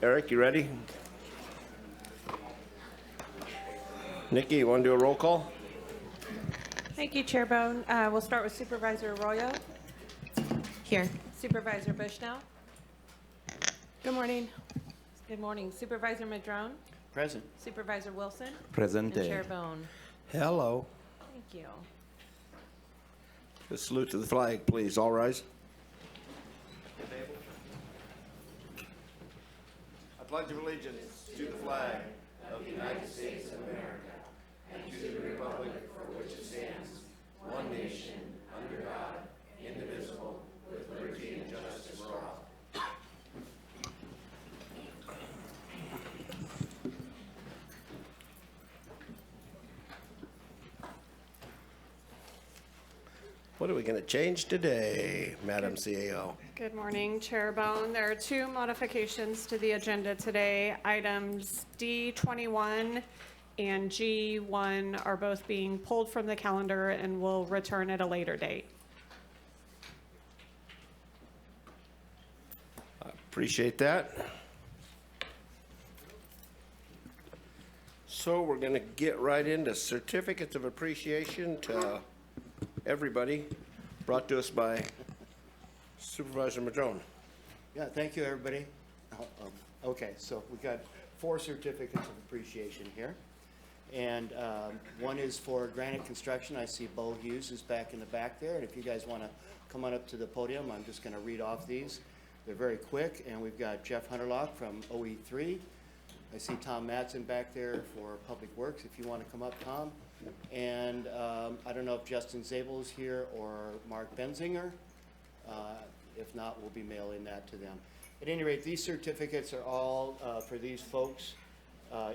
Eric, you ready? Nikki, you want to do a roll call? Thank you, Chair Bohn. We'll start with Supervisor Arroyo. Here. Supervisor Bushnell. Good morning. Good morning. Supervisor Madrone. Present. Supervisor Wilson. Presente. And Chair Bohn. Hello. Thank you. A salute to the flag, please. All rise. I pledge allegiance to the flag of the United States of America and to the republic for which it stands, one nation, under God, indivisible, with liberty and justice for all. What are we going to change today, Madam CAO? Good morning, Chair Bohn. There are two modifications to the agenda today. Items D21 and G1 are both being pulled from the calendar and will return at a later date. I appreciate that. So we're going to get right into certificates of appreciation to everybody, brought to us by Supervisor Madrone. Yeah, thank you, everybody. Okay, so we've got 4 certificates of appreciation here. And one is for Granite Construction. I see Bo Hughes is back in the back there. And if you guys want to come on up to the podium, I'm just going to read off these. They're very quick. And we've got Jeff Hunterlock from OE3. I see Tom Madsen back there for Public Works, if you want to come up, Tom. And I don't know if Justin Zabel is here or Mark Benzinger. If not, we'll be mailing that to them. At any rate, these certificates are all for these folks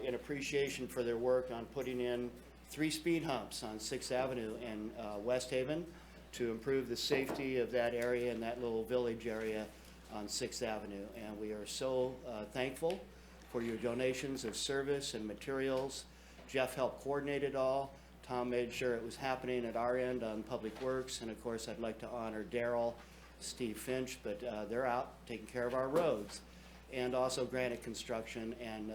in appreciation for their work on putting in 3 speed humps on 6th Avenue in West Haven to improve the safety of that area and that little village area on 6th Avenue. And we are so thankful for your donations of service and materials. Jeff helped coordinate it all. Tom made sure it was happening at our end on Public Works. And of course, I'd like to honor Daryl, Steve Finch, but they're out taking care of our roads. And also Granite Construction and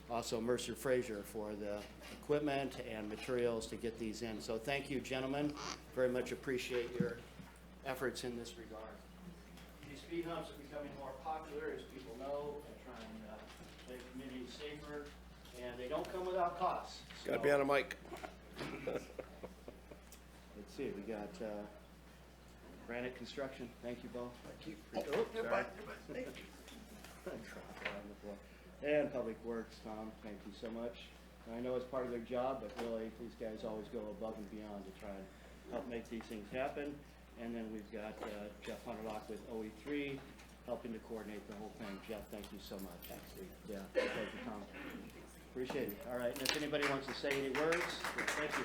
also Mercer Frazier for the equipment and materials to get these in. So thank you, gentlemen. Very much appreciate your efforts in this regard. These speed humps are becoming more popular, as people know, and trying to make communities safer. And they don't come without costs. So, Got to be on a mic. let's see, we got Granite Construction. Thank you, Bo. Thank you. Sorry. And Public Works, Tom, thank you so much. I know it's part of their job, but really, these guys always go above and beyond to try and help make these things happen. And then we've got Jeff Hunterlock with OE3, helping to coordinate the whole thing. Jeff, thank you so much. Actually, yeah, thank you, Tom. Appreciate it. All right, and if anybody wants to say any words, thank you.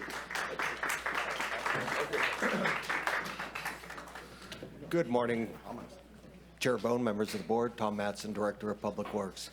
Good morning, Chair Bohn, members of the board, Tom Madsen, Director of Public Works.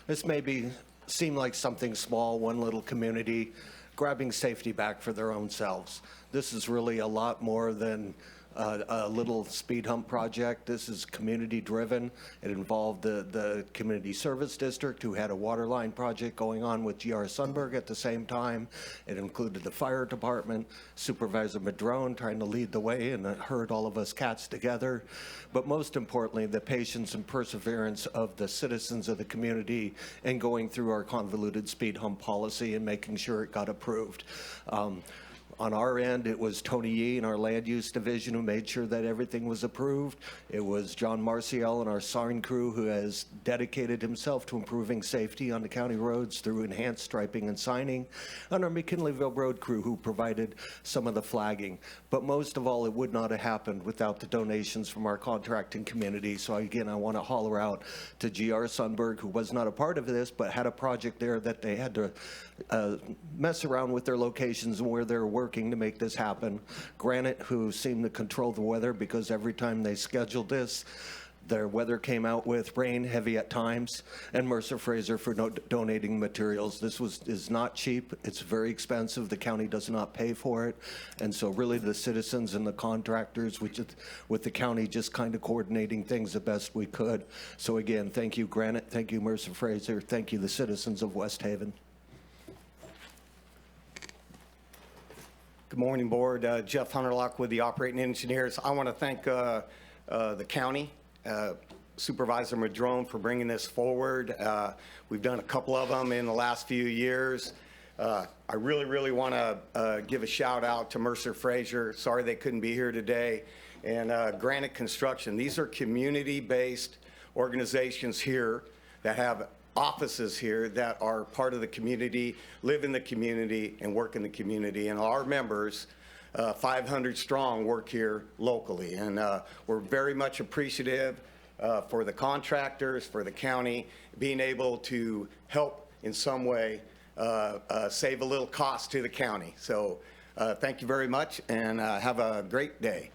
This may seem like something small, one little community grabbing safety back for their own selves. This is really a lot more than a little speed hump project. This is community driven. It involved the community service district, who had a water line project going on with GR Sundberg at the same time. It included the fire department, Supervisor Madrone trying to lead the way and herd all of us cats together. But most importantly, the patience and perseverance of the citizens of the community in going through our convoluted speed hump policy and making sure it got approved. On our end, it was Tony Yee in our land use division who made sure that everything was approved. It was John Marcial and our sign crew who has dedicated himself to improving safety on the county roads through enhanced striping and signing, and our McKinleyville Road crew who provided some of the flagging. But most of all, it would not have happened without the donations from our contracting community. So again, I want to holler out to GR Sundberg, who was not a part of this, but had a project there that they had to mess around with their locations and where they're working to make this happen. Granite, who seemed to control the weather because every time they scheduled this, their weather came out with, rain heavy at times, and Mercer Fraser for donating materials. This is not cheap. It's very expensive. The county does not pay for it. And so really the citizens and the contractors, with the county just kind of coordinating things the best we could. So again, thank you, Granite. Thank you, Mercer Fraser. Thank you, the citizens of West Haven. Good morning, Board. Jeff Hunterlock with the Operating Engineers. I want to thank the county, Supervisor Madrone, for bringing this forward. We've done a couple of them in the last few years. I really want to give a shout out to Mercer Fraser. Sorry they couldn't be here today. And Granite Construction. These are community-based organizations here that have offices here that are part of the community, live in the community, and work in the community. And our members, 500 strong, work here locally. And we're very much appreciative for the contractors, for the county, being able to help in some way save a little cost to the county. So thank you very much, and have a great day.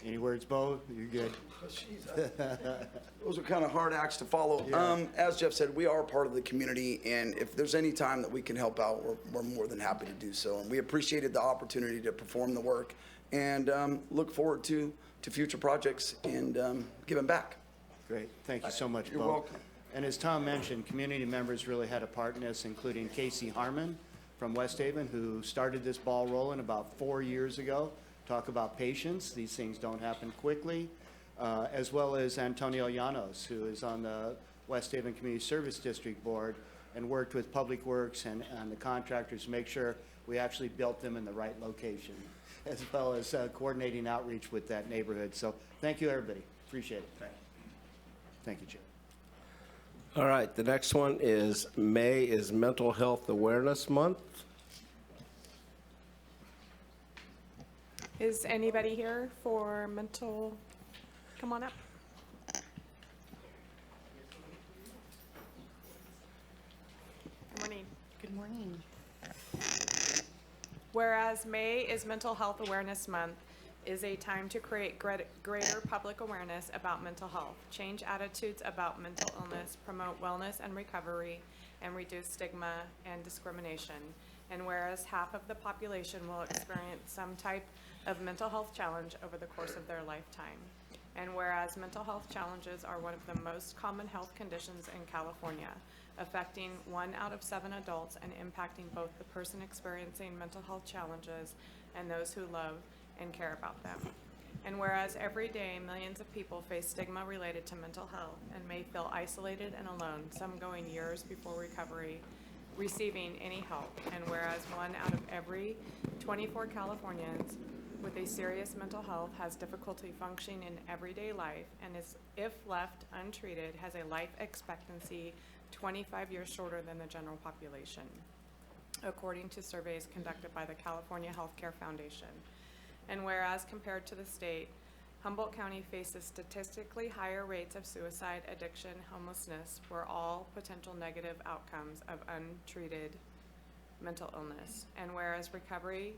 Any words, Bo? You're good. Those are kind of hard acts to follow. As Jeff said, we are part of the community, and if there's any time that we can help out, we're more than happy to do so. And we appreciated the opportunity to perform the work, and look forward to future projects and giving back. Great. Thank you so much, Bo. You're welcome. And as Tom mentioned, community members really had a part in this, including Casey Harmon from West Haven, who started this ball rolling about 4 years ago. Talk about patience. These things don't happen quickly. As well as Antonio Llanos, who is on the West Haven Community Service District Board and worked with Public Works and the contractors to make sure we actually built them in the right location, as well as coordinating outreach with that neighborhood. So thank you, everybody. Appreciate it. Thank you, Chair. All right, the next one is May is Mental Health Awareness Month. Is anybody here for mental? Come on up. Good morning. Good morning. Whereas May is Mental Health Awareness Month, is a time to create greater public awareness about mental health, change attitudes about mental illness, promote wellness and recovery, and reduce stigma and discrimination. And whereas half of the population will experience some type of mental health challenge over the course of their lifetime. And whereas mental health challenges are one of the most common health conditions in California, affecting 1 out of 7 adults and impacting both the person experiencing mental health challenges and those who love and care about them. And whereas every day millions of people face stigma related to mental health and may feel isolated and alone, some going years before recovery, receiving any help. And whereas 1 out of every 24 Californians with a serious mental health has difficulty functioning in everyday life and is, if left untreated, has a life expectancy 25 years shorter than the general population, according to surveys conducted by the California Healthcare Foundation. And whereas compared to the state, Humboldt County faces statistically higher rates of suicide, addiction, homelessness, were all potential negative outcomes of untreated mental illness. And whereas recovery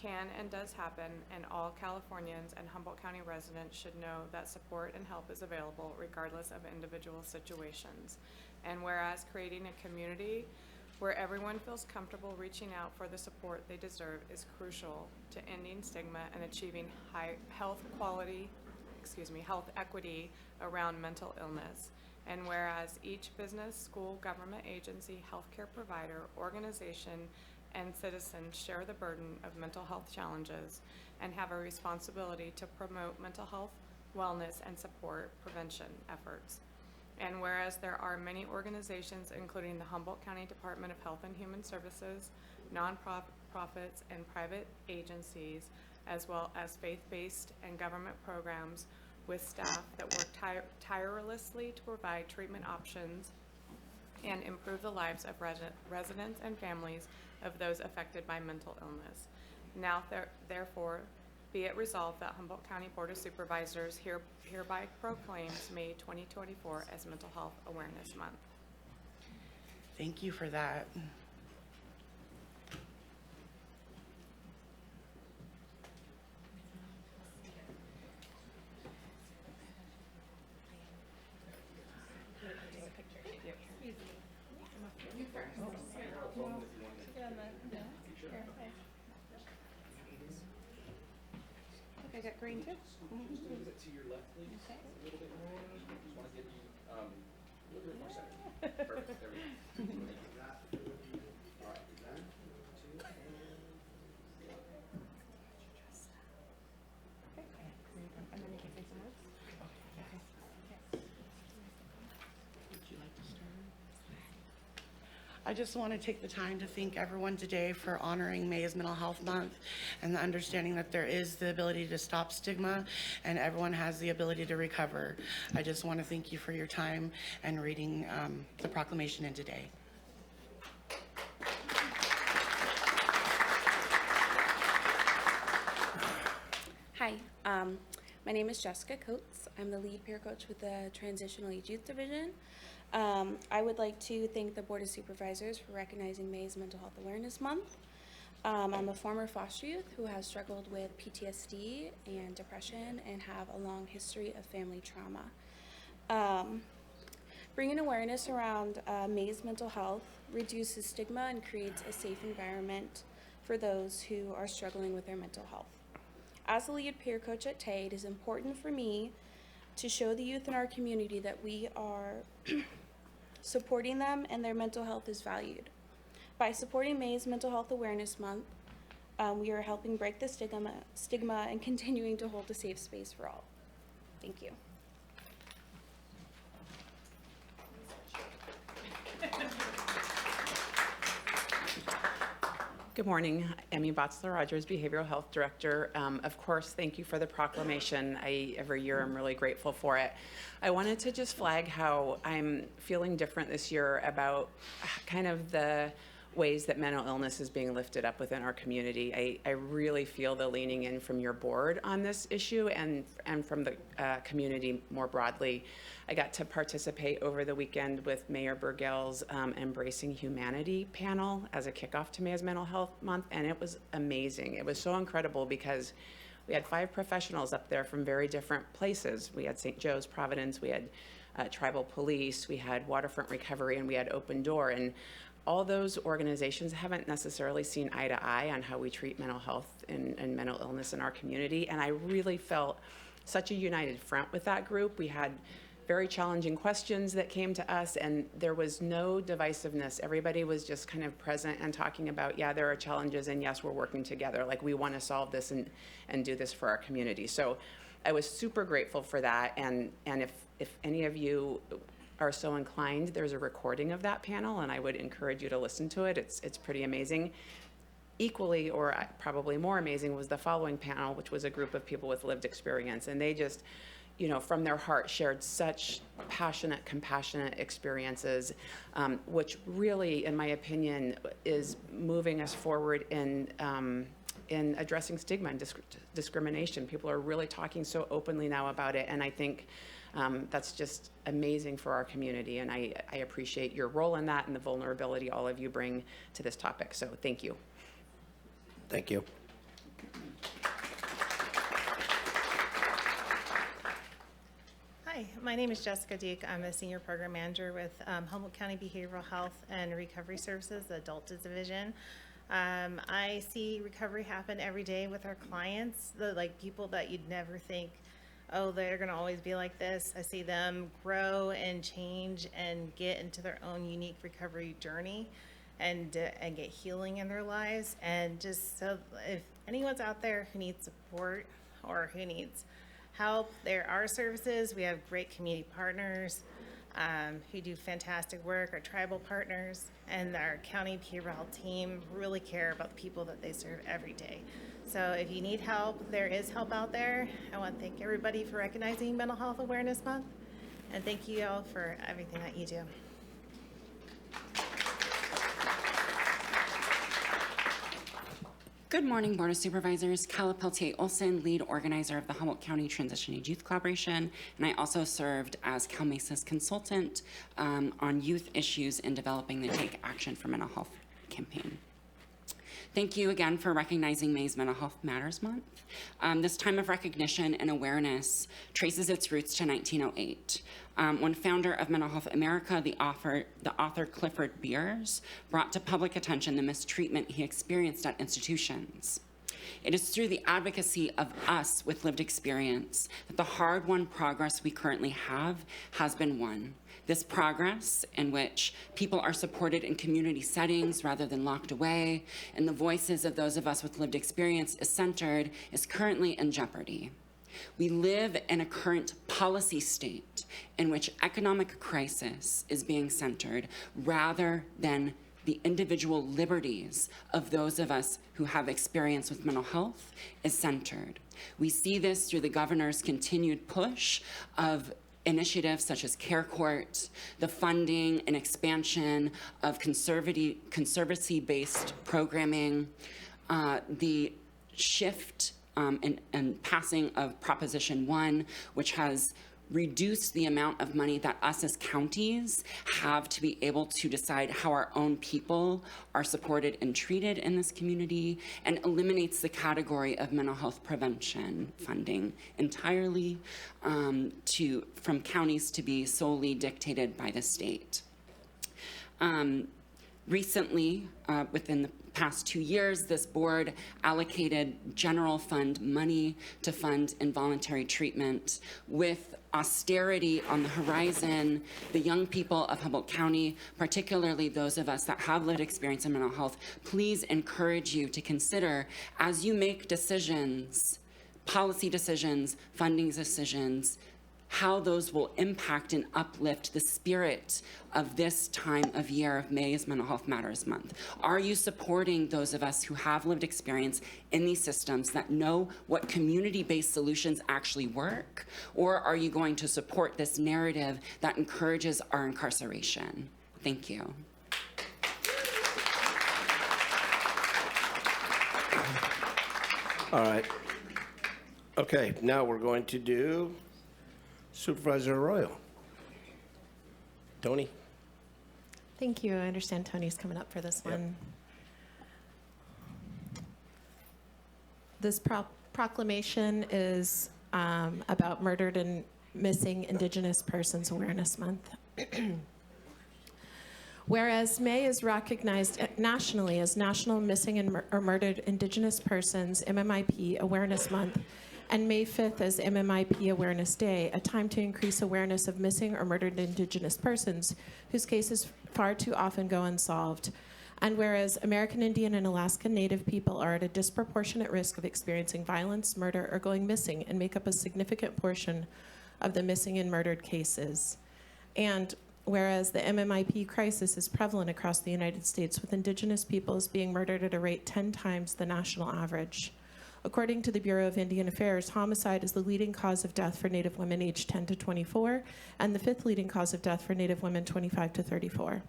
can and does happen, and all Californians and Humboldt County residents should know that support and help is available regardless of individual situations. And whereas creating a community where everyone feels comfortable reaching out for the support they deserve is crucial to ending stigma and achieving health equity around mental illness. And whereas each business, school, government agency, healthcare provider, organization, and citizens share the burden of mental health challenges and have a responsibility to promote mental health, wellness, and support prevention efforts. And whereas there are many organizations, including the Humboldt County Department of Health and Human Services, nonprofits, and private agencies, as well as faith-based and government programs with staff that work tirelessly to provide treatment options and improve the lives of residents and families of those affected by mental illness. Now, therefore, be it resolved that Humboldt County Board of Supervisors hereby proclaims May 2024 as Mental Health Awareness Month. Thank you for that. I got green too. To your left, please. A little bit more. Just want to get you a little bit more center. Perfect. There we go. All right. One, two, I just want to take the time to thank everyone today for honoring May as Mental Health Month and the understanding that there is the ability to stop stigma and everyone has the ability to recover. I just want to thank you for your time and reading the proclamation in today. Hi, my name is Jessica Coates. I'm the lead peer coach with the Transitional Age Youth Division. I would like to thank the Board of Supervisors for recognizing May as Mental Health Awareness Month. I'm a former foster youth who has struggled with PTSD and depression and have a long history of family trauma. Bringing awareness around May's mental health reduces stigma and creates a safe environment for those who are struggling with their mental health. As the lead peer coach at TAY, it is important for me to show the youth in our community that we are supporting them and their mental health is valued. By supporting May's Mental Health Awareness Month, we are helping break the stigma and continuing to hold a safe space for all. Thank you. Good morning. Emmy Botzler-Rogers, Behavioral Health Director. Of course, thank you for the proclamation. Every year I'm really grateful for it. I wanted to just flag how I'm feeling different this year about kind of the ways that mental illness is being lifted up within our community. I really feel the leaning in from your board on this issue and from the community more broadly. I got to participate over the weekend with Mayor Burgell's Embracing Humanity panel as a kickoff to May's Mental Health Month, and it was amazing. It was so incredible because we had 5 professionals up there from very different places. We had St. Joe's, Providence, we had Tribal Police, we had Waterfront Recovery, and we had Open Door. And all those organizations haven't necessarily seen eye to eye on how we treat mental health and mental illness in our community. And I really felt such a united front with that group. We had very challenging questions that came to us, and there was no divisiveness. Everybody was just kind of present and talking about, yeah, there are challenges, and yes, we're working together. Like, we want to solve this and do this for our community. So I was super grateful for that. And if any of you are so inclined, there's a recording of that panel, and I would encourage you to listen to it. It's pretty amazing. Equally, or probably more amazing, was the following panel, which was a group of people with lived experience, and they just, you know, from their heart shared such passionate, compassionate experiences, which really, in my opinion, is moving us forward in addressing stigma and discrimination. People are really talking so openly now about it, and I think that's just amazing for our community, and I appreciate your role in that and the vulnerability all of you bring to this topic. So thank you. Thank you. Hi, my name is Jessica Duke. I'm a senior program manager with Humboldt County Behavioral Health and Recovery Services, the Adult Division. I see recovery happen every day with our clients, the people that you'd never think, oh, they're going to always be like this. I see them grow and change and get into their own unique recovery journey and get healing in their lives. And just so if anyone's out there who needs support or who needs help, there are services. We have great community partners who do fantastic work, our tribal partners, and our county behavioral health team really care about the people that they serve every day. So if you need help, there is help out there. I want to thank everybody for recognizing Mental Health Awareness Month, and thank you all for everything that you do. Good morning, Board of Supervisors. Kala Peltier-Olson, lead organizer of the Humboldt County Transition Age Youth Collaboration, and I also served as CalMesa's consultant on youth issues in developing the Take Action for Mental Health campaign. Thank you again for recognizing May's Mental Health Matters Month. This time of recognition and awareness traces its roots to 1908. When founder of Mental Health America, the author Clifford Beers brought to public attention the mistreatment he experienced at institutions. It is through the advocacy of us with lived experience that the hard-won progress we currently have has been won. This progress, in which people are supported in community settings rather than locked away, and the voices of those of us with lived experience is currently in jeopardy. We live in a current policy state in which economic crisis is being centered rather than the individual liberties of those of us who have experience with mental health is centered. We see this through the governor's continued push of initiatives such as Care Court, the funding and expansion of conservancy-based programming, the shift and passing of Proposition 1, which has reduced the amount of money that us as counties have to be able to decide how our own people are supported and treated in this community, and eliminates the category of mental health prevention funding entirely from counties to be solely dictated by the state. Recently, within the past 2 years, this board allocated general fund money to fund involuntary treatment. With austerity on the horizon, the young people of Humboldt County, particularly those of us that have lived experience in mental health, please encourage you to consider, as you make decisions, policy decisions, funding decisions, how those will impact and uplift the spirit of this time of year of May is Mental Health Matters Month. Are you supporting those of us who have lived experience in these systems that know what community-based solutions actually work? Or are you going to support this narrative that encourages our incarceration? Thank you. All right. Okay, now we're going to do Supervisor Arroyo. Tony? Thank you. I understand Tony's coming up for this one. This proclamation is about Murdered and Missing Indigenous Persons Awareness Month. Whereas May is recognized nationally as National Missing or Murdered Indigenous Persons MMIP Awareness Month, and May 5th as MMIP Awareness Day, a time to increase awareness of missing or murdered Indigenous persons whose cases far too often go unsolved. And whereas American Indian and Alaska Native people are at a disproportionate risk of experiencing violence, murder, or going missing, and make up a significant portion of the missing and murdered cases. And whereas the MMIP crisis is prevalent across the United States, with Indigenous peoples being murdered at a rate 10 times the national average. According to the Bureau of Indian Affairs, homicide is the leading cause of death for Native women aged 10 to 24, and the 5th leading cause of death for Native women 25 to 34.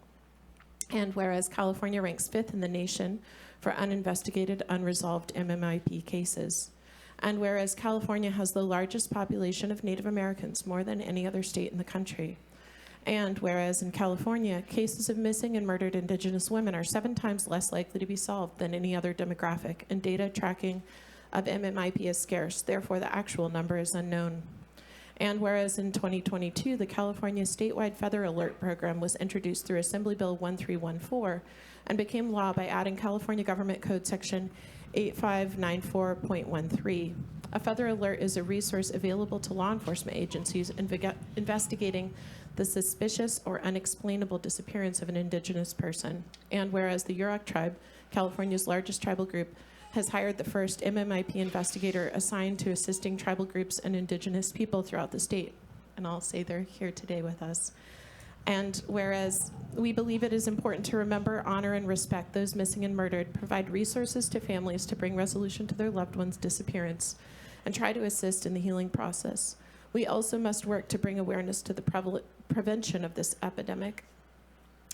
And whereas California ranks 5th in the nation for uninvestigated, unresolved MMIP cases. And whereas California has the largest population of Native Americans, more than any other state in the country. And whereas in California, cases of missing and murdered Indigenous women are 7 times less likely to be solved than any other demographic, and data tracking of MMIP is scarce, therefore the actual number is unknown. And whereas in 2022, the California statewide Feather Alert program was introduced through Assembly Bill 1314 and became law by adding California Government Code Section 8594.13. A Feather Alert is a resource available to law enforcement agencies investigating the suspicious or unexplainable disappearance of an Indigenous person. And whereas the Yurok tribe, California's largest tribal group, has hired the first MMIP investigator assigned to assisting tribal groups and Indigenous people throughout the state. And I'll say they're here today with us. And whereas we believe it is important to remember, honor, and respect those missing and murdered, provide resources to families to bring resolution to their loved one's disappearance, and try to assist in the healing process. We also must work to bring awareness to the prevention of this epidemic.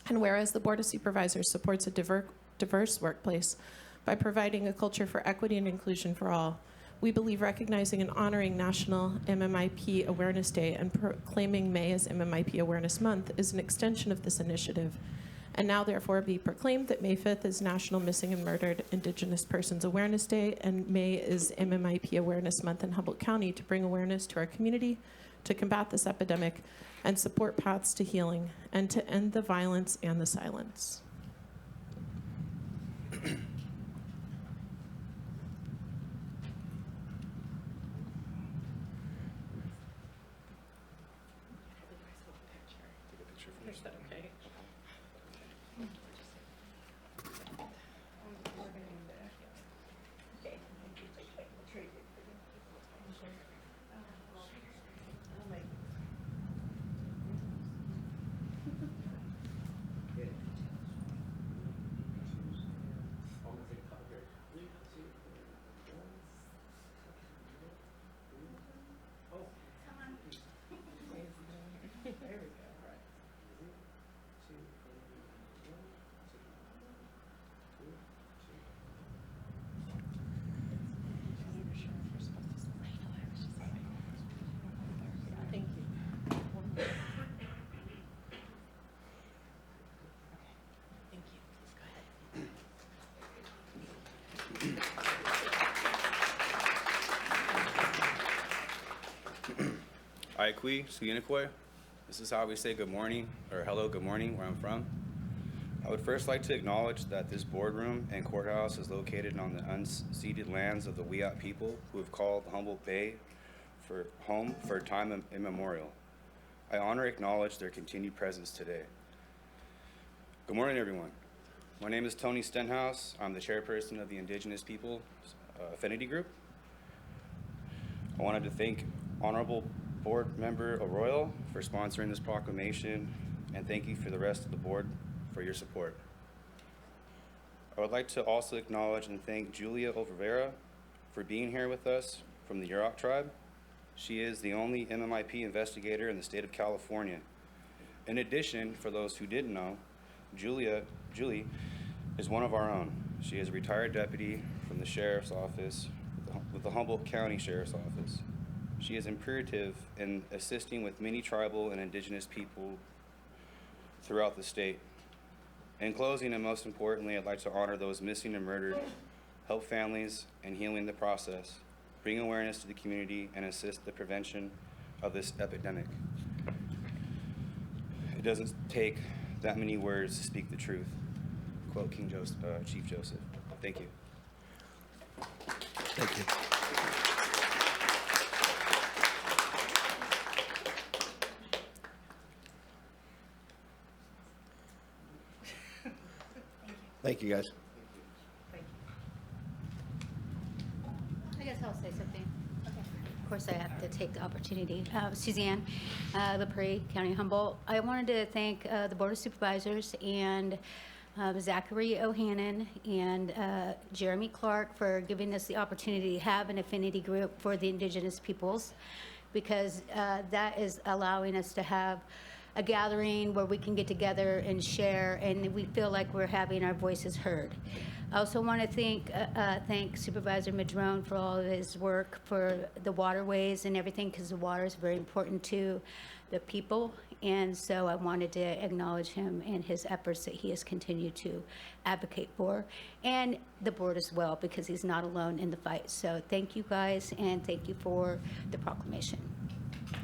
And whereas the Board of Supervisors supports a diverse workplace by providing a culture for equity and inclusion for all, we believe recognizing and honoring National MMIP Awareness Day and proclaiming May as MMIP Awareness Month is an extension of this initiative, and now therefore be proclaimed that May 5th is National Missing and Murdered Indigenous Persons Awareness Day, and May is MMIP Awareness Month in Humboldt County to bring awareness to our community, to combat this epidemic and support paths to healing and to end the violence and the silence. Aikui, Suyinikoi. This is how we say good morning, or hello, good morning, where I'm from. I would first like to acknowledge that this boardroom and courthouse is located on the unceded lands of the Wiyot people who have called Humboldt Bay for home for time immemorial. I honor and acknowledge their continued presence today. Good morning, everyone. My name is Tony Stenhouse. I'm the chairperson of the Indigenous People Affinity Group. I wanted to thank Honorable Board Member Arroyo for sponsoring this proclamation, and thank you for the rest of the board for your support. I would like to also acknowledge and thank Julia Olivera for being here with us from the Yurok tribe. She is the only MMIP investigator in the state of California. In addition, for those who didn't know, Julie is one of our own. She is a retired deputy from the Sheriff's Office with the Humboldt County Sheriff's Office. She is imperative in assisting with many tribal and indigenous people throughout the state. In closing, and most importantly, I'd like to honor those missing and murdered, help families in healing the process, bring awareness to the community, and assist the prevention of this epidemic. It doesn't take that many words to speak the truth. Quote Chief Joseph. Thank you. Thank you. Thank you, guys. I guess I'll say something. Okay. Of course, I have to take the opportunity. Suzanne LaPree, County Humboldt. I wanted to thank the Board of Supervisors and Zachary Ohannon and Jeremy Clark for giving us the opportunity to have an affinity group for the Indigenous peoples, because that is allowing us to have a gathering where we can get together and share, and we feel like we're having our voices heard. I also want to thank Supervisor Madrone for all of his work for the waterways and everything, because the water is very important to the people, and so I wanted to acknowledge him and his efforts that he has continued to advocate for, and the board as well, because he's not alone in the fight. So thank you guys, and thank you for the proclamation.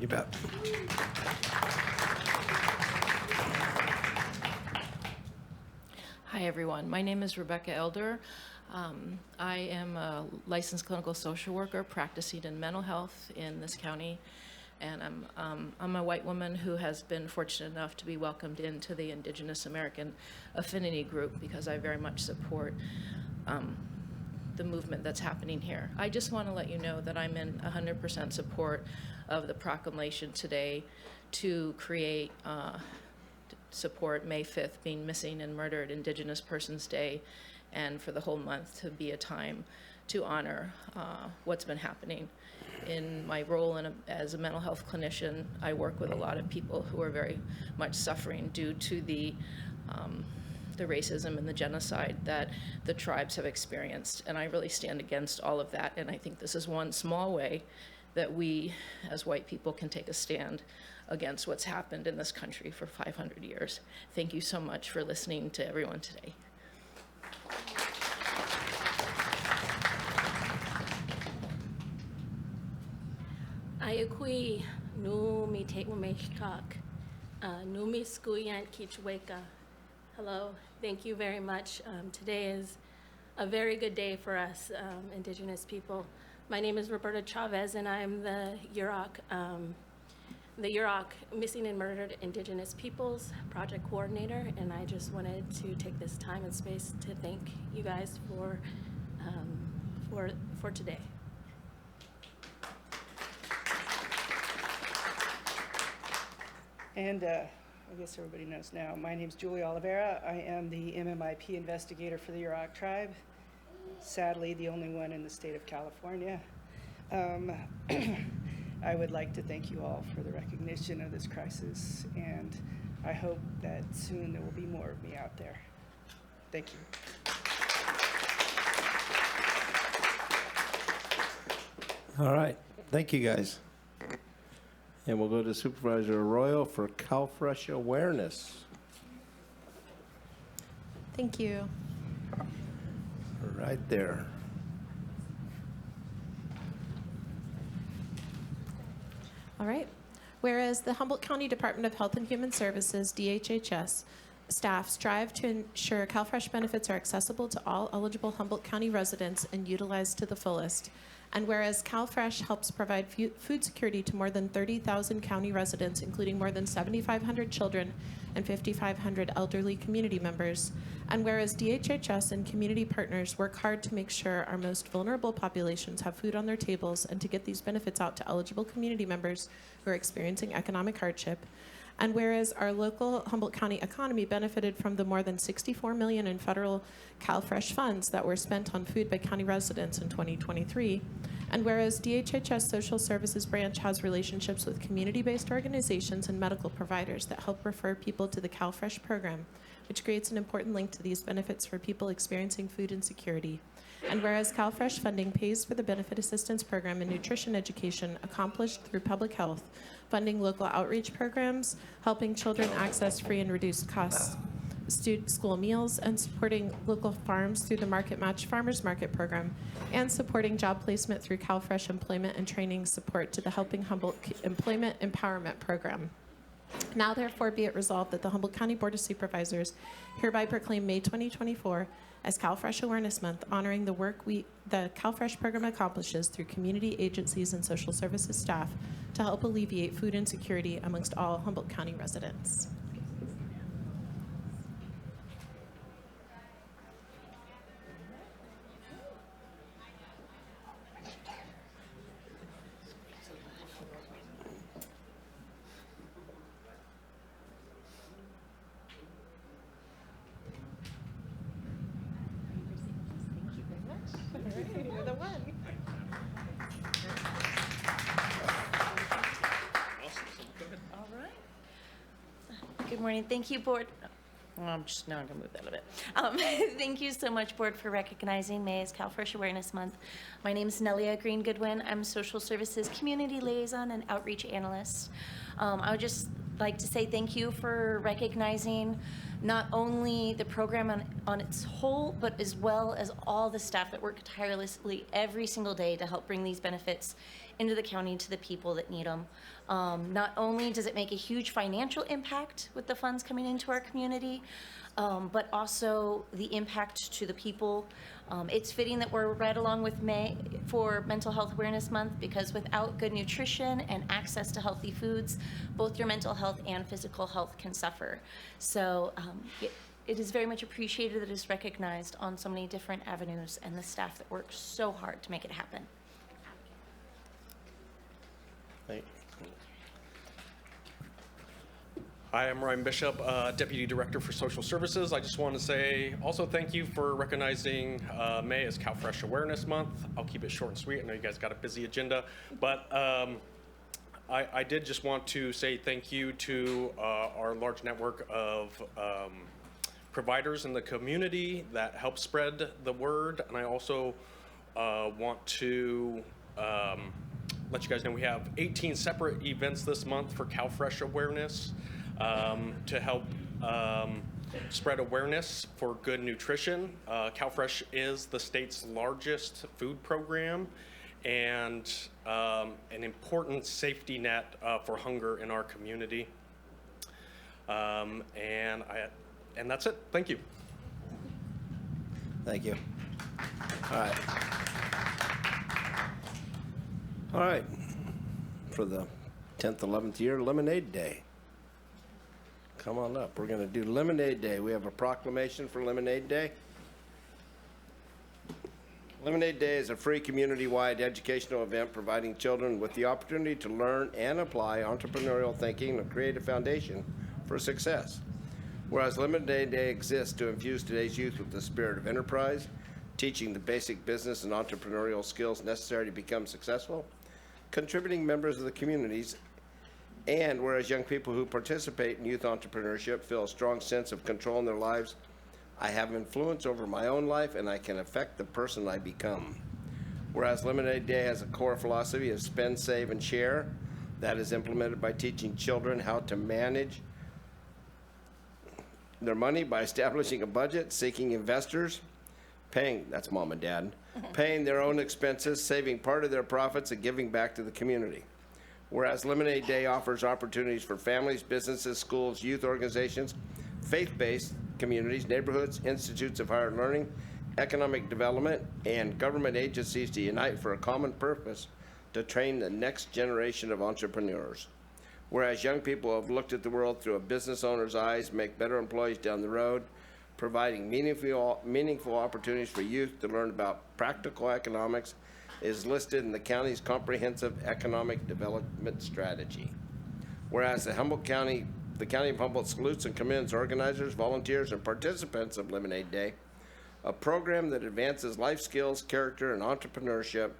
You bet. Hi, everyone. My name is Rebecca Elder. I am a licensed clinical social worker practicing in mental health in this county, and I'm a white woman who has been fortunate enough to be welcomed into the Indigenous American Affinity Group, because I very much support the movement that's happening here. I just want to let you know that I'm in 100% support of the proclamation today to create support May 5th being Missing and Murdered Indigenous Persons Day, and for the whole month to be a time to honor what's been happening. In my role as a mental health clinician, I work with a lot of people who are very much suffering due to the racism and the genocide that the tribes have experienced, and I really stand against all of that, and I think this is one small way that we as white people can take a stand against what's happened in this country for 500 years. Thank you so much for listening to everyone today. Ayakui Numi Teumeshkak, Numi Skuyan Kichweka. Hello, thank you very much. Today is a very good day for us Indigenous people. My name is Roberta Chavez, and I'm the Yurok Missing and Murdered Indigenous Peoples Project Coordinator, and I just wanted to take this time and space to thank you guys for today. And I guess everybody knows now, my name's Julie Oliveira. I am the MMIP investigator for the Yurok tribe. Sadly, the only one in the state of California. I would like to thank you all for the recognition of this crisis, and I hope that soon there will be more of me out there. Thank you. All right, thank you guys. And we'll go to Supervisor Arroyo for CalFresh Awareness. Thank you. Right there. All right. Whereas the Humboldt County Department of Health and Human Services, DHHS, staff strive to ensure CalFresh benefits are accessible to all eligible Humboldt County residents and utilized to the fullest. And whereas CalFresh helps provide food security to more than 30,000 county residents, including more than 7,500 children and 5,500 elderly community members. And whereas DHHS and community partners work hard to make sure our most vulnerable populations have food on their tables and to get these benefits out to eligible community members who are experiencing economic hardship. And whereas our local Humboldt County economy benefited from the more than $64 million in federal CalFresh funds that were spent on food by county residents in 2023, and whereas DHHS Social Services Branch has relationships with community-based organizations and medical providers that help refer people to the CalFresh program, which creates an important link to these benefits for people experiencing food insecurity. And whereas CalFresh funding pays for the benefit assistance program and nutrition education accomplished through public health, funding local outreach programs, helping children access free and reduced cost school meals, and supporting local farms through the Market Match Farmers Market program, and supporting job placement through CalFresh employment and training support to the Helping Humboldt Employment Empowerment Program. Now therefore be it resolved that the Humboldt County Board of Supervisors hereby proclaim May 2024 as CalFresh Awareness Month, honoring the work the CalFresh program accomplishes through community agencies and social services staff to help alleviate food insecurity amongst all Humboldt County residents. You're the one. All right. Good morning. Thank you, Board. Well, I'm going to move that a bit. Thank you so much, Board, for recognizing May as CalFresh Awareness Month. My name is Nelia Green-Goodwin. I'm Social Services Community Liaison and Outreach Analyst. I would just like to say thank you for recognizing not only the program on its whole, but as well as all the staff that work tirelessly every single day to help bring these benefits into the county to the people that need them. Not only does it make a huge financial impact with the funds coming into our community, but also the impact to the people. It's fitting that we're right along with May for Mental Health Awareness Month, because without good nutrition and access to healthy foods, both your mental health and physical health can suffer. So it is very much appreciated that it's recognized on so many different avenues, and the staff that works so hard to make it happen. Thank you. Hi, I'm Ryan Bishop, Deputy Director for Social Services. I just want to say also thank you for recognizing May as CalFresh Awareness Month. I'll keep it short and sweet. I know you guys got a busy agenda, but I did just want to say thank you to our large network of providers in the community that help spread the word. And I also want to let you guys know we have 18 separate events this month for CalFresh Awareness to help spread awareness for good nutrition. CalFresh is the state's largest food program, and an important safety net for hunger in our community. And that's it. Thank you. Thank you. All right. All right. For the 10th, 11th year, Lemonade Day. Come on up. We're going to do Lemonade Day. We have a proclamation for Lemonade Day. Lemonade Day is a free community-wide educational event providing children with the opportunity to learn and apply entrepreneurial thinking and create a foundation for success. Whereas Lemonade Day exists to infuse today's youth with the spirit of enterprise, teaching the basic business and entrepreneurial skills necessary to become successful, contributing members of the communities, and whereas young people who participate in youth entrepreneurship feel a strong sense of control in their lives, I have influence over my own life and I can affect the person I become. Whereas Lemonade Day has a core philosophy of spend, save, and share that is implemented by teaching children how to manage their money by establishing a budget, seeking investors, paying, that's mom and dad, paying their own expenses, saving part of their profits, and giving back to the community. Whereas Lemonade Day offers opportunities for families, businesses, schools, youth organizations, faith-based communities, neighborhoods, institutes of higher learning, economic development, and government agencies to unite for a common purpose to train the next generation of entrepreneurs. Whereas young people have looked at the world through a business owner's eyes, make better employees down the road, providing meaningful opportunities for youth to learn about practical economics is listed in the county's comprehensive economic development strategy. Whereas the county of Humboldt salutes and commends organizers, volunteers, and participants of Lemonade Day, a program that advances life skills, character, and entrepreneurship,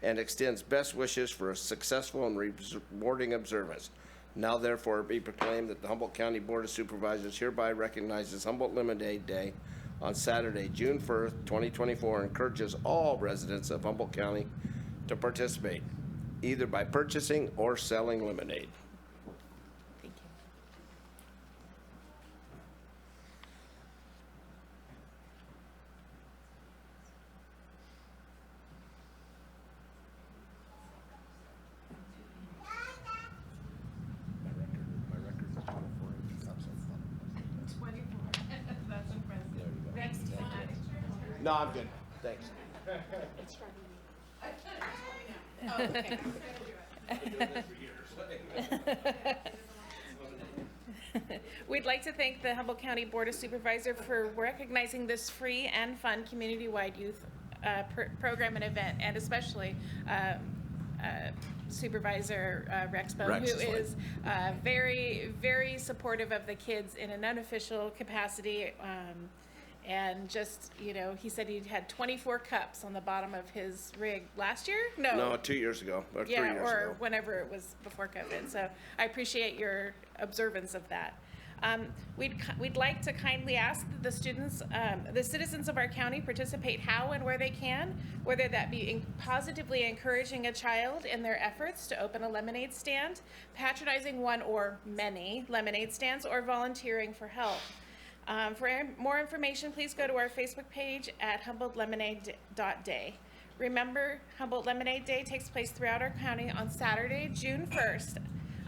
and extends best wishes for a successful and rewarding observance. Now therefore be proclaimed that the Humboldt County Board of Supervisors hereby recognizes Humboldt Lemonade Day on Saturday, June 1st, 2024, and encourages all residents of Humboldt County to participate, either by purchasing or selling lemonade. Thank you. No, I'm good. Thanks. Oh, okay. We'd like to thank the Humboldt County Board of Supervisors for recognizing this free and fun community-wide youth program and event, and especially Supervisor Rex Bohn, who is very, very supportive of the kids in an unofficial capacity. And just, you know, he said he had 24 cups on the bottom of his rig last year? No, 2 years ago, or 3 years ago. Or whenever it was before COVID. So I appreciate your observance of that. We'd like to kindly ask the students, the citizens of our county participate how and where they can, whether that be positively encouraging a child in their efforts to open a lemonade stand, patronizing one or many lemonade stands, or volunteering for help. For more information, please go to our Facebook page at HumboldtLemonade.day. Remember, Humboldt Lemonade Day takes place throughout our county on Saturday, June 1st.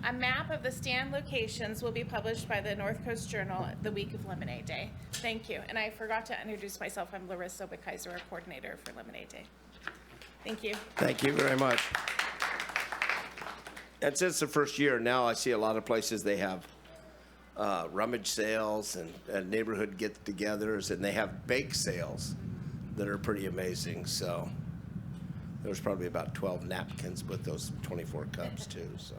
A map of the stand locations will be published by the North Coast Journal the week of Lemonade Day. Thank you. And I forgot to introduce myself. I'm Larissa Obekaiser, our coordinator for Lemonade Day. Thank you. Thank you very much. And since the first year, now I see a lot of places they have rummage sales and neighborhood get-togethers, and they have bake sales that are pretty amazing. So there's probably about 12 napkins with those 24 cups too. So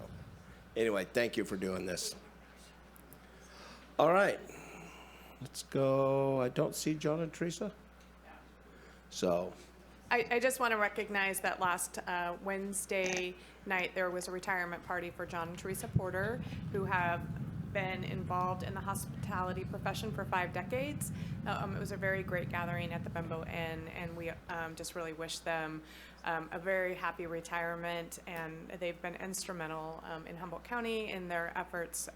anyway, thank you for doing this. All right, let's go. I don't see John and Teresa. So I just want to recognize that last Wednesday night there was a retirement party for John and Teresa Porter, who have been involved in the hospitality profession for 5 decades. It was a very great gathering at the Bembo Inn, and we just really wish them a very happy retirement, and they've been instrumental in Humboldt County in their efforts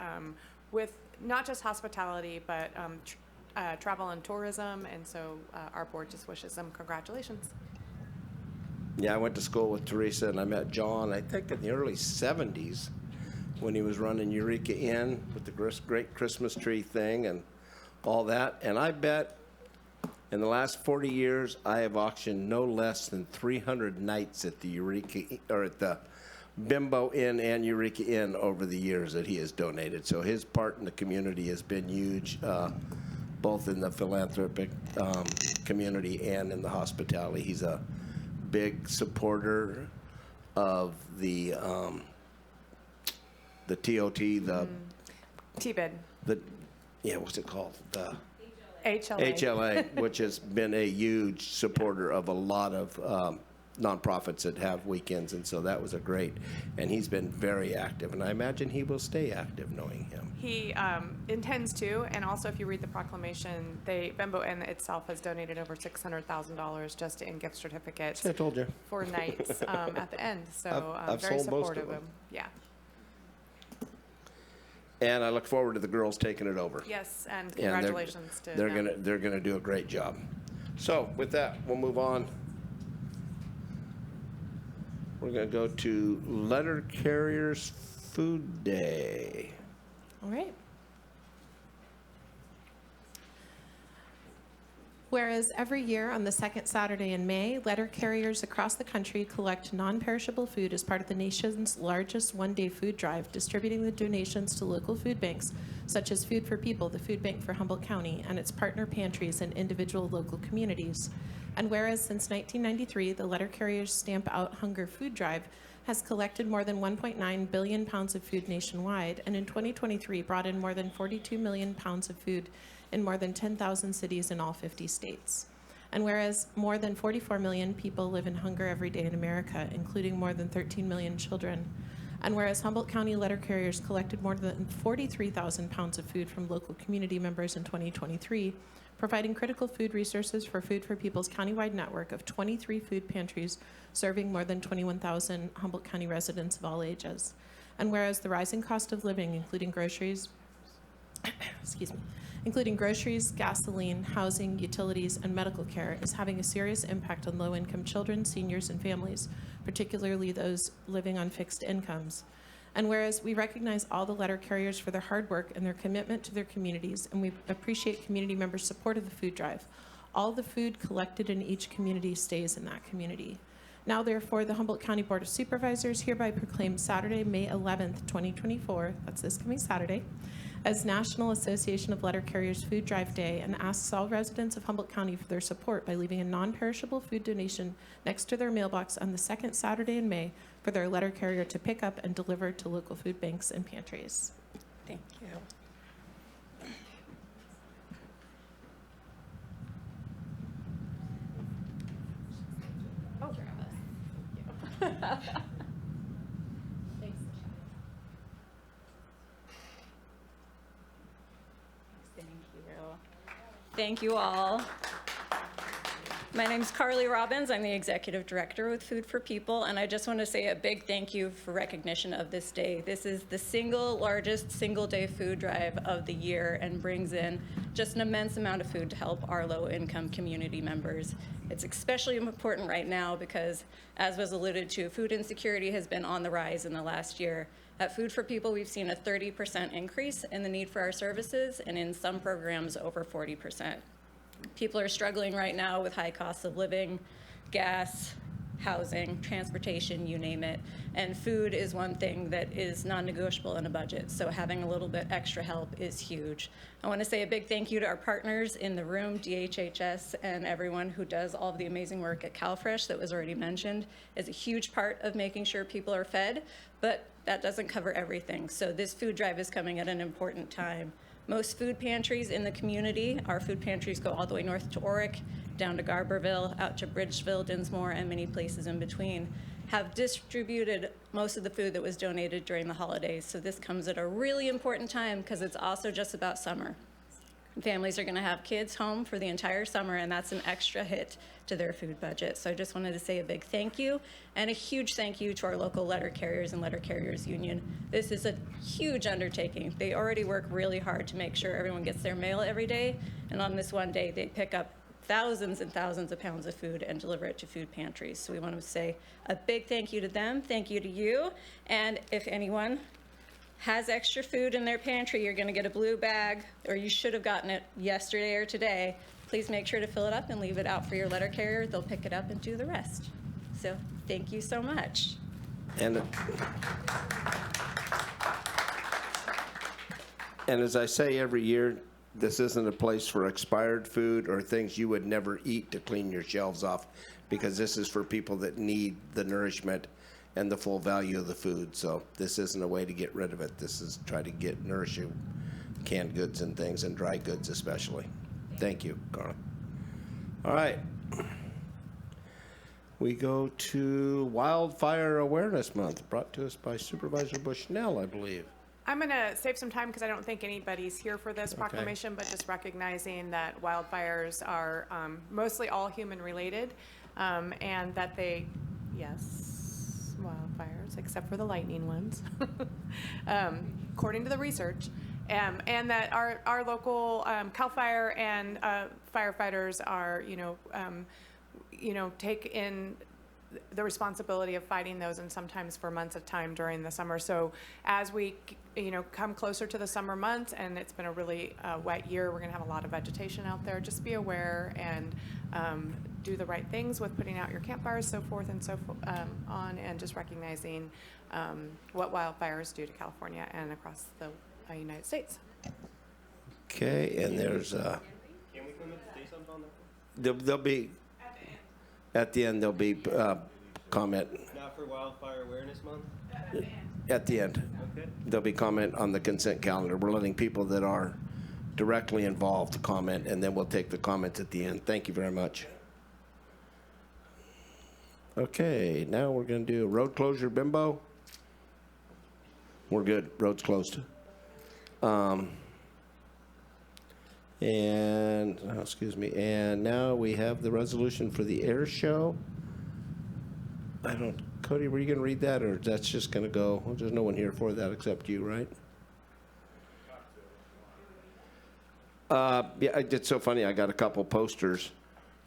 with not just hospitality, but travel and tourism, and so our board just wishes them congratulations. Yeah, I went to school with Teresa, and I met John, I think in the early 70s, when he was running Eureka Inn with the great Christmas tree thing and all that. And I bet in the last 40 years, I have auctioned no less than 300 nights at the Eureka, or at the Bimbo Inn and Eureka Inn over the years that he has donated. So his part in the community has been huge, both in the philanthropic community and in the hospitality. He's a big supporter of the TOT, the TBID. What's it called? The HLA. HLA, which has been a huge supporter of a lot of nonprofits that have weekends, and so that was and he's been very active, and I imagine he will stay active knowing him. He intends to, and also if you read the proclamation, Bimbo Inn itself has donated over $600,000 just in gift certificates. I told you. For nights at the end, so I've very sold most supportive of them. Yeah. And I look forward to the girls taking it over. Yes, and And congratulations to them. they're gonna do a great job. So with that, we'll move on. We're gonna go to Letter Carriers Food Day. All right. Whereas every year on the second Saturday in May, letter carriers across the country collect non-perishable food as part of the nation's largest one-day food drive, distributing the donations to local food banks, such as Food for People, the food bank for Humboldt County, and its partner pantries and individual local communities. And whereas since 1993, the Letter Carriers Stamp Out Hunger Food Drive has collected more than 1.9 billion pounds of food nationwide, and in 2023 brought in more than 42 million pounds of food in more than 10,000 cities in all 50 states. And whereas more than 44 million people live in hunger every day in America, including more than 13 million children, and whereas Humboldt County letter carriers collected more than 43,000 pounds of food from local community members in 2023, providing critical food resources for Food for People's countywide network of 23 food pantries serving more than 21,000 Humboldt County residents of all ages. And whereas the rising cost of living, including groceries, gasoline, housing, utilities, and medical care, is having a serious impact on low-income children, seniors, and families, particularly those living on fixed incomes. And whereas we recognize all the letter carriers for their hard work and their commitment to their communities, and we appreciate community members' support of the food drive, all the food collected in each community stays in that community. Now, therefore, the Humboldt County Board of Supervisors hereby proclaims Saturday, May 11th, 2024, that's this coming Saturday, as National Association of Letter Carriers Food Drive Day, and asks all residents of Humboldt County for their support by leaving a non-perishable food donation next to their mailbox on the second Saturday in May for their letter carrier to pick up and deliver to local food banks and pantries. Thank you. Oh, grab us. Thanks. Thank you all. My name's Carly Robbins. I'm the Executive Director with Food for People, and I just want to say a big thank you for recognition of this day. This is the single largest single-day food drive of the year and brings in just an immense amount of food to help our low-income community members. It's especially important right now because, as was alluded to, food insecurity has been on the rise in the last year. At Food for People, we've seen a 30% increase in the need for our services, and in some programs, over 40%. People are struggling right now with high costs of living, gas, housing, transportation, you name it. And food is one thing that is non-negotiable in a budget, so having a little bit extra help is huge. I want to say a big thank you to our partners in the room, DHHS, and everyone who does all of the amazing work at CalFresh that was already mentioned. Is a huge part of making sure people are fed, but that doesn't cover everything. So this food drive is coming at an important time. Most food pantries in the community, our food pantries go all the way north to Oric, down to Garberville, out to Bridgeville, Dinsmore, and many places in between, have distributed most of the food that was donated during the holidays. So this comes at a really important time because it's also just about summer. Families are going to have kids home for the entire summer, and that's an extra hit to their food budget. So I just wanted to say a big thank you, and a huge thank you to our local letter carriers and letter carriers union. This is a huge undertaking. They already work really hard to make sure everyone gets their mail every day, and on this one day, they pick up thousands and thousands of pounds of food and deliver it to food pantries. So we want to say a big thank you to them, thank you to you, and if anyone has extra food in their pantry, you're going to get a blue bag, or you should have gotten it yesterday or today. Please make sure to fill it up and leave it out for your letter carrier. They'll pick it up and do the rest. So thank you so much. And as I say every year, this isn't a place for expired food or things you would never eat to clean your shelves off, because this is for people that need the nourishment and the full value of the food. So this isn't a way to get rid of it. This is try to get nourishing canned goods and things, and dry goods especially. Thank you, Carla. All right. We go to Wildfire Awareness Month, brought to us by Supervisor Bushnell, I believe. I'm going to save some time because I don't think anybody's here for this proclamation, but just recognizing that wildfires are mostly all human related, and that they, yes, wildfires, except for the lightning ones, according to the research, and that our local CAL FIRE and firefighters are, take in the responsibility of fighting those, and sometimes for months of time during the summer. So as we, come closer to the summer months, and it's been a really wet year, we're gonna have a lot of vegetation out there. Just be aware and do the right things with putting out your campfires, so forth and so on, and just recognizing what wildfires do to California and across the United States. Okay, and there's Can we come in to say something on that? there'll be at the end there'll be comment. Not for Wildfire Awareness Month? At the end, Okay. there'll be comment on the consent calendar. We're letting people that are directly involved to comment, and then we'll take the comments at the end. Thank you very much. Okay, now we're going to do road closure bimbo. We're good. Road's closed. And now we have the resolution for the air show. Cody, were you going to read that, or that's just going to go? Well, there's no one here for that except you, right? Yeah, it's so funny. I got a couple posters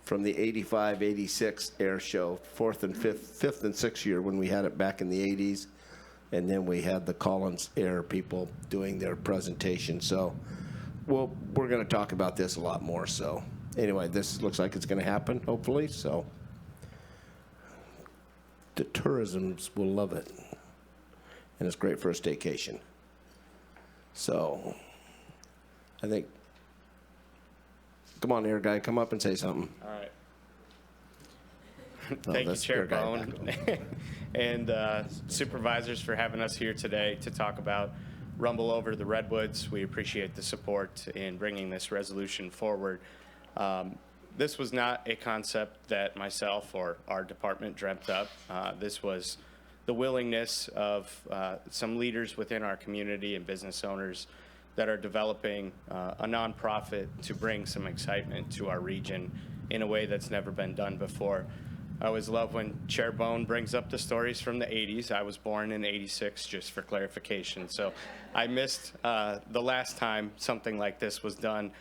from the 85, 86 air show, fifth and sixth year when we had it back in the 80s. And then we had the Collins Air people doing their presentation. So we're going to talk about this a lot more. So anyway, this looks like it's going to happen, hopefully. So the tourisms will love it. And it's great for a staycation. So I think, come on, air guy, come up and say something. All right. Oh, Thank you, that's Chair air guy Bohn, and supervisors for having us here today to talk about Rumble Over the Redwoods. We appreciate the support in bringing this resolution forward. This was not a concept that myself or our department dreamt up. This was the willingness of some leaders within our community and business owners that are developing a nonprofit to bring some excitement to our region in a way that's never been done before. I always love when Chair Bohn brings up the stories from the 80s. I was born in 86, just for clarification. So I missed the last time something like this was done.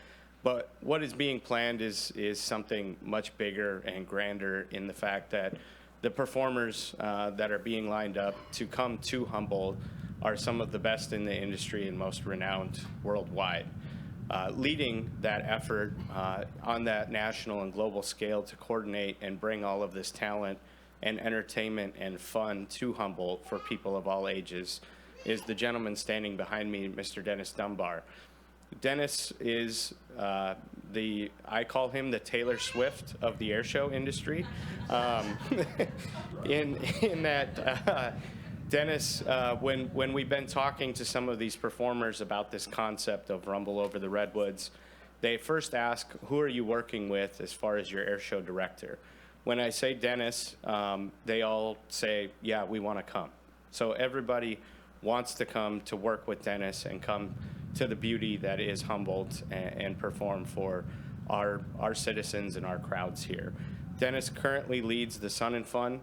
But what is being planned is something much bigger and grander in the fact that the performers that are being lined up to come to Humboldt are some of the best in the industry and most renowned worldwide. Leading that effort on that national and global scale to coordinate and bring all of this talent and entertainment and fun to Humboldt for people of all ages is the gentleman standing behind me, Mr. Dennis Dunbar. Dennis is I call him the Taylor Swift of the airshow industry. In that Dennis, when we've been talking to some of these performers about this concept of Rumble Over the Redwoods, they first ask, who are you working with as far as your airshow director? When I say Dennis, they all say, yeah, we want to come. So everybody wants to come to work with Dennis and come to the beauty that is Humboldt and perform for our citizens and our crowds here. Dennis currently leads the Sun and Fun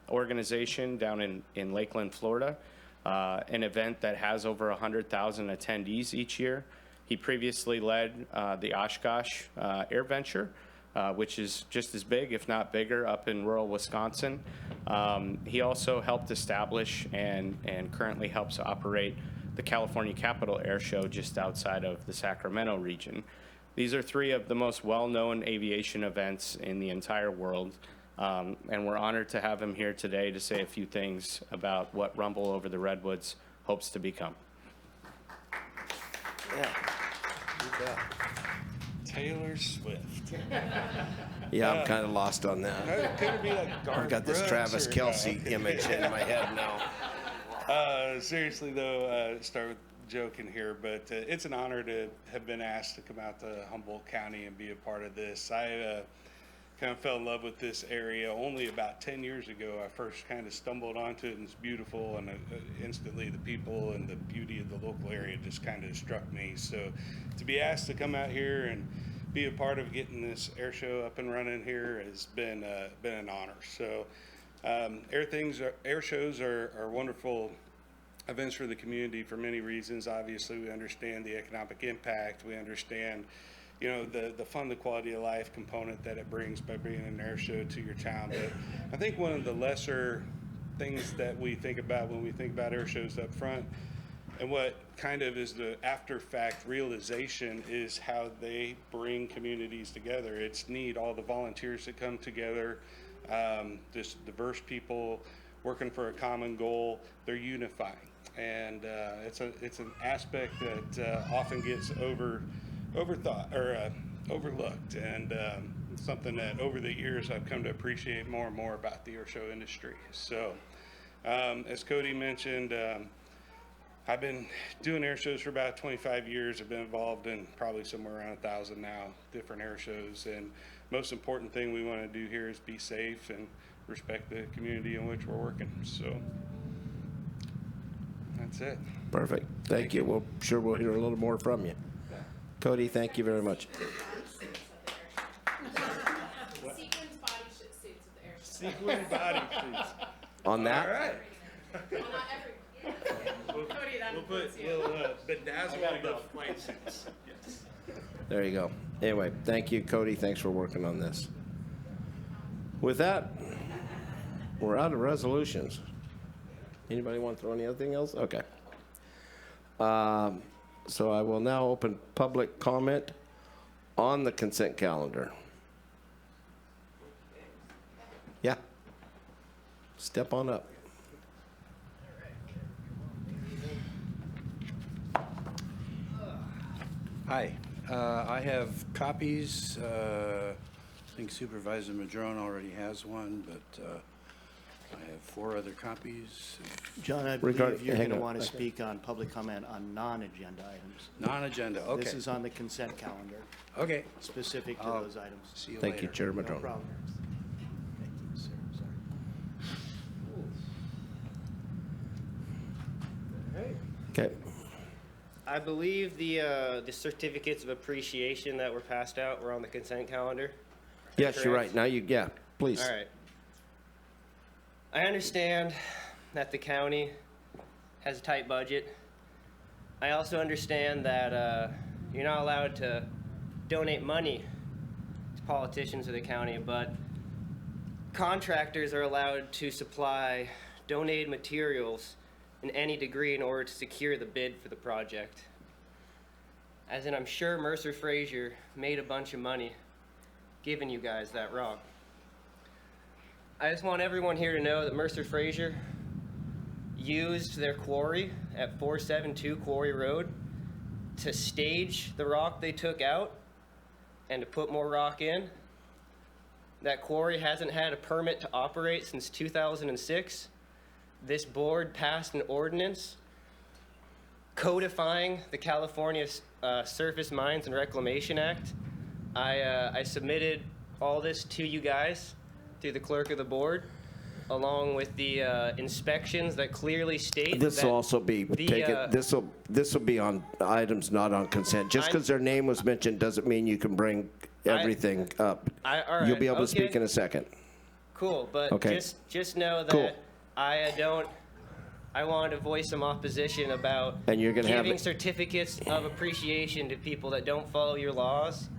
organization down in Lakeland, Florida, an event that has over 100,000 attendees each year. He previously led the Oshkosh Air Venture, which is just as big, if not bigger, up in rural Wisconsin. He also helped establish and currently helps operate the California Capital Air Show just outside of the Sacramento region. These are 3 of the most well-known aviation events in the entire world, and we're honored to have him here today to say a few things about what Rumble Over the Redwoods hopes to become. Yeah, you bet. Taylor Swift. Yeah, I'm kind of lost on that. Could it be like I've got this Garth Travis Brooks or Kelce no? image in my head now. Seriously though, start with joking here, but it's an honor to have been asked to come out to Humboldt County and be a part of this. I kind of fell in love with this area only about 10 years ago. I first kind of stumbled onto it, and it's beautiful, and instantly the people and the beauty of the local area just kind of struck me. So to be asked to come out here and be a part of getting this air show up and running here has been an honor. So air shows are wonderful events for the community for many reasons. Obviously, we understand the economic impact. We understand, you know, the fun, the quality of life component that it brings by bringing an air show to your town. But I think one of the lesser things that we think about when we think about air shows up front, and what kind of is the after-fact realization, is how they bring communities together. It's neat, all the volunteers that come together, just diverse people working for a common goal. They're unifying, and it's an aspect that often gets overthought or overlooked, and something that over the years I've come to appreciate more and more about the air show industry. So, as Cody mentioned, I've been doing air shows for about 25 years. I've been involved in probably somewhere around 1,000 now, different air shows. And most important thing we want to do here is be safe and respect the community in which we're working. So that's it. Perfect. Thank you. Well, sure we'll hear a little more from you. Cody, thank you very much. Sequin body suits. On that? All right. We'll put bedazzled the flight suits. Yes. There you go. Anyway, thank you, Cody. Thanks for working on this. With that, we're out of resolutions. Anybody want to throw anything else? Okay. So I will now open public comment on the consent calendar. Yeah. Step on up. Hi, I have copies. I think Supervisor Madrone already has one, but I have 4 other copies. John, I believe you're going to want to speak on public comment on non-agenda items. Non-agenda, okay. This is on the consent calendar. Okay. Specific to those items. See you Thank later. you, Chair No Madrone. problem. Thank you, sir. Sorry. Okay. I believe the certificates of appreciation that were passed out were on the consent calendar. Yes, you're right. Now yeah, please. All right. I understand that the county has a tight budget. I also understand that you're not allowed to donate money to politicians of the county, but contractors are allowed to supply donated materials in any degree in order to secure the bid for the project. As in, I'm sure Mercer Frazier made a bunch of money giving you guys that rock. I just want everyone here to know that Mercer Frazier used their quarry at 472 Quarry Road to stage the rock they took out and to put more rock in. That quarry hasn't had a permit to operate since 2006. This board passed an ordinance codifying the California Surface Mines and Reclamation Act. I submitted all this to you guys through the clerk of the board, along with the inspections that clearly state This that will also be taken. This will be on items not on consent. Just because their name was mentioned doesn't mean you can bring everything up. all right, You'll be able to speak okay. in a second. Cool, but Okay. just know that Cool. I wanted to voice some opposition about And you're gonna have giving it- certificates of appreciation to people that don't follow your laws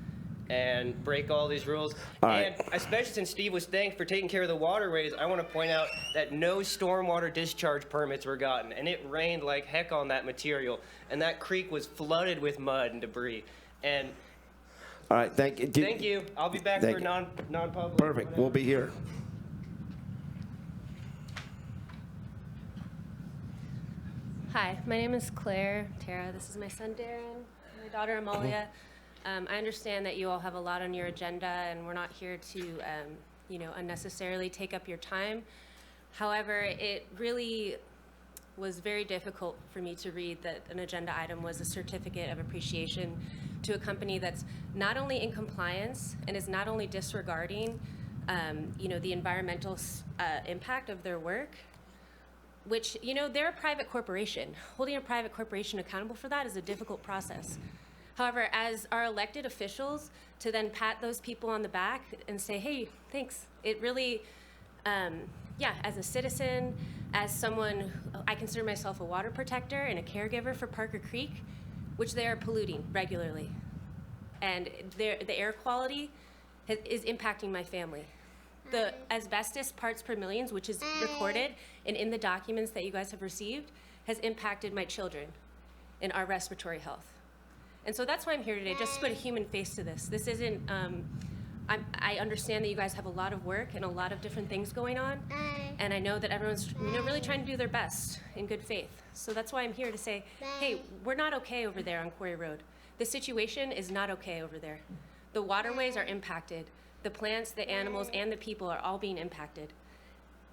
and break all these rules. All right. And especially since Steve was thanked for taking care of the waterways, I want to point out that no stormwater discharge permits were gotten, and it rained like heck on that material, and that creek was flooded with mud and debris. And All right, thank you. thank you. I'll be back Thank for you. non-public. Perfect, we'll be here. Hi, my name is Claire Tara. This is my son Darren, my daughter Amalia. I understand that you all have a lot on your agenda, and we're not here to, unnecessarily take up your time. However, it really was very difficult for me to read that an agenda item was a certificate of appreciation to a company that's not only in compliance and is not only disregarding, the environmental impact of their work, which, they're a private corporation. Holding a private corporation accountable for that is a difficult process. However, as our elected officials, to then pat those people on the back and say, hey, thanks, it really, as a citizen, as someone, I consider myself a water protector and a caregiver for Parker Creek, which they are polluting regularly. And the air quality is impacting my family. The asbestos parts per millions, which is recorded and in the documents that you guys have received, has impacted my children and our respiratory health. And so that's why I'm here today, just to put a human face to this. This isn't, I understand that you guys have a lot of work and a lot of different things going on, and I know that everyone's really trying to do their best in good faith. So that's why I'm here to say, hey, we're not okay over there on Quarry Road. The situation is not okay over there. The waterways are impacted. The plants, the animals, and the people are all being impacted.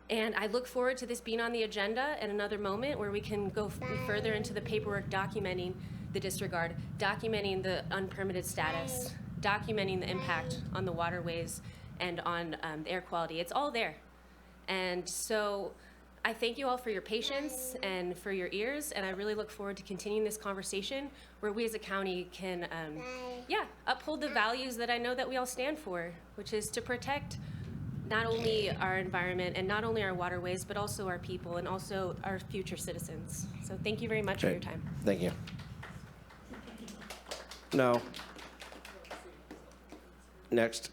And I look forward to this being on the agenda at another moment where we can go further into the paperwork documenting the disregard, documenting the unpermitted status, documenting the impact on the waterways and on the air quality. It's all there. And so I thank you all for your patience and for your ears, and I really look forward to continuing this conversation where we as a county can, uphold the values that I know that we all stand for, which is to protect not only our environment and not only our waterways, but also our people and also our future citizens. So thank you very much for your time. Thank you. No. Next.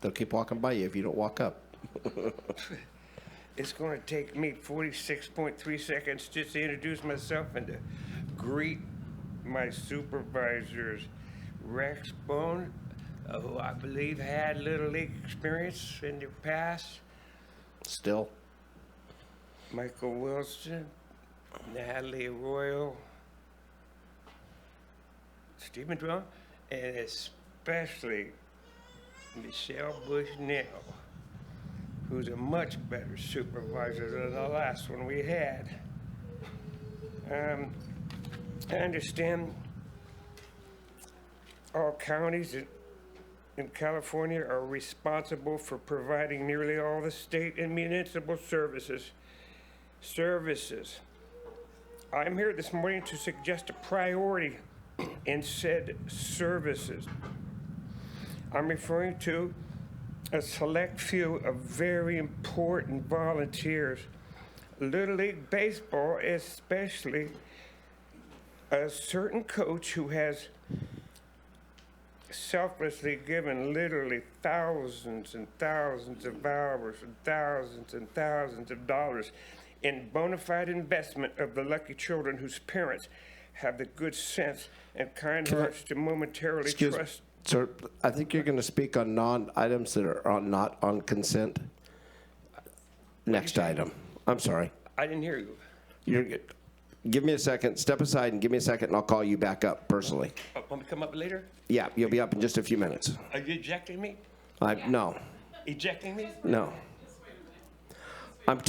They'll keep walking by you if you don't walk up. It's going to take me 46.3 seconds just to introduce myself and to greet my supervisors. Rex Bohn, who I believe had Little League experience in the past. Still. Michael Wilson, Natalie Arroyo, Steve Madrone, and especially Michelle Bushnell, who's a much better supervisor than the last one we had. I understand all counties in California are responsible for providing nearly all the state and municipal services. I'm here this morning to suggest a priority in said services. I'm referring to a select few of very important volunteers. Little League Baseball, especially a certain coach who has selflessly given literally thousands and thousands of hours and thousands of dollars in bona fide investment of the lucky children whose parents have the good sense and kind hearts to momentarily trust. Sir, I think you're going to speak on non-items that are not on consent. Next item. I'm sorry. I didn't hear you. You're good. Give me a second. Step aside and give me a second, and I'll call you back up personally. Want me to come up later? Yeah, you'll be up in just a few minutes. Are you ejecting me? No. Ejecting me? No. I'm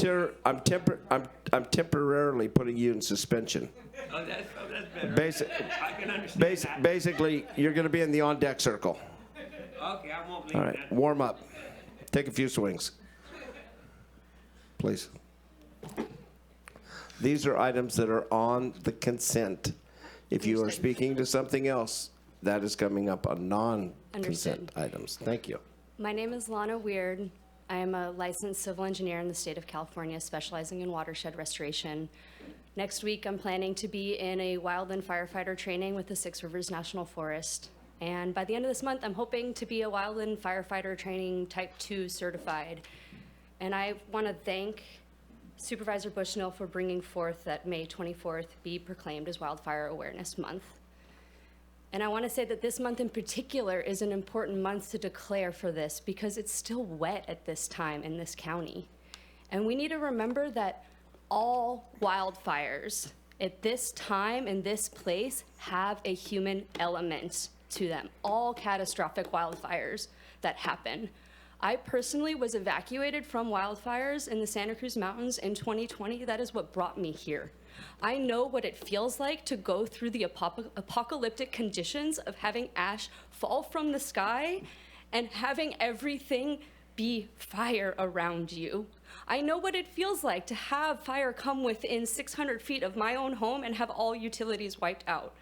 temporarily putting you in suspension. Oh, that's better. I can understand that. Basically, you're going to be in the on-deck circle. Okay, I won't leave. All right, warm up. Take a few swings. Please. These are items that are on the consent. If you are speaking to something else, that is coming up on non-consent items. Thank you. My name is Lana Weird. I am a licensed civil engineer in the state of California, specializing in watershed restoration. Next week, I'm planning to be in a wildland firefighter training with the Six Rivers National Forest. And by the end of this month, I'm hoping to be a wildland firefighter training Type 2 certified. And I want to thank Supervisor Bushnell for bringing forth that May 24th be proclaimed as Wildfire Awareness Month. And I want to say that this month in particular is an important month to declare for this because it's still wet at this time in this county. And we need to remember that all wildfires at this time in this place have a human element to them. All catastrophic wildfires that happen. I personally was evacuated from wildfires in the Santa Cruz Mountains in 2020. That is what brought me here. I know what it feels like to go through the apocalyptic conditions of having ash fall from the sky and having everything be fire around you. I know what it feels like to have fire come within 600 feet of my own home and have all utilities wiped out.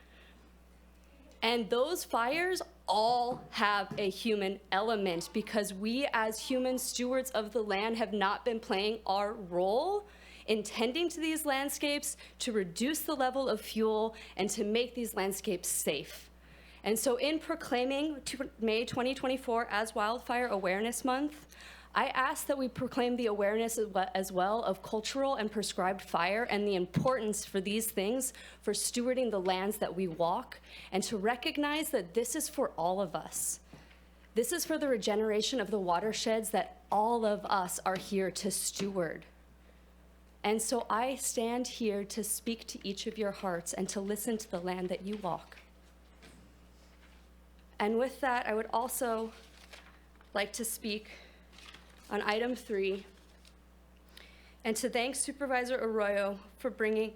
And those fires all have a human element because we as human stewards of the land have not been playing our role in tending to these landscapes to reduce the level of fuel and to make these landscapes safe. And so in proclaiming May 2024 as Wildfire Awareness Month, I ask that we proclaim the awareness as well of cultural and prescribed fire and the importance for these things for stewarding the lands that we walk, and to recognize that this is for all of us. This is for the regeneration of the watersheds that all of us are here to steward. And so I stand here to speak to each of your hearts and to listen to the land that you walk. And with that, I would also like to speak on item 3, and to thank Supervisor Arroyo for bringing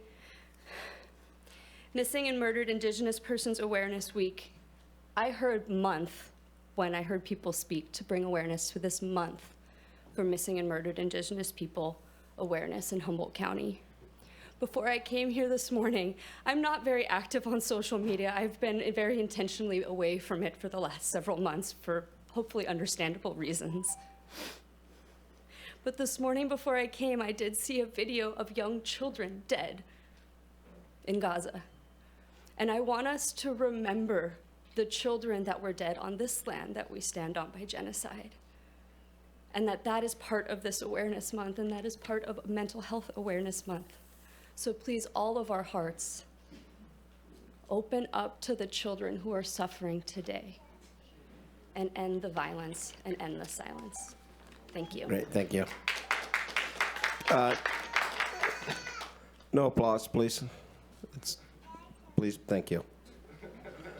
Missing and Murdered Indigenous Persons Awareness Week. I heard month when I heard people speak to bring awareness to this month for missing and murdered Indigenous people awareness in Humboldt County. Before I came here this morning, I'm not very active on social media. I've been very intentionally away from it for the last several months for hopefully understandable reasons. But this morning before I came, I did see a video of young children dead in Gaza. And I want us to remember the children that were dead on this land that we stand on by genocide. And that is part of this awareness month, and that is part of Mental Health Awareness Month. So please, all of our hearts, open up to the children who are suffering today and end the violence and end the silence. Thank you. Great, thank you. No applause, please. Please, thank you.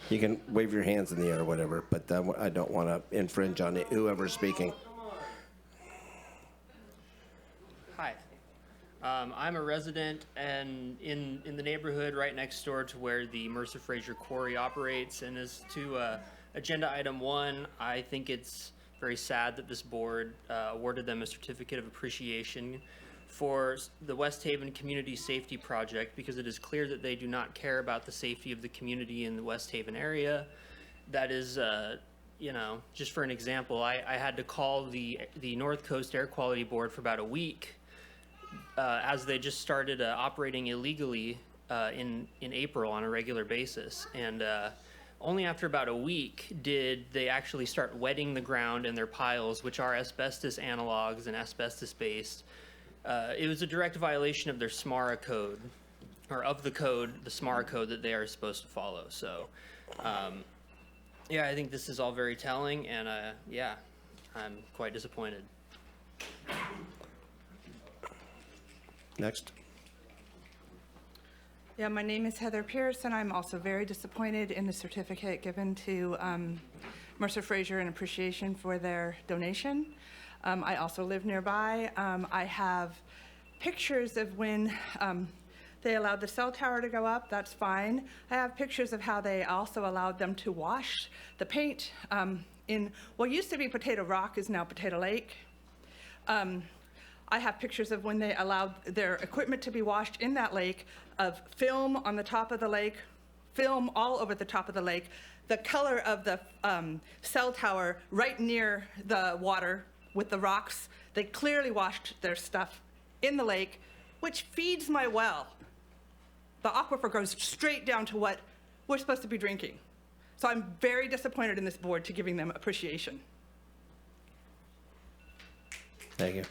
You can wave your hands in the air or whatever, but I don't want to infringe on whoever's speaking. Hi. I'm a resident and in the neighborhood right next door to where the Mercer Fraser Quarry operates. And as to agenda item 1, I think it's very sad that this board awarded them a certificate of appreciation for the West Haven Community Safety Project, because it is clear that they do not care about the safety of the community in the West Haven area. That is, just for an example, I had to call the North Coast Air Quality Board for about a week as they just started operating illegally in April on a regular basis. And only after about a week did they actually start wetting the ground in their piles, which are asbestos analogs and asbestos-based. It was a direct violation of their SMARA code, or of the code, the SMARA code that they are supposed to follow. So, yeah, I think this is all very telling, and yeah, I'm quite disappointed. Next. Yeah, my name is Heather Pierce, and I'm also very disappointed in the certificate given to Mercer Fraser in appreciation for their donation. I also live nearby. I have pictures of when they allowed the cell tower to go up. That's fine. I have pictures of how they also allowed them to wash the paint in what used to be Potato Rock is now Potato Lake. I have pictures of when they allowed their equipment to be washed in that lake, of film on the top of the lake, film all over the top of the lake, the color of the cell tower right near the water with the rocks. They clearly washed their stuff in the lake, which feeds my well. The aquifer goes straight down to what we're supposed to be drinking. So I'm very disappointed in this board to giving them appreciation. Thank you.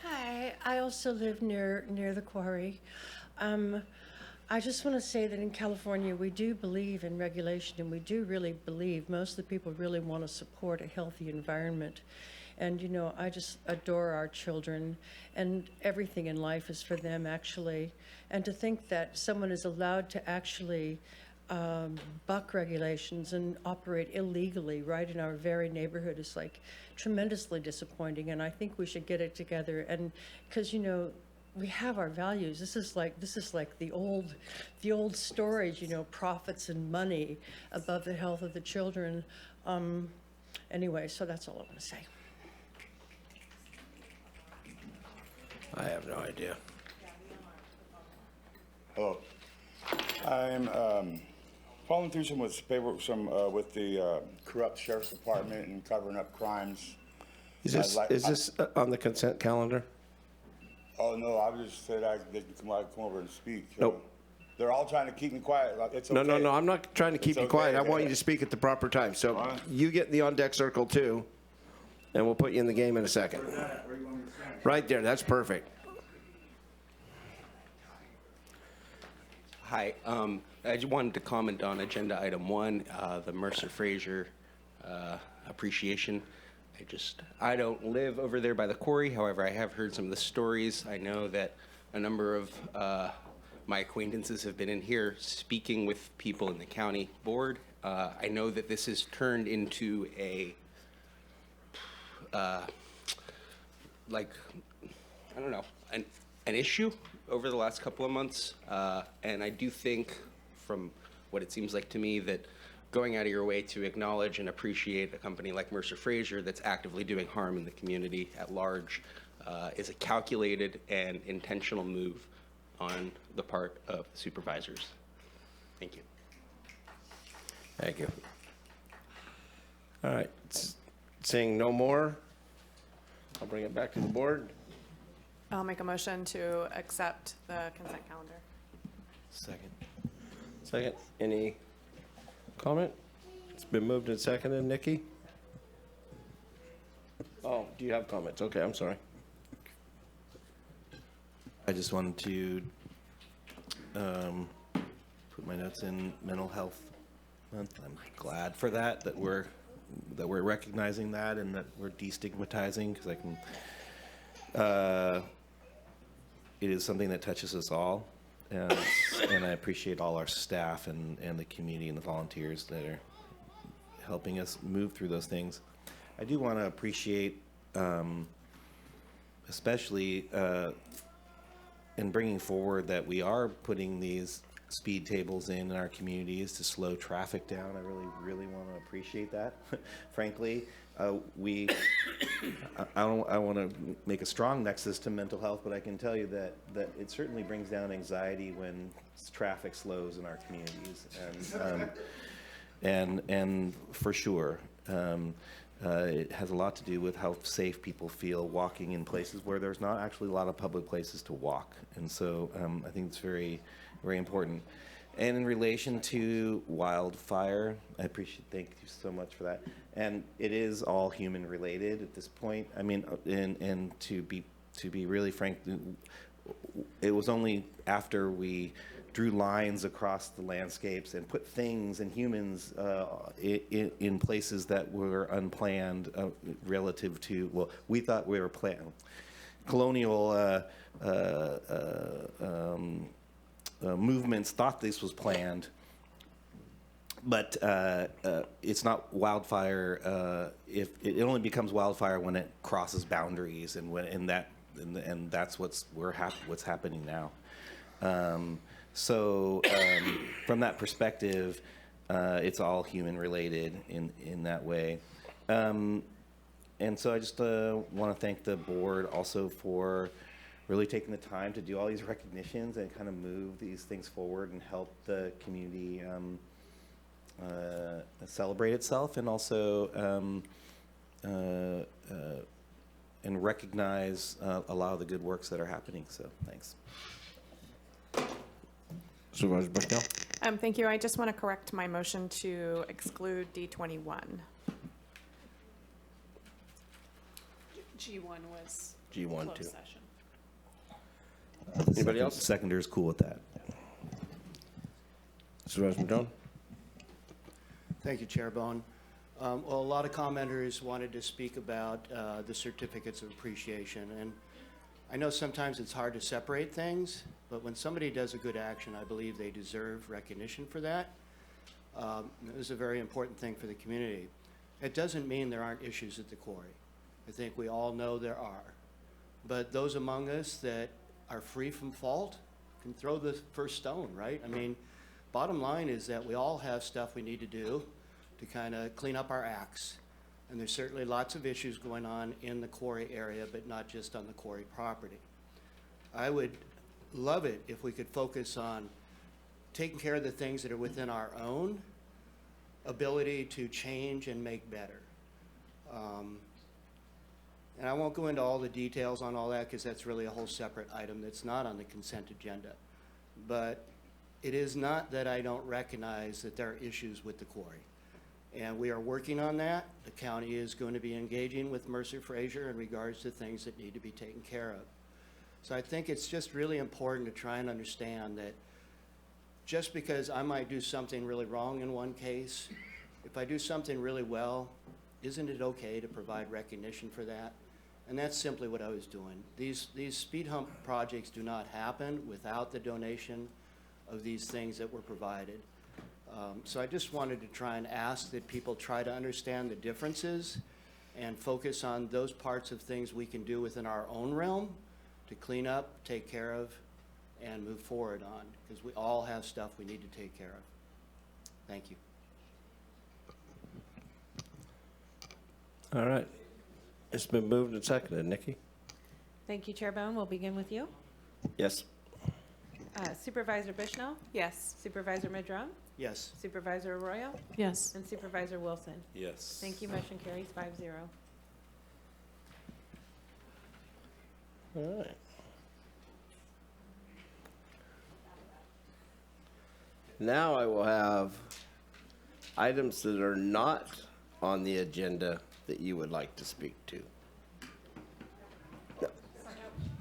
Hi, I also live near the quarry. I just want to say that in California, we do believe in regulation, and we do really believe, most of the people really want to support a healthy environment. And, you know, I just adore our children, and everything in life is for them, actually. And to think that someone is allowed to actually buck regulations and operate illegally right in our very neighborhood is like tremendously disappointing. And I think we should get it together. And because, you know, we have our values. This is like the old stories, you know, profits and money above the health of the children. Anyway, so that's all I want to say. I have no idea. Hello. I'm following through some with paperwork, with the corrupt sheriff's department and covering up crimes. Is this on the consent calendar? Oh no, I was just said they can come over and speak. Nope. They're all trying to keep me quiet. It's No, okay. no, I'm not trying to keep It's you okay, quiet. I okay. want you to speak at the proper time. So you get in the on-deck circle too, and we'll put you in the game in a second. Right there, that's perfect. Hi, I just wanted to comment on agenda item 1, the Mercer Fraser appreciation. I don't live over there by the quarry. However, I have heard some of the stories. I know that a number of my acquaintances have been in here speaking with people in the county board. I know that this has turned into a, I don't know, an issue over the last couple of months. And I do think, from what it seems like to me, that going out of your way to acknowledge and appreciate a company like Mercer Fraser that's actively doing harm in the community at large is a calculated and intentional move on the part of the supervisors. Thank you. Thank you. All right, seeing no more, I'll bring it back to the board. I'll make a motion to accept the consent calendar. Second, any comment? It's been moved and seconded. Nikki? Oh, do you have comments? Okay, I'm sorry. I just wanted to put my notes in Mental Health Month. I'm glad for that we're recognizing that and that we're destigmatizing, because it is something that touches us all, and I appreciate all our staff and the community and the volunteers that are helping us move through those things. I do want to appreciate, especially in bringing forward that we are putting these speed tables in our communities to slow traffic down. I really want to appreciate that. Frankly, I want to make a strong nexus to mental health, but I can tell you that it certainly brings down anxiety when traffic slows in our communities, and for sure. It has a lot to do with how safe people feel walking in places where there's not actually a lot of public places to walk. And so I think it's very, very important. And in relation to wildfire, thank you so much for that. And it is all human related at this point. I mean, and to be really frank, it was only after we drew lines across the landscapes and put things and humans in places that were unplanned relative to, well, we thought we were planned. Colonial movements thought this was planned, but it's not wildfire. If it only becomes wildfire when it crosses boundaries, and that's what's happening now. So from that perspective, it's all human related in that way. And so I just want to thank the board also for really taking the time to do all these recognitions and kind of move these things forward and help the community celebrate itself, and also and recognize a lot of the good works that are happening. So thanks. Supervisor Bushnell? Thank you. I just want to correct my motion to exclude D21. G1 was G1 closed too. session. Anybody else? Seconder is cool with that. Supervisor Madrone? Thank you, Chair Bohn. Well, a lot of commenters wanted to speak about the certificates of appreciation. And I know sometimes it's hard to separate things, but when somebody does a good action, I believe they deserve recognition for that. It was a very important thing for the community. It doesn't mean there aren't issues at the quarry. I think we all know there are. But those among us that are free from fault can throw the first stone, right? I mean, bottom line is that we all have stuff we need to do to kind of clean up our acts. And there's certainly lots of issues going on in the quarry area, but not just on the quarry property. I would love it if we could focus on taking care of the things that are within our own ability to change and make better. And I won't go into all the details on all that because that's really a whole separate item that's not on the consent agenda. But it is not that I don't recognize that there are issues with the quarry. And we are working on that. The county is going to be engaging with Mercer Fraser in regards to things that need to be taken care of. So I think it's just really important to try and understand that just because I might do something really wrong in one case, if I do something really well, isn't it okay to provide recognition for that? And that's simply what I was doing. These speed hump projects do not happen without the donation of these things that were provided. So I just wanted to try and ask that people try to understand the differences and focus on those parts of things we can do within our own realm to clean up, take care of, and move forward on, because we all have stuff we need to take care of. Thank you. All right. It's been moved and seconded. Nikki? Thank you, Chair Bohn. We'll begin with you. Yes. Supervisor Bushnell? Yes. Supervisor Madrone? Yes. Supervisor Arroyo? Yes. And Supervisor Wilson? Yes. Thank you. Motion carries 5-0. All right. Now I will have items that are not on the agenda that you would like to speak to. No.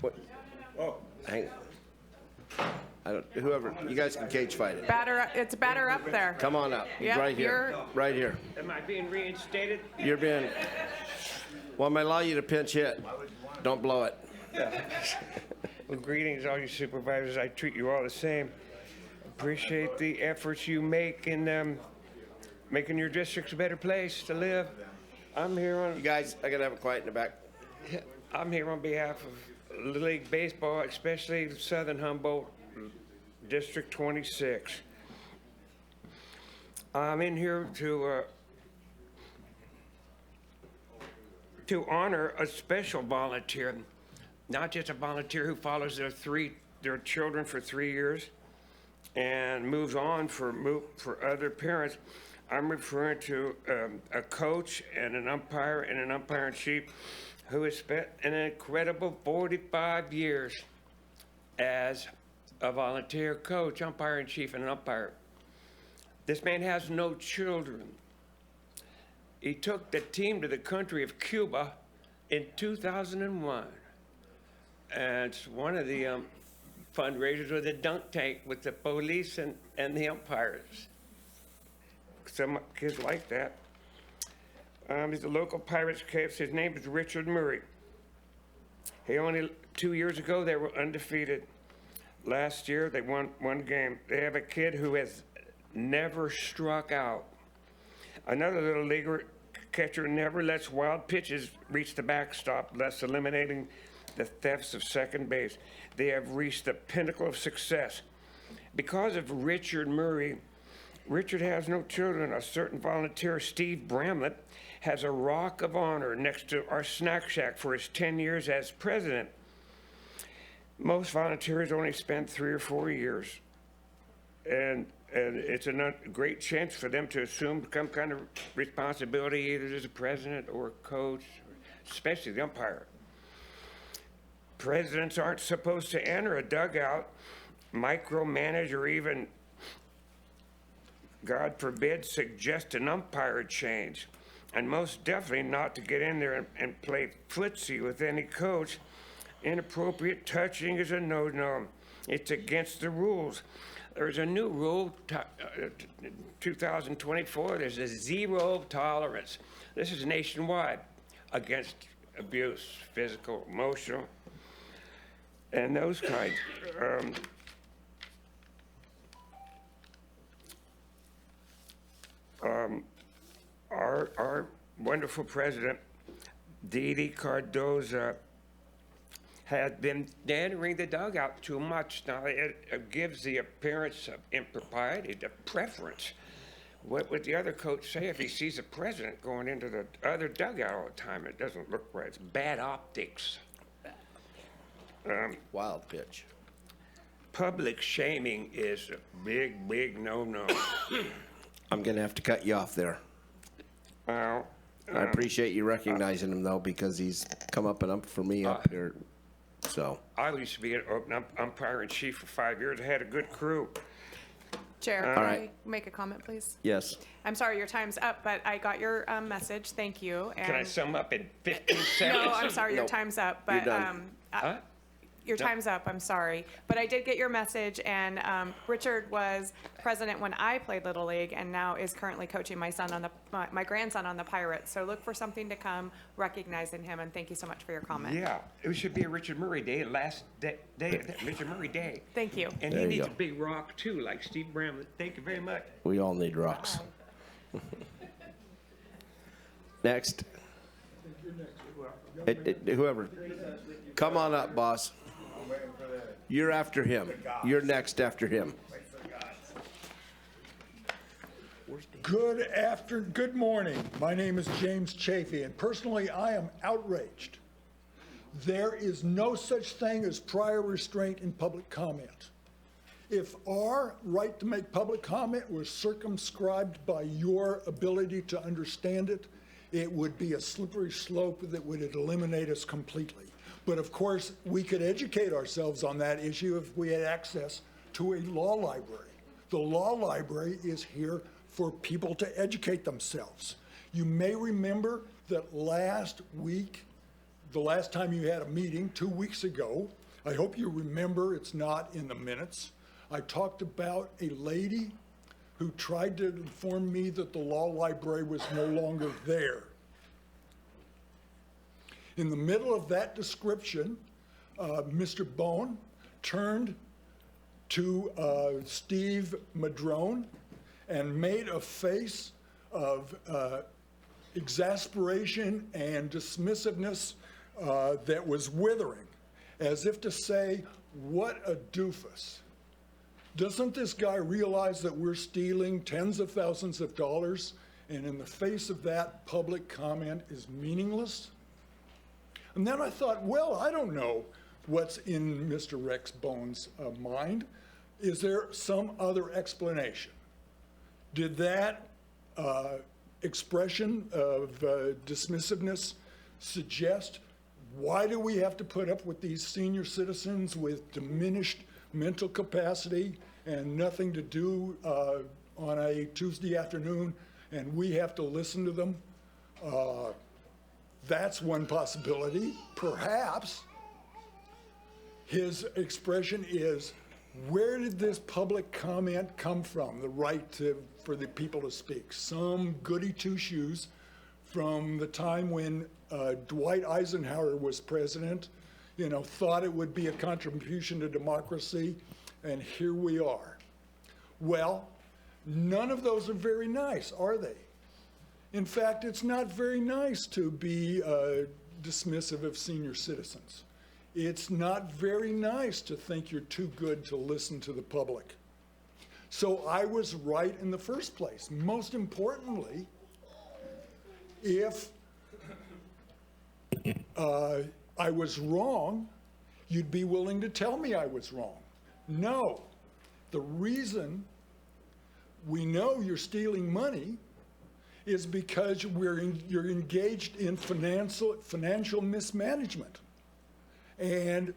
What? Oh. Hang on. Whoever, you guys can cage fight it. It's better up there. Come on up. Yep, Right here. Right here. Am I being reinstated? You're being, well, I'm gonna allow you to pinch hit. Don't blow it. Well, greetings, all you supervisors. I treat you all the same. Appreciate the efforts you make in making your districts a better place to live. I'm here on. You guys, I gotta have it quiet in the back. I'm here on behalf of Little League Baseball, especially Southern Humboldt, District 26. I'm in here to honor a special volunteer, not just a volunteer who follows their children for 3 years and moves on for other parents. I'm referring to a coach and an umpire and an umpire-in-chief who has spent an incredible 45 years as a volunteer coach, umpire-in-chief, and an umpire. This man has no children. He took the team to the country of Cuba in 2001. And it's one of the fundraisers with a dunk tank with the police and the umpires. Some kids like that. He's a local Pirates coach. His name is Richard Murray. He only 2 years ago they were undefeated. Last year they won one game. They have a kid who has never struck out. Another little leaguer catcher never lets wild pitches reach the backstop, thus eliminating the thefts of second base. They have reached the pinnacle of success. Because of Richard Murray, Richard has no children. A certain volunteer, Steve Bramlett, has a rock of honor next to our snack shack for his 10 years as president. Most volunteers only spend 3 or 4 years. And it's a great chance for them to assume some kind of responsibility, either as a president or a coach, especially the umpire. Presidents aren't supposed to enter a dugout micromanage or even, God forbid, suggest an umpire change. And most definitely not to get in there and play footsie with any coach. Inappropriate touching is a no-no. It's against the rules. There's a new rule, 2024, there's a zero tolerance. This is nationwide against abuse, physical, emotional, and those kinds. Our wonderful president, Didi Cardoza, has been dandering the dugout too much. Now, it gives the appearance of impropriety, the preference. What would the other coach say if he sees the president going into the other dugout all the time? It doesn't look right. It's bad optics. Wild pitch. Public shaming is a big, big no-no. I'm going to have to cut you off there. Well, I appreciate you recognizing him, though, because he's come up and up for me up here. So I used to be an umpire-in-chief for 5 years. I had a good crew. Chair, All can right. I make a comment, please? yes. I'm sorry, your time's up, but I got your message. Thank you. Can I And sum up in 15 seconds? no, I'm sorry, your Nope. time's up, You're but done. Huh? your time's up. I'm sorry, but I did get your message. And Richard was president when I played Little League, and now is currently coaching my son on my grandson on the Pirates. So look for something to come, recognizing him. And thank you so much for your comment. Yeah, it should be a Richard Murray Day, last day, Richard Murray Day. Thank you. And There he you needs go. a big rock too, like Steve Bramlett. Thank you very much. We all need rocks. Next. Whoever. Come on up, boss. You're after him. You're next after him. Good morning. My name is James Chafee, and personally, I am outraged. There is no such thing as prior restraint in public comment. If our right to make public comment was circumscribed by your ability to understand it, it would be a slippery slope that would eliminate us completely. But of course, we could educate ourselves on that issue if we had access to a law library. The law library is here for people to educate themselves. You may remember that last week, the last time you had a meeting, 2 weeks ago, I hope you remember, it's not in the minutes, I talked about a lady who tried to inform me that the law library was no longer there. In the middle of that description, Mr. Bohn turned to Steve Madrone and made a face of exasperation and dismissiveness that was withering, as if to say, what a doofus. Doesn't this guy realize that we're stealing tens of thousands of dollars, and in the face of that, public comment is meaningless? And then I thought, well, I don't know what's in Mr. Rex Bohn's mind. Is there some other explanation? Did that expression of dismissiveness suggest, why do we have to put up with these senior citizens with diminished mental capacity and nothing to do on a Tuesday afternoon, and we have to listen to them? That's one possibility. Perhaps his expression is, where did this public comment come from, the right for the people to speak? Some goody two-shoes from the time when Dwight Eisenhower was president, thought it would be a contribution to democracy, and here we are. Well, none of those are very nice, are they? In fact, it's not very nice to be dismissive of senior citizens. It's not very nice to think you're too good to listen to the public. So I was right in the first place. Most importantly, if I was wrong, you'd be willing to tell me I was wrong. No. The reason we know you're stealing money is because you're engaged in financial mismanagement. And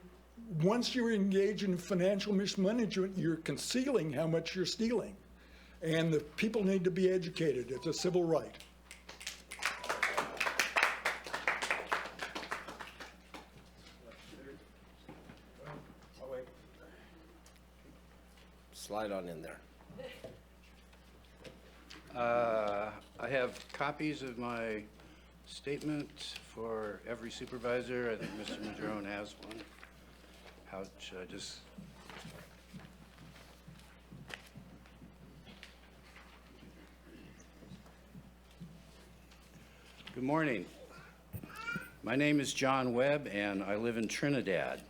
once you're engaged in financial mismanagement, you're concealing how much you're stealing. And the people need to be educated. It's a civil right. Slide on in there. I have copies of my statement for every supervisor. I think Mr. Madrone has one. How should I just? Good morning. My name is John Webb, and I live in Trinidad.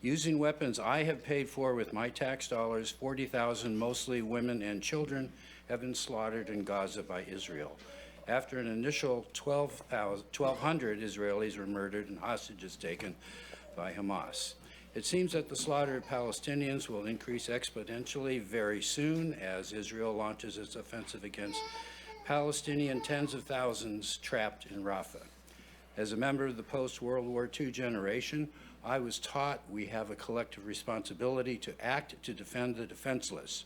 Using weapons I have paid for with my tax dollars, 40,000, mostly women and children, have been slaughtered in Gaza by Israel. After an initial 1,200 Israelis were murdered and hostages taken by Hamas. It seems that the slaughter of Palestinians will increase exponentially very soon as Israel launches its offensive against Palestinian tens of thousands trapped in Rafah. As a member of the post-World War II generation, I was taught we have a collective responsibility to act to defend the defenseless.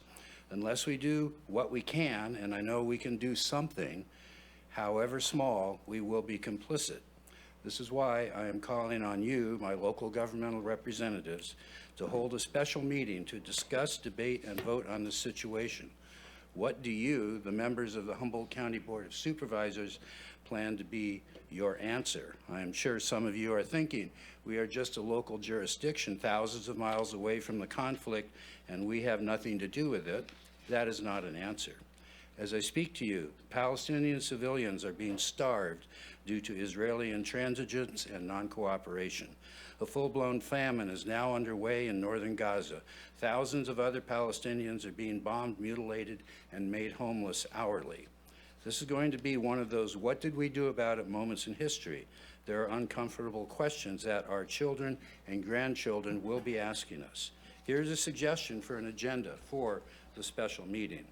Unless we do what we can, and I know we can do something, however small, we will be complicit. This is why I am calling on you, my local governmental representatives, to hold a special meeting to discuss, debate, and vote on this situation. What do you, the members of the Humboldt County Board of Supervisors, plan to be your answer? I am sure some of you are thinking, we are just a local jurisdiction thousands of miles away from the conflict and we have nothing to do with it. That is not an answer. As I speak to you, Palestinian civilians are being starved due to Israeli intransigence and non-cooperation. A full-blown famine is now underway in northern Gaza. Thousands of other Palestinians are being bombed, mutilated, and made homeless hourly. This is going to be one of those what did we do about it moments in history. There are uncomfortable questions that our children and grandchildren will be asking us. Here's a suggestion for an agenda for the special meeting.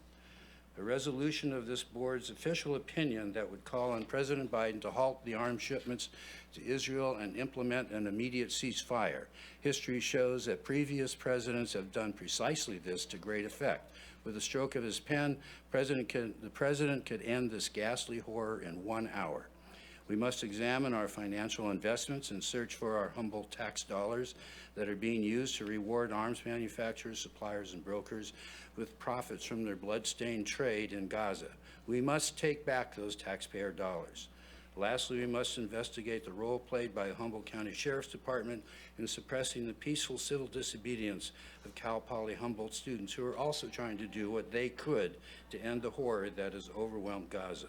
A resolution of this board's official opinion that would call on President Biden to halt the arms shipments to Israel and implement an immediate ceasefire. History shows that previous presidents have done precisely this to great effect. With a stroke of his pen, the president could end this ghastly horror in 1 hour. We must examine our financial investments and search for our Humboldt tax dollars that are being used to reward arms manufacturers, suppliers, and brokers with profits from their blood-stained trade in Gaza. We must take back those taxpayer dollars. Lastly, we must investigate the role played by the Humboldt County Sheriff's Department in suppressing the peaceful civil disobedience of Cal Poly Humboldt students who are also trying to do what they could to end the horror that has overwhelmed Gaza.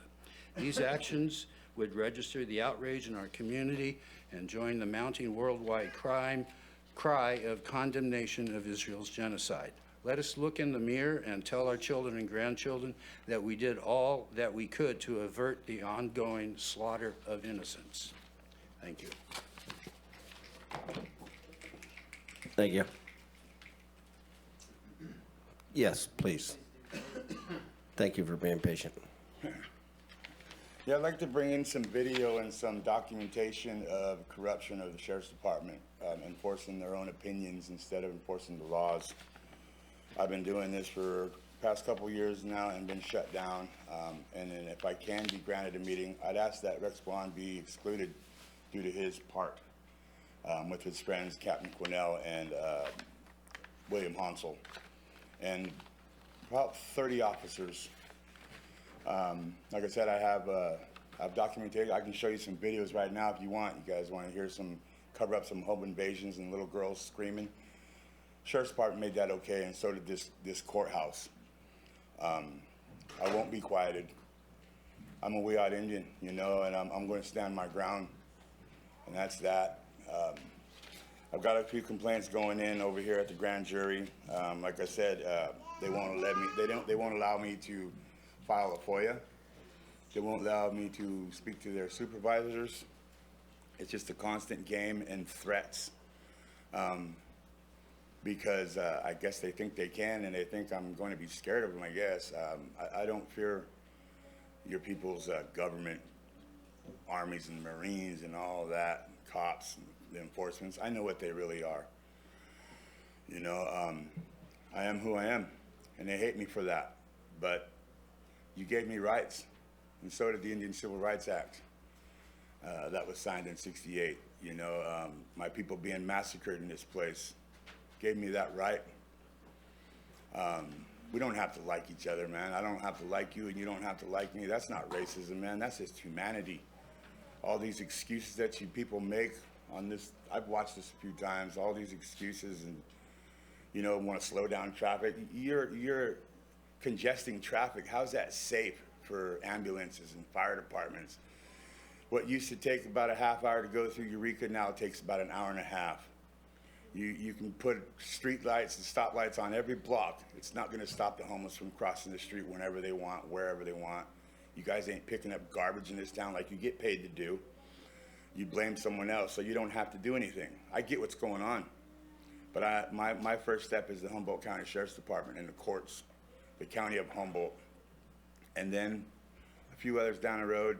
These actions would register the outrage in our community and join the mounting worldwide cry of condemnation of Israel's genocide. Let us look in the mirror and tell our children and grandchildren that we did all that we could to avert the ongoing slaughter of innocents. Thank you. Thank you. Yes, please. Thank you for being patient. Yeah, I'd like to bring in some video and some documentation of corruption of the Sheriff's Department, enforcing their own opinions instead of enforcing the laws. I've been doing this for the past couple years now and been shut down. And then if I can be granted a meeting, I'd ask that Rex Bohn be excluded due to his part with his friends, Captain Quinnell and William Hansel, and about 30 officers. Like I said, I have documentation. I can show you some videos right now if you want. You guys want to hear cover up some home invasions and little girls screaming. Sheriff's Department made that okay, and so did this courthouse. I won't be quieted. I'm a Weodd Indian, you know, and I'm going to stand my ground, and that's that. I've got a few complaints going in over here at the grand jury. Like I said, they won't let me. They won't allow me to file a FOIA. They won't allow me to speak to their supervisors. It's just a constant game and threats. Because I guess they think they can, and they think I'm going to be scared of them, I guess. I don't fear your people's government, armies and Marines and all that, cops, and the enforcements. I know what they really are. You know, I am who I am, and they hate me for that. But you gave me rights, and so did the Indian Civil Rights Act. That was signed in '68. You know, my people being massacred in this place gave me that right. We don't have to like each other, man. I don't have to like you, and you don't have to like me. That's not racism, man. That's just humanity. All these excuses that you people make on this, I've watched this a few times, all these excuses and, you know, want to slow down traffic. You're congesting traffic. How's that safe for ambulances and fire departments? What used to take about a half hour to go through Eureka now takes about an hour and a half. You can put street lights and stoplights on every block. It's not going to stop the homeless from crossing the street whenever they want, wherever they want. You guys ain't picking up garbage in this town like you get paid to do. You blame someone else so you don't have to do anything. I get what's going on. But my first step is the Humboldt County Sheriff's Department and the courts, the county of Humboldt. And then a few others down the road.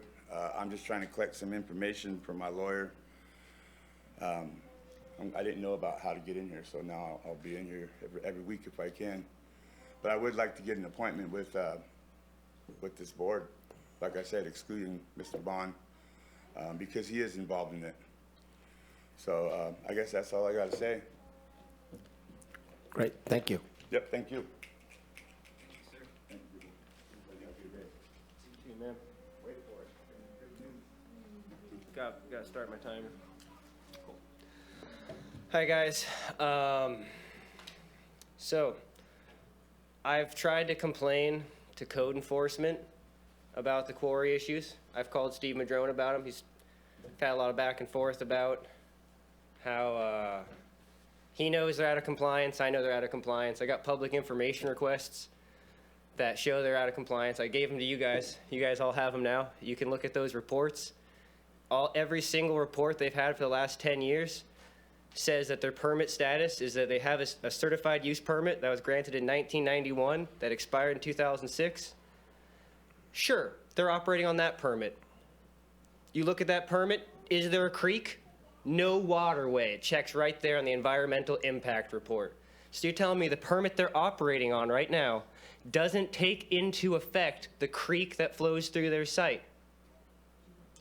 I'm just trying to collect some information from my lawyer. I didn't know about how to get in here, so now I'll be in here every week if I can. But I would like to get an appointment with this board, like I said, excluding Mr. Bohn, because he is involved in it. So I guess that's all I got to say. Great, thank you. Yep, thank you. Man. Wait for it. Got to start my timer. Hi guys. So I've tried to complain to code enforcement about the quarry issues. I've called Steve Madrone about them. He's had a lot of back and forth about how he knows they're out of compliance. I know they're out of compliance. I got public information requests that show they're out of compliance. I gave them to you guys. You guys all have them now. You can look at those reports. Every single report they've had for the last 10 years says that their permit status is that they have a certified use permit that was granted in 1991 that expired in 2006. Sure, they're operating on that permit. You look at that permit, is there a creek? No waterway. It checks right there on the environmental impact report. So you're telling me the permit they're operating on right now doesn't take into effect the creek that flows through their site.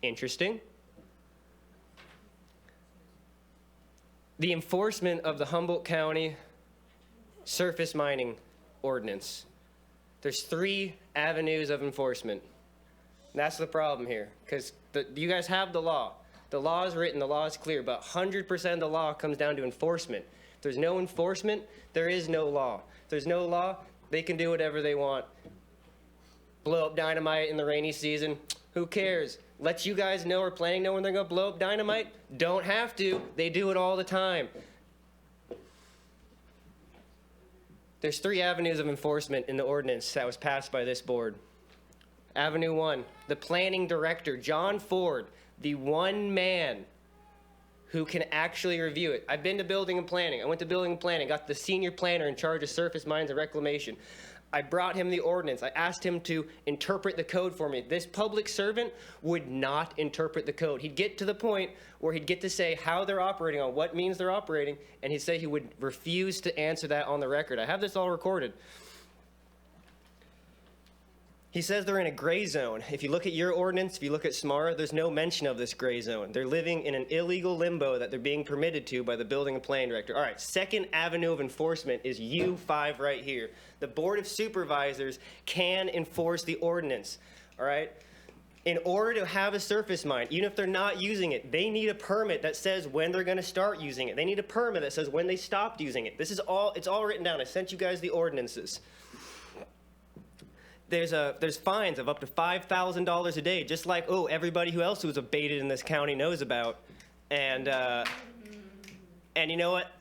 Interesting. The enforcement of the Humboldt County surface mining ordinance. There's 3 avenues of enforcement. And that's the problem here, because you guys have the law. The law is written, the law is clear, but 100% of the law comes down to enforcement. If there's no enforcement, there is no law. If there's no law, they can do whatever they want. Blow up dynamite in the rainy season, who cares? Let you guys know or planning know when they're gonna blow up dynamite? Don't have to, they do it all the time. There's 3 avenues of enforcement in the ordinance that was passed by this board. Avenue 1, the planning director, John Ford, the one man who can actually review it. I've been to building and planning. I went to building and planning, got the senior planner in charge of surface mines and reclamation. I brought him the ordinance. I asked him to interpret the code for me. This public servant would not interpret the code. He'd get to the point where he'd get to say how they're operating on what means they're operating, and he'd say he would refuse to answer that on the record. I have this all recorded. He says they're in a gray zone. If you look at your ordinance, if you look at SMARA, there's no mention of this gray zone. They're living in an illegal limbo that they're being permitted to by the building and planning director. All right, second avenue of enforcement is U5 right here. The Board of Supervisors can enforce the ordinance, all right? In order to have a surface mine, even if they're not using it, they need a permit that says when they're gonna start using it. They need a permit that says when they stopped using it. This is all, it's all written down. I sent you guys the ordinances. There's fines of up to $5,000 a day, just like, everybody who else who's abated in this county knows about. And you know what?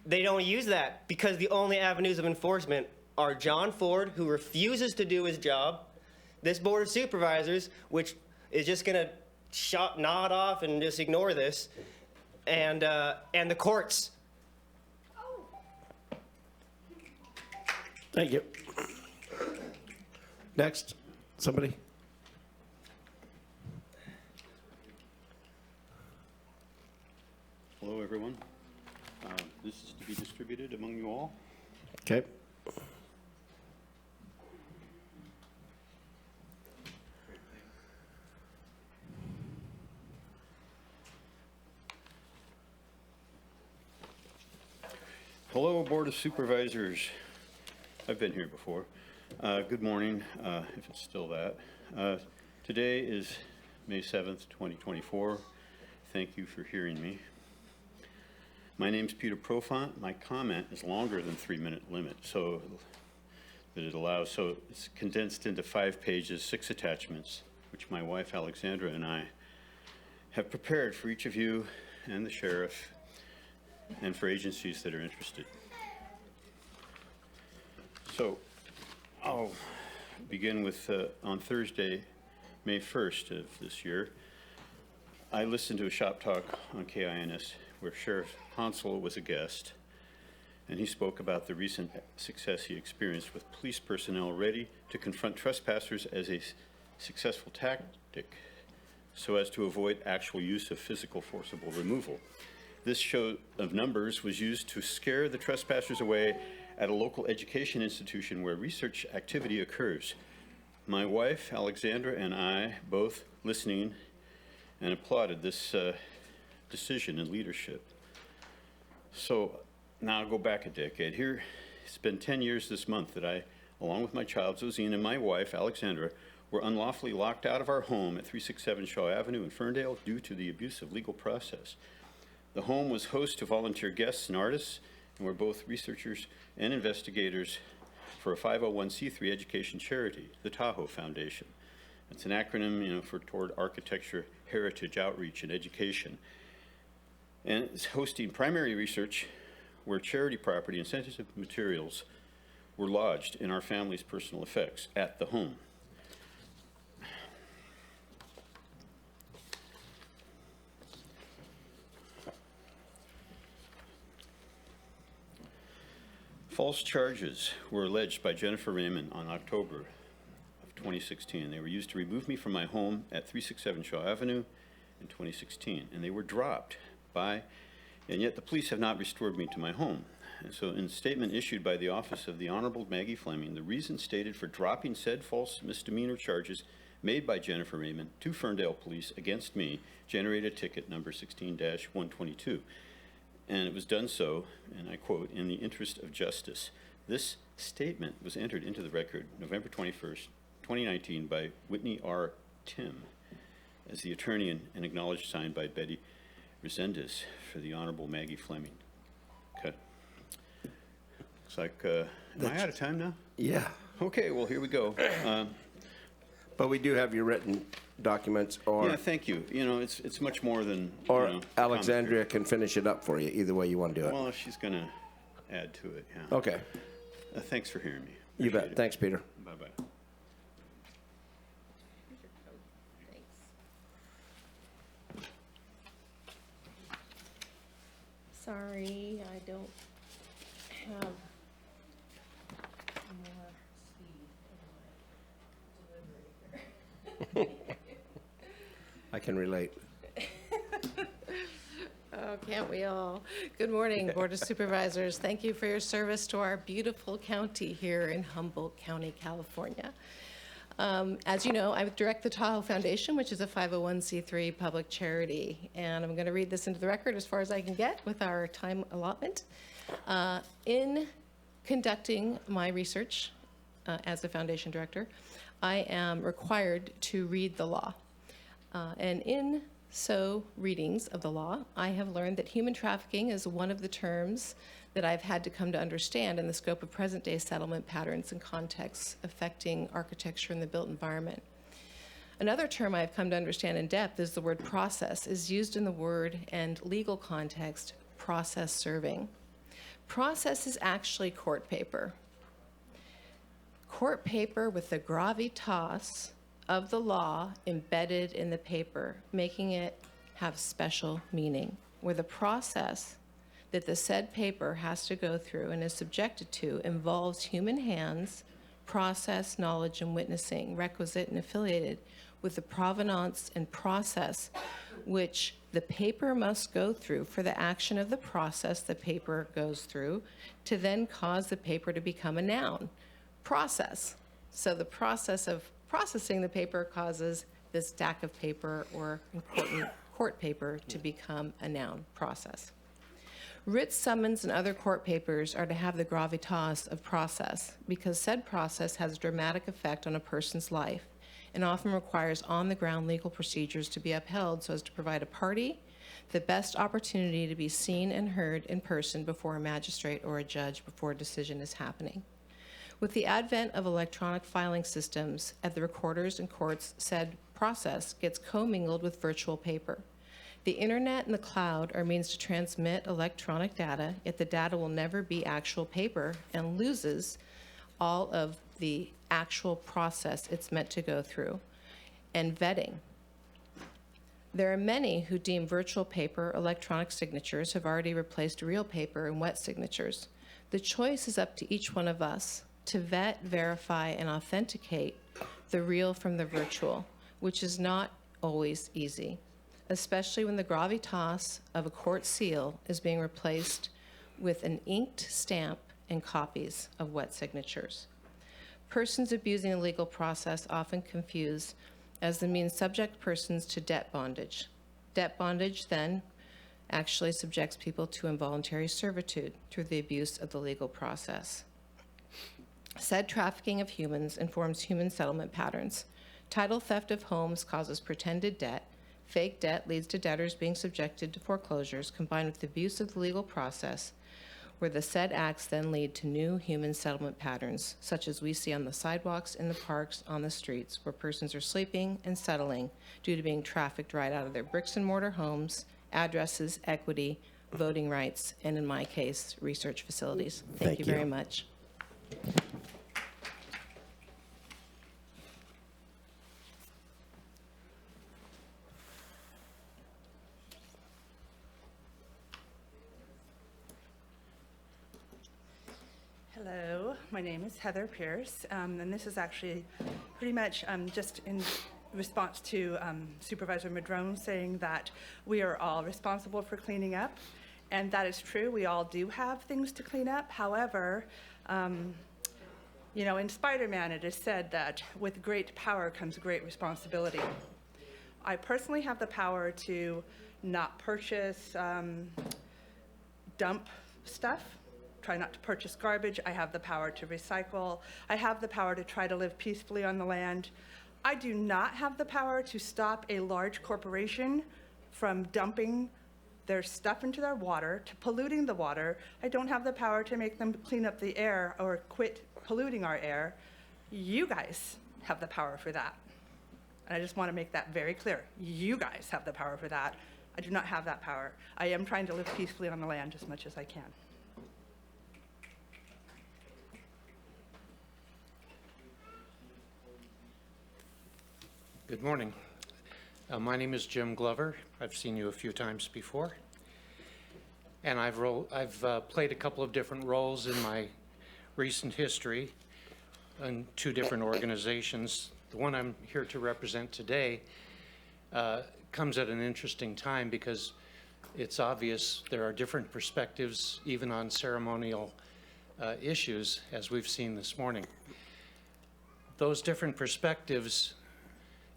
They don't use that because the only avenues of enforcement are John Ford, who refuses to do his job, this Board of Supervisors, which is just gonna nod off and just ignore this, and the courts. Thank you. Next, somebody. Hello, everyone. This is to be distributed among you all. Okay. Hello, Board of Supervisors. I've been here before. Good morning, if it's still that. Today is May 7th, 2024. Thank you for hearing me. My name's Peter Profont. My comment is longer than 3-minute limit, so that it allows, so it's condensed into 5 pages, 6 attachments, which my wife Alexandra and I have prepared for each of you and the sheriff and for agencies that are interested. So I'll begin with, on Thursday, May 1st of this year, I listened to a shop talk on KINS where Sheriff Hansel was a guest, and he spoke about the recent success he experienced with police personnel ready to confront trespassers as a successful tactic so as to avoid actual use of physical forcible removal. This show of numbers was used to scare the trespassers away at a local education institution where research activity occurs. My wife, Alexandra, and I both listening and applauded this decision and leadership. So now I'll go back a decade. Here, it's been 10 years this month that I, along with my child, Zosine, and my wife, Alexandra, were unlawfully locked out of our home at 367 Shaw Avenue in Ferndale due to the abuse of legal process. The home was host to volunteer guests and artists, and we're both researchers and investigators for a 501c3 education charity, the Tahoe Foundation. It's an acronym, for toward architecture, heritage, outreach, and education. And it's hosting primary research where charity property and sensitive materials were lodged in our family's personal effects at the home. False charges were alleged by Jennifer Raymond on October of 2016. They were used to remove me from my home at 367 Shaw Avenue in 2016, and they were dropped by, and yet the police have not restored me to my home. And so in a statement issued by the office of the Honorable Maggie Fleming, the reason stated for dropping said false misdemeanor charges made by Jennifer Raymond to Ferndale Police against me generated ticket number 16-122. And it was done so, and I quote, in the interest of justice. This statement was entered into the record November 21st, 2019 by Whitney R. Tim as the attorney and acknowledged signed by Betty Resendez for the Honorable Maggie Fleming. Okay. Looks like, am I out of time now? Yeah. Okay, well, here we go. But we do have your written documents, or yeah, thank you. It's much more than, or Alexandria can finish it up for you, either way you want to do it. Well, she's going to add to it, yeah. Okay. Thanks for hearing me. You bet. Appreciate it. Thanks, Peter. Bye-bye. Sorry, I don't have more speed in my delivery. I can relate. Oh, can't we all? Good morning, Board of Supervisors. Thank you for your service to our beautiful county here in Humboldt County, California. As you know, I direct the Tahoe Foundation, which is a 501c3 public charity, and I'm going to read this into the record as far as I can get with our time allotment. In conducting my research as a foundation director, I am required to read the law. And in so readings of the law, I have learned that human trafficking is one of the terms that I've had to come to understand in the scope of present-day settlement patterns and contexts affecting architecture and the built environment. Another term I've come to understand in depth is the word process, is used in the word and legal context, process serving. Process is actually court paper. Court paper with the gravitas of the law embedded in the paper, making it have special meaning, where the process that the said paper has to go through and is subjected to involves human hands, process, knowledge, and witnessing, requisite and affiliated with the provenance and process which the paper must go through for the action of the process the paper goes through to then cause the paper to become a noun. Process. So the process of processing the paper causes this stack of paper or important court paper to become a noun. Process. Writs, summons, and other court papers are to have the gravitas of process because said process has a dramatic effect on a person's life and often requires on-the-ground legal procedures to be upheld so as to provide a party the best opportunity to be seen and heard in person before a magistrate or a judge before a decision is happening. With the advent of electronic filing systems at the recorders and courts, said process gets commingled with virtual paper. The internet and the cloud are means to transmit electronic data, yet the data will never be actual paper and loses all of the actual process it's meant to go through, and vetting. There are many who deem virtual paper electronic signatures have already replaced real paper and wet signatures. The choice is up to each one of us to vet, verify, and authenticate the real from the virtual, which is not always easy, especially when the gravitas of a court seal is being replaced with an inked stamp and copies of wet signatures. Persons abusing the legal process often confuse as the means subject persons to debt bondage. Debt bondage then actually subjects people to involuntary servitude through the abuse of the legal process. Said trafficking of humans informs human settlement patterns. Title theft of homes causes pretended debt. Fake debt leads to debtors being subjected to foreclosures, combined with abuse of the legal process, where the said acts then lead to new human settlement patterns, such as we see on the sidewalks, in the parks, on the streets, where persons are sleeping and settling due to being trafficked right out of their bricks and mortar homes, addresses, equity, voting rights, and in my case, research facilities. Thank you very much. Hello, my name is Heather Pierce, and this is actually pretty much just in response to Supervisor Madrone saying that we are all responsible for cleaning up, and that is true. We all do have things to clean up. However, you know, in Spider-Man it is said that with great power comes great responsibility. I personally have the power to not purchase dump stuff. Try not to purchase garbage. I have the power to recycle. I have the power to try to live peacefully on the land. I do not have the power to stop a large corporation from dumping their stuff into their water, to polluting the water. I don't have the power to make them clean up the air or quit polluting our air. You guys have the power for that. And I just want to make that very clear. You guys have the power for that. I do not have that power. I am trying to live peacefully on the land as much as I can. Good morning. My name is Jim Glover. I've seen you a few times before. And I've played a couple of different roles in my recent history in two different organizations. The one I'm here to represent today comes at an interesting time because it's obvious there are different perspectives even on ceremonial issues, as we've seen this morning. Those different perspectives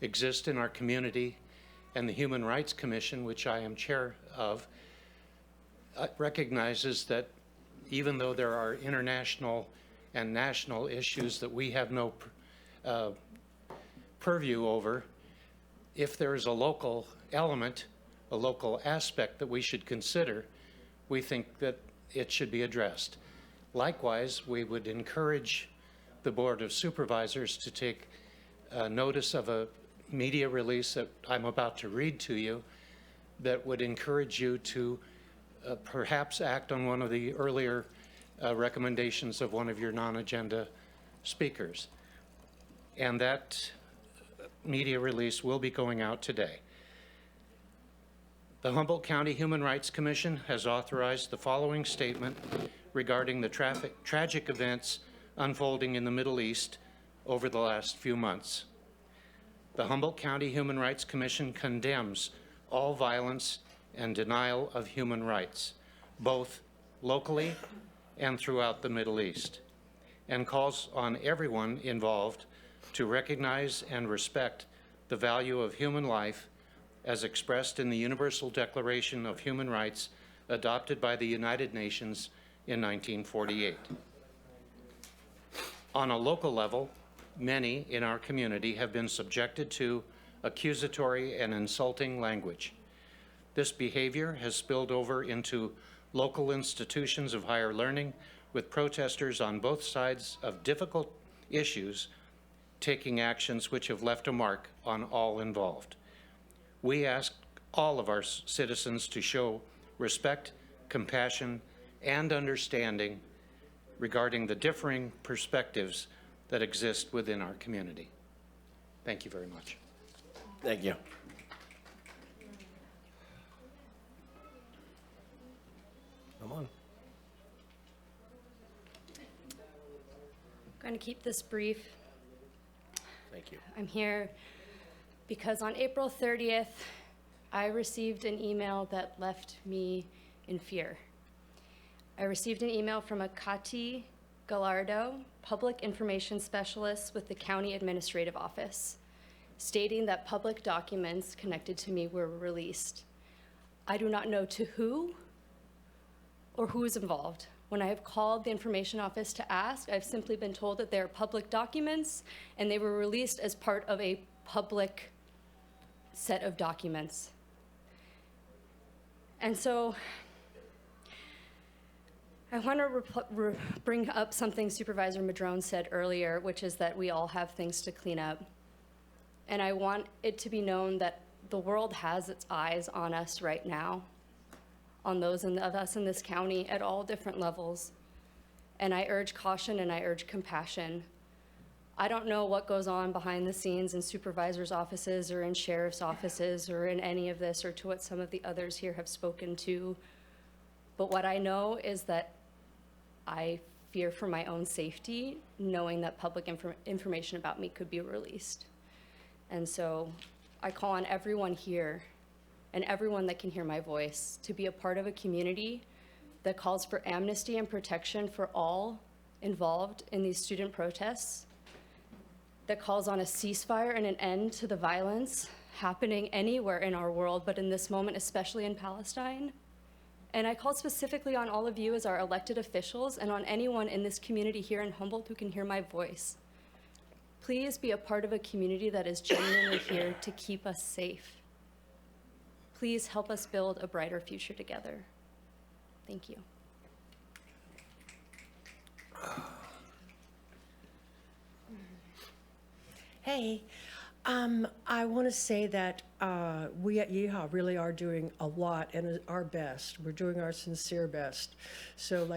exist in our community, and the Human Rights Commission, which I am chair of, recognizes that even though there are international and national issues that we have no purview over, if there is a local element, a local aspect that we should consider, we think that it should be addressed. Likewise, we would encourage the Board of Supervisors to take notice of a media release that I'm about to read to you that would encourage you to perhaps act on one of the earlier recommendations of one of your non-agenda speakers. And that media release will be going out today. The Humboldt County Human Rights Commission has authorized the following statement regarding the tragic events unfolding in the Middle East over the last few months. The Humboldt County Human Rights Commission condemns all violence and denial of human rights, both locally and throughout the Middle East, and calls on everyone involved to recognize and respect the value of human life as expressed in the Universal Declaration of Human Rights adopted by the United Nations in 1948. On a local level, many in our community have been subjected to accusatory and insulting language. This behavior has spilled over into local institutions of higher learning, with protesters on both sides of difficult issues taking actions which have left a mark on all involved. We ask all of our citizens to show respect, compassion, and understanding regarding the differing perspectives that exist within our community. Thank you very much. Thank you. Come on. I'm going to keep this brief. Thank you. I'm here because on April 30th, I received an email that left me in fear. I received an email from a Kati Gallardo, Public Information Specialist with the County Administrative Office, stating that public documents connected to me were released. I do not know to who or who is involved. When I have called the information office to ask, I've simply been told that they are public documents and they were released as part of a public set of documents. And so I want to bring up something Supervisor Madrone said earlier, which is that we all have things to clean up. And I want it to be known that the world has its eyes on us right now, on those of us in this county at all different levels. And I urge caution and I urge compassion. I don't know what goes on behind the scenes in supervisors' offices or in sheriff's offices or in any of this or to what some of the others here have spoken to. But what I know is that I fear for my own safety, knowing that public information about me could be released. And so I call on everyone here and everyone that can hear my voice to be a part of a community that calls for amnesty and protection for all involved in these student protests, that calls on a ceasefire and an end to the violence happening anywhere in our world, but in this moment, especially in Palestine. And I call specifically on all of you as our elected officials and on anyone in this community here in Humboldt who can hear my voice. Please be a part of a community that is genuinely here to keep us safe. Please help us build a brighter future together. Thank you. Hey, I want to say that we at Yeehaw really are doing a lot and our best. We're doing our sincere best. So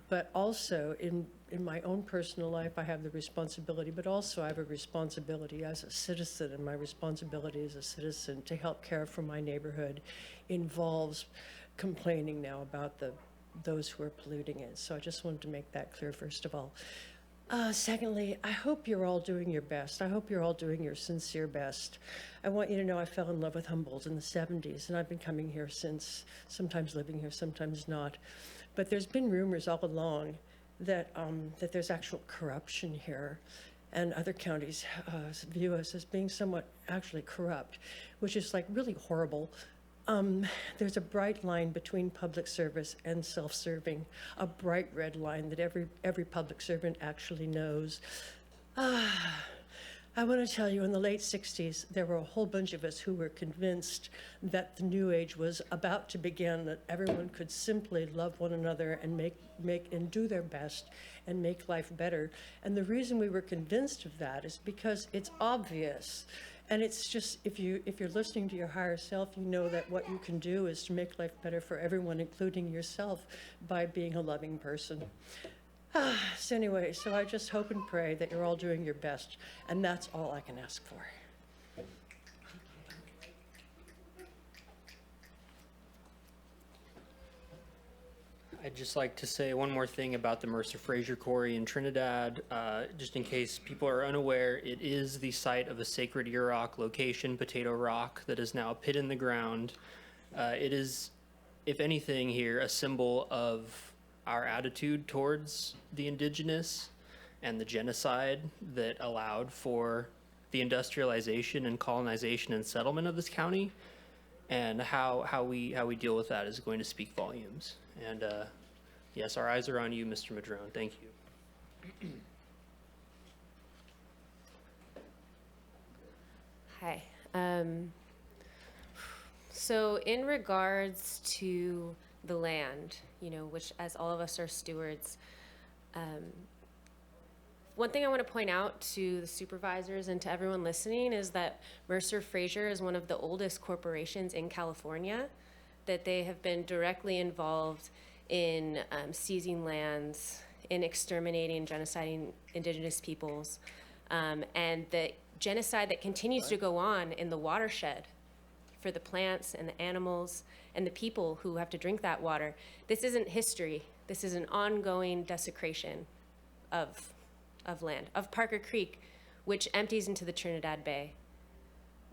but also in my own personal life, I have the responsibility, but also I have a responsibility as a citizen, and my responsibility as a citizen to help care for my neighborhood involves complaining now about those who are polluting it. So I just wanted to make that clear, first of all. Secondly, I hope you're all doing your best. I hope you're all doing your sincere best. I want you to know I fell in love with Humboldt in the 70s, and I've been coming here since, sometimes living here, sometimes not. But there's been rumors all along that there's actual corruption here, and other counties view us as being somewhat actually corrupt, which is really horrible. There's a bright line between public service and self-serving, a bright red line that every public servant actually knows. I want to tell you, in the late 60s, there were a whole bunch of us who were convinced that the new age was about to begin, that everyone could simply love one another and make and do their best and make life better. And the reason we were convinced of that is because it's obvious. And it's just, if you're listening to your higher self, you know that what you can do is to make life better for everyone, including yourself, by being a loving person. So anyway, so I just hope and pray that you're all doing your best, and that's all I can ask for. I'd just like to say one more thing about the Mercer Fraser Quarry in Trinidad. Just in case people are unaware, it is the site of a sacred Yurok location, Potato Rock, that is now a pit in the ground. It is, if anything here, a symbol of our attitude towards the indigenous and the genocide that allowed for the industrialization and colonization and settlement of this county. And how we deal with that is going to speak volumes. And yes, our eyes are on you, Mr. Madrone. Thank you. Hi. So in regards to the land, which as all of us are stewards, one thing I want to point out to the supervisors and to everyone listening is that Mercer Fraser is one of the oldest corporations in California, that they have been directly involved in seizing lands, in exterminating, genociding indigenous peoples, and the genocide that continues to go on in the watershed for the plants and the animals and the people who have to drink that water. This isn't history. This is an ongoing desecration of land, of Parker Creek, which empties into the Trinidad Bay,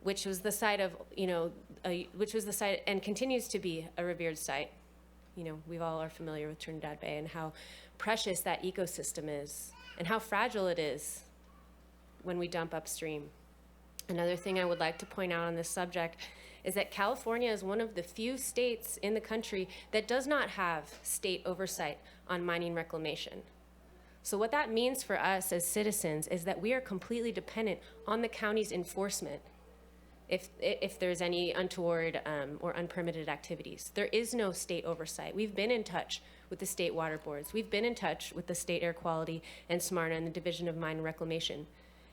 which was the site of, which was the site and continues to be a revered site. We all are familiar with Trinidad Bay and how precious that ecosystem is and how fragile it is when we dump upstream. Another thing I would like to point out on this subject is that California is one of the few states in the country that does not have state oversight on mining reclamation. So what that means for us as citizens is that we are completely dependent on the county's enforcement if there's any untoward or unpermitted activities. There is no state oversight. We've been in touch with the state water boards. We've been in touch with the state air quality and SMARNA and the Division of Mine Reclamation.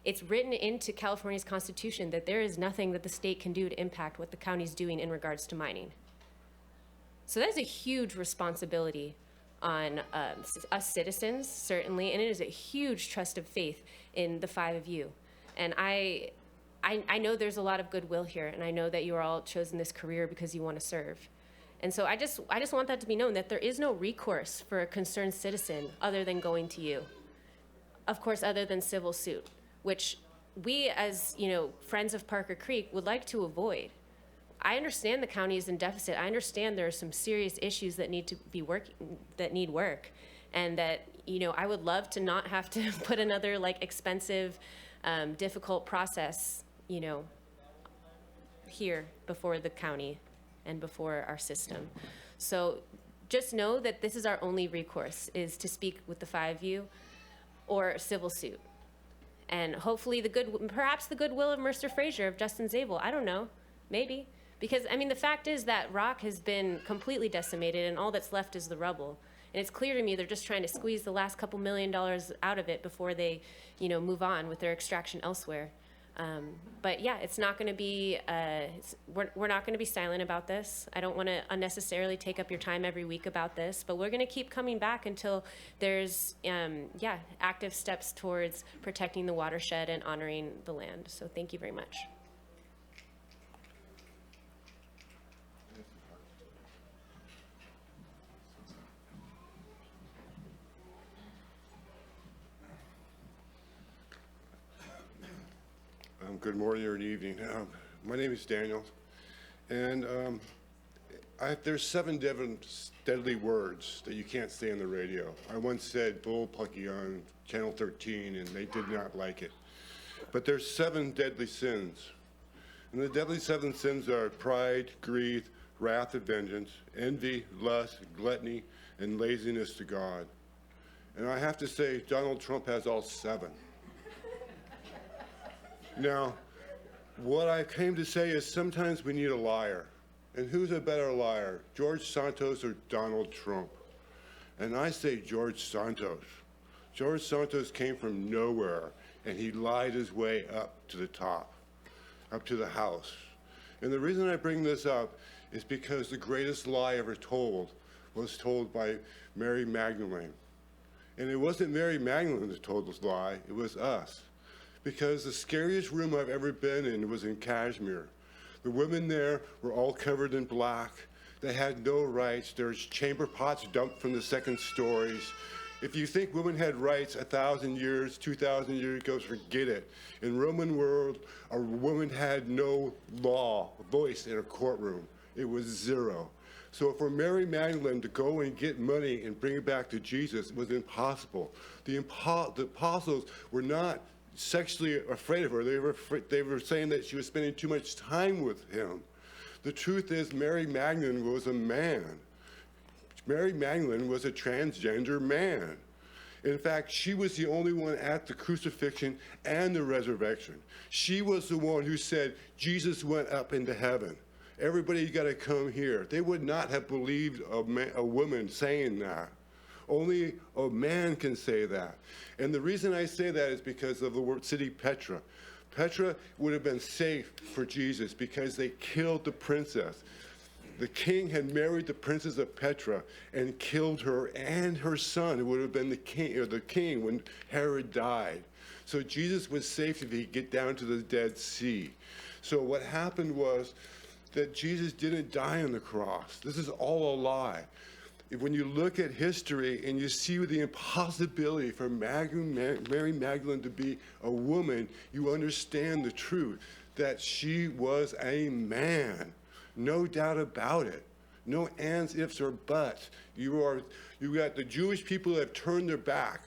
It's written into California's Constitution that there is nothing that the state can do to impact what the county's doing in regards to mining. So that is a huge responsibility on us citizens, certainly, and it is a huge trust of faith in the five of you. And I know there's a lot of goodwill here, and I know that you are all chosen this career because you want to serve. And so I just want that to be known, that there is no recourse for a concerned citizen other than going to you. Of course, other than civil suit, which we as, friends of Parker Creek would like to avoid. I understand the county is in deficit. I understand there are some serious issues that need to be that need work, and that I would love to not have to put another expensive, difficult process here before the county and before our system. So just know that this is our only recourse, is to speak with the five of you or civil suit, and hopefully perhaps the goodwill of Mercer Fraser, of Justin Zabel. I don't know, maybe. Because, the fact is that rock has been completely decimated and all that's left is the rubble. And it's clear to me they're just trying to squeeze the last couple $1 million out of it before they, move on with their extraction elsewhere. But yeah, it's not going to be, we're not going to be silent about this. I don't want to unnecessarily take up your time every week about this, but we're going to keep coming back until there's, active steps towards protecting the watershed and honoring the land. So thank you very much. Good morning or evening. My name is Daniel, and there's 7 deadly words that you can't say on the radio. I once said bullpucky on Channel 13, and they did not like it. But there's 7 deadly sins, and the deadly 7 sins are pride, greed, wrath and vengeance, envy, lust, gluttony, and laziness to God. And I have to say, Donald Trump has all 7. Now, what I came to say is sometimes we need a liar. And who's a better liar, George Santos or Donald Trump? And I say George Santos. George Santos came from nowhere, and he lied his way up to the top, up to the House. And the reason I bring this up is because the greatest lie ever told was told by Mary Magdalene. And it wasn't Mary Magdalene that told this lie, it was us. Because the scariest room I've ever been in was in Kashmir. The women there were all covered in black, They had no rights. There's chamber pots dumped from the second stories. If you think women had rights 1,000 years, 2,000 years ago, forget it. In Roman world, a woman had no law, voice in a courtroom. It was zero. So for Mary Magdalene to go and get money and bring it back to Jesus was impossible. The apostles were not sexually afraid of her. They were saying that she was spending too much time with him. The truth is, Mary Magdalene was a man. Mary Magdalene was a transgender man. In fact, she was the only one at the crucifixion and the resurrection. She was the one who said, Jesus went up into heaven. Everybody, you got to come here. They would not have believed a woman saying that. Only a man can say that. And the reason I say that is because of the word city Petra. Petra would have been safe for Jesus because they killed the princess. The king had married the princess of Petra and killed her and her son, who would have been the king when Herod died. So Jesus was safe if he could get down to the Dead Sea. So what happened was that Jesus didn't die on the cross. This is all a lie. When you look at history and you see the impossibility for Mary Magdalene to be a woman, you understand the truth, that she was a man. No doubt about it. No ands, ifs, or buts. You got the Jewish people that have turned their back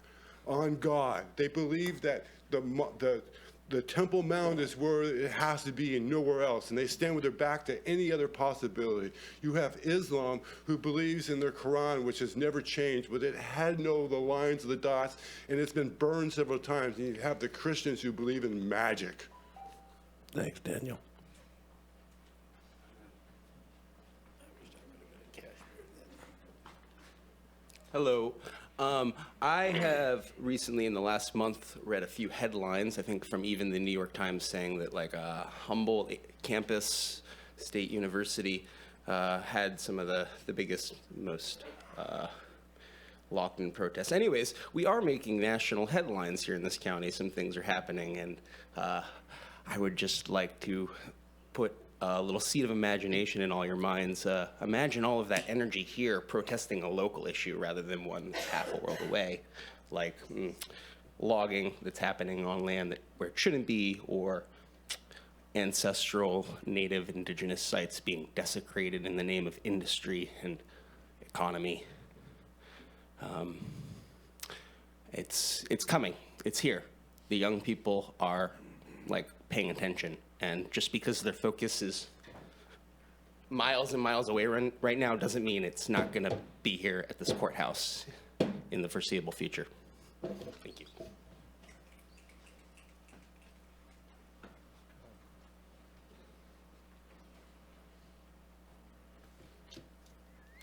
on God. They believe that the Temple Mount is where it has to be and nowhere else, and they stand with their back to any other possibility. You have Islam, who believes in their Quran, which has never changed, but it had the lines of the dots, and it's been burned several times. And you have the Christians who believe in magic. Thanks, Daniel. Hello. I have recently, in the last month, read a few headlines, I think from even the New York Times, saying that like Humboldt campus, State University, had some of the biggest, most locked-in protests. Anyways, we are making national headlines here in this county. Some things are happening, and I would just like to put a little seed of imagination in all your minds. Imagine all of that energy here protesting a local issue rather than one that's half a world away, like logging that's happening on land where it shouldn't be, or ancestral native indigenous sites being desecrated in the name of industry and economy. It's coming. It's here. The young people are like paying attention. And just because their focus is miles and miles away right now doesn't mean it's not going to be here at this courthouse in the foreseeable future. Thank you.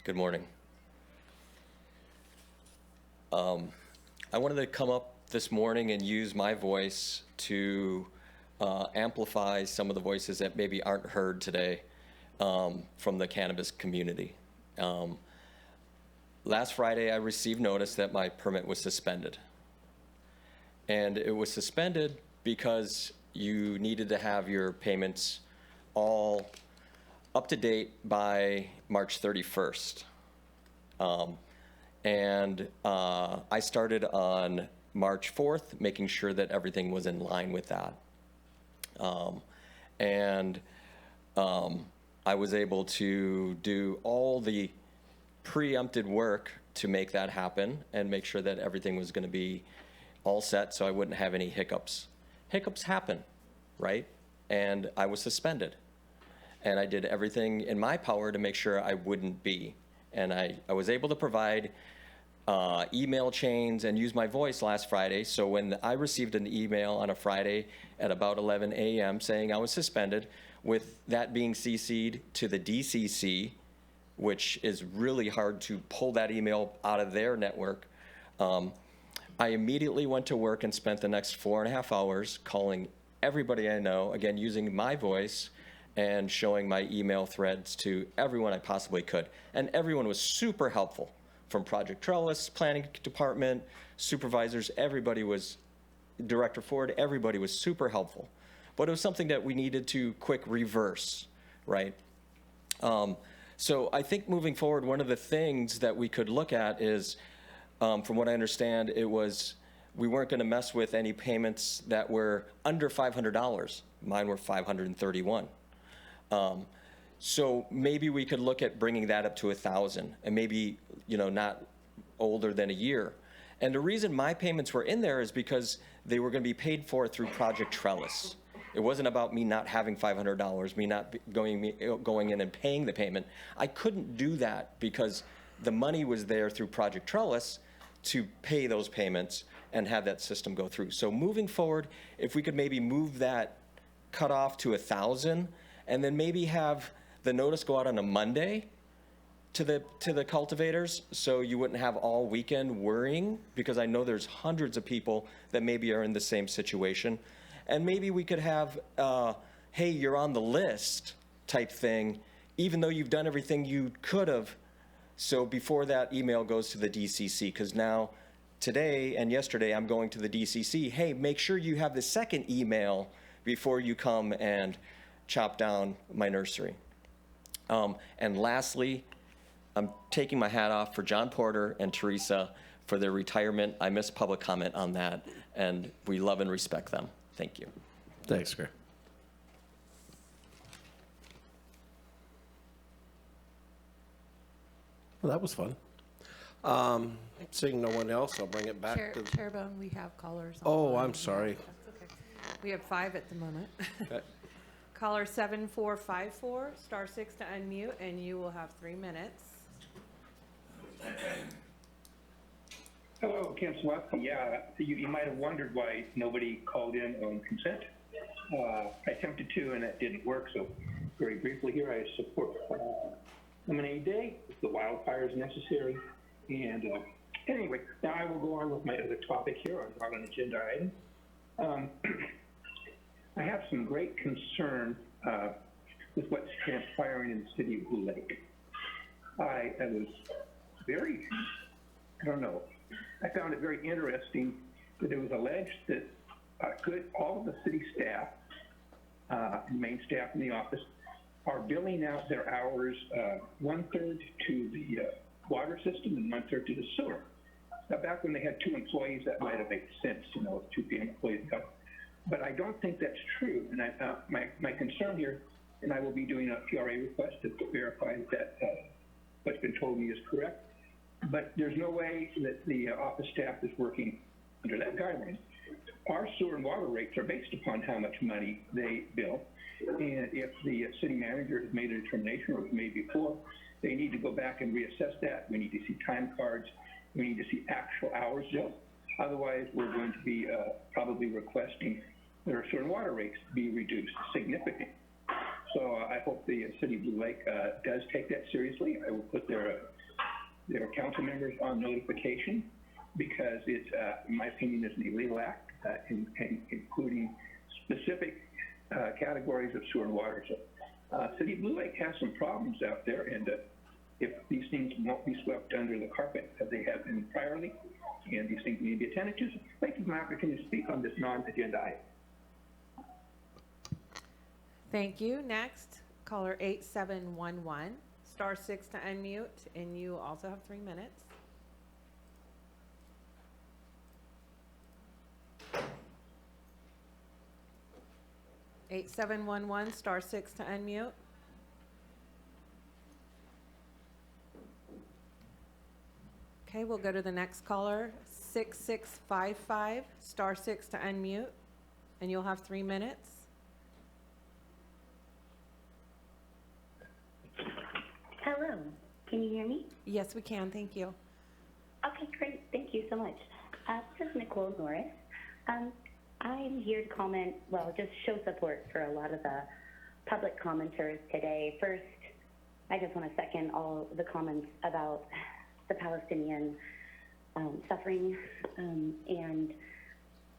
Good morning. I wanted to come up this morning and use my voice to amplify some of the voices that maybe aren't heard today from the cannabis community. Last Friday, I received notice that my permit was suspended. And it was suspended because you needed to have your payments all up to date by March 31st. I started on March 4th, making sure that everything was in line with that. I was able to do all the preempted work to make that happen and make sure that everything was going to be all set so I wouldn't have any hiccups. Hiccups happen, right? And I was suspended. And I did everything in my power to make sure I wouldn't be. And I was able to provide email chains and use my voice last Friday. So when I received an email on a Friday at about 11 a.m. saying I was suspended, with that being CC'd to the DCC, which is really hard to pull that email out of their network, I immediately went to work and spent the next 4.5 hours calling everybody I know, again, using my voice and showing my email threads to everyone I possibly could. And everyone was super helpful. From Project Trellis, Planning Department, Supervisors, everybody was, Director Ford, everybody was super helpful. But it was something that we needed to quick reverse, right? So I think moving forward, one of the things that we could look at is, from what I understand, we weren't going to mess with any payments that were under $500. Mine were $531. So maybe we could look at bringing that up to 1,000, and maybe, not older than a year. And the reason my payments were in there is because they were going to be paid for through Project Trellis. It wasn't about me not having $500, me not going in and paying the payment. I couldn't do that because the money was there through Project Trellis to pay those payments and have that system go through. So moving forward, if we could maybe move that cutoff to 1,000, and then maybe have the notice go out on a Monday to the cultivators, so you wouldn't have all weekend worrying, because I know there's hundreds of people that maybe are in the same situation. And maybe we could have, hey, you're on the list type thing, even though you've done everything you could have. So before that email goes to the DCC, because now today and yesterday I'm going to the DCC, hey, make sure you have the second email before you come and chop down my nursery. And lastly, I'm taking my hat off for John Porter and Teresa for their retirement. I missed public comment on that, and we love and respect them. Thank you. Thanks, Greg. Well, that was fun. Seeing no one else, I'll bring it back to... Chair Bohn, we have callers. Oh, online. I'm sorry. That's okay. We have 5 at the moment. Okay. Caller 7454, *6 to unmute, and you will have 3 minutes. Hello, Councilor. Yeah, you might have wondered why nobody called in on consent. I attempted to, and that didn't work. So very briefly here, I support Lemonade Day if the wildfire is necessary. And anyway, now I will go on with my other topic here on an agenda item. I have some great concern with what's transpiring in the city of Blue Lake. I was very, I found it very interesting that it was alleged that all of the city staff, main staff in the office, are billing out their hours 1/3 to the water system and 1/3 to the sewer. Now, back when they had 2 employees, that might have made sense, 2 employees go. But I don't think that's true. And my concern here, and I will be doing a PRA request to verify that what's been told me is correct. But there's no way that the office staff is working under that guideline. Our sewer and water rates are based upon how much money they bill. And if the city manager has made a determination, or was made before, they need to go back and reassess that. We need to see time cards. We need to see actual hours billed. Otherwise, we're going to be probably requesting that our sewer and water rates be reduced significantly. So I hope the city of Blue Lake does take that seriously. I will put their council members on notification, because it's, in my opinion, is an illegal act, including specific categories of sewer and water. So city of Blue Lake has some problems out there, and if these things won't be swept under the carpet as they have been priorly, and these things need to be attended to, thank you for my opportunity to speak on this non-agenda item. Thank you. Next, caller 8711, *6 to unmute, and you also have 3 minutes. *8711, *6 to unmute. Okay, we'll go to the next caller, 6655, *6 to unmute, and you'll have 3 minutes. Hello, can you hear me? Yes, we can. Thank you. Okay, great. Thank you so much. This is Nicole Norris. I'm here to comment, just show support for a lot of the public commenters today. First, I just want to second all the comments about the Palestinian suffering, and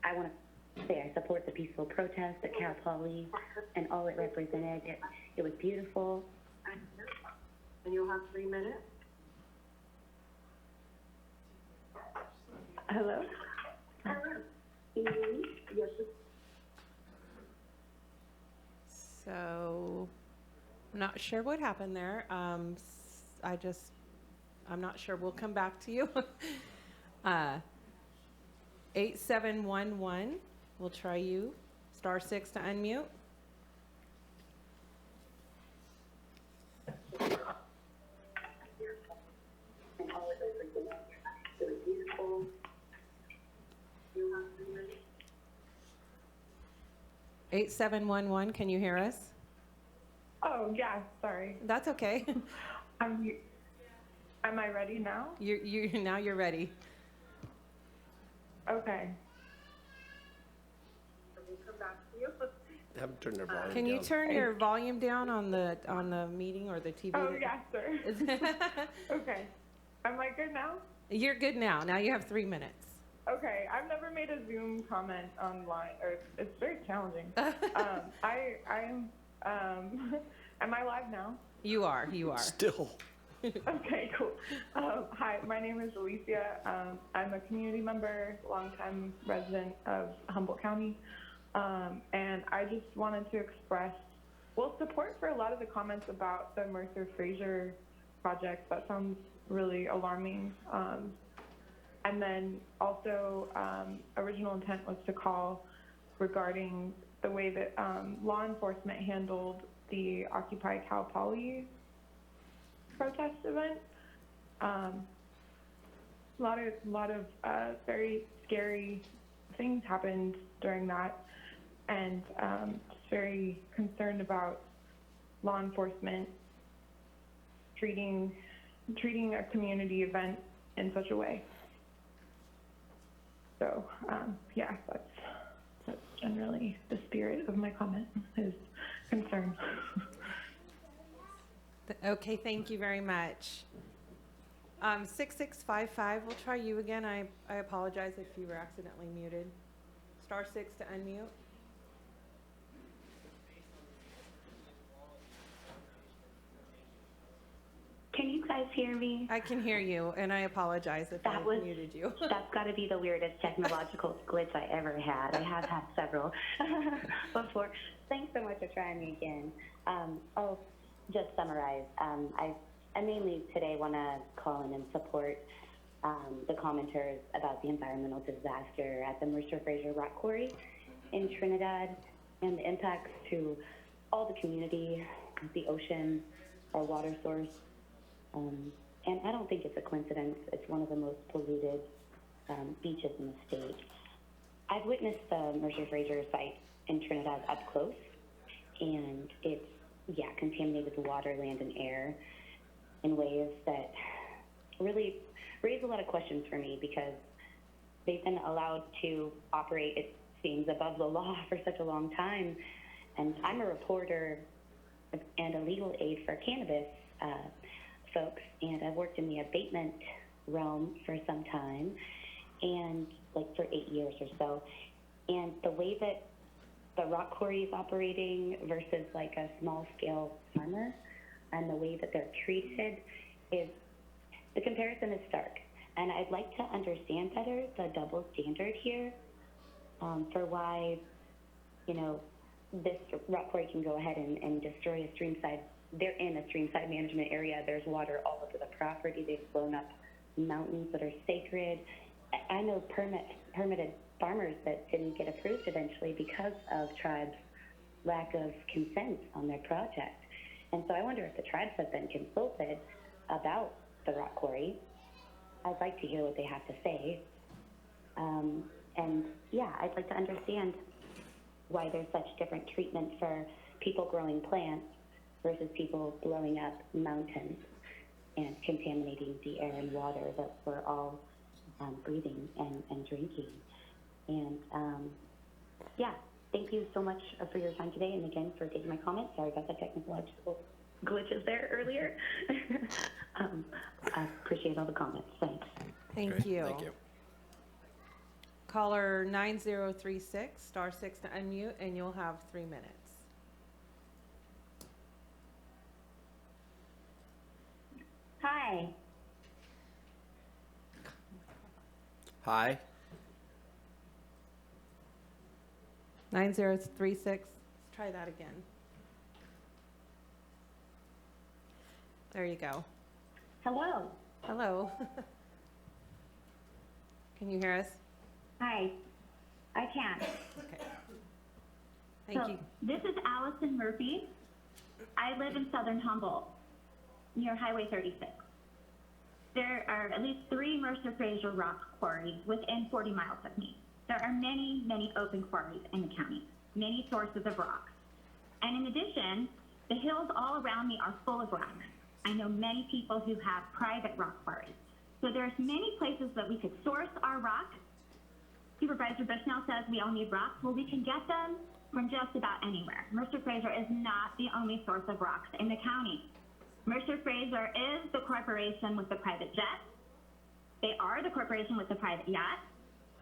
I want to say I support the peaceful protest at Cal Poly and all it represented. It was beautiful. And you'll have 3 minutes. Hello? So I'm not sure what happened there. I'm not sure. We'll come back to you. 8711, we'll try you. *6 to unmute. *8711, can you hear us? Oh, yeah, sorry. That's okay. Am I ready now? Now you're ready. Okay. Have them turn their volume down. Can you turn your volume down on the meeting or the TV? Oh, yeah, sir. Okay. Am I good now? You're good now. Now you have 3 minutes. Okay, I've never made a Zoom comment online, or it's very challenging. Am I live now? You are. Still. Okay, cool. Hi, my name is Alicia. I'm a community member, longtime resident of Humboldt County, and I just wanted to express, support for a lot of the comments about the Mercer Fraser project. That sounds really alarming. And then also, original intent was to call regarding the way that law enforcement handled the Occupy Cal Poly protest event. A lot of very scary things happened during that, and just very concerned about law enforcement treating a community event in such a way. So yeah, that's generally the spirit of my comment, is concern. Okay, thank you very much. 6655, we'll try you again. I apologize if you were accidentally muted. *6 to unmute. Can you guys hear me? I can hear you, and I apologize if I muted you. That's got to be the weirdest technological glitch I ever had. I have had several before. Thanks so much for trying me again. I'll just summarize. I mainly today want to call in and support the commenters about the environmental disaster at the Mercer Fraser Rock Quarry in Trinidad and the impacts to all the community, the ocean, our water source. And I don't think it's a coincidence. It's one of the most polluted beaches in the state. I've witnessed the Mercer Fraser site in Trinidad up close, and it's, contaminated the water, land, and air in ways that really raise a lot of questions for me, because they've been allowed to operate, it seems, above the law for such a long time. And I'm a reporter and a legal aid for cannabis folks, and I've worked in the abatement realm for some time, and for 8 years or so. And the way that the rock quarry is operating versus a small scale farmer, and the way that they're treated, the comparison is stark. And I'd like to understand better the double standard here for why, this rock quarry can go ahead and destroy a streamside. They're in a streamside management area. There's water all over the property. They've blown up mountains that are sacred. I know permitted farmers that didn't get approved eventually because of tribes' lack of consent on their project. And so I wonder if the tribes have been consulted about the rock quarry. I'd like to hear what they have to say. I'd like to understand why there's such different treatment for people growing plants versus people blowing up mountains and contaminating the air and water that we're all breathing and drinking. And thank you so much for your time today, and again for taking my comments. Sorry about the technological glitches there earlier. I appreciate all the comments. Thanks. Thank you. Thank you. Caller 9036, *6 to unmute, and you'll have 3 minutes. Hi. Hi. 9036, let's try that again. There you go. Hello. Hello. Can you hear us? Hi. I can. Okay. Thank you. This is Allison Murphy. I live in southern Humboldt, near Highway 36. There are at least 3 Mercer Fraser rock quarries within 40 miles of me. There are many, many open quarries in the county, many sources of rocks. And in addition, the hills all around me are full of rocks. I know many people who have private rock quarries. So there's many places that we could source our rock. Supervisor Bushnell says we all need rocks. Well, we can get them from just about anywhere. Mercer Fraser is not the only source of rocks in the county. Mercer Fraser is the corporation with the private jet. They are the corporation with the private yacht.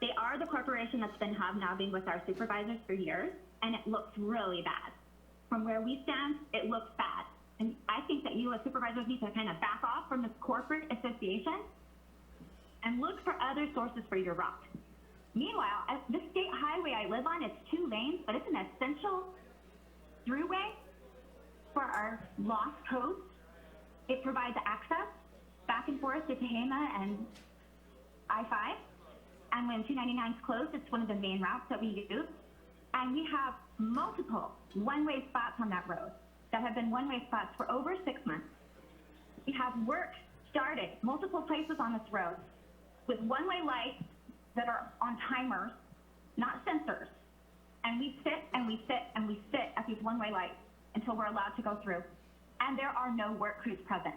They are the corporation that's been hobnobbing with our supervisors for years, and it looks really bad. From where we stand, it looks bad. And I think that you as supervisors need to kind of back off from this corporate association and look for other sources for your rock. Meanwhile, at the state highway I live on, it's 2 lanes, but it's an essential throughway for our lost coast. It provides access back and forth to Tehama and I-5. And when 299 is closed, it's one of the main routes that we use. And we have multiple one-way spots on that road that have been one-way spots for over 6 months. We have work started multiple places on this road with one-way lights that are on timers, not sensors. And we sit and we sit and we sit at these one-way lights until we're allowed to go through. And there are no work crews present.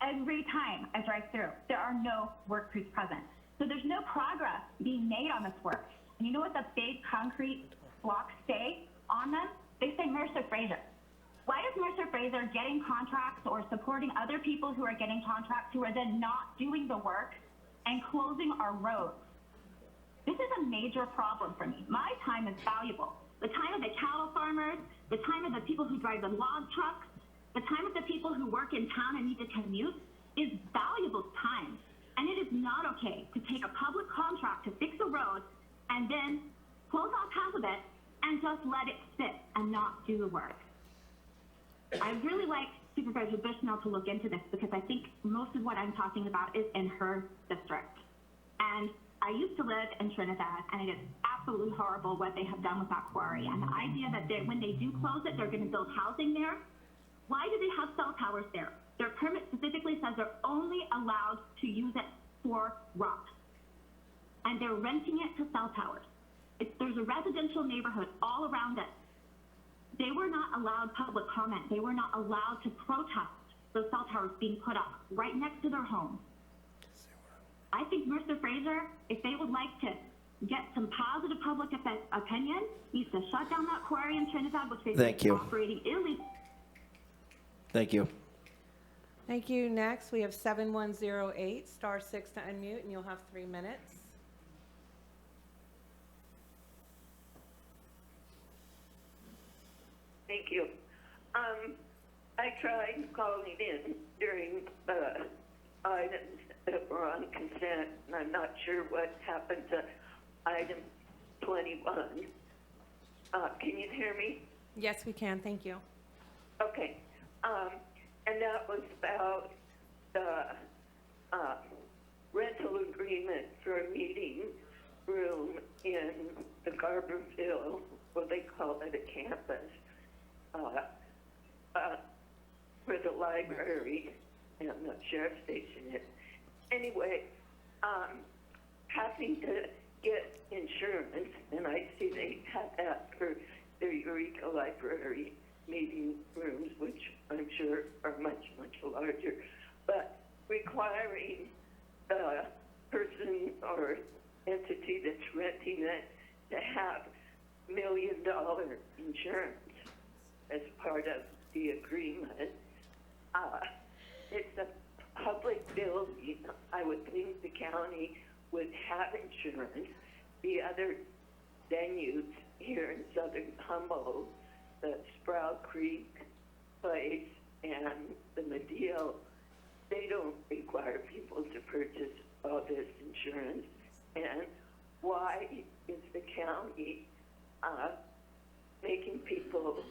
Every time I drive through, there are no work crews present. So there's no progress being made on this work. And you know what the big concrete blocks say on them? They say Mercer Fraser. Why is Mercer Fraser getting contracts or supporting other people who are getting contracts who are then not doing the work and closing our roads? This is a major problem for me. My time is valuable. The time of the cattle farmers, the time of the people who drive the log trucks, the time of the people who work in town and need to commute is valuable time. And it is not okay to take a public contract to fix a road and then close off half of it and just let it sit and not do the work. I'd really like Supervisor Bushnell to look into this because I think most of what I'm talking about is in her district. And I used to live in Trinidad, and it is absolutely horrible what they have done with that quarry. And the idea that when they do close it, they're going to build housing there. Why do they have cell towers there? Their permit specifically says they're only allowed to use it for rock. And they're renting it to cell towers. There's a residential neighborhood all around it. They were not allowed public comment. They were not allowed to protest those cell towers being put up right next to their homes. I think Mercer Fraser, if they would like to get some positive public opinion, needs to shut down that quarry in Trinidad, which they've been operating illegally. Thank you. Thank you. Next, we have 7108, *6 to unmute, and you'll have 3 minutes. Thank you. I tried calling in during items that were on consent, and I'm not sure what happened to item 21. Can you hear me? Yes, we can. Thank you. Okay. And that was about the rental agreement for a meeting room in the Garberville, what they call it a campus, for the library and the sheriff's station is. Anyway, having to get insurance, and I see they have that for their Eureka Library meeting rooms, which I'm sure are much, much larger, but requiring the person or entity that's renting it to have $1 million insurance as part of the agreement. It's a public building. I would think the county would have insurance. The other venues here in southern Humboldt, the Sprout Creek place and the Medill, they don't require people to purchase all this insurance. And why is the county making people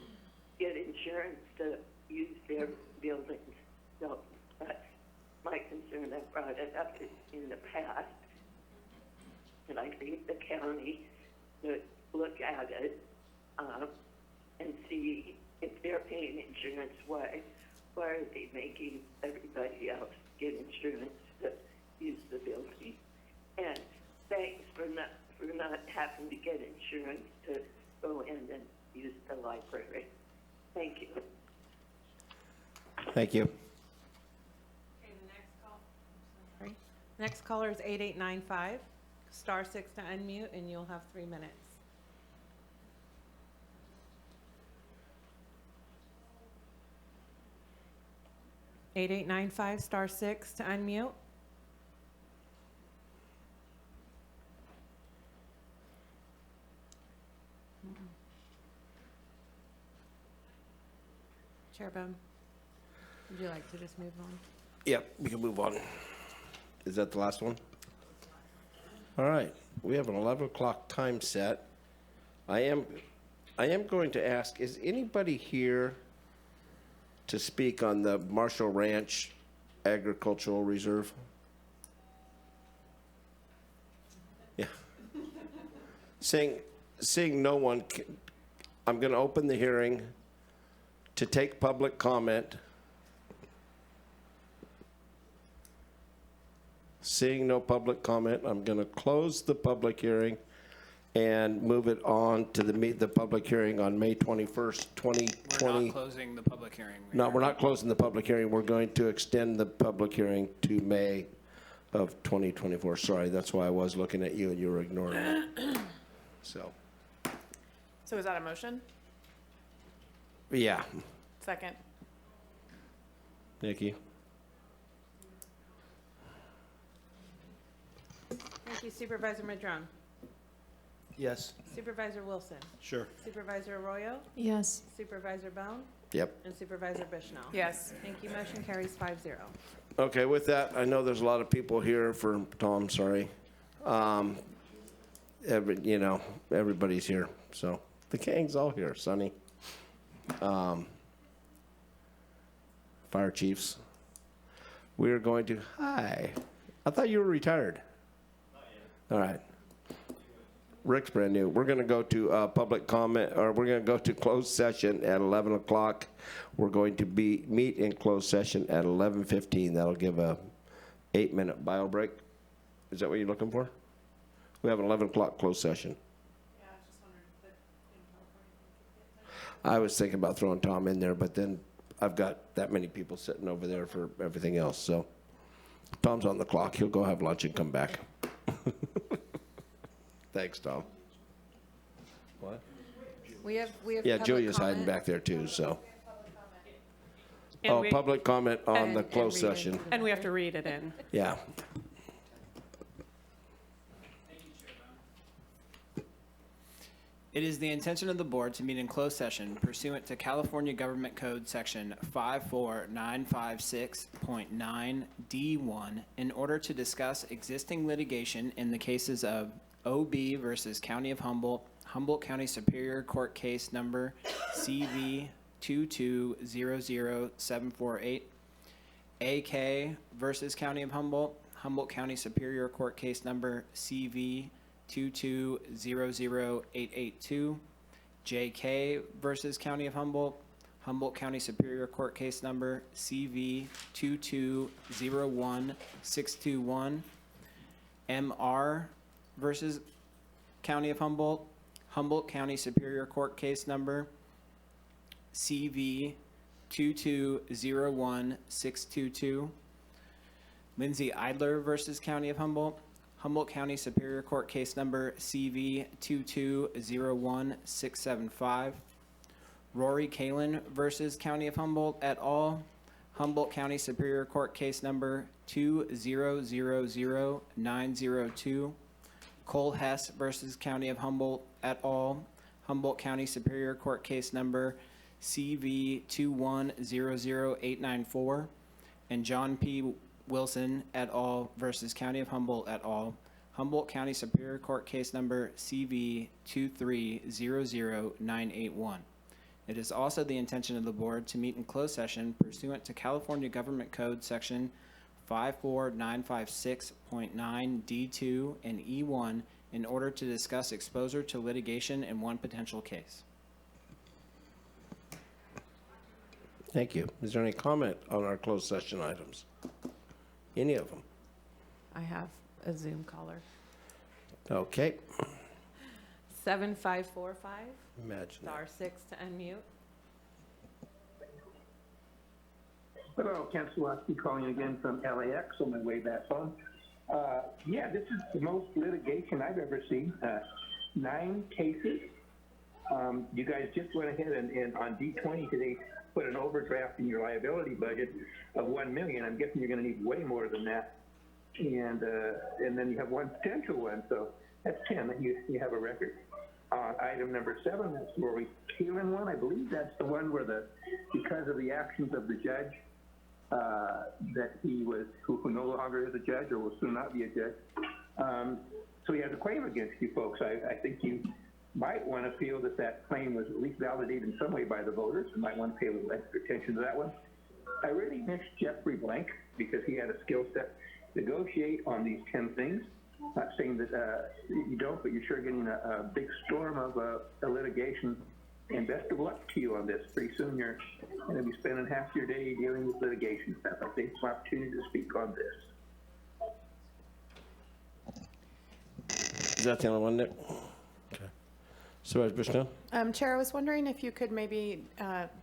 get insurance to use their buildings? So at it and see if they're paying insurance, why are they making everybody else get insurance to use the building? And thanks for not having to get insurance to go in and use the library. Thank you. Thank you. Next caller is 8895, star 6 to unmute, and you'll have 3 minutes. (8895) star 6 to unmute. Chair Bohn, would you like to just move on? Yep, we can move on. Is that the last one? All right, we have an 11 o'clock time set. I am going to ask, is anybody here to speak on the Marshall Ranch Agricultural Reserve? Yeah. Seeing no one, I'm going to open the hearing to take public comment. Seeing no public comment, I'm going to close the public hearing and move it on to the public hearing on May 21st, 2020. We're not closing the public hearing. No, we're not closing the public hearing. We're going to extend the public hearing to May of 2024. Sorry, that's why I was looking at you and you were ignoring it. So, is that a motion? yeah. Second. Nikki? Thank you. Supervisor Madrone. Yes. Supervisor Wilson. Sure. Supervisor Arroyo. Yes. Supervisor Bohn. Yep. And Supervisor Bushnell. Yes. Thank you. Motion carries 5-0. Okay, with that, I know there's a lot of people here for Tom, sorry. Everybody's here, so the gang's all here, Sonny. Fire chiefs. We are going to, hi. I thought you were retired. All right. Rick's brand new. We're going to go to public comment, or we're going to go to closed session at 11 o'clock. We're going to meet in closed session at 11:15. That'll give a 8-minute bio break. Is that what you're looking for? We have an 11 o'clock closed session. I was thinking about throwing Tom in there, but then I've got that many people sitting over there for everything else. So Tom's on the clock. He'll go have lunch and come back. Thanks, Tom. What? We have Yeah, public Julia's hiding comment. back there too, so. And Public comment on the and closed read it. session. And we have to read it in. Yeah. It is the intention of the board to meet in closed session pursuant to California Government Code Section 54956.9D1 in order to discuss existing litigation in the cases of OB versus County of Humboldt, Humboldt County Superior Court Case Number CV 2200748, AK versus County of Humboldt, Humboldt County Superior Court Case Number CV 2200882, JK versus County of Humboldt, Humboldt County Superior Court Case Number CV 2201621, MR versus County of Humboldt, Humboldt County Superior Court Case Number CV 2201622, Lindsay Idler versus County of Humboldt, Humboldt County Superior Court Case Number CV 2201675, Rory Kalin versus County of Humboldt et al., Humboldt County Superior Court Case Number 2000902, Cole Hess versus County of Humboldt et al., Humboldt County Superior Court Case Number CV 2100894, and John P. Wilson et al. Versus County of Humboldt et al., Humboldt County Superior Court Case Number CV 2300981. It is also the intention of the board to meet in closed session pursuant to California Government Code Section 54956.9 D2 and E1 in order to discuss exposure to litigation in one potential case. Thank you. Is there any comment on our closed session items? Any of them? I have a Zoom caller. Okay. 7545, Imagine that. *6 to unmute. Hello, Ken Swatsky calling again from LAX on my way back home. Yeah, this is the most litigation I've ever seen. 9 cases. You guys just went ahead and on D20 today put an overdraft in your liability budget of $1 million. I'm guessing you're going to need way more than that. And then you have one potential one, so that's 10. You have a record. Item number 7, that's the Rory Keelan one. I believe that's the one where because of the actions of the judge, that he was, who no longer is a judge or will soon not be a judge. So he has a claim against you folks. I think you might want to feel that claim was at least validated in some way by the voters. You might want to pay a little extra attention to that one. I really missed Jeffrey Blank because he had a skill set to negotiate on these 10 things. Not saying that you don't, but you're sure getting a big storm of litigation. And best of luck to you on this. Pretty soon you're going to be spending half your day dealing with litigation stuff. I think it's an opportunity to speak on this. Is that the only one, Nick? Okay. Supervisor Bushnell? Chair, I was wondering if you could maybe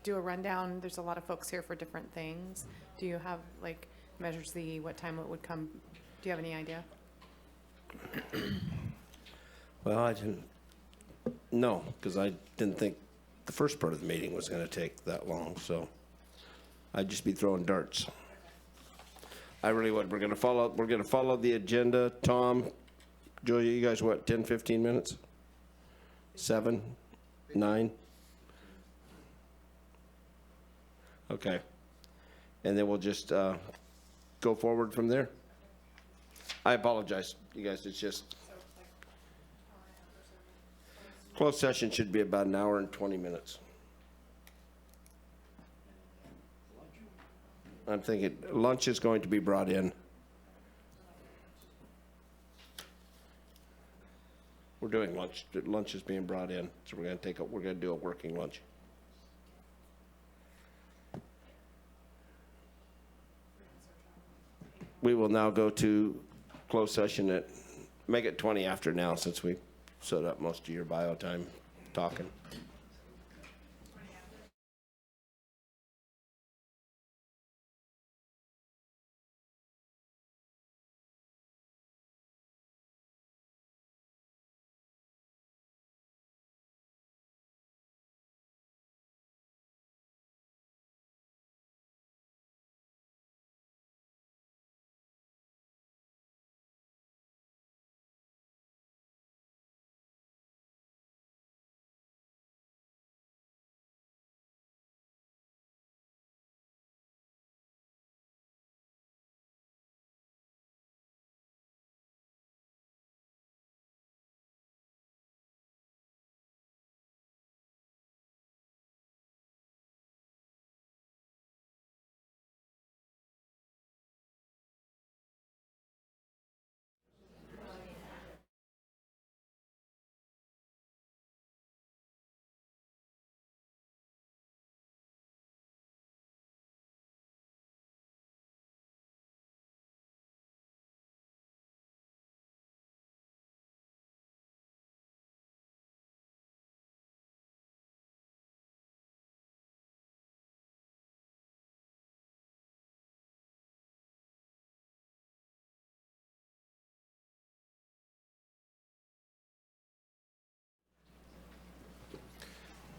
do a rundown. There's a lot of folks here for different things. Do you have, like, Measure Z, what time it would come? Do you have any idea? Well, I didn't, no, because I didn't think the first part of the meeting was going to take that long, so I'd just be throwing darts. I really would. We're going to follow the agenda. Tom, Julia, you guys, what, 10, 15 minutes? 7, 9? Okay. And then we'll just go forward from there. I apologize, you guys. It's just closed session should be about an hour and 20 minutes. I'm thinking lunch is going to be brought in. We're doing lunch. Lunch is being brought in, so we're going to do a working lunch. We will now go to closed session at, make it 20 after now since we set up most of your bio time talking.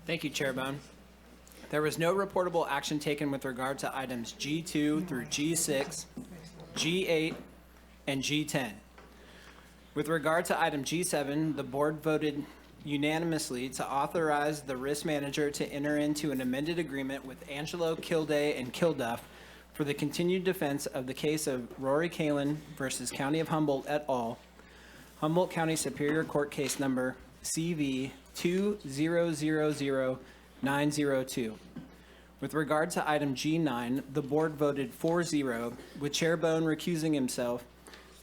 Thank you, Chair Bohn. There was no reportable action taken with regard to items G2 through G6, G8, and G10. With regard to item G7, the board voted unanimously to authorize the risk manager to enter into an amended agreement with Angelo, Kilday, and Kilduff for the continued defense of the case of Rory Kalin versus County of Humboldt et al., Humboldt County Superior Court case number CV 2000902. With regard to item G9, the board voted 4-0, with Chair Bohn recusing himself,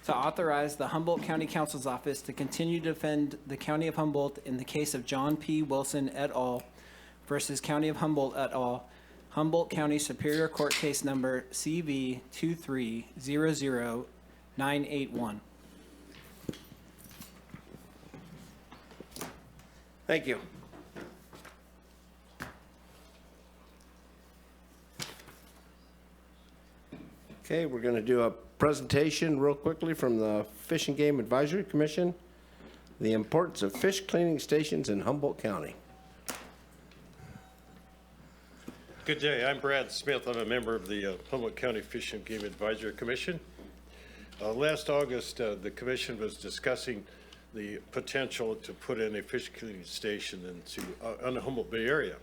to authorize the Humboldt County Counsel's Office to continue to defend the County of Humboldt in the case of John P. Wilson et al. Versus County of Humboldt et al., Humboldt County Superior Court Case Number CV 2300981. Thank you. Okay, we're going to do a presentation real quickly from the Fish and Game Advisory Commission, the importance of fish cleaning stations in Humboldt County. Good day. I'm Brad Smith. I'm a member of the Humboldt County Fish and Game Advisory Commission. Last August, the commission was discussing the potential to put in a fish cleaning station on the Humboldt Bay area.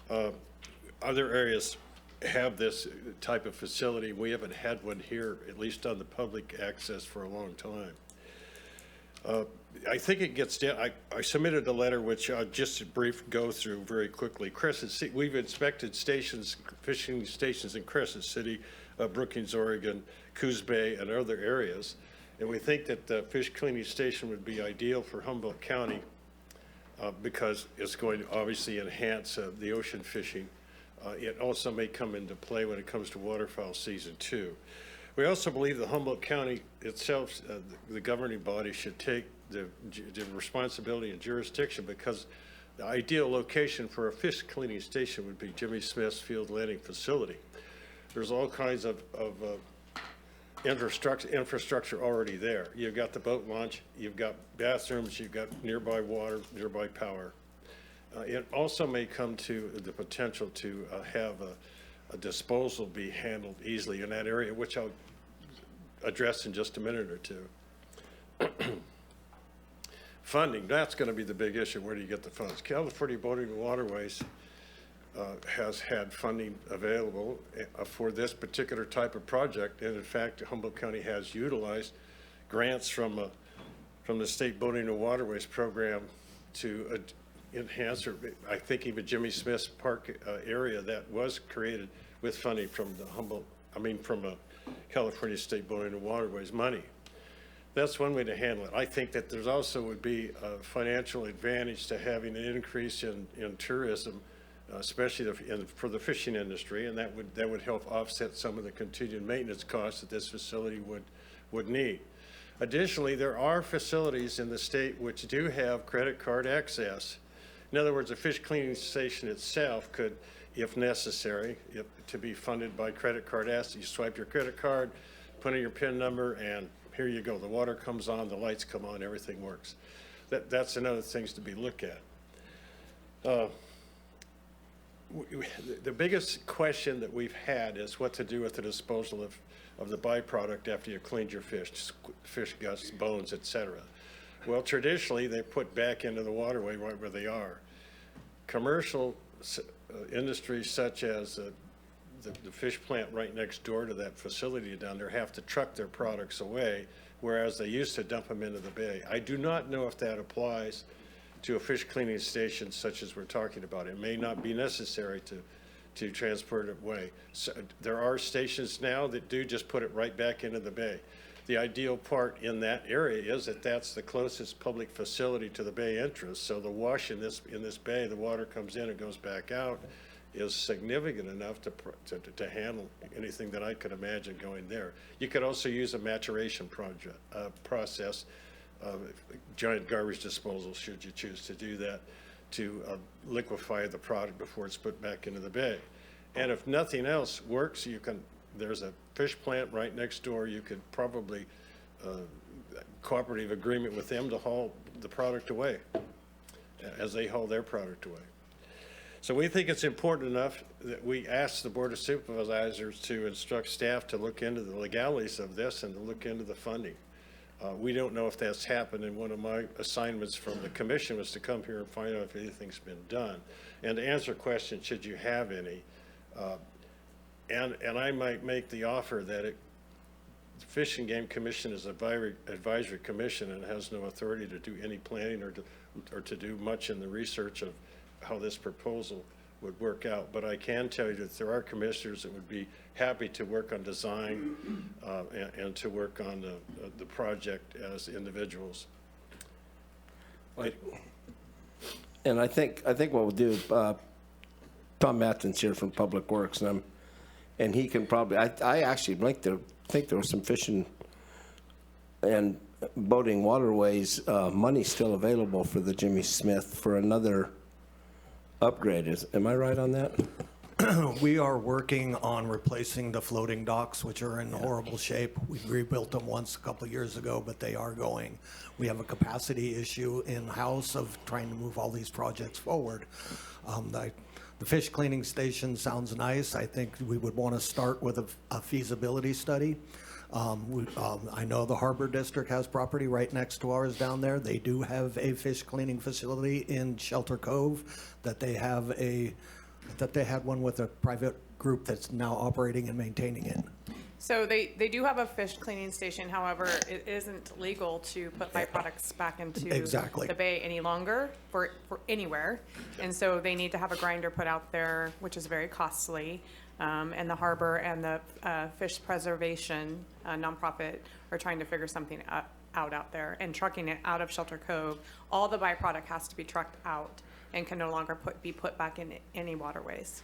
Other areas have this type of facility. We haven't had one here, at least on the public access, for a long time. I think it gets down. I submitted a letter which I'll just a brief go through very quickly. Crescent City, we've inspected stations, fishing stations in Crescent City, Brookings, Oregon, Coos Bay, and other areas. And we think that the fish cleaning station would be ideal for Humboldt County because it's going to obviously enhance the ocean fishing. It also may come into play when it comes to waterfowl season too. We also believe the Humboldt County itself, the governing body, should take the responsibility and jurisdiction, because the ideal location for a fish cleaning station would be Jimmy Smith's field landing facility. There's all kinds of infrastructure already there. You've got the boat launch, you've got bathrooms, you've got nearby water, nearby power. It also may come to the potential to have a disposal be handled easily in that area, which I'll address in just a minute or two. Funding, that's going to be the big issue. Where do you get the funds? California Boating and Waterways has had funding available for this particular type of project, and in fact, Humboldt County has utilized grants from the State Boating and Waterways program to enhance, or I think even Jimmy Smith's Park area that was created with funding from the from California State Boating and Waterways money. That's one way to handle it. I think that there's also would be a financial advantage to having an increase in tourism, especially for the fishing industry, and that would help offset some of the continued maintenance costs that this facility would need. Additionally, there are facilities in the state which do have credit card access. In other words, a fish cleaning station itself could, if necessary, to be funded by credit card assets. You swipe your credit card, put in your PIN number, and here you go. The water comes on, the lights come on, everything works. That's another things to be looked at. The biggest question that we've had is what to do with the disposal of the byproduct after you cleaned your fish guts, bones, etc. Well, traditionally, they put back into the waterway right where they are. Commercial industries such as the fish plant right next door to that facility down there have to truck their products away, whereas they used to dump them into the bay. I do not know if that applies to a fish cleaning station such as we're talking about. It may not be necessary to transport it away. So there are stations now that do just put it right back into the bay. The ideal part in that area is that that's the closest public facility to the bay entrance. So the wash in this bay, the water comes in and goes back out, is significant enough to handle anything that I could imagine going there. You could also use a maturation process, giant garbage disposal, should you choose to do that, to liquefy the product before it's put back into the bay. And if nothing else works, there's a fish plant right next door. You could probably cooperative agreement with them to haul the product away as they haul their product away. So we think it's important enough that we ask the Board of Supervisors to instruct staff to look into the legalities of this and to look into the funding. We don't know if that's happened, and one of my assignments from the commission was to come here and find out if anything's been done. And to answer questions, should you have any, and I might make the offer that the Fish and Game Commission is an advisory commission and has no authority to do any planning or to do much in the research of how this proposal would work out. But I can tell you that there are commissioners that would be happy to work on design and to work on the project as individuals. And I think what we'll do, Tom Matton's here from Public Works, and he can probably, I actually think there was some fishing and boating waterways money still available for the Jimmy Smith for another upgrade. Am I right on that? We are working on replacing the floating docks, which are in horrible shape. We rebuilt them once a couple of years ago, but they are going. We have a capacity issue in-house of trying to move all these projects forward. The fish cleaning station sounds nice. I think we would want to start with a feasibility study. I know the Harbor District has property right next to ours down there. They do have a fish cleaning facility in Shelter Cove that they had one with a private group that's now operating and maintaining it. So they do have a fish cleaning station, however, it isn't legal to put byproducts back into the bay any longer for anywhere. And so they need to have a grinder put out there, which is very costly. And the harbor and the fish preservation nonprofit are trying to figure something out there and trucking it out of Shelter Cove. All the byproduct has to be trucked out and can no longer be put back in any waterways.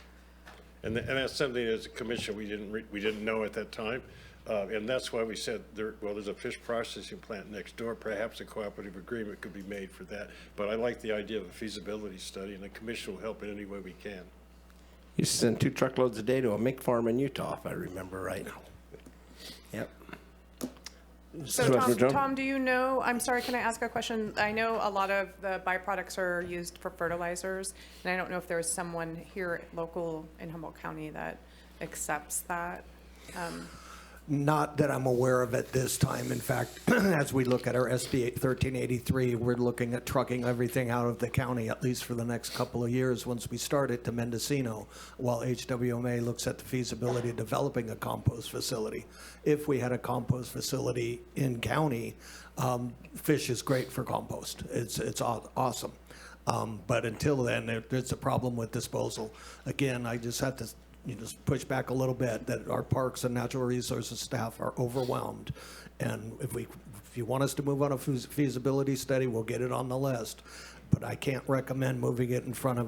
And that's something as a commission we didn't know at that time, and that's why we said there's a fish processing plant next door. Perhaps a cooperative agreement could be made for that. But I like the idea of a feasibility study, and the commission will help in any way we can. You send 2 truckloads a day to a mink farm in Utah, if I remember right. Yep. So Tom, do you know, I'm sorry, can I ask a question? I know a lot of the byproducts are used for fertilizers, and I don't know if there's someone here local in Humboldt County that accepts that. Not that I'm aware of at this time. In fact, as we look at our SB 1383, we're looking at trucking everything out of the county, at least for the next couple of years, once we start it to Mendocino, while HWMA looks at the feasibility of developing a compost facility. If we had a compost facility in county, fish is great for compost. It's awesome. But until then, there's a problem with disposal. Again, I just have to just push back a little bit that our parks and natural resources staff are overwhelmed. And if you want us to move on a feasibility study, we'll get it on the list. But I can't recommend moving it in front of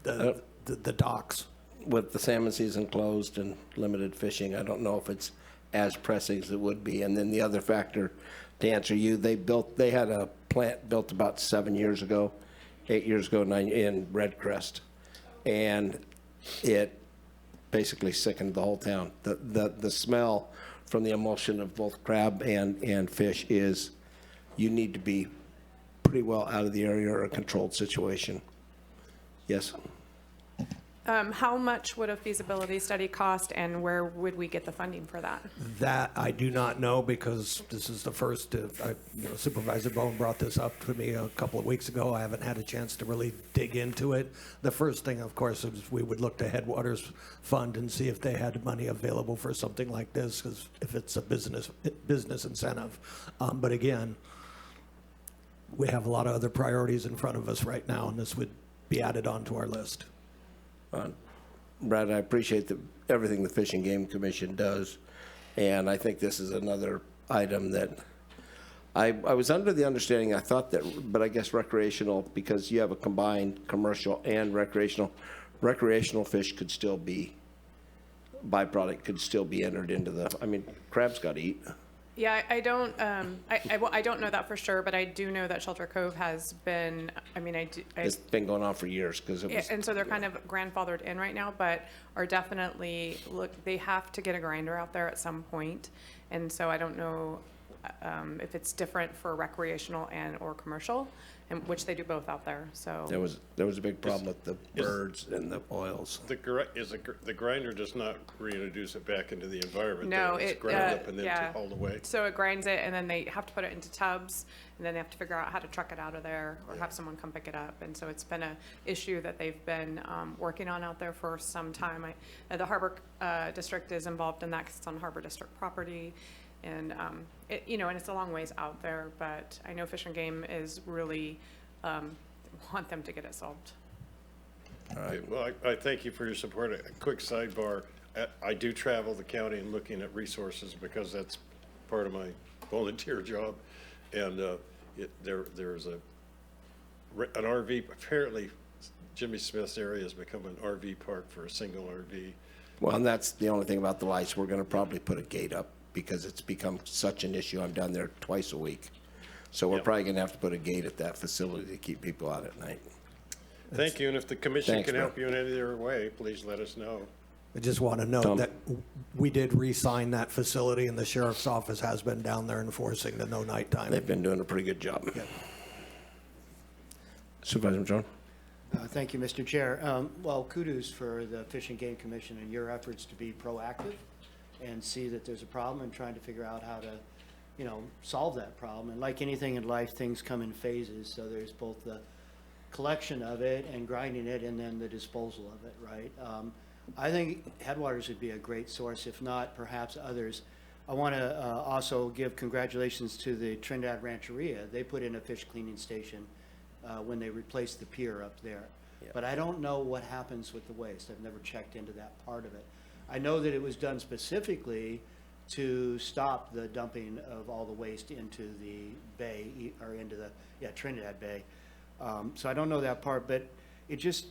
the docks. With the salmon season closed and limited fishing, I don't know if it's as pressing as it would be. And then the other factor, to answer you, they had a plant built about 8 years ago, in Redcrest. And it basically sickened the whole town. The smell from the emulsion of both crab and fish is, you need to be pretty well out of the area or a controlled situation. Yes? How much would a feasibility study cost, and where would we get the funding for that? That I do not know, because this is the first, Supervisor Bohn brought this up to me a couple of weeks ago. I haven't had a chance to really dig into it. The first thing, of course, is we would look to Headwaters Fund and see if they had money available for something like this, because if it's a business incentive. But again, we have a lot of other priorities in front of us right now, and this would be added onto our list. Brad, I appreciate everything the Fish and Game Commission does, and I think this is another item that I was under the understanding, I thought that, but I guess recreational, because you have a combined commercial and recreational fish could still be, byproduct could still be entered into crab's got to eat. Yeah, I don't know that for sure, but I do know that Shelter Cove has been, It's been going on for years, because it was. And so they're kind of grandfathered in right now, but are definitely, they have to get a grinder out there at some point. And so I don't know if it's different for recreational or commercial, and which they do both out there, so. There was a big problem with the birds and the oils. The grinder does not reintroduce it back into the environment. No, it's ground up and then hauled away. So it grinds it, and then they have to put it into tubs, and then they have to figure out how to truck it out of there or have someone come pick it up. And so it's been an issue that they've been working on out there for some time. The Harbor District is involved in that because it's on Harbor District property. And, and it's a long ways out there, but I know Fish and Game is really, want them to get it solved. Okay, well, I thank you for your support. A quick sidebar, I do travel the county and looking at resources because that's part of my volunteer job. And there's an RV, apparently Jimmy Smith's area has become an RV park for a single RV. Well, and that's the only thing about the lights. We're going to probably put a gate up because it's become such an issue. I'm down there twice a week. So we're probably going to have to put a gate at that facility to keep people out at night. Thank you, and if the commission Thanks, can help bro. you in any other way, please let us know. I just want to note Tom. that we did re-sign that facility, and the sheriff's office has been down there enforcing the no nighttime. They've been doing a pretty good job. Supervisor Madrone? Thank you, Mr. Chair. Well, kudos for the Fish and Game Commission and your efforts to be proactive and see that there's a problem and trying to figure out how to, solve that problem. And like anything in life, things come in phases. So there's both the collection of it and grinding it and then the disposal of it, right? I think Headwaters would be a great source, if not perhaps others. I want to also give congratulations to the Trinidad Rancheria. They put in a fish cleaning station when they replaced the pier up there. Yeah. But I don't know what happens with the waste. I've never checked into that part of it. I know that it was done specifically to stop the dumping of all the waste into the bay, or into the, Trinidad Bay. So I don't know that part, but it just,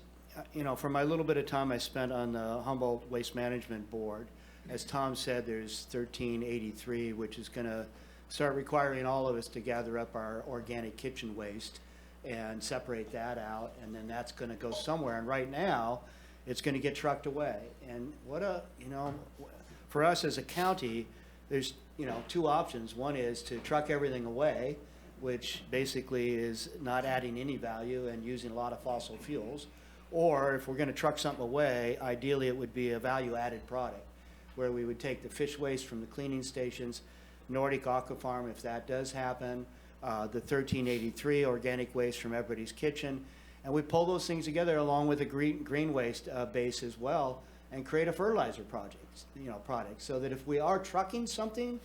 for my little bit of time I spent on the Humboldt Waste Management Board, as Tom said, there's 1383, which is going to start requiring all of us to gather up our organic kitchen waste and separate that out, and then that's going to go somewhere. And right now, it's going to get trucked away. And for us as a county, there's, two options. One is to truck everything away, which basically is not adding any value and using a lot of fossil fuels. Or if we're going to truck something away, ideally it would be a value-added product, where we would take the fish waste from the cleaning stations, Nordic Aqua Farm, if that does happen, the 1383 organic waste from Everybody's Kitchen, and we pull those things together along with a green waste base as well, and create a fertilizer product, so that if we are trucking something,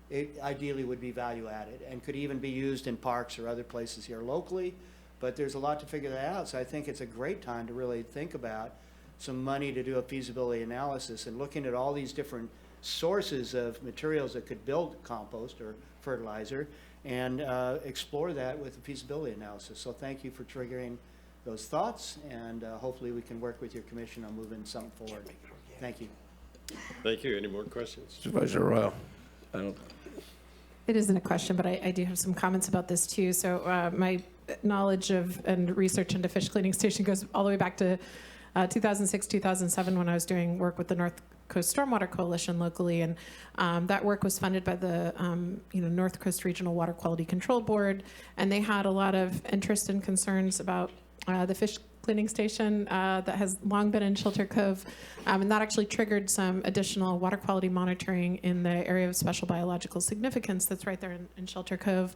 it ideally would be value added and could even be used in parks or other places here locally. But there's a lot to figure that out, so I think it's a great time to really think about some money to do a feasibility analysis and looking at all these different sources of materials that could build compost or fertilizer, and explore that with a feasibility analysis. So thank you for triggering those thoughts, and hopefully we can work with your commission on moving something forward. Thank you. Thank you. Any more questions? Supervisor Arroyo? It isn't a question, but I do have some comments about this too. So my knowledge of and research into fish cleaning station goes all the way back to 2006, 2007, when I was doing work with the North Coast Stormwater Coalition locally, and that work was funded by the North Coast Regional Water Quality Control Board, and they had a lot of interest and concerns about the fish cleaning station that has long been in Shelter Cove, and that actually triggered some additional water quality monitoring in the area of special biological significance that's right there in Shelter Cove.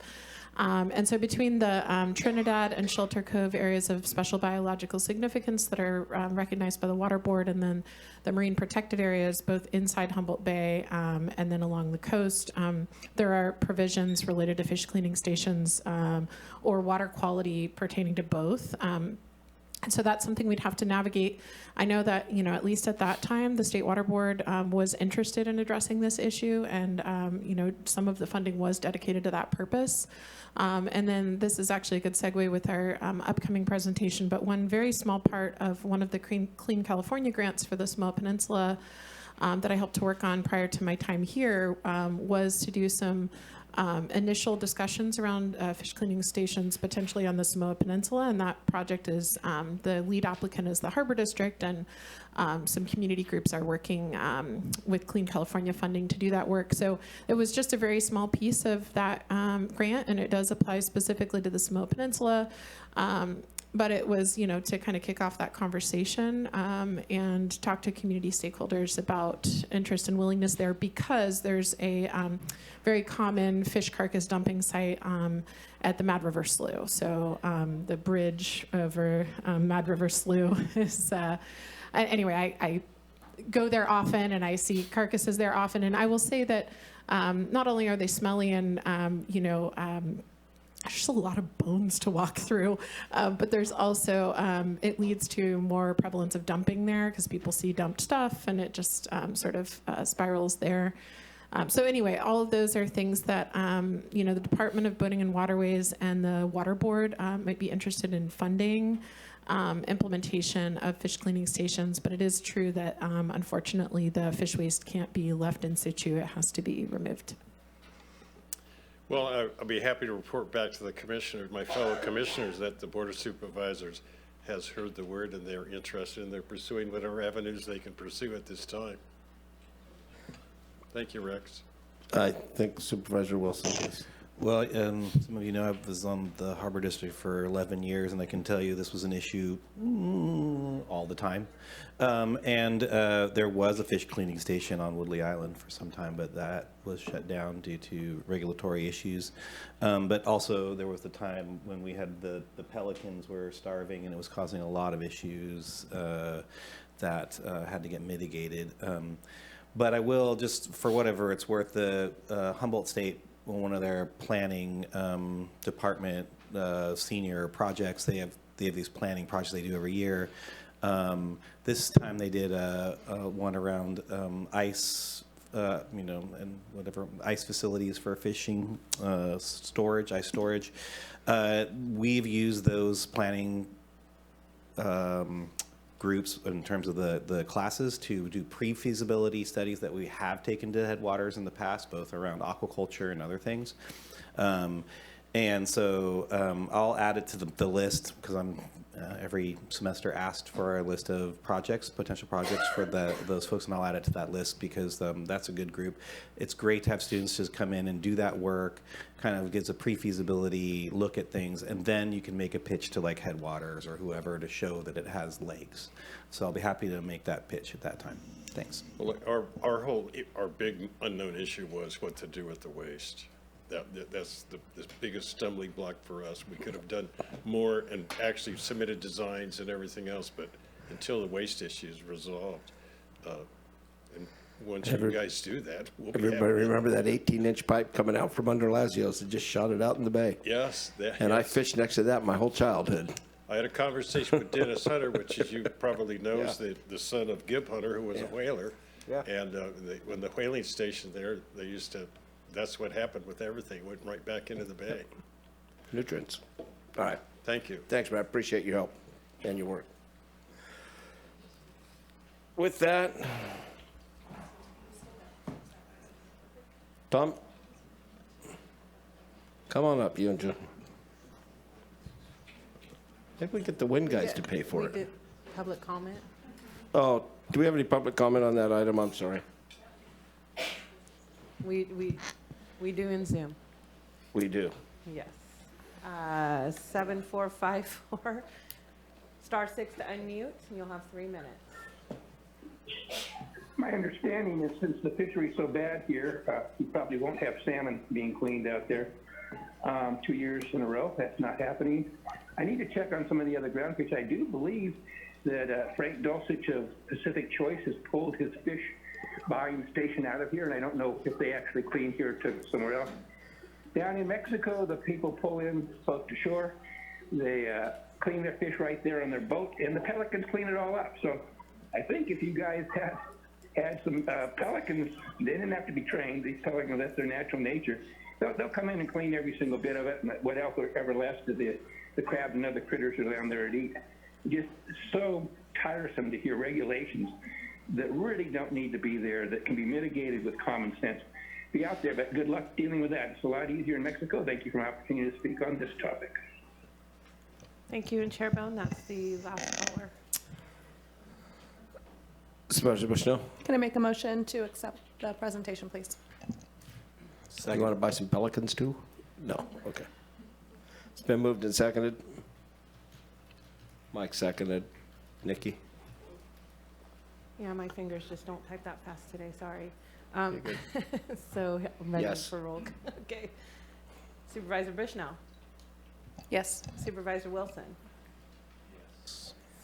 And so between the Trinidad and Shelter Cove areas of special biological significance that are recognized by the Water Board, and then the marine protected areas both inside Humboldt Bay and then along the coast, there are provisions related to fish cleaning stations or water quality pertaining to both. And so that's something we'd have to navigate. I know that, at least at that time, the State Water Board was interested in addressing this issue, and, some of the funding was dedicated to that purpose. And then this is actually a good segue with our upcoming presentation, but one very small part of one of the Clean California grants for the Samoa Peninsula that I helped to work on prior to my time here was to do some initial discussions around fish cleaning stations potentially on the Samoa Peninsula, and that project is, the lead applicant is the Harbor District, and some community groups are working with Clean California funding to do that work. So it was just a very small piece of that grant, and it does apply specifically to the Samoa Peninsula. But it was, to kind of kick off that conversation and talk to community stakeholders about interest and willingness there, because there's a very common fish carcass dumping site at the Mad River Slough. So the bridge over Mad River Slough is, anyway, I go there often and I see carcasses there often. And I will say that not only are they smelly and, just a lot of bones to walk through. But there's also, it leads to more prevalence of dumping there because people see dumped stuff and it just sort of spirals there. So anyway, all of those are things that, the Department of Boating and Waterways and the Water Board might be interested in funding implementation of fish cleaning stations. But it is true that, unfortunately, the fish waste can't be left in situ. It has to be removed. Well, I'll be happy to report back to the commissioners, my fellow commissioners, that the Board of Supervisors has heard the word and they're interested and they're pursuing whatever avenues they can pursue at this time. Thank you, Rex. I think Supervisor Wilson is. Well, some of you know I was on the Harbor District for 11 years, and I can tell you this was an issue all the time. There was a fish cleaning station on Woodley Island for some time, but that was shut down due to regulatory issues. But also there was the time when we had the pelicans were starving, and it was causing a lot of issues that had to get mitigated. But I will, just for whatever it's worth, the Humboldt State, one of their planning department senior projects, they have these planning projects they do every year. This time they did one around ice, and whatever ice facilities for fishing, storage, ice storage. We've used those planning groups in terms of the classes to do pre-feasibility studies that we have taken to headwaters in the past, both around aquaculture and other things. And so I'll add it to the list because I'm every semester asked for a list of projects, potential projects for those folks, and I'll add it to that list because that's a good group. It's great to have students just come in and do that work, kind of gives a pre-feasibility look at things, and then you can make a pitch to like Headwaters or whoever to show that it has legs. So I'll be happy to make that pitch at that time. Thanks. Well, our big unknown issue was what to do with the waste. That's the biggest stumbling block for us. We could have done more and actually submitted designs and everything else, but until the waste issue is resolved, and once you guys do that, we'll be Everybody remember that 18-inch pipe coming out from under Lazios and just shot it out in the bay? Yes. And I fished next to that my whole childhood. I had a conversation with Dennis Hunter, which, as you probably know, is the son of Gib Hunter, who was a whaler. Yeah. And when the whaling station there, they used to, that's what happened with everything, went right back into the bay. Nutrients. All right. Thank you. Thanks, Matt. Appreciate your help and your work. With that, Tom, come on up, you and Jim. I think we get the wind guys to pay for We it. did public comment. Oh, do we have any public comment on that item? I'm sorry. We do in Zoom. We do. Yes. 7454, *6 to unmute, and you'll have 3 minutes. My understanding is since the fishery's so bad here, we probably won't have salmon being cleaned out there 2 years in a row. That's not happening. I need to check on some of the other ground fish. I do believe that Frank Dulcich of Pacific Choice has pulled his fish buying station out of here, and I don't know if they actually clean here or took it somewhere else. Down in Mexico, the people pull in close to shore. They clean their fish right there on their boat, and the pelicans clean it all up. So I think if you guys had some pelicans, they didn't have to be trained. These pelicans, that's their natural nature. They'll come in and clean every single bit of it, and what else ever left of the crabs and other critters are down there to eat. Just so tiresome to hear regulations that really don't need to be there, that can be mitigated with common sense. Be out there, but good luck dealing with that. It's a lot easier in Mexico. Thank you for the opportunity to speak on this topic. Thank you, and Chair Bohn, that's the last caller. Supervisor Bushnell, Can I make a motion to accept the presentation, please? you want to buy some pelicans too? No. Okay. It's been moved and seconded. Mike seconded. Nikki? Yeah, my fingers just don't type that fast today, sorry. Okay, good. So, ready Yes. for roll. Okay. Supervisor Bushnell? Yes. Supervisor Wilson?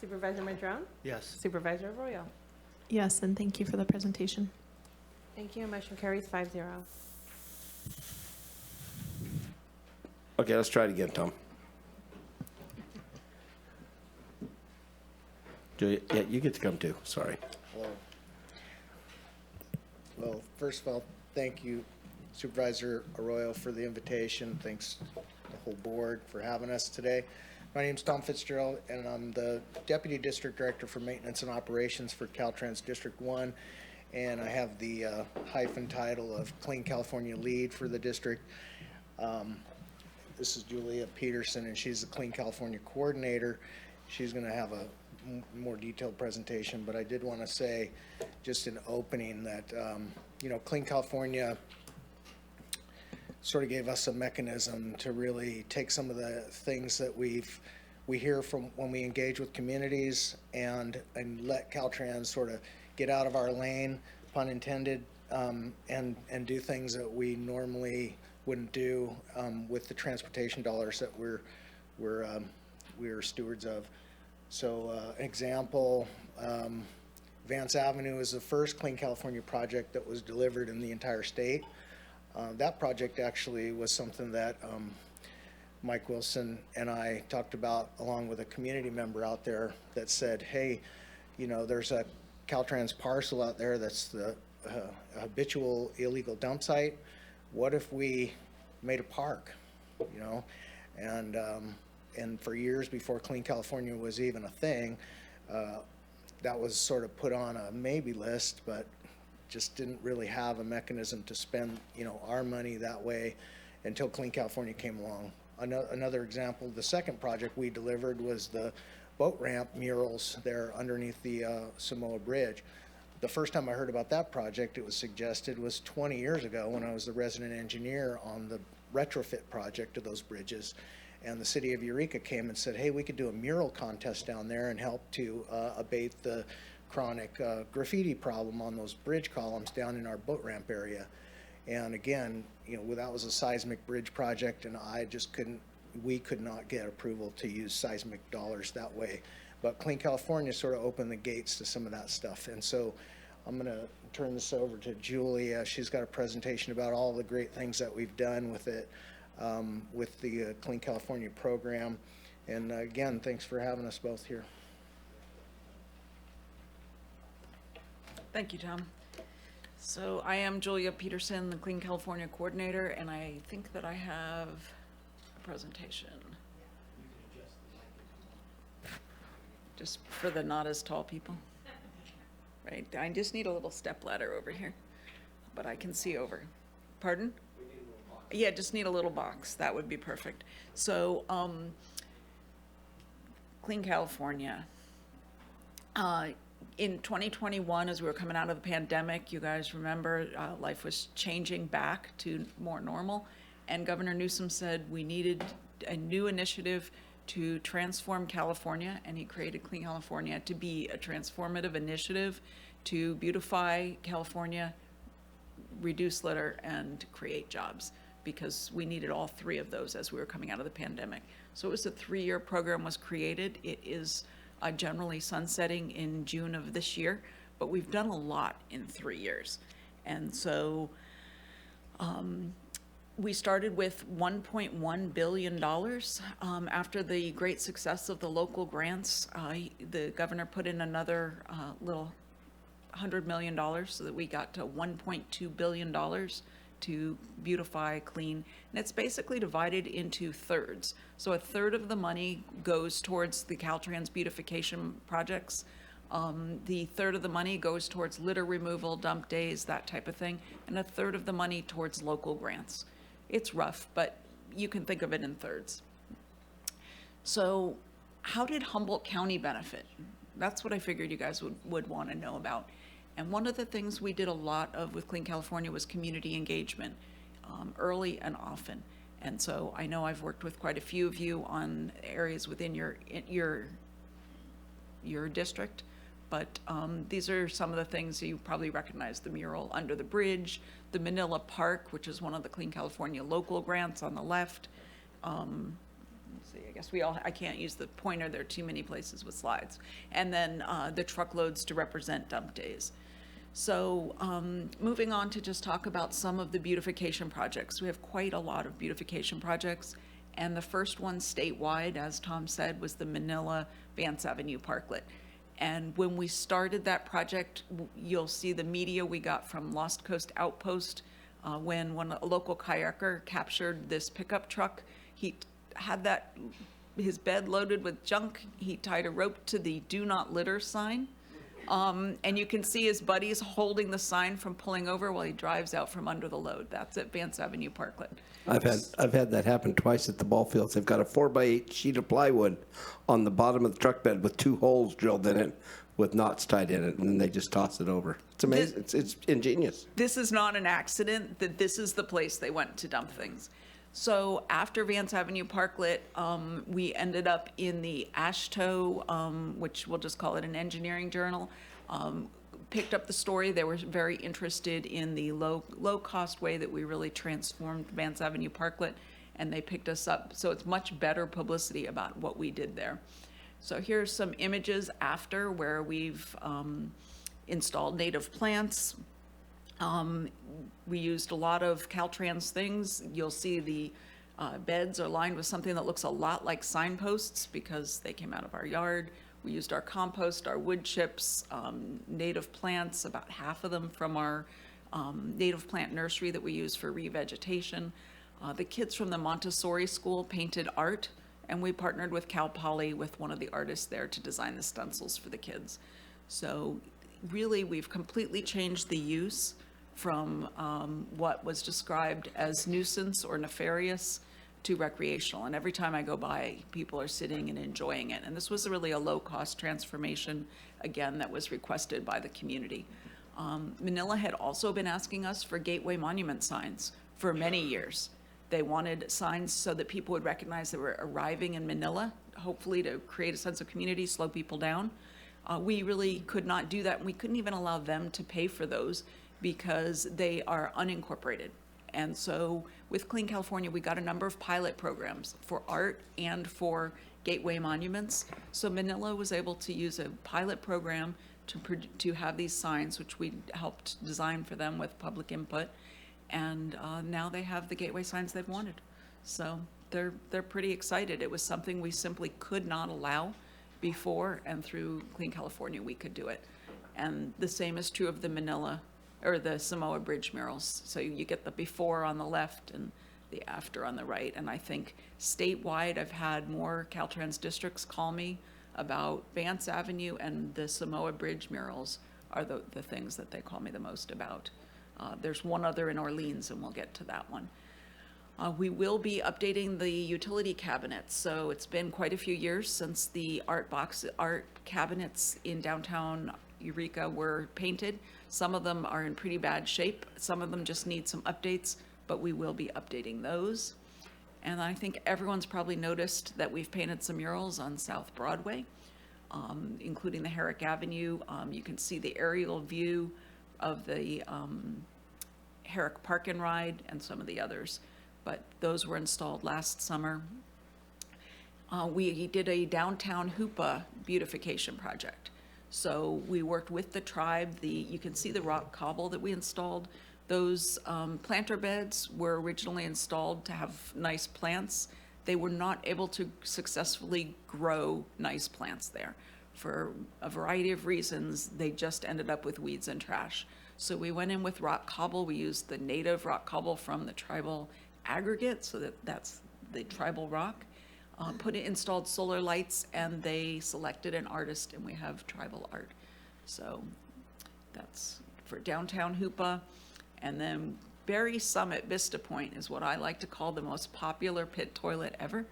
Supervisor Madrone? Yes. Supervisor Arroyo? Yes, and thank you for the presentation. Thank you. Motion carries 5-0. Okay, let's try it again, Tom. Julia, yeah, you get to come too, sorry. Hello. Well, first of all, thank you Supervisor Arroyo for the invitation. Thanks the whole board for having us today. My name is Tom Fitzgerald, and I'm the Deputy District Director for Maintenance and Operations for Caltrans District 1, and I have the hyphen title of Clean California Lead for the district. This is Julia Peterson, and she's the Clean California Coordinator. She's going to have a more detailed presentation, but I did want to say just in opening that, you know, Clean California sort of gave us a mechanism to really take some of the things that we hear from when we engage with communities and let Caltrans sort of get out of our lane, pun intended, and do things that we normally wouldn't do with the transportation dollars that we're stewards of. So example, Vance Avenue is the first Clean California project that was delivered in the entire state. That project actually was something that Mike Wilson and I talked about along with a community member out there that said, hey, you know, there's a Caltrans parcel out there that's the habitual illegal dump site. What if we made a park, you know? And for years before Clean California was even a thing, that was sort of put on a maybe list, but just didn't really have a mechanism to spend, you know, our money that way until Clean California came along. Another example, the second project we delivered was the boat ramp murals there underneath the Samoa Bridge. The first time I heard about that project, it was suggested, was 20 years ago when I was the resident engineer on the retrofit project of those bridges. And the city of Eureka came and said, hey, we could do a mural contest down there and help to abate the chronic graffiti problem on those bridge columns down in our boat ramp area. And again, you know, that was a seismic bridge project, and we could not get approval to use seismic dollars that way. But Clean California sort of opened the gates to some of that stuff. And so I'm going to turn this over to Julia. She's got a presentation about all the great things that we've done with it, with the Clean California program. And again, thanks for having us both here. Thank you, Tom. So I am Julia Peterson, the Clean California Coordinator, and I think that I have a presentation. Just for the not as tall people. Right, I just need a little step ladder over here, but I can see over. Pardon? Yeah, just need a little box. That would be perfect. So, Clean California. In 2021, as we were coming out of the pandemic, you guys remember, life was changing back to more normal, and Governor Newsom said we needed a new initiative to transform California, and he created Clean California to be a transformative initiative to beautify California, reduce litter, and create jobs, because we needed all three of those as we were coming out of the pandemic. So it was a 3-year program was created. It is generally sunsetting in June of this year, but we've done a lot in 3 years. And so we started with $1.1 billion. After the great success of the local grants, the governor put in another little $100 million so that we got to $1.2 billion to beautify, clean. And it's basically divided into thirds. So a third of the money goes towards the Caltrans beautification projects. The third of the money goes towards litter removal, dump days, that type of thing. And a third of the money towards local grants. It's rough, but you can think of it in thirds. So how did Humboldt County benefit? That's what I figured you guys would want to know about. And one of the things we did a lot of with Clean California was community engagement, early and often. And so I know I've worked with quite a few of you on areas within your district, but these are some of the things you probably recognize: the mural under the bridge, the Manila Park, which is one of the Clean California local grants on the left. Let's see, I guess I can't use the pointer, there are too many places with slides. And then the truckloads to represent dump days. So moving on to just talk about some of the beautification projects. We have quite a lot of beautification projects, And the first one statewide, as Tom said, was the Manila Vance Avenue Parklet. And when we started that project, you'll see the media we got from Lost Coast Outpost. When a local kayaker captured this pickup truck, he had his bed loaded with junk. He tied a rope to the "Do Not Litter" sign. And you can see his buddies holding the sign from pulling over while he drives out from under the load. That's at Vance Avenue Parklet. I've had that happen twice at the ball fields. They've got a 4x8 sheet of plywood on the bottom of the truck bed with 2 holes drilled in it with knots tied in it, and then they just toss it over. It's amazing. It's ingenious. This is not an accident, that this is the place they went to dump things. So after Vance Avenue Parklet, we ended up in the AASHTO, which we'll just call it an engineering journal, picked up the story. They were very interested in the low-cost way that we really transformed Vance Avenue Parklet, and they picked us up. So it's much better publicity about what we did there. So here's some images after where we've installed native plants. We used a lot of Caltrans things. You'll see the beds are lined with something that looks a lot like signposts because they came out of our yard. We used our compost, our wood chips, native plants, about half of them from our native plant nursery that we use for revegetation. The kids from the Montessori school painted art, and we partnered with Cal Poly with one of the artists there to design the stencils for the kids. So really, we've completely changed the use from what was described as nuisance or nefarious to recreational. And every time I go by, people are sitting and enjoying it. And this was really a low-cost transformation, again, that was requested by the community. Manila had also been asking us for gateway monument signs for many years. They wanted signs so that people would recognize they were arriving in Manila, hopefully to create a sense of community, slow people down. We really could not do that, and we couldn't even allow them to pay for those because they are unincorporated. And so with Clean California, we got a number of pilot programs for art and for gateway monuments. So Manila was able to use a pilot program to have these signs, which we helped design for them with public input. And now they have the gateway signs they've wanted. So they're pretty excited. It was something we simply could not allow before, and through Clean California, we could do it. And the same is true of the Manila, or the Samoa Bridge murals. So you get the before on the left and the after on the right. And I think statewide, I've had more Caltrans districts call me about Vance Avenue, and the Samoa Bridge murals are the things that they call me the most about. There's one other in Orleans, and we'll get to that one. We will be updating the utility cabinets. So it's been quite a few years since the art cabinets in downtown Eureka were painted. Some of them are in pretty bad shape. Some of them just need some updates, but we will be updating those. And I think everyone's probably noticed that we've painted some murals on South Broadway, including the Herrick Avenue. You can see the aerial view of the Herrick Park and Ride and some of the others, but those were installed last summer. We did a downtown Hoopa beautification project. So we worked with the tribe. You can see the rock cobble that we installed. Those planter beds were originally installed to have nice plants. They were not able to successfully grow nice plants there. For a variety of reasons, they just ended up with weeds and trash. So we went in with rock cobble. We used the native rock cobble from the tribal aggregate, so that's the tribal rock. Installed solar lights, and they selected an artist, and we have tribal art. So that's for downtown Hoopa. And then Berry Summit Vista Point is what I like to call the most popular pit toilet ever.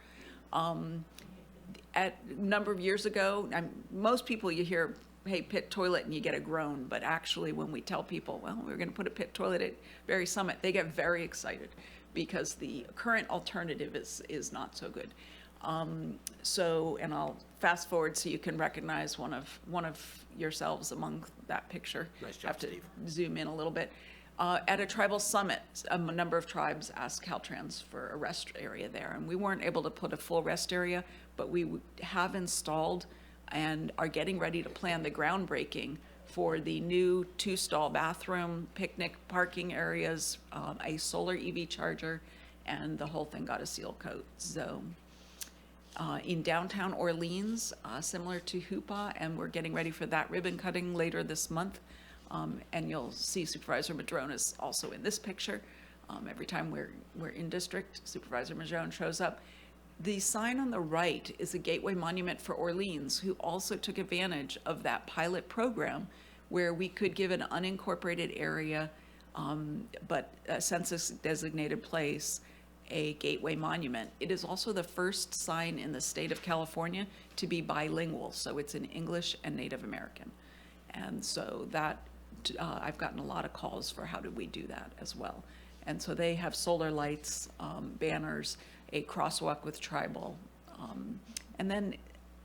At a number of years ago, most people you hear, hey, pit toilet, and you get a groan. But actually, when we tell people, well, we're going to put a pit toilet at Berry Summit, they get very excited because the current alternative is not so good. And I'll fast forward so you can recognize one of yourselves among that picture. Nice job, have to Steve. zoom in a little bit. At a tribal summit, a number of tribes asked Caltrans for a rest area there, and we weren't able to put a full rest area, but we have installed and are getting ready to plan the groundbreaking for the new 2-stall bathroom, picnic parking areas, a solar EV charger, and the whole thing got a seal coat. So in downtown Orleans, similar to Hoopa, and we're getting ready for that ribbon cutting later this month. And you'll see Supervisor Madrone is also in this picture. Every time we're in district, Supervisor Madrone shows up. The sign on the right is a Gateway Monument for Orleans, who also took advantage of that pilot program where we could give an unincorporated area, but a census-designated place, a Gateway Monument. It is also the first sign in the state of California to be bilingual, so it's in English and Native American. And so that, I've gotten a lot of calls for how did we do that as well. And so they have solar lights, banners, a crosswalk with tribal. And then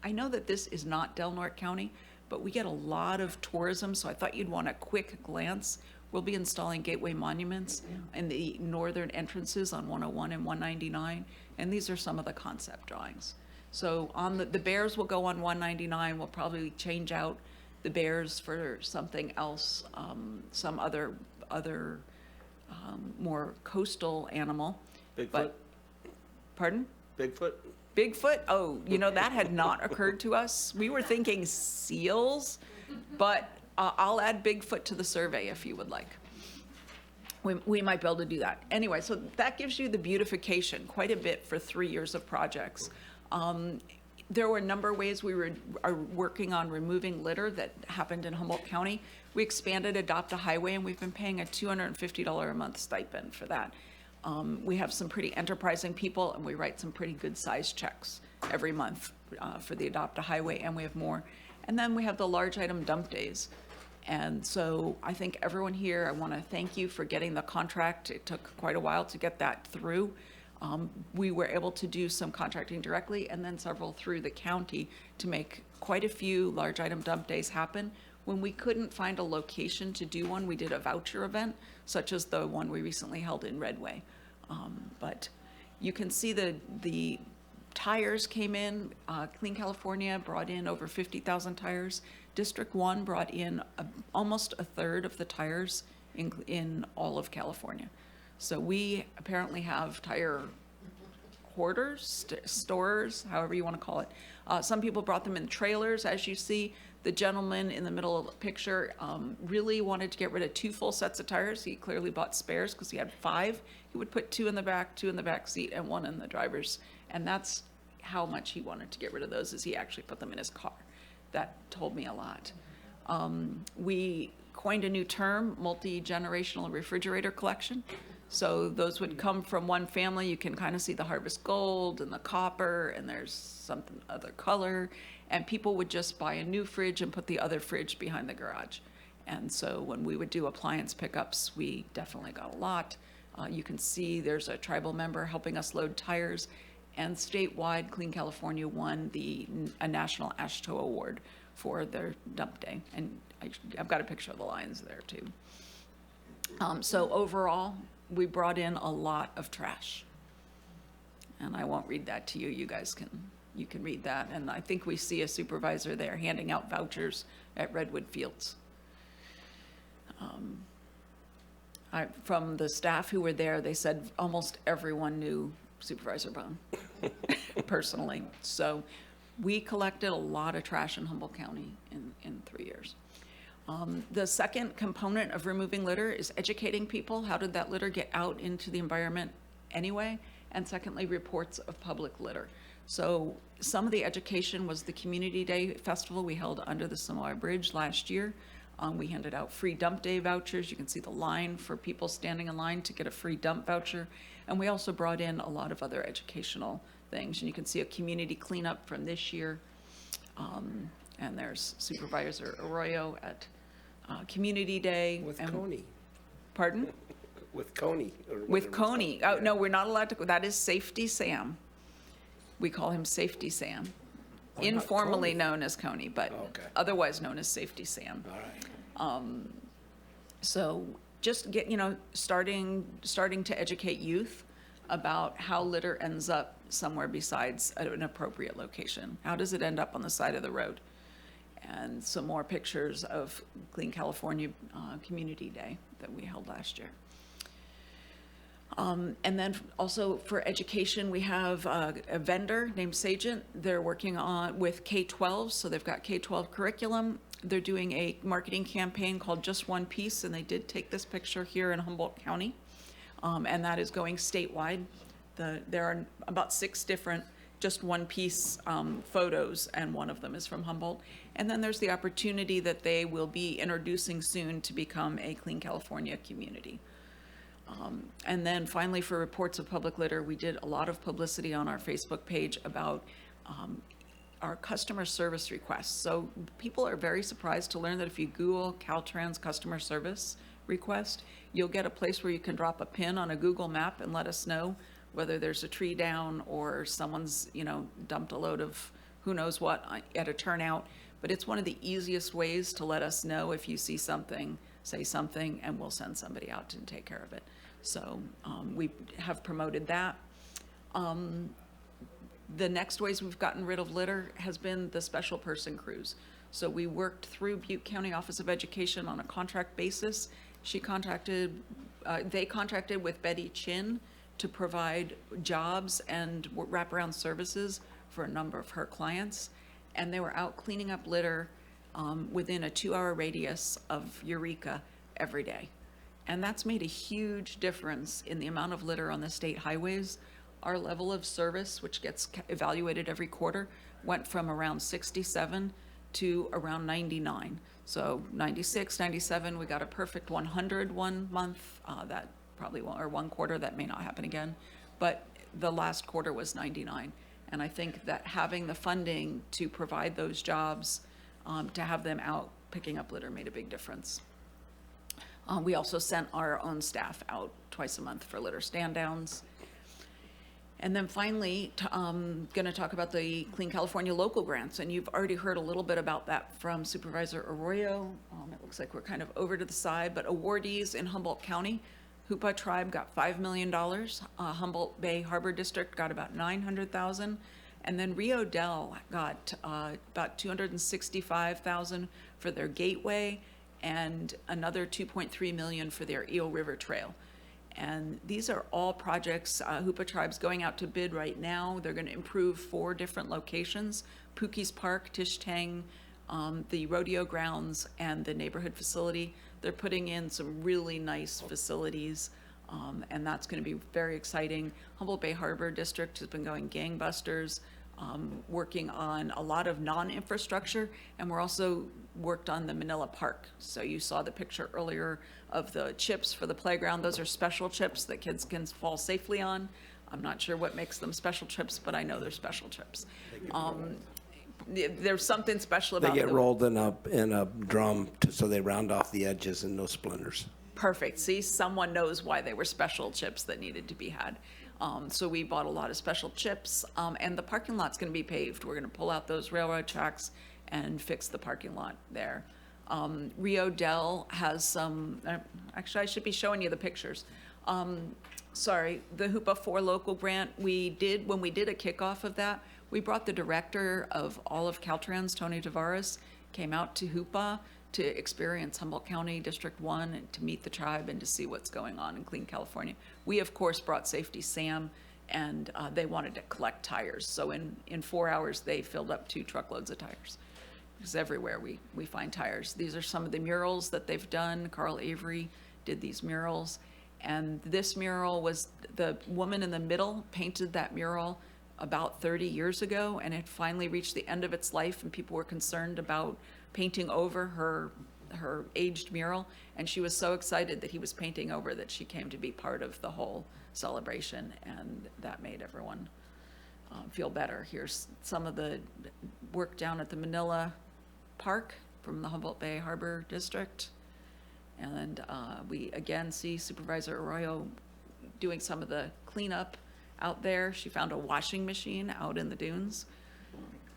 I know that this is not Del Norte County, but we get a lot of tourism, so I thought you'd want a quick glance. We'll be installing gateway monuments in the northern entrances on 101 and 199, and these are some of the concept drawings. So on the bears will go on 199. We'll probably change out the bears for something else, some other more coastal animal. Bigfoot? Pardon? Bigfoot? Bigfoot? Oh, you know, that had not occurred to us. We were thinking seals, but I'll add Bigfoot to the survey if you would like. We might be able to do that. Anyway, so that gives you the beautification, quite a bit for 3 years of projects. There were a number of ways we are working on removing litter that happened in Humboldt County. We expanded Adopt a Highway, and we've been paying a $250 a month stipend for that. We have some pretty enterprising people, and we write some pretty good sized checks every month for the Adopt a Highway, and we have more. And then we have the large item dump days. And so I think everyone here, I want to thank you for getting the contract. It took quite a while to get that through. We were able to do some contracting directly and then several through the county to make quite a few large item dump days happen. When we couldn't find a location to do one, we did a voucher event, such as the one we recently held in Redway. But you can see the tires came in. Clean California brought in over 50,000 tires. District 1 brought in almost a third of the tires in all of California. So we apparently have tire hoarders, stores, however you want to call it. Some people brought them in trailers, as you see. The gentleman in the middle of the picture really wanted to get rid of 2 full sets of tires. He clearly bought spares because he had 5. He would put 2 in the back, 2 in the back seat, and 1 in the driver's. And that's how much he wanted to get rid of those, is he actually put them in his car. That told me a lot. We coined a new term, multi-generational refrigerator collection. So those would come from one family. You can kind of see the harvest gold and the copper, and there's something other color. And people would just buy a new fridge and put the other fridge behind the garage. And so when we would do appliance pickups, we definitely got a lot. You can see there's a tribal member helping us load tires. And statewide, Clean California won a National ASHTO Award for their dump day. And I've got a picture of the lines there too. So overall, we brought in a lot of trash. And I won't read that to you. You guys you can read that. And I think we see a supervisor there handing out vouchers at Redwood Fields. From the staff who were there, they said almost everyone knew Supervisor Bohn personally. So we collected a lot of trash in Humboldt County in 3 years. The second component of removing litter is educating people. How did that litter get out into the environment anyway? And secondly, reports of public litter. So some of the education was the Community Day Festival we held under the Samoa Bridge last year. We handed out free dump day vouchers. You can see the line for people standing in line to get a free dump voucher. And we also brought in a lot of other educational things. And you can see a community cleanup from this year. And there's Supervisor Arroyo at Community Day. With Coney. Pardon? With Coney. With Coney. Oh, no, we're not allowed to. That is Safety Sam. We call him Safety Sam. Informally known as Coney, but otherwise known as Safety Sam. All right. So just starting to educate youth about how litter ends up somewhere besides an appropriate location. How does it end up on the side of the road? And some more pictures of Clean California Community Day that we held last year. And then also for education, we have a vendor named Sagent. They're working on with K-12, so they've got K-12 curriculum. They're doing a marketing campaign called Just One Piece, and they did take this picture here in Humboldt County, and that is going statewide. There are about 6 different Just One Piece photos, and one of them is from Humboldt. And then there's the opportunity that they will be introducing soon to become a Clean California community. And then finally, for reports of public litter, we did a lot of publicity on our Facebook page about our customer service requests. So people are very surprised to learn that if you Google Caltrans customer service request, you'll get a place where you can drop a pin on a Google map and let us know whether there's a tree down or someone's, dumped a load of who knows what at a turnout. But it's one of the easiest ways to let us know if you see something, say something, and we'll send somebody out to take care of it. So we have promoted that. The next ways we've gotten rid of litter has been the special person crews. So we worked through Butte County Office of Education on a contract basis. They contracted with Betty Chin to provide jobs and wraparound services for a number of her clients. And they were out cleaning up litter within a 2-hour radius of Eureka every day. And that's made a huge difference in the amount of litter on the state highways. Our level of service, which gets evaluated every quarter, went from around 67 to around 99. So 96, 97, we got a perfect 100 one month. That probably won't, or one quarter, that may not happen again. But the last quarter was 99. And I think that having the funding to provide those jobs, to have them out picking up litter made a big difference. We also sent our own staff out twice a month for litter stand downs. And then finally, going to talk about the Clean California local grants. And you've already heard a little bit about that from Supervisor Arroyo. It looks like we're kind of over to the side, but awardees in Humboldt County, Hupa Tribe got $5 million. Humboldt Bay Harbor District got about $900,000. And then Rio Dell got about $265,000 for their gateway and another $2.3 million for their Eel River Trail. And these are all projects Hupa Tribe's going out to bid right now. They're going to improve 4 different locations: Pookies Park, Tish Tang, the rodeo grounds, and the neighborhood facility. They're putting in some really nice facilities, and that's going to be very exciting. Humboldt Bay Harbor District has been going gangbusters, working on a lot of non-infrastructure, and we're also worked on the Manila Park. So you saw the picture earlier of the chips for the playground. Those are special chips that kids can fall safely on. I'm not sure what makes them special chips, but I know they're special chips. There's something special about them. They get rolled in a drum so they round off the edges and no splinters. Perfect. See, someone knows why they were special chips that needed to be had. So we bought a lot of special chips, and the parking lot's going to be paved. We're going to pull out those railroad tracks and fix the parking lot there. Rio Dell has some, actually I should be showing you the pictures. Sorry, the Hupa 4 local grant, when we did a kickoff of that, we brought the director of all of Caltrans, Tony Tavares, came out to Hupa to experience Humboldt County District 1 and to meet the tribe and to see what's going on in Clean California. We, of course, brought Safety Sam, and they wanted to collect tires. So in 4 hours, they filled up 2 truckloads of tires. Because everywhere we find tires. These are some of the murals that they've done. Carl Avery did these murals. And this mural was, the woman in the middle painted that mural about 30 years ago, and it finally reached the end of its life, and people were concerned about painting over her aged mural, and she was so excited that he was painting over that she came to be part of the whole celebration, and that made everyone feel better. Here's some of the work down at the Manila Park from the Humboldt Bay Harbor District, and we again see Supervisor Arroyo doing some of the cleanup out there. She found a washing machine out in the dunes.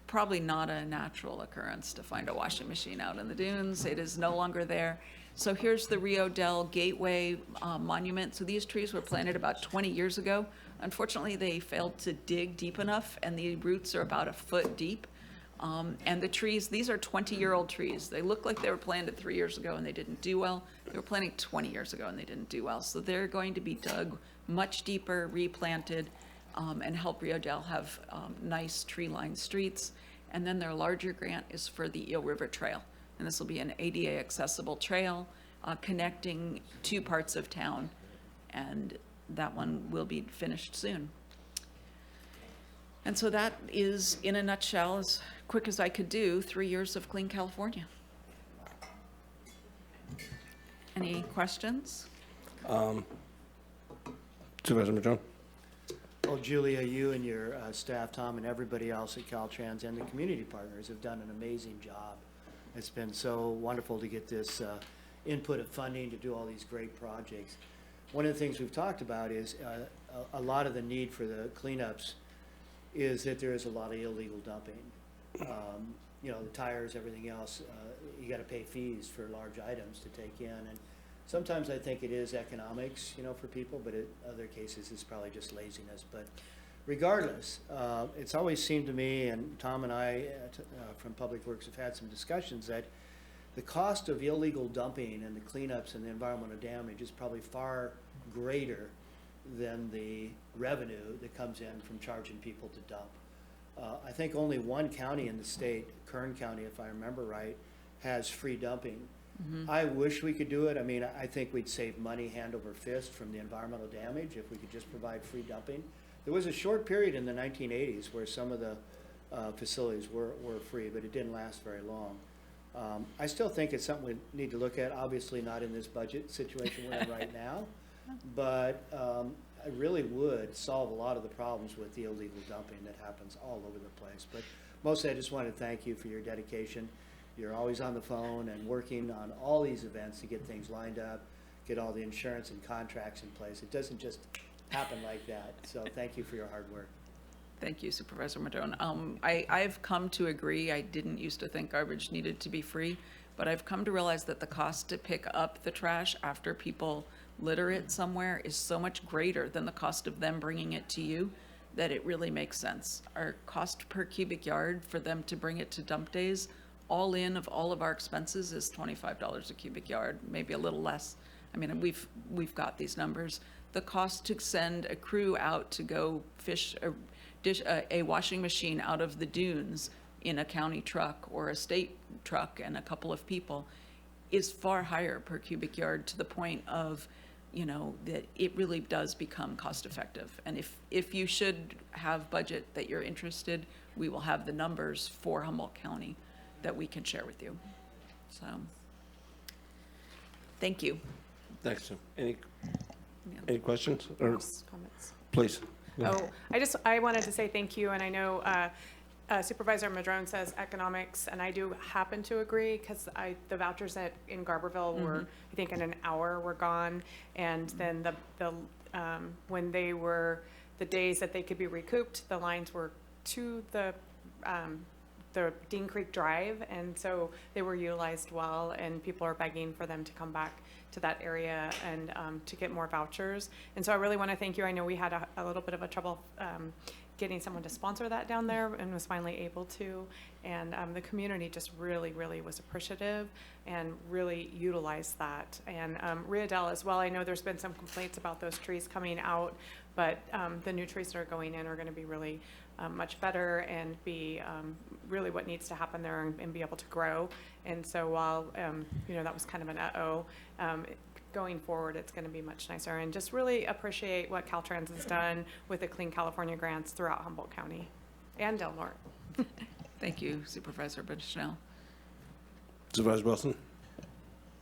Probably not a natural occurrence to find a washing machine out in the dunes. It is no longer there. So here's the Rio Dell Gateway Monument. So these trees were planted about 20 years ago. Unfortunately, they failed to dig deep enough, and the roots are about 1 foot deep. And the trees, these are 20-year-old trees. They look like they were planted 3 years ago and they didn't do well. They were planted 20 years ago and they didn't do well. So they're going to be dug much deeper, replanted, and help Rio Dell have nice tree-lined streets. And then their larger grant is for the Eel River Trail. And this will be an ADA accessible trail connecting two parts of town. And that one will be finished soon. And so that is, in a nutshell, as quick as I could do, 3 years of Clean California. Any questions? Supervisor Madrone? Well, Julia, you and your staff, Tom, and everybody else at Caltrans and the community partners have done an amazing job. It's been so wonderful to get this input of funding to do all these great projects. One of the things we've talked about is a lot of the need for the cleanups is that there is a lot of illegal dumping. You know, the tires, everything else, you got to pay fees for large items to take in. And sometimes I think it is economics, you know, for people, but in other cases it's probably just laziness. But regardless, it's always seemed to me, and Tom and I from Public Works have had some discussions, that the cost of illegal dumping and the cleanups and the environmental damage is probably far greater than the revenue that comes in from charging people to dump. I think only one county in the state, Kern County, if I remember right, has free dumping. I wish we could do it. I mean, I think we'd save money hand over fist from the environmental damage if we could just provide free dumping. There was a short period in the 1980s where some of the facilities were free, but it didn't last very long. I still think it's something we need to look at, obviously not in this budget situation we're in right now, but it really would solve a lot of the problems with the illegal dumping that happens all over the place. But mostly I just want to thank you for your dedication. You're always on the phone and working on all these events to get things lined up, get all the insurance and contracts in place. It doesn't just happen like that. So thank you for your hard work. Thank you, Supervisor Madrone. I've come to agree. I didn't used to think garbage needed to be free, but I've come to realize that the cost to pick up the trash after people litter it somewhere is so much greater than the cost of them bringing it to you that it really makes sense. Our cost per cubic yard for them to bring it to dump days, all in of all of our expenses, is $25 a cubic yard, maybe a little less. I mean, we've got these numbers. The cost to send a crew out to go fish a washing machine out of the dunes in a county truck or a state truck and a couple of people is far higher per cubic yard, to the point of, you know, that it really does become cost effective. And if you should have budget that you're interested, we will have the numbers for Humboldt County that we can share with you. So, thank you. Thanks. Any questions or Comments? please? Oh, I wanted to say thank you, and I know Supervisor Madrone says economics, and I do happen to agree, because the vouchers in Garberville were, I think, in an hour were gone, and then when they were the days that they could be recouped, the lines were to the Dean Creek Drive, and so they were utilized well, and people are begging for them to come back to that area and to get more vouchers. And so I really want to thank you. I know we had a little bit of a trouble getting someone to sponsor that down there, and was finally able to. And the community just really, really was appreciative and really utilized that. And Rio Dell as well, I know there's been some complaints about those trees coming out, but the new trees that are going in are going to be really much better and be really what needs to happen there, and be able to grow. And so while, you know, that was kind of an going forward, it's going to be much nicer. And just really appreciate what Caltrans has done with the Clean California grants throughout Humboldt County and Del Norte. Thank you, Supervisor Bushnell. Supervisor Wilson?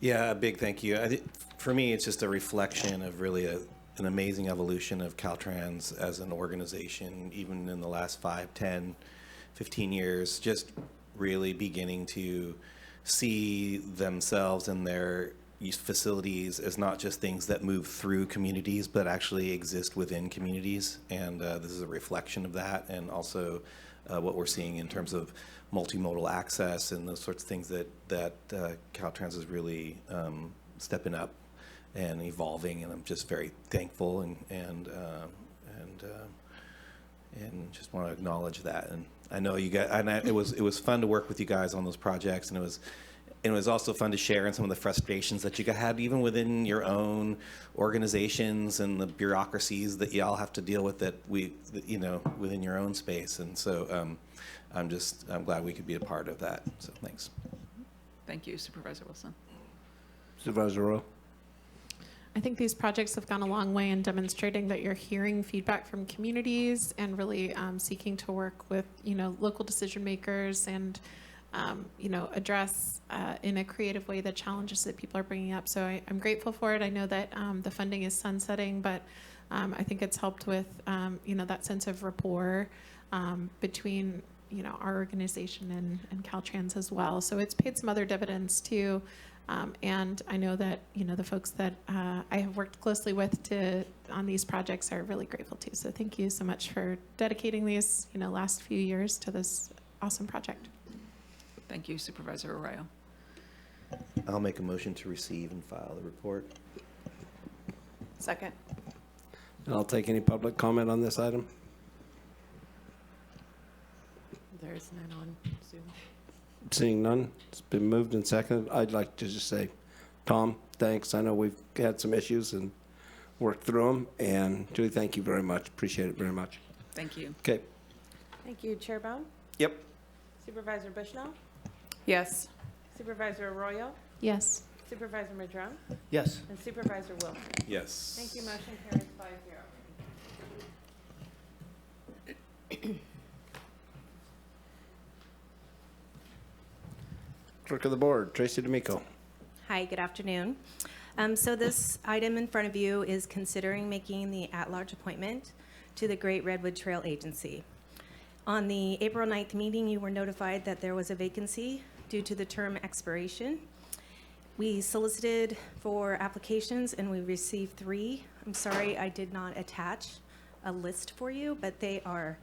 Yeah, a big thank you. I think for me, it's just a reflection of really an amazing evolution of Caltrans as an organization, even in the last 5, 10, 15 years, just really beginning to see themselves and their facilities as not just things that move through communities, but actually exist within communities. And this is a reflection of that, and also what we're seeing in terms of multimodal access and those sorts of things that Caltrans is really stepping up and evolving. And I'm just very thankful and just want to acknowledge that. And I know you guys, and it was fun to work with you guys on those projects, and it was also fun to share in some of the frustrations that you had even within your own organizations and the bureaucracies that y'all have to deal with within your own space. And so I'm glad we could be a part of that. So thanks. Thank you, Supervisor Wilson. Supervisor Rowe? I think these projects have gone a long way in demonstrating that you're hearing feedback from communities and really seeking to work with, local decision makers and, address in a creative way the challenges that people are bringing up. So I'm grateful for it. I know that the funding is sunsetting, but I think it's helped with, that sense of rapport between, our organization and Caltrans as well. So it's paid some other dividends too. And I know that, the folks that I have worked closely with on these projects are really grateful too. So thank you so much for dedicating these, last few years to this awesome project. Thank you, Supervisor Arroyo. I'll make a motion to receive and file the report. Second. I'll take any public comment on this item. There's none on Zoom. Seeing none, it's been moved and seconded. I'd like to just say, Tom, thanks. I know we've had some issues and worked through them. And Julie, thank you very much. Appreciate it very much. Thank you. Okay. Thank you, Chair Bohn. Yep. Supervisor Bushnell. Yes. Supervisor Arroyo. Yes. Supervisor Madrone. Yes. And Supervisor Wilson. Yes. Thank you. Motion carries 5-0. Clerk of the Board, Tracy D'Amico. Hi, good afternoon. So this item in front of you is considering making the at-large appointment to the Great Redwood Trail Agency. On the April 9th meeting, you were notified that there was a vacancy due to the term expiration. We solicited for applications and we received 3. I'm sorry I did not attach a list for you, but they are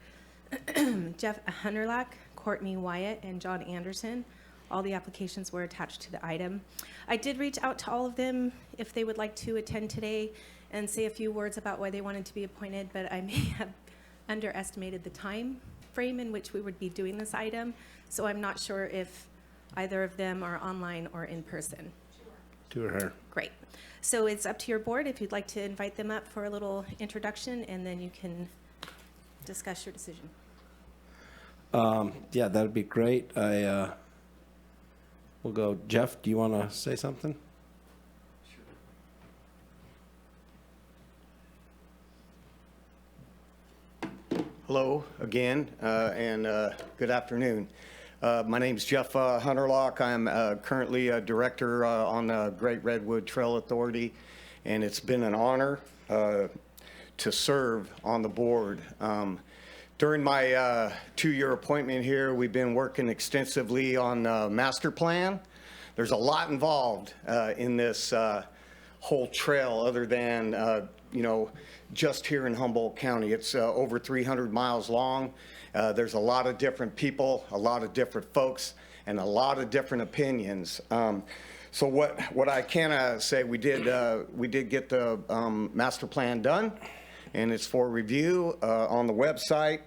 Jeff Hunterlack, Courtney Wyatt, and John Anderson. All the applications were attached to the item. I did reach out to all of them if they would like to attend today and say a few words about why they wanted to be appointed, but I may have underestimated the time frame in which we would be doing this item, so I'm not sure if either of them are online or in person. To her. Great. So it's up to your board if you'd like to invite them up for a little introduction, and then you can discuss your decision. Yeah, that'd be great. We'll go. Jeff, do you want to say something? Hello again, and good afternoon. My name's Jeff Hunterlock. I'm currently a director on the Great Redwood Trail Authority, and it's been an honor to serve on the board. During my 2-year appointment here, we've been working extensively on the master plan. There's a lot involved in this whole trail other than, just here in Humboldt County. It's over 300 miles long. There's a lot of different people, a lot of different folks, and a lot of different opinions. So what I can say, we did get the master plan done, and it's for review on the website.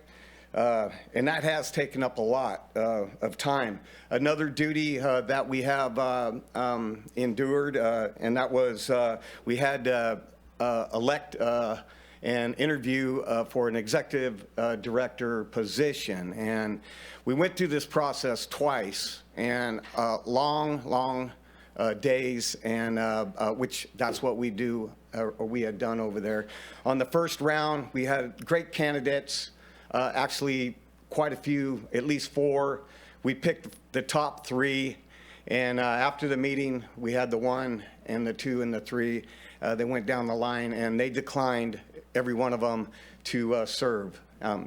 And that has taken up a lot of time. Another duty that we have endured, and that was we had to elect and interview for an executive director position. And we went through this process twice, and long days, and which that's what we do, or we had done over there. On the first round, we had great candidates. Actually, quite a few, at least 4. We picked the top 3, and after the meeting, we had the 1 and the 2 and the 3. They went down the line, and they declined, every one of them, to serve.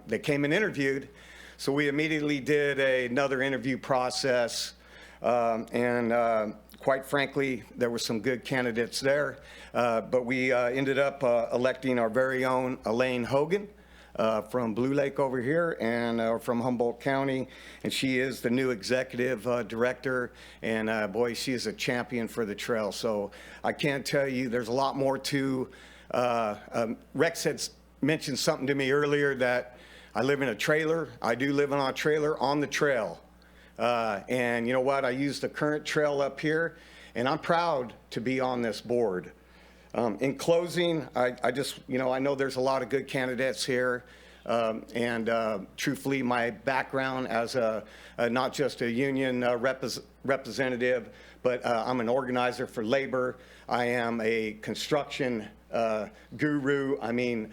They came and interviewed, so we immediately did another interview process, and quite frankly, there were some good candidates there, but we ended up electing our very own Elaine Hogan, from Blue Lake over here, and from Humboldt County, and she is the new executive director, and boy, she is a champion for the trail. So I can't tell you, there's a lot more to, Rex had mentioned something to me earlier that I live in a trailer. I do live on a trailer on the trail. And you know what? I use the current trail up here, and I'm proud to be on this board. In closing, I just, I know there's a lot of good candidates here. And truthfully, my background as not just a union representative, but I'm an organizer for labor. I am a construction guru. I mean,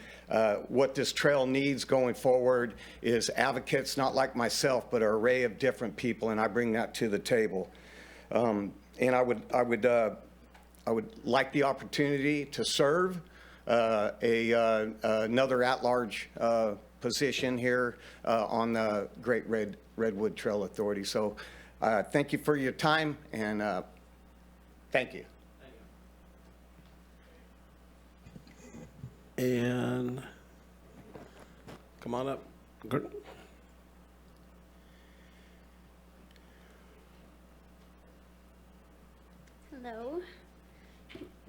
what this trail needs going forward is advocates, not like myself, but an array of different people, and I bring that to the table. And I would like the opportunity to serve another at-large position here on the Great Redwood Trail Authority. So thank you for your time, and thank you. And come on up. Hello.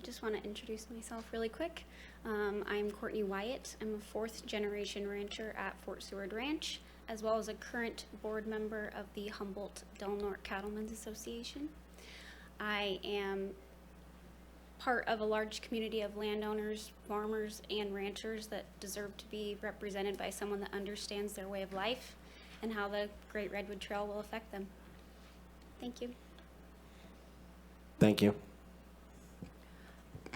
Just want to introduce myself really quick. I'm Courtney Wyatt. I'm a fourth-generation rancher at Fort Seward Ranch, as well as a current board member of the Humboldt Del Norte Cattlemen's Association. I am part of a large community of landowners, farmers, and ranchers that deserve to be represented by someone that understands their way of life and how the Great Redwood Trail will affect them. Thank you. Thank you.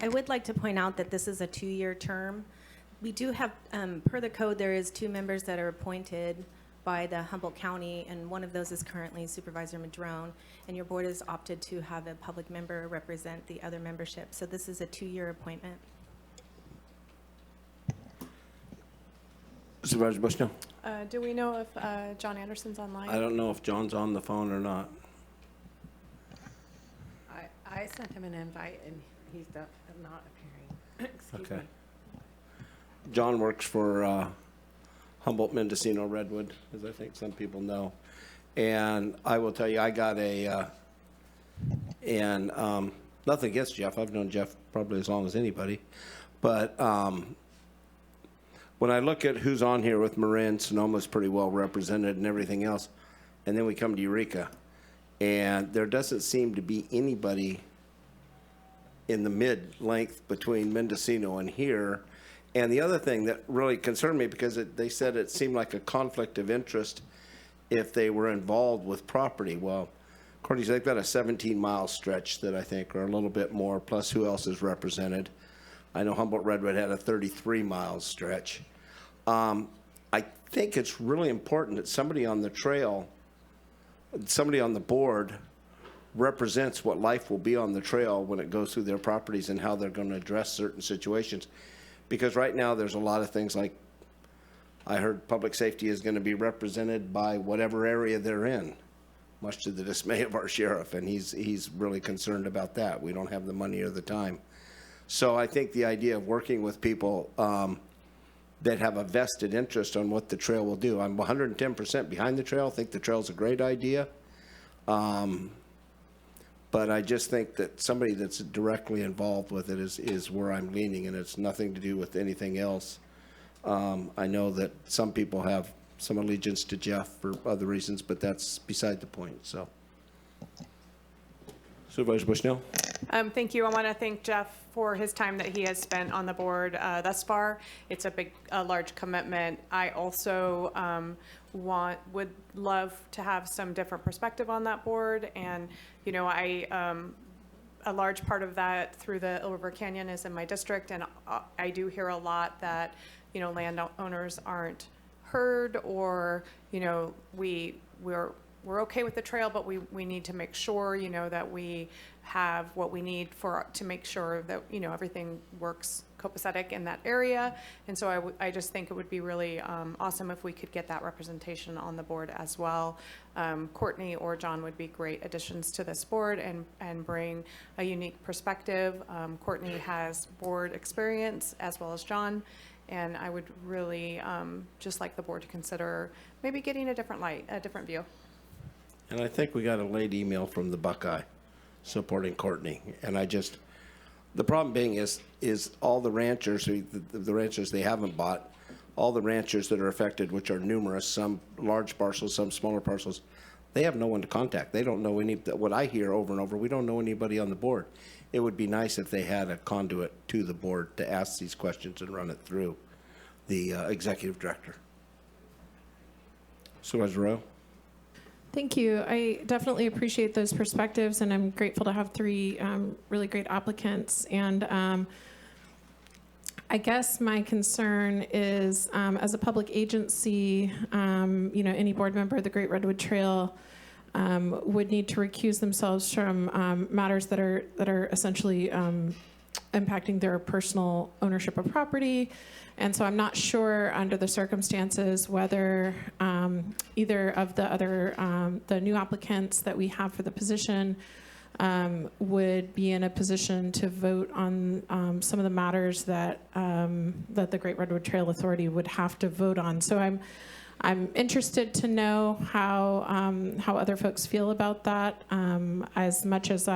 I would like to point out that this is a 2-year term. We do have, per the code, there is 2 members that are appointed by the Humboldt County, and one of those is currently Supervisor Madrone, and your board has opted to have a public member represent the other membership. So this is a 2-year appointment. Supervisor Bushnell? Do we know if John Anderson's online? I don't know if John's on the phone or not. I sent him an invite, and he's not appearing. Excuse me. John works for Humboldt, Mendocino, Redwood, as I think some people know. And I will tell you, I got nothing against Jeff. I've known Jeff probably as long as anybody. But when I look at who's on here with Marin, Sonoma's pretty well represented and everything else, and then we come to Eureka, and there doesn't seem to be anybody in the mid-length between Mendocino and here. And the other thing that really concerned me, because they said it seemed like a conflict of interest if they were involved with property. Well, according to they've got a 17-mile stretch that I think are a little bit more, plus who else is represented. I know Humboldt Redwood had a 33-mile stretch. I think it's really important that somebody on the trail, somebody on the board represents what life will be on the trail when it goes through their properties and how they're going to address certain situations. Because right now there's a lot of things like, I heard public safety is going to be represented by whatever area they're in, much to the dismay of our sheriff, and he's really concerned about that. We don't have the money or the time. So I think the idea of working with people that have a vested interest on what the trail will do. I'm 110% behind the trail. I think the trail's a great idea. But I just think that somebody that's directly involved with it is where I'm leaning, and it's nothing to do with anything else. I know that some people have some allegiance to Jeff for other reasons, but that's beside the point. So, Supervisor Bushnell? Thank you. I want to thank Jeff for his time that he has spent on the board thus far. It's a large commitment. I also would love to have some different perspective on that board, and a large part of that through the Eel River Canyon is in my district, and I do hear a lot that landowners aren't heard, or we're okay with the trail, but we need to make sure that we have what we need to make sure that everything works copacetic in that area. And so I just think it would be really awesome if we could get that representation on the board as well. Courtney or John would be great additions to this board and bring a unique perspective. Courtney has board experience as well as John, and I would really just like the board to consider maybe getting a different view. And I think we got a late email from the Buckeye supporting Courtney. And the problem being is all the ranchers, the ranchers they haven't bought, all the ranchers that are affected, which are numerous, some large parcels, some smaller parcels, they have no one to contact. They don't know what I hear over and over, we don't know anybody on the board. It would be nice if they had a conduit to the board to ask these questions and run it through the executive director. Supervisor Arroyo? Thank you. I definitely appreciate those perspectives, and I'm grateful to have three really great applicants. And I guess my concern is, as a public agency, any board member of the Great Redwood Trail would need to recuse themselves from matters that are essentially impacting their personal ownership of property. And so I'm not sure under the circumstances whether either of the new applicants that we have for the position would be in a position to vote on some of the matters that the Great Redwood Trail Authority would have to vote on. So I'm interested to know how other folks feel about that. As much as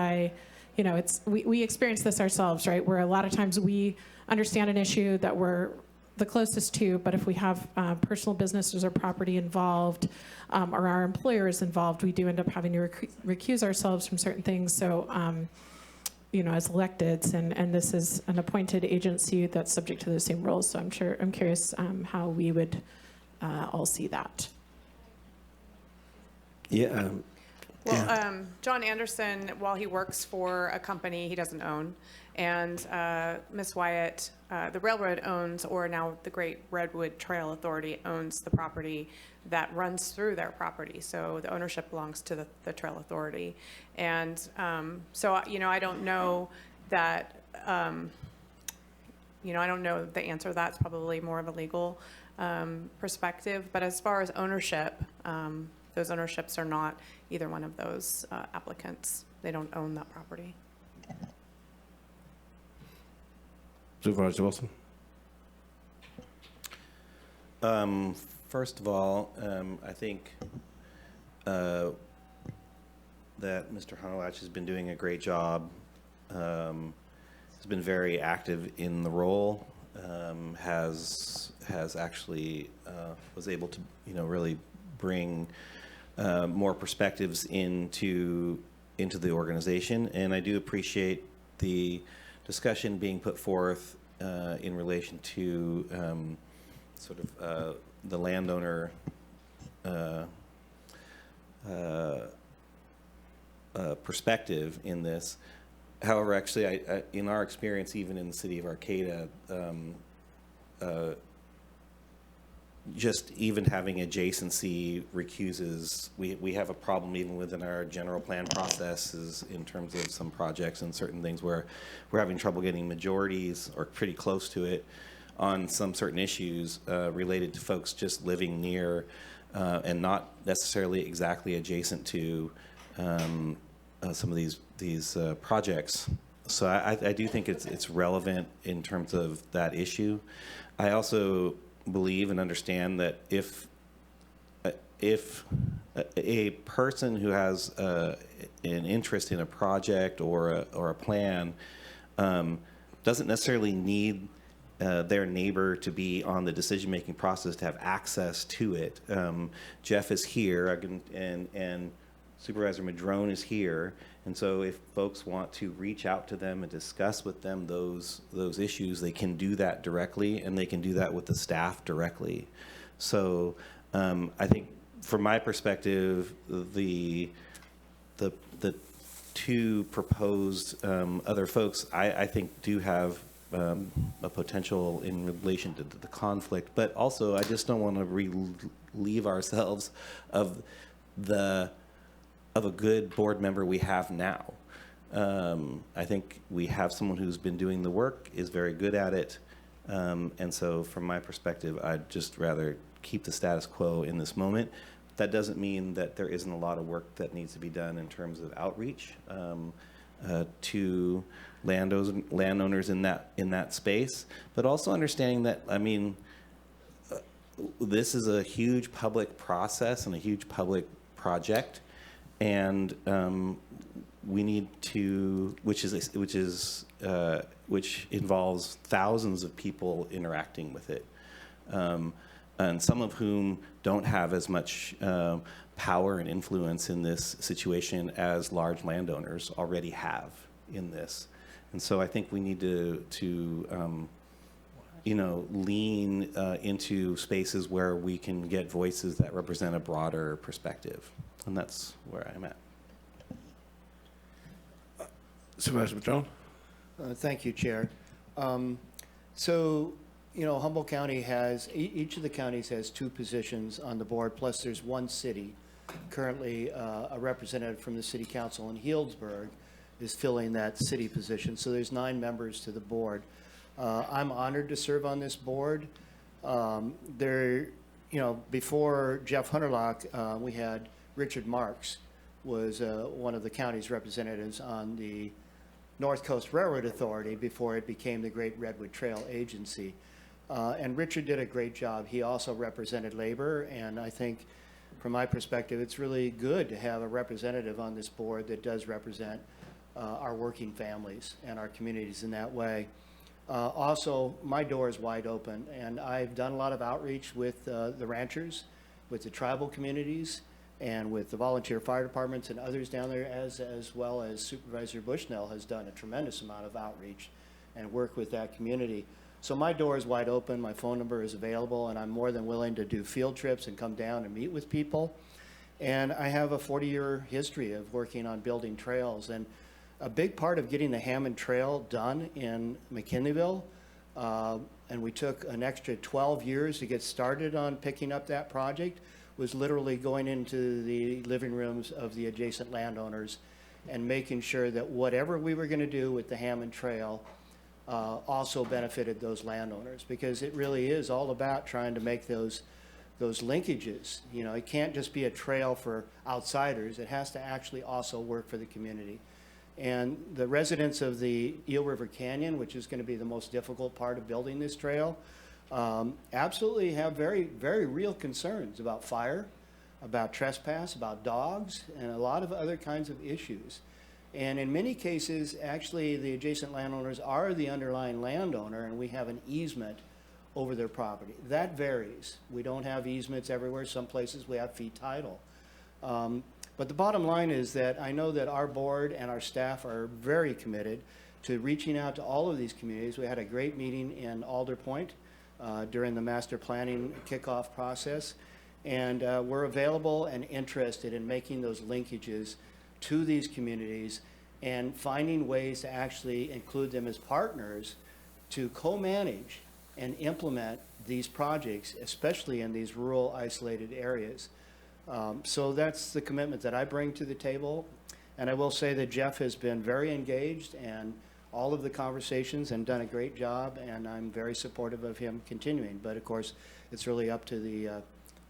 we experience this ourselves, right? Where a lot of times we understand an issue that we're the closest to, but if we have personal businesses or property involved, or our employer is involved, we do end up having to recuse ourselves from certain things. So, as electeds, and this is an appointed agency that's subject to the same rules. So I'm curious how we would all see that. Yeah. Well, John Anderson, while he works for a company he doesn't own, and Ms. Wyatt, the railroad owns, or now the Great Redwood Trail Authority owns the property that runs through their property. So the ownership belongs to the Trail Authority. And so, I don't know that, I don't know the answer to that. It's probably more of a legal perspective. But as far as ownership, those ownerships are not either one of those applicants. They don't own that property. Supervisor Wilson? First of all, I think that Mr. Hunterlatch has been doing a great job. Has been very active in the role. Has actually was able to really bring more perspectives into the organization, and I do appreciate the discussion being put forth in relation to the landowner perspective in this. However, actually, I in our experience, even in the city of Arcata, just even having adjacency recuses, we have a problem even within our general plan processes in terms of some projects and certain things where we're having trouble getting majorities or pretty close to it on some certain issues related to folks just living near and not necessarily exactly adjacent to some of these projects. So I do think it's relevant in terms of that issue. I also believe and understand that if a person who has an interest in a project or a plan doesn't necessarily need their neighbor to be on the decision-making process to have access to it. Jeff is here, and Supervisor Madrone is here, and so if folks want to reach out to them and discuss with them those issues, they can do that directly, and they can do that with the staff directly. So I think, from my perspective, the two proposed other folks, I think, do have a potential in relation to the conflict, but also I just don't want to relieve ourselves of a good board member we have now. I think we have someone who's been doing the work, is very good at it, and so from my perspective, I'd just rather keep the status quo in this moment. That doesn't mean that there isn't a lot of work that needs to be done in terms of outreach to landowners in that space, but also understanding that, this is a huge public process and a huge public project, and we need to, which involves thousands of people interacting with it. and some of whom don't have as much power and influence in this situation as large landowners already have in this. And so I think we need to lean into spaces where we can get voices that represent a broader perspective. And that's where I'm at. Supervisor Madrone? Thank you, Chair. So, Humboldt County has, each of the counties has 2 positions on the board, plus there's 1 city. Currently, a representative from the city council in Healdsburg is filling that city position. So there's 9 members to the board. I'm honored to serve on this board. Before Jeff Hunterlock, we had Richard Marks was one of the county's representatives on the North Coast Railroad Authority before it became the Great Redwood Trail Agency. And Richard did a great job. He also represented labor, and I think from my perspective, it's really good to have a representative on this board that does represent our working families and our communities in that way. Also, my door is wide open, and I've done a lot of outreach with the ranchers, with the tribal communities, and with the volunteer fire departments and others down there, as well as Supervisor Bushnell has done a tremendous amount of outreach and work with that community. So my door is wide open, my phone number is available, and I'm more than willing to do field trips and come down and meet with people. And I have a 40-year history of working on building trails, and a big part of getting the Hammond Trail done in McKinleyville, and we took an extra 12 years to get started on picking up that project, was literally going into the living rooms of the adjacent landowners and making sure that whatever we were going to do with the Hammond Trail also benefited those landowners, because it really is all about trying to make those linkages. It can't just be a trail for outsiders. It has to actually also work for the community. And the residents of the Eel River Canyon, which is going to be the most difficult part of building this trail, absolutely have very, very real concerns about fire, about trespass, about dogs, and a lot of other kinds of issues. And in many cases, actually, the adjacent landowners are the underlying landowner, and we have an easement over their property. That varies. We don't have easements everywhere. Some places we have fee title. But the bottom line is that I know that our board and our staff are very committed to reaching out to all of these communities. We had a great meeting in Alder Point during the master planning kickoff process. And we're available and interested in making those linkages to these communities and finding ways to actually include them as partners to co-manage and implement these projects, especially in these rural isolated areas. So that's the commitment that I bring to the table. And I will say that Jeff has been very engaged in all of the conversations and done a great job, and I'm very supportive of him continuing. But of course, it's really up to the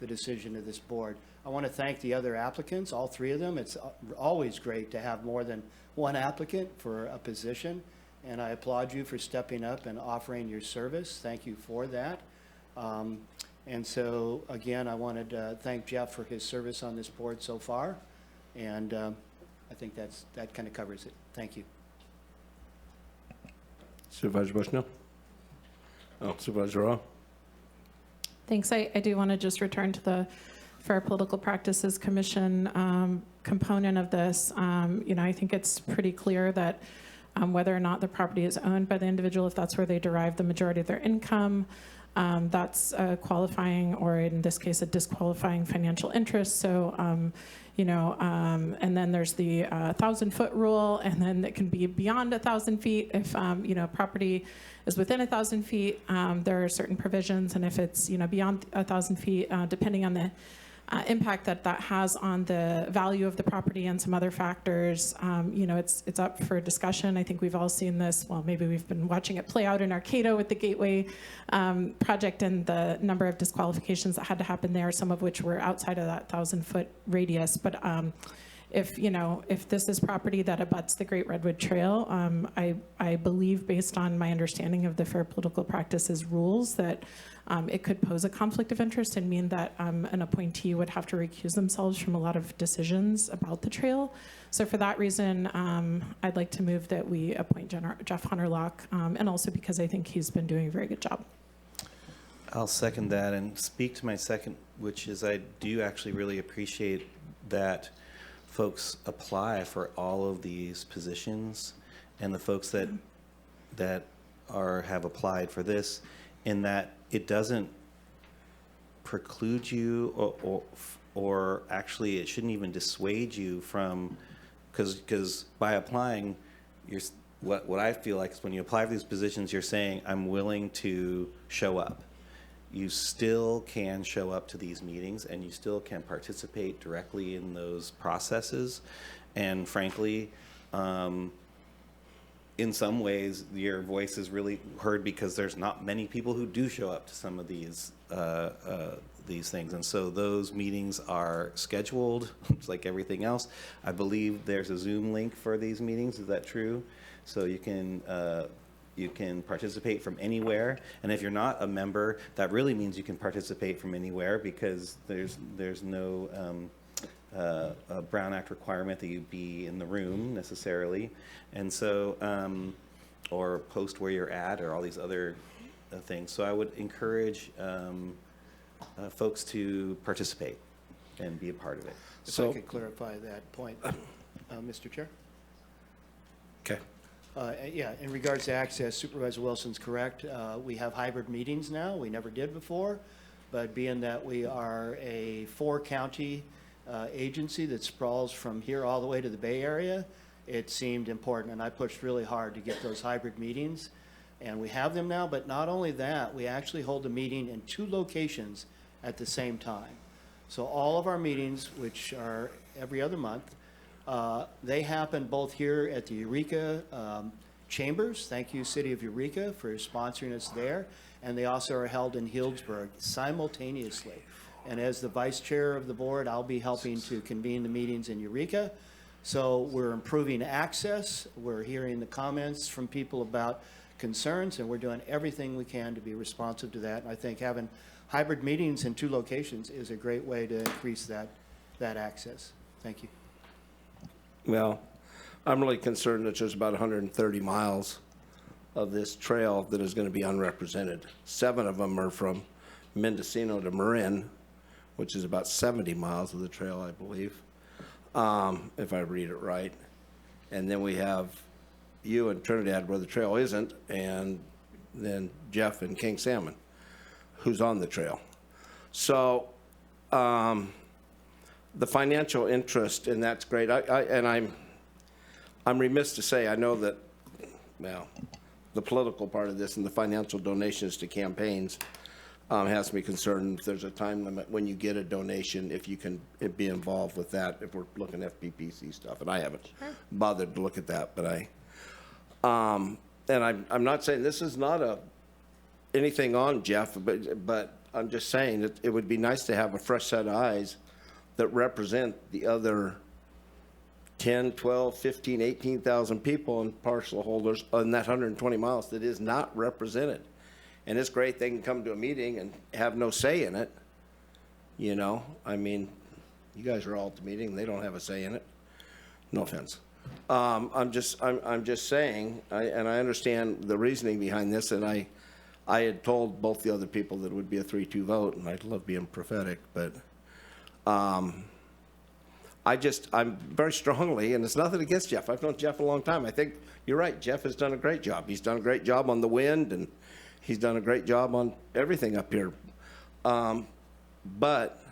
decision of this board. I want to thank the other applicants, all 3 of them. It's always great to have more than one applicant for a position, and I applaud you for stepping up and offering your service. Thank you for that. And so, again, I wanted to thank Jeff for his service on this board so far, and I think that kind of covers it. Thank you. Supervisor Bushnell? Oh, Supervisor Arroyo? Thanks. I do want to just return to the Fair Political Practices Commission component of this. I think it's pretty clear that whether or not the property is owned by the individual, if that's where they derive the majority of their income, that's a qualifying, or in this case, a disqualifying financial interest. So, and then there's the 1,000-foot rule, and then it can be beyond 1,000 feet if, property is within 1,000 feet. There are certain provisions, and if it's, beyond 1,000 feet, depending on the impact that has on the value of the property and some other factors, it's up for discussion. I think we've all seen this. Well, maybe we've been watching it play out in Arcado with the Gateway project and the number of disqualifications that had to happen there, some of which were outside of that 1,000-foot radius. But if this is property that abuts the Great Redwood Trail, I believe, based on my understanding of the Fair Political Practices rules, that it could pose a conflict of interest and mean that an appointee would have to recuse themselves from a lot of decisions about the trail. So for that reason, I'd like to move that we appoint Jeff Hunterlock, and also because I think he's been doing a very good job. I'll second that and speak to my second, which is I do actually really appreciate that folks apply for all of these positions, and the folks that have applied for this, in that it doesn't preclude you or actually it shouldn't even dissuade you from, because by applying, what I feel like is when you apply for these positions, you're saying, I'm willing to show up. You still can show up to these meetings and you still can participate directly in those processes. And frankly, in some ways, your voice is really heard because there's not many people who do show up to some of these things. And so those meetings are scheduled, just like everything else. I believe there's a Zoom link for these meetings. Is that true? So you can participate from anywhere. And if you're not a member, that really means you can participate from anywhere, because there's no Brown Act requirement that you be in the room necessarily. And so, or post where you're at, or all these other things. So I would encourage folks to participate and be a part of it. If I could clarify that point, Mr. Chair? Okay. Yeah, in regards to access, Supervisor Wilson's correct. We have hybrid meetings now. We never did before, but being that we are a 4-county agency that sprawls from here all the way to the Bay Area, it seemed important, and I pushed really hard to get those hybrid meetings. And we have them now, but not only that, we actually hold a meeting in 2 locations at the same time. So all of our meetings, which are every other month, they happen both here at the Eureka Chambers. Thank you, City of Eureka, for sponsoring us there. And they also are held in Healdsburg simultaneously. And as the vice chair of the board, I'll be helping to convene the meetings in Eureka. So we're improving access. We're hearing the comments from people about concerns, and we're doing everything we can to be responsive to that. And I think having hybrid meetings in 2 locations is a great way to increase that access. Thank you. Well, I'm really concerned that there's about 130 miles of this trail that is going to be unrepresented. 7 of them are from Mendocino to Marin, which is about 70 miles of the trail, I believe, if I read it right. And then we have you in Trinidad where the trail isn't, and then Jeff in King Salmon, who's on the trail. So the financial interest, and that's great. I'm remiss to say, I know that, well, the political part of this and the financial donations to campaigns has me concerned. If there's a time limit when you get a donation, if you can be involved with that, if we're looking at FPPC stuff, and I haven't bothered to look at that, but and I'm not saying this is not anything on Jeff, but I'm just saying that it would be nice to have a fresh set of eyes that represent the other 10, 12, 15, 18,000 people and parcel holders on that 120 miles that is not represented. And it's great they can come to a meeting and have no say in it. You know, I mean, you guys are all at the meeting, they don't have a say in it. No offense. I'm just saying, and I understand the reasoning behind this, and I had told both the other people that it would be a 3-2 vote, and I love being prophetic, but I'm very strongly, and it's nothing against Jeff. I've known Jeff a long time. I think you're right. Jeff has done a great job. He's done a great job on the wind, and he's done a great job on everything up here. But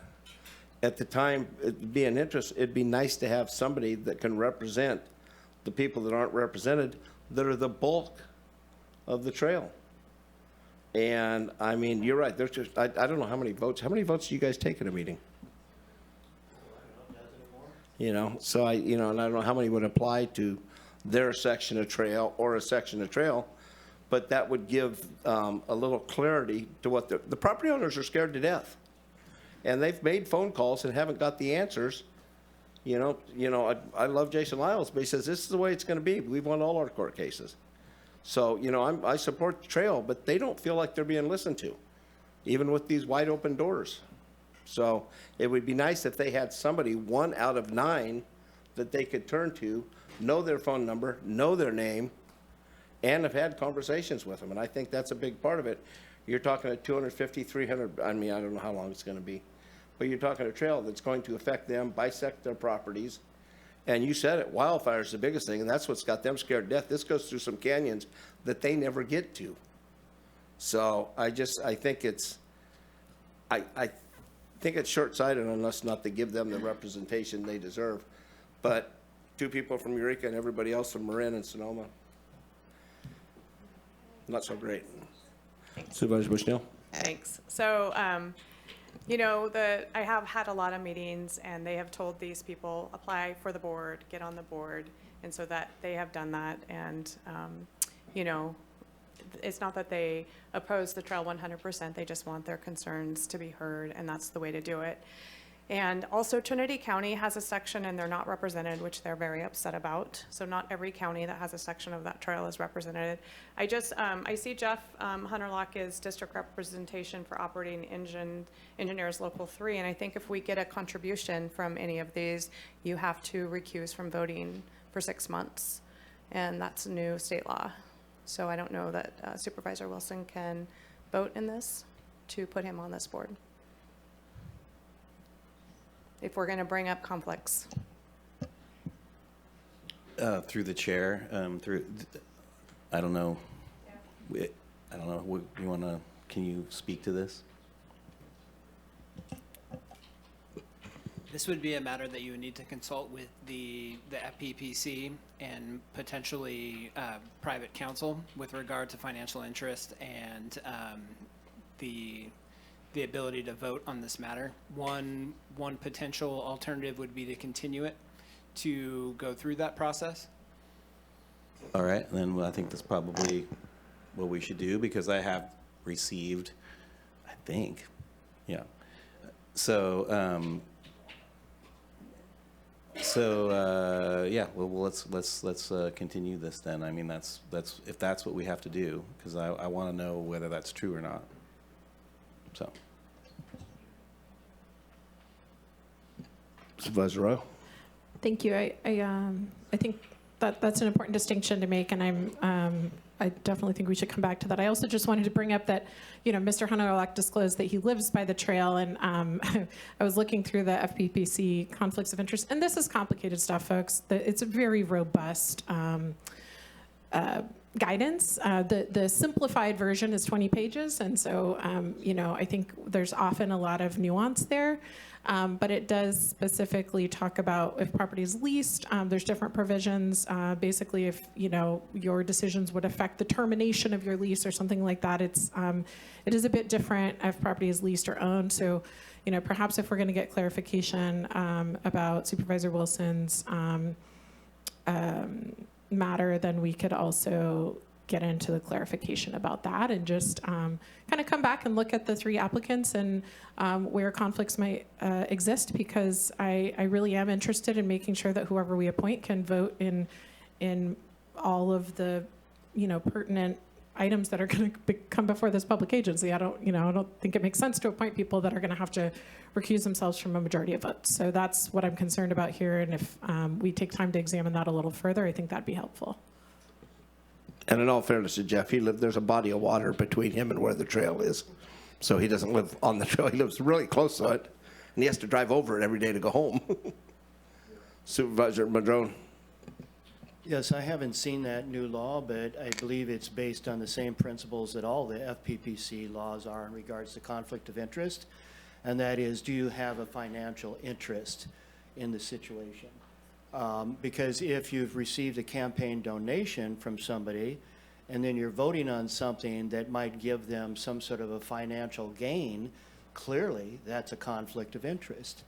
at the time, it'd be an interest. It'd be nice to have somebody that can represent the people that aren't represented, that are the bulk of the trail. And I mean, you're right. There's just I don't know how many votes. How many votes do you guys take at a meeting? You know, so and I don't know how many would apply to their section of trail or a section of trail, but that would give a little clarity to what the property owners are scared to death, and they've made phone calls and haven't got the answers. I love Jason Lyles, but he says this is the way it's going to be. We've won all our court cases, so I support the trail, but they don't feel like they're being listened to, even with these wide open doors. So it would be nice if they had somebody, 1 out of 9, that they could turn to, know their phone number, know their name, and have had conversations with them. And I think that's a big part of it. You're talking at 250, 300, I mean, I don't know how long it's gonna be. But you're talking a trail that's going to affect them, bisect their properties. And you said it, wildfire's the biggest thing, and that's what's got them scared to death. This goes through some canyons that they never get to. So I think it's, I think it's short-sighted on us not to give them the representation they deserve. But 2 people from Eureka and everybody else from Marin and Sonoma, not so great. Supervisor Bushnell? Thanks. So, you know, I have had a lot of meetings, and they have told these people, apply for the board, get on the board, and so that they have done that. And, you know, it's not that they oppose the trail 100%, they just want their concerns to be heard, and that's the way to do it. And also Trinity County has a section, and they're not represented, which they're very upset about. So not every county that has a section of that trail is represented. I see Jeff Hunterlock is district representation for operating engineers local 3, and I think if we get a contribution from any of these, you have to recuse from voting for 6 months, and that's a new state law. So I don't know that Supervisor Wilson can vote in this to put him on this board, if we're going to bring up conflicts. Through the chair, I don't know. I don't know. Can you speak to this? This would be a matter that you would need to consult with the FPPC and potentially private counsel with regard to financial interest and the ability to vote on this matter. One potential alternative would be to continue it to go through that process. All right, then I think that's probably what we should do, because I have received, I think, yeah. So, yeah. Well, let's continue this then. I mean, that's if that's what we have to do, because I want to know whether that's true or not. So. Supervisor Arroyo? Thank you. I think that's an important distinction to make, and I definitely think we should come back to that. I also just wanted to bring up that, you know, Mr. Hunterlock disclosed that he lives by the trail, and I was looking through the FPPC conflicts of interest, and this is complicated stuff, folks. It's a very robust guidance. The simplified version is 20 pages, and so, you know, I think there's often a lot of nuance there. But it does specifically talk about if property is leased, there's different provisions. Basically, if, you know, your decisions would affect the termination of your lease or something like that, it is a bit different if property is leased or owned. So, you know, perhaps if we're going to get clarification about Supervisor Wilson's matter, then we could also get into the clarification about that and just kind of come back and look at the 3 applicants and where conflicts might exist, because I really am interested in making sure that whoever we appoint can vote in all of the, you know, pertinent items that are going to come before this public agency. I don't think it makes sense to appoint people that are going to have to recuse themselves from a majority of votes. So that's what I'm concerned about here, and if we take time to examine that a little further, I think that'd be helpful. And in all fairness to Jeff, there's a body of water between him and where the trail is. So he doesn't live on the trail. He lives really close to it, and he has to drive over it every day to go home. Supervisor Madrone? Yes, I haven't seen that new law, but I believe it's based on the same principles that all the FPPC laws are in regards to conflict of interest, and that is, do you have a financial interest in the situation? Because if you've received a campaign donation from somebody and then you're voting on something that might give them some sort of a financial gain, clearly that's a conflict of interest.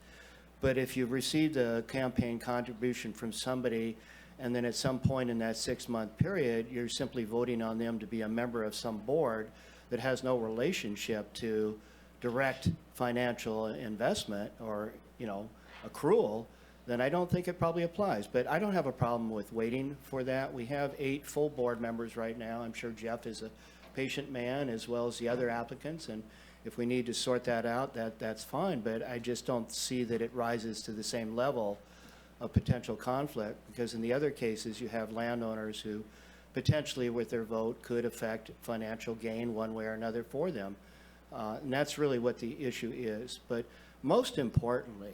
But if you've received a campaign contribution from somebody and then at some point in that 6-month period, you're simply voting on them to be a member of some board that has no relationship to direct financial investment or, you know, accrual, then I don't think it probably applies. But I don't have a problem with waiting for that. We have 8 full board members right now. I'm sure Jeff is a patient man, as well as the other applicants, and if we need to sort that out, that's fine. But I just don't see that it rises to the same level of potential conflict, because in the other cases, you have landowners who potentially with their vote could affect financial gain one way or another for them. And that's really what the issue is. But most importantly,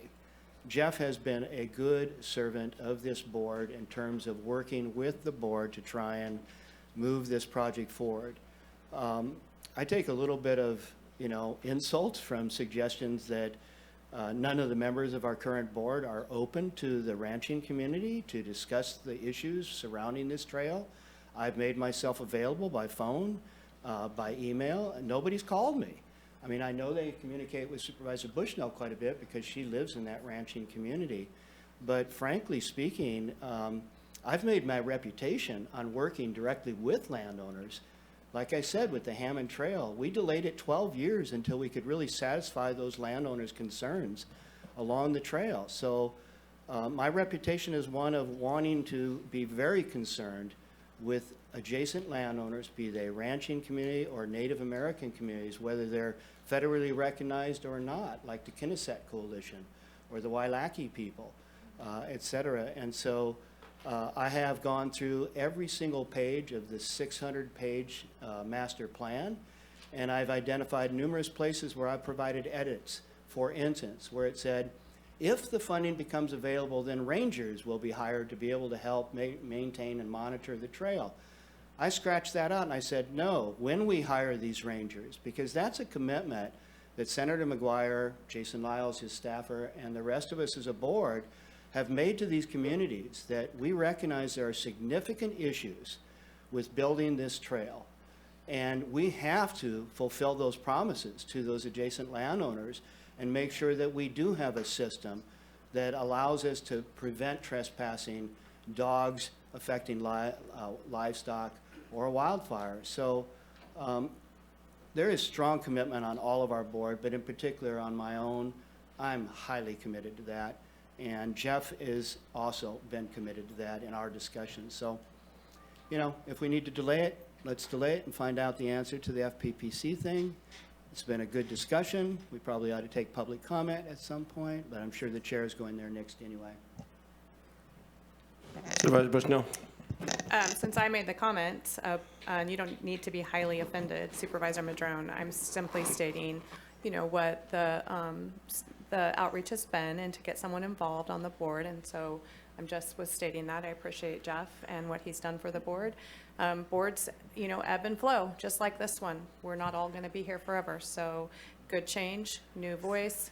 Jeff has been a good servant of this board in terms of working with the board to try and move this project forward. I take a little bit of, insult from suggestions that none of the members of our current board are open to the ranching community to discuss the issues surrounding this trail. I've made myself available by phone, by email, and nobody's called me. I mean, I know they communicate with Supervisor Bushnell quite a bit because she lives in that ranching community. But frankly speaking, I've made my reputation on working directly with landowners. Like I said, with the Hammond Trail, we delayed it 12 years until we could really satisfy those landowners' concerns along the trail. So my reputation is one of wanting to be very concerned with adjacent landowners, be they ranching community or Native American communities, whether they're federally recognized or not, like the Kinnesett Coalition or the Wailaki people, et cetera. And so I have gone through every single page of the 600-page master plan, and I've identified numerous places where I've provided edits. For instance, where it said, if the funding becomes available, then rangers will be hired to be able to help maintain and monitor the trail. I scratched that out and I said, no, when we hire these rangers, because that's a commitment that Senator McGuire, Jason Lyles, his staffer, and the rest of us as a board have made to these communities, that we recognize there are significant issues with building this trail. And we have to fulfill those promises to those adjacent landowners and make sure that we do have a system that allows us to prevent trespassing, dogs affecting livestock, or a wildfire. So there is strong commitment on all of our board, but in particular on my own, I'm highly committed to that. And Jeff has also been committed to that in our discussions. So, if we need to delay it, let's delay it and find out the answer to the FPPC thing. It's been a good discussion. We probably ought to take public comment at some point, but I'm sure the chair is going there next anyway. Supervisor Bushnell. Since I made the comment, and you don't need to be highly offended, Supervisor Madrone, I'm simply stating, what the outreach has been and to get someone involved on the board. And so I'm just was stating that. I appreciate Jeff and what he's done for the board. Boards, ebb and flow, just like this one. We're not all going to be here forever. So good change, new voice,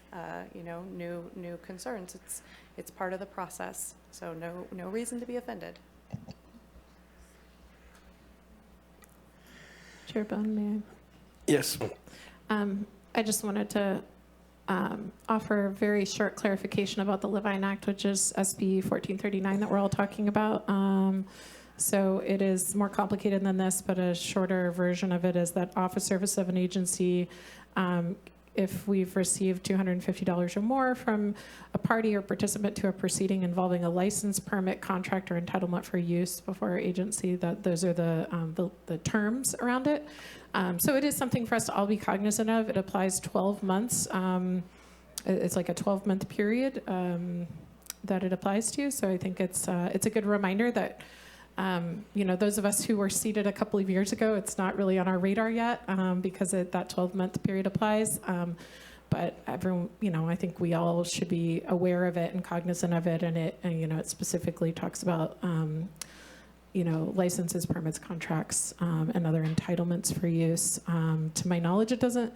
new concerns. It's part of the process. So no reason to be offended. Chair Bohn, may I? Yes. I just wanted to offer a very short clarification about the Levine Act, which is SB 1439 that we're all talking about. So it is more complicated than this, but a shorter version of it is that office service of an agency, if we've received $250 or more from a party or participant to a proceeding involving a license, permit, contract, or entitlement for use before our agency, those are the terms around it. So it is something for us to all be cognizant of. It applies 12 months. It's like a 12-month period that it applies to. So I think it's a good reminder that those of us who were seated a couple of years ago, it's not really on our radar yet because that 12-month period applies. But everyone, I think we all should be aware of it and cognizant of it. And it specifically talks about, licenses, permits, contracts, and other entitlements for use. To my knowledge, it doesn't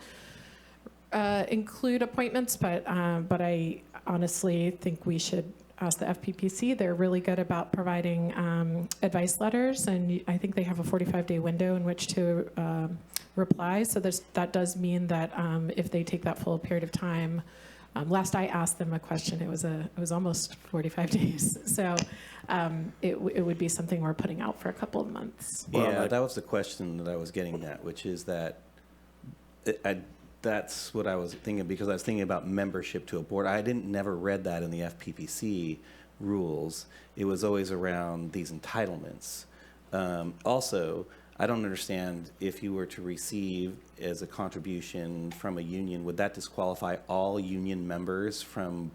include appointments, but I honestly think we should ask the FPPC. They're really good about providing advice letters, and I think they have a 45-day window in which to reply. So that does mean that if they take that full period of time, last I asked them a question, it was almost 45 days. So it would be something we're putting out for a couple of months. Yeah, that was the question that I was getting at, which is that that's what I was thinking, because I was thinking about membership to a board. I never read that in the FPPC rules. It was always around these entitlements. Also, I don't understand, if you were to receive as a contribution from a union, would that disqualify all union members from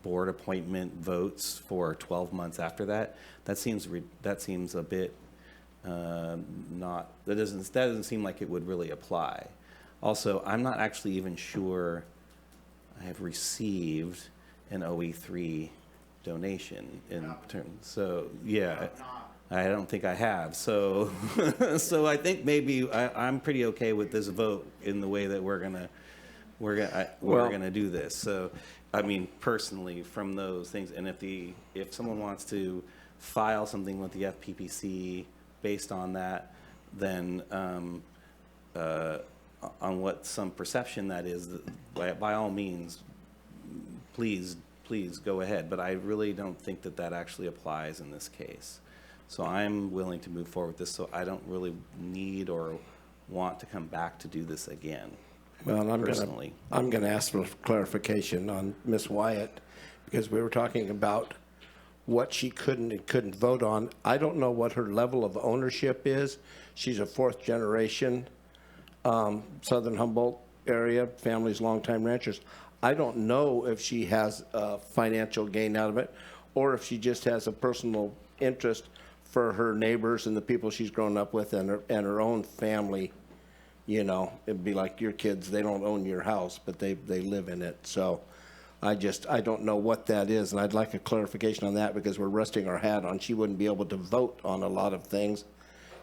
board appointment votes for 12 months after that? That seems a bit that doesn't seem like it would really apply. Also, I'm not actually even sure I have received an OE3 donation in terms. So yeah, I don't think I have. So so I think maybe I'm pretty okay with this vote in the way that we're gonna do this. So I mean, personally, from those things, and if someone wants to file something with the FPPC based on that, then on what some perception that is, by all means, please go ahead. But I really don't think that actually applies in this case. So I'm willing to move forward with this, so I don't really need or want to come back to do this again. Well, personally. I'm gonna ask for clarification on Ms. Wyatt, because we were talking about what she couldn't and couldn't vote on. I don't know what her level of ownership is. She's a fourth generation, Southern Humboldt area, family's longtime ranchers. I don't know if she has financial gain out of it, or if she just has a personal interest for her neighbors and the people she's grown up with and her own family. You know, it'd be like your kids, they don't own your house, but they live in it. So I don't know what that is, and I'd like a clarification on that, because we're resting our hat on she wouldn't be able to vote on a lot of things,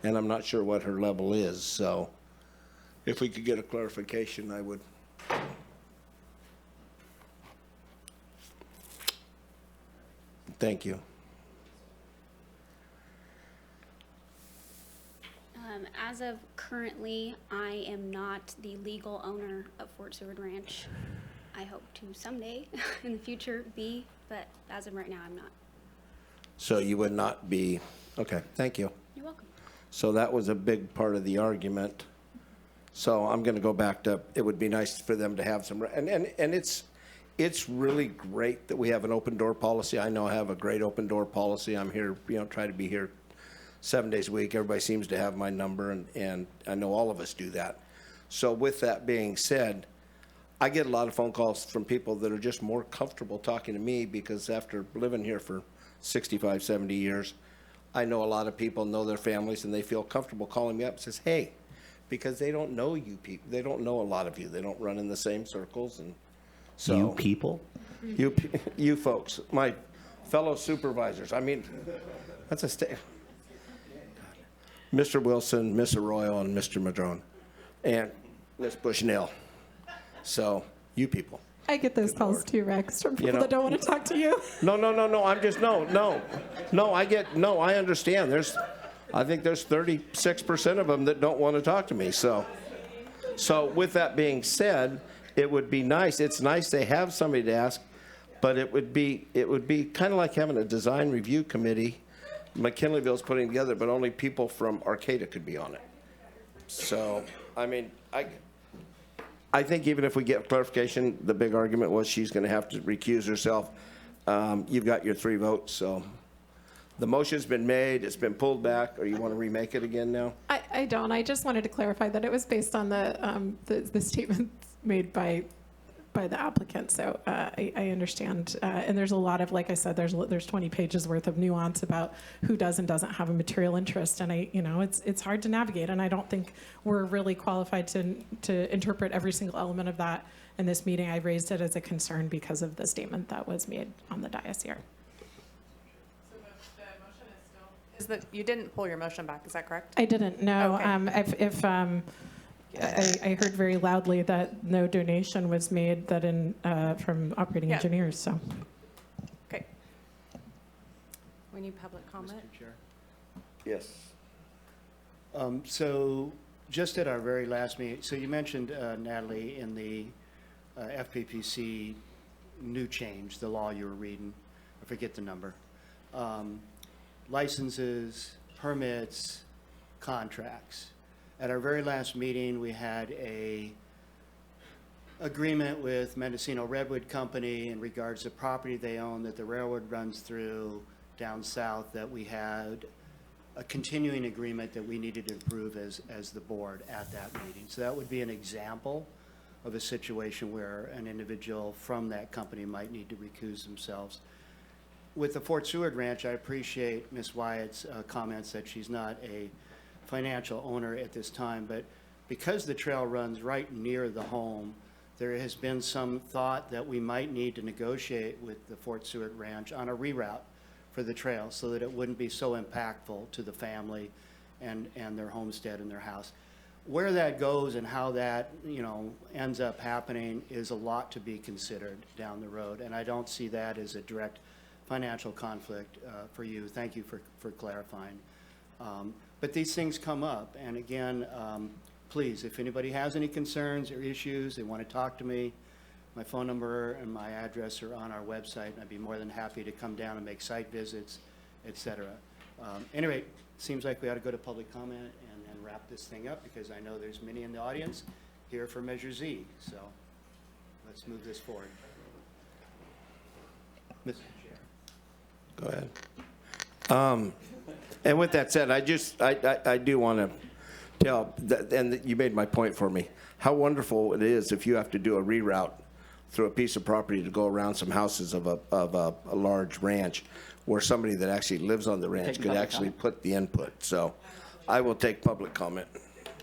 and I'm not sure what her level is. So if we could get a clarification, I would. Thank you. As of currently, I am not the legal owner of Fort Seward Ranch. I hope to someday in the future be, but as of right now, I'm not. So you would not be, okay, thank you. You're welcome. So that was a big part of the argument. So I'm going to go back to, it would be nice for them to have some, and it's really great that we have an open door policy. I know I have a great open door policy. I'm here, try to be here 7 days a week. Everybody seems to have my number, and I know all of us do that. So with that being said, I get a lot of phone calls from people that are just more comfortable talking to me, because after living here for 65, 70 years, I know a lot of people know their families, and they feel comfortable calling me up and says, hey, because they don't know you people. They don't know a lot of you. They don't run in the same circles. And so You people? You folks, my fellow supervisors. I mean, that's a Mr. Wilson, Miss Arroyo, and Mr. Madrone, and Miss Bushnell. So, you people. I get those calls too, Rex, from people that don't want to talk to you. No. I'm just, no. I understand. I think there's 36% of them that don't want to talk to me. So with that being said, it would be nice. It's nice they have somebody to ask, but it would be kind of like having a design review committee McKinleyville's putting together, but only people from Arcata could be on it. So, I mean, I think even if we get clarification, the big argument was she's going to have to recuse herself. You've got your 3 votes, so the motion's been made, it's been pulled back, or you want to remake it again now? I don't. I just wanted to clarify that it was based on the statements made by the applicant. So I understand. And there's a lot of, like I said, there's 20 pages worth of nuance about who does and doesn't have a material interest. And it's hard to navigate. And I don't think we're really qualified to interpret every single element of that in this meeting. I raised it as a concern because of the statement that was made on the dais here. So the motion is still, is that you didn't pull your motion back, is that correct? I didn't know. Okay. I heard very loudly that no donation was made from operating engineers, so. Okay. We need public comment? Mr. Chair. Yes. So just at our very last meeting, so you mentioned, Natalie, in the FPPC new change, the law you were reading, I forget the number, licenses, permits, contracts. At our very last meeting, we had a agreement with Mendocino Redwood Company in regards to property they own that the railroad runs through down south, that we had a continuing agreement that we needed to approve as the board at that meeting. So that would be an example of a situation where an individual from that company might need to recuse themselves. With the Fort Seward Ranch, I appreciate Ms. Wyatt's comments that she's not a financial owner at this time, but because the trail runs right near the home, there has been some thought that we might need to negotiate with the Fort Seward Ranch on a reroute for the trail so that it wouldn't be so impactful to the family and their homestead and their house. Where that goes and how that, ends up happening is a lot to be considered down the road, and I don't see that as a direct financial conflict for you. Thank you for clarifying. But these things come up, and again, please, if anybody has any concerns or issues, they want to talk to me, my phone number and my address are on our website, and I'd be more than happy to come down and make site visits, et cetera. Anyway, seems like we ought to go to public comment and then wrap this thing up, because I know there's many in the audience here for Measure Z, so let's move this forward. Mr. Chair. Go ahead. And with that said, I do want to tell, and you made my point for me, how wonderful it is if you have to do a reroute through a piece of property to go around some houses of a large ranch, where somebody that actually lives on the ranch could actually put the input. So I will take public comment.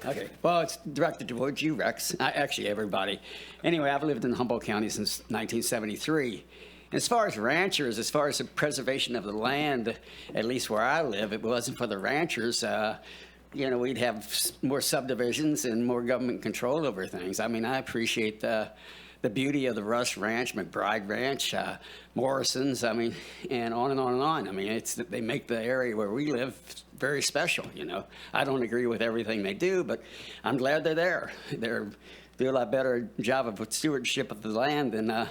Okay, well, it's directed towards you, Rex, actually everybody. Anyway, I've lived in Humboldt County since 1973. As far as ranchers, as far as the preservation of the land, at least where I live, if it wasn't for the ranchers, we'd have more subdivisions and more government control over things. I mean, I appreciate the beauty of the Rush Ranch, McBride Ranch, Morrison's, and on and on and on. I mean, they make the area where we live very special, I don't agree with everything they do, but I'm glad they're there. They do a lot better job of stewardship of the land than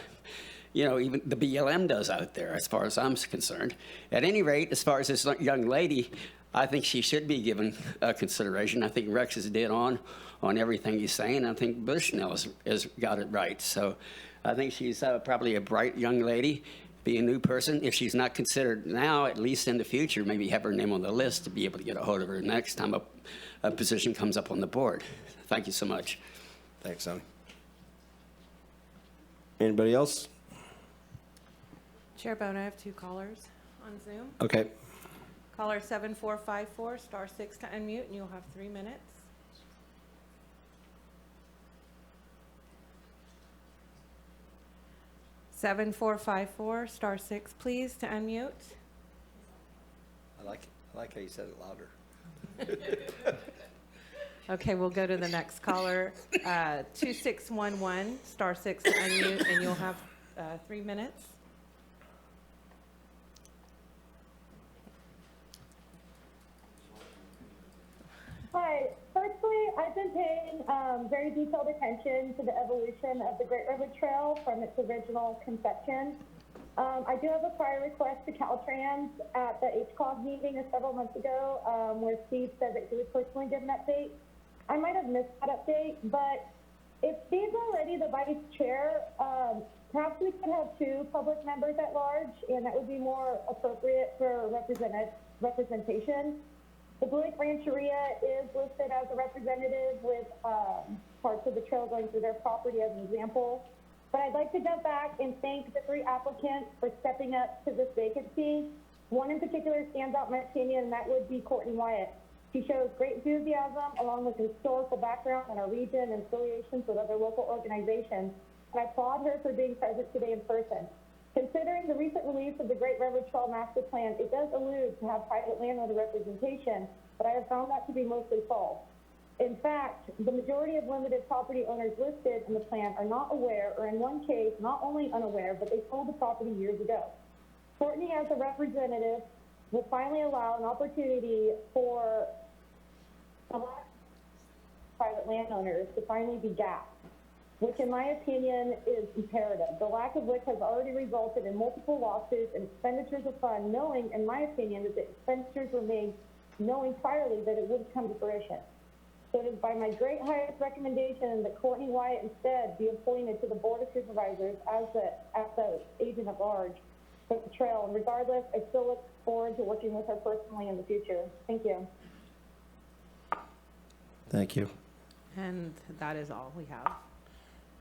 even the BLM does out there, as far as I'm concerned. At any rate, as far as this young lady, I think she should be given consideration. I think Rex is dead on everything he's saying. I think Bushnell has got it right. So I think she's probably a bright young lady, be a new person. If she's not considered now, at least in the future, maybe have her name on the list to be able to get a hold of her next time a position comes up on the board. Thank you so much. Thanks, Sonny. Anybody else? Chair Bohn, I have 2 callers on Zoom. Okay. Caller 7454, *6 to unmute, and you'll have 3 minutes. *7454, *6, please, to unmute. I like how you said it louder. Okay, we'll go to the next caller, 2611, *6 to unmute, and you'll have 3 minutes. Hi. Firstly, I've been paying very detailed attention to the evolution of the Great Redwood Trail from its original conception. I do have a prior request to Caltrans at the HCOG meeting several months ago, where Steve said that he would personally give an update. I might have missed that update, but if Steve's already the vice chair, perhaps we could have 2 public members at large, and that would be more appropriate for representation. The Blue Lake Rancheria is listed as a representative with parts of the trail going through their property as an example. But I'd like to jump back and thank the 3 applicants for stepping up to this vacancy. One in particular stands out in my opinion, and that would be Courtney Wyatt. She shows great enthusiasm along with historical background in our region and affiliations with other local organizations. And I applaud her for being present today in person. Considering the recent release of the Great Redwood Trail Master Plan, it does allude to have private landowner representation, but I have found that to be mostly false. In fact, the majority of limited property owners listed in the plan are not aware, or in one case, not only unaware, but they sold the property years ago. Courtney, as a representative, will finally allow an opportunity for private landowners to finally be gapped, which in my opinion is imperative, the lack of which has already resulted in multiple lawsuits and expenditures of funds, knowing, in my opinion, that the expenditures were made knowing priorly that it wouldn't come to fruition. So it is by my great highest recommendation that Courtney Wyatt instead be appointed to the Board of Supervisors as the agent at large for the trail. And regardless, I still look forward to working with her personally in the future. Thank you. Thank you. And that is all we have.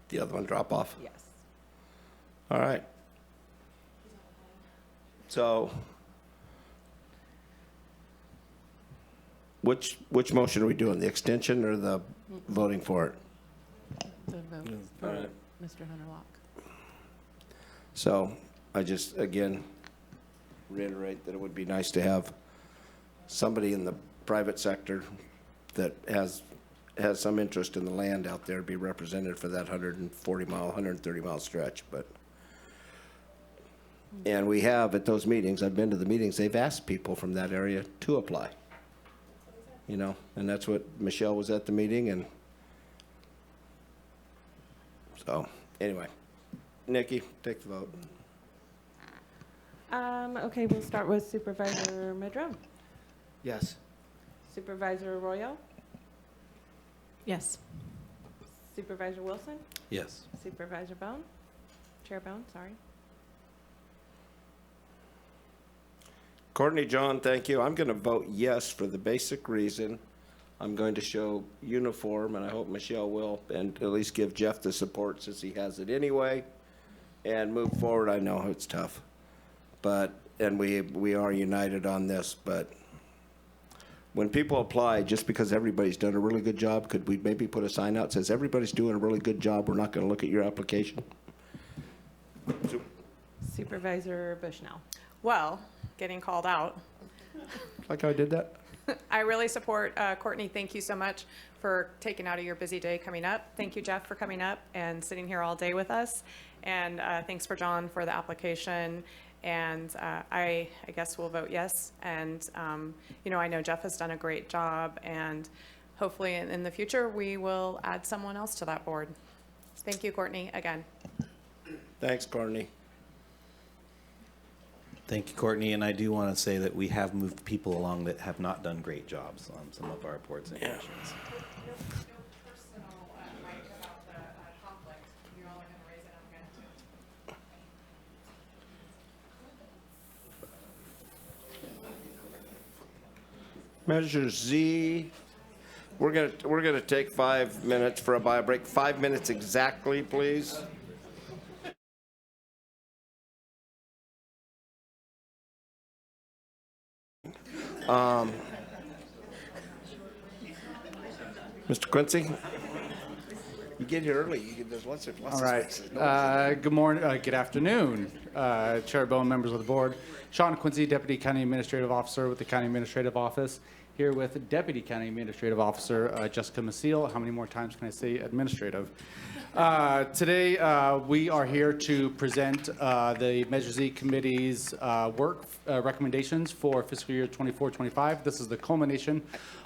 The other one drop off? Yes. All right. So Which motion are we doing, the extension or the voting for it? The vote for Mr. Hunterlock. So I just, again, reiterate that it would be nice to have somebody in the private sector that has some interest in the land out there be represented for that 140-mile, 130-mile stretch. And we have at those meetings, I've been to the meetings, they've asked people from that area to apply. You know, and that's what Michelle was at the meeting, and so anyway, Nikki, take the vote. Okay, we'll start with Supervisor Madrone. Yes. Supervisor Arroyo. Yes. Supervisor Wilson. Yes. Supervisor Bohn. Chair Bohn, sorry. Courtney, John, thank you. I'm going to vote yes for the basic reason I'm going to show uniform, and I hope Michelle will, and at least give Jeff the support since he has it anyway, and move forward. I know it's tough, and we are united on this, but when people apply, just because everybody's done a really good job, could we maybe put a sign out that says everybody's doing a really good job, we're not going to look at your application? Supervisor Bushnell. Well, getting called out. Like how I did that? I really support Courtney. Thank you so much for taking out of your busy day coming up. Thank you, Jeff, for coming up and sitting here all day with us. And thanks for John for the application. And I guess we'll vote yes. And, you know, I know Jeff has done a great job. And hopefully in the future, we will add someone else to that board. Thank you, Courtney, again. Thanks, Courtney. Thank you, Courtney, and I do want to say that we have moved people along that have not done great jobs on some of our boards and commissions. Measure Z, we're gonna take 5 minutes for a bio break. 5 minutes exactly, please. Mr. Quincy, you get here early. There's lots of All right. Good morning. Good afternoon, Chair Bohn, members of the board. Sean Quincy, Deputy County Administrative Officer with the County Administrative Office, here with Deputy County Administrative Officer Jessica Maciel. How many more times can I say administrative? Today, we are here to present the Measure Z Committee's work recommendations for fiscal year 24-25. This is the culmination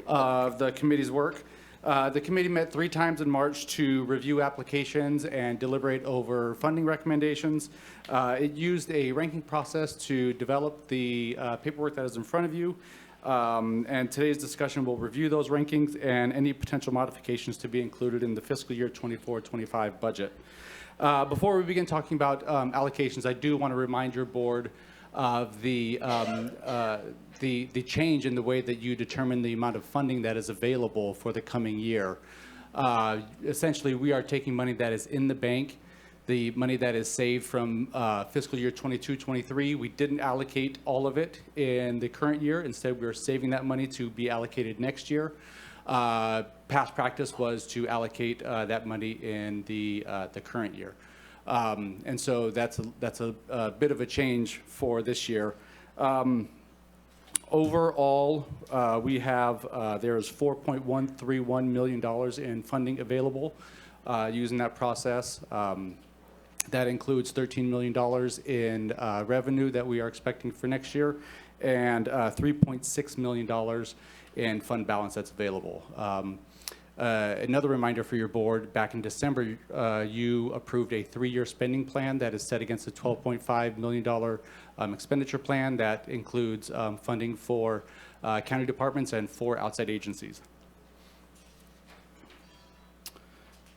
of the committee's work. The committee met 3 times in March to review applications and deliberate over funding recommendations. It used a ranking process to develop the paperwork that is in front of you. And today's discussion will review those rankings and any potential modifications to be included in the fiscal year 24-25 budget. Before we begin talking about allocations, I do want to remind your board of the change in the way that you determine the amount of funding that is available for the coming year. Essentially, we are taking money that is in the bank, the money that is saved from fiscal year 22-23. We didn't allocate all of it in the current year. Instead, we are saving that money to be allocated next year. Past practice was to allocate that money in the current year. And so that's a bit of a change for this year. Overall, we have, there's $4.131 million in funding available using that process. That includes $13 million in revenue that we are expecting for next year and $3.6 million in fund balance that's available. Another reminder for your board, back in December, you approved a 3-year spending plan that is set against a $12.5 million expenditure plan that includes funding for county departments and 4 outside agencies.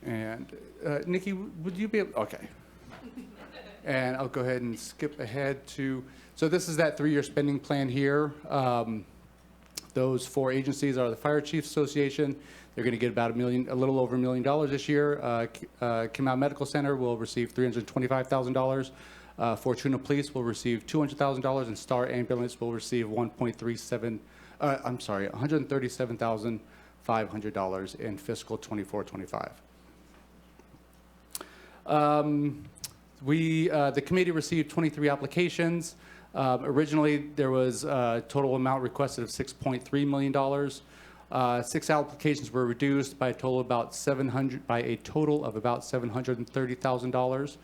And Nikki, would you be able, okay. And I'll go ahead and skip ahead to, so this is that 3-year spending plan here. Those 4 agencies are the Fire Chiefs Association. They're going to get about a little over $1 million this year. Canal Medical Center will receive $325,000. Fortuna Police will receive $200,000, and Star Ambulance will receive $1.37 $137,500 in fiscal 24-25. The committee received 23 applications. Originally, there was a total amount requested of $6.3 million. 6 applications were reduced by a total of about $730,000.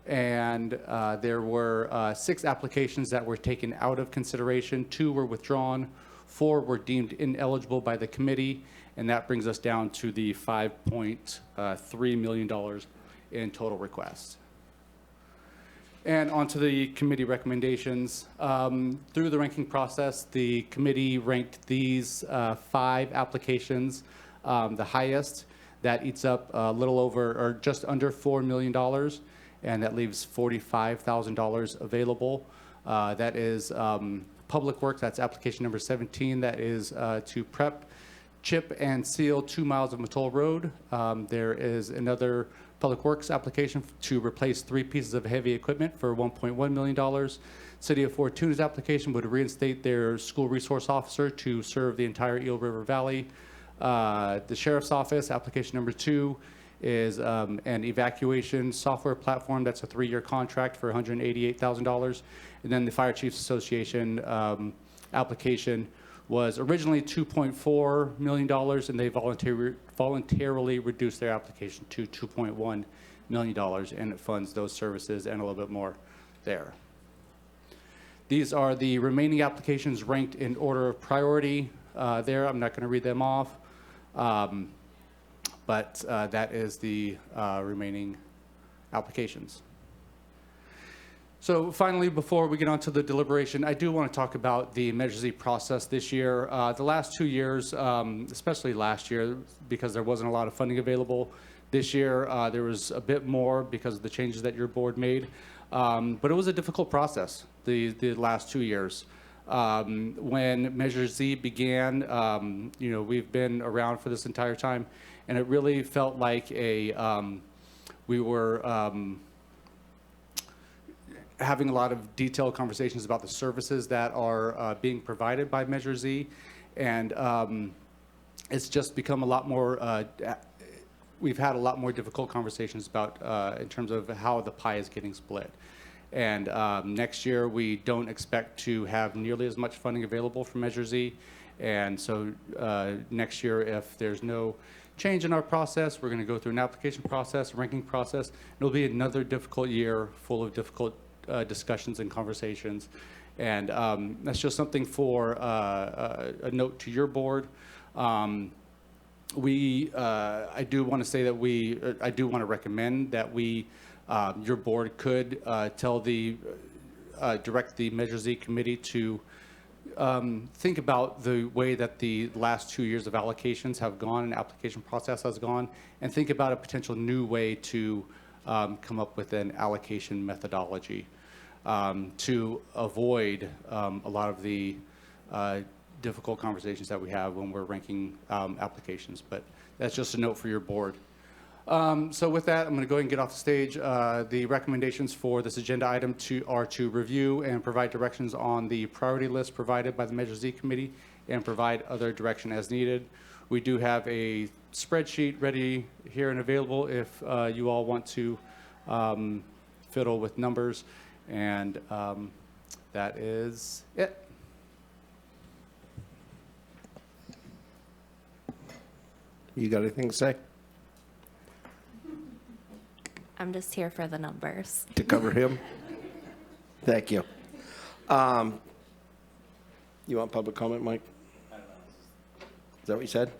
And there were 6 applications that were taken out of consideration. 2 were withdrawn. 4 were deemed ineligible by the committee, and that brings us down to the $5.3 million in total requests. And onto the committee recommendations. Through the ranking process, the committee ranked these 5 applications the highest. That eats up a little over, or just under $4 million, and that leaves $45,000 available. That is Public Works, that's application number 17. That is to prep, chip, and seal 2 miles of Mattoll Road. There is another Public Works application to replace 3 pieces of heavy equipment for $1.1 million. City of Fortuna's application would reinstate their school resource officer to serve the entire Eel River Valley. The Sheriff's Office, application number 2, is an evacuation software platform. That's a 3-year contract for $188,000. And then the Fire Chiefs Association application was originally $2.4 million, and they voluntarily reduced their application to $2.1 million, and it funds those services and a little bit more there. These are the remaining applications ranked in order of priority there. I'm not going to read them off, but that is the remaining applications. So finally, before we get on to the deliberation, I do want to talk about the Measure Z process this year. The last 2 years, especially last year, because there wasn't a lot of funding available. This year, there was a bit more because of the changes that your board made. But it was a difficult process the last 2 years. When Measure Z began, we've been around for this entire time, and it really felt like we were having a lot of detailed conversations about the services that are being provided by Measure Z, and it's just become a lot more, we've had a lot more difficult conversations about in terms of how the pie is getting split. And next year, we don't expect to have nearly as much funding available for Measure Z, and so next year, if there's no change in our process, we're going to go through an application process, ranking process. It'll be another difficult year full of difficult discussions and conversations, and that's just something for a note to your board. I do want to say that I do want to recommend that your board could direct the Measure Z committee to think about the way that the last 2 years of allocations have gone and application process has gone, and think about a potential new way to come up with an allocation methodology to avoid a lot of the difficult conversations that we have when we're ranking applications. But that's just a note for your board. So with that, I'm going to go ahead and get off the stage. The recommendations for this agenda item are to review and provide directions on the priority list provided by the Measure Z committee and provide other direction as needed. We do have a spreadsheet ready here and available if you all want to fiddle with numbers. And that is it. You got anything to say? I'm just here for the numbers. To cover him? Thank you. You want public comment, Mike? Is that what you said?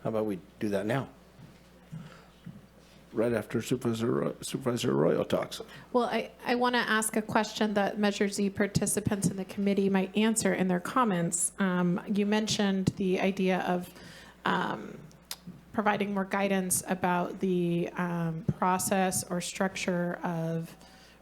How about we do that now? Right after Supervisor Arroyo talks. Well, I want to ask a question that Measure Z participants in the committee might answer in their comments. You mentioned the idea of providing more guidance about the process or structure of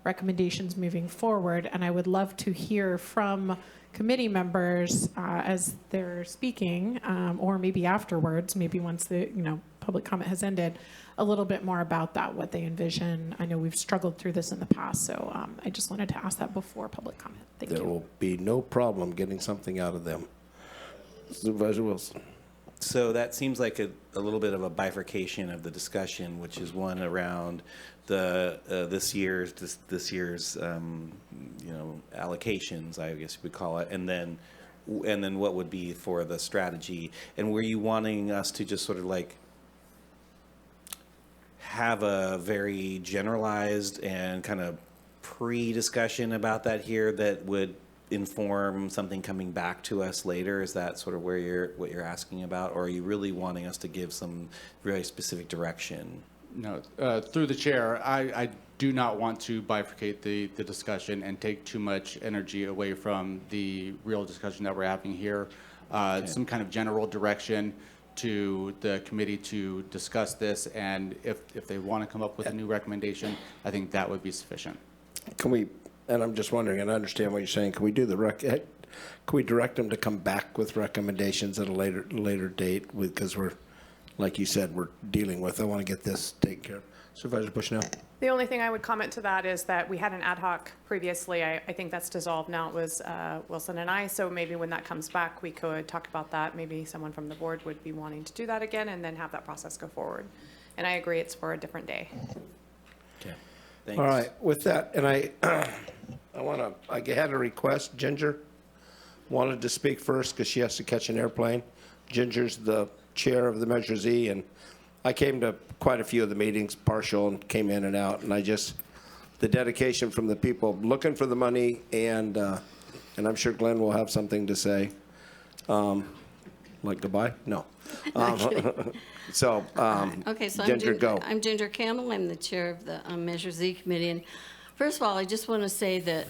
recommendations moving forward, and I would love to hear from committee members as they're speaking, or maybe afterwards, maybe once the public comment has ended, a little bit more about that, what they envision. I know we've struggled through this in the past, so I just wanted to ask that before public comment. Thank There you. will be no problem getting something out of them. Supervisor Wilson. So that seems like a little bit of a bifurcation of the discussion, which is one around the this year's allocations, I guess you would call it, and then what would be for the strategy. And were you wanting us to just sort of like have a very generalized and kind of pre-discussion about that here that would inform something coming back to us later? Is that sort of what you're asking about, or are you really wanting us to give some very specific direction? No, through the chair, I do not want to bifurcate the discussion and take too much energy away from the real discussion that we're having here. Some kind of general direction to the committee to discuss this, and if they want to come up with a new recommendation, I think that would be sufficient. Can we, and I'm just wondering, and I understand what you're saying, can we do can we direct them to come back with recommendations at a later date? Because we're, like you said, we're dealing with, I want to get this taken care of. Supervisor Bushnell. The only thing I would comment to that is that we had an ad hoc previously. I think that's dissolved now. It was Wilson and I, so maybe when that comes back, we could talk about that. Maybe someone from the board would be wanting to do that again and then have that process go forward. And I agree, it's for a different day. Okay. Thanks. All right, with that, and I had a request. Ginger wanted to speak first because she has to catch an airplane. Ginger's the chair of the Measure Z, and I came to quite a few of the meetings, partial, and came in and out, and the dedication from the people looking for the money, and I'm sure Glenn will have something to say. Like goodbye? No. So, Okay, so Ginger, go. I'm Ginger Campbell. I'm the chair of the Measure Z committee. And first of all, I just want to say that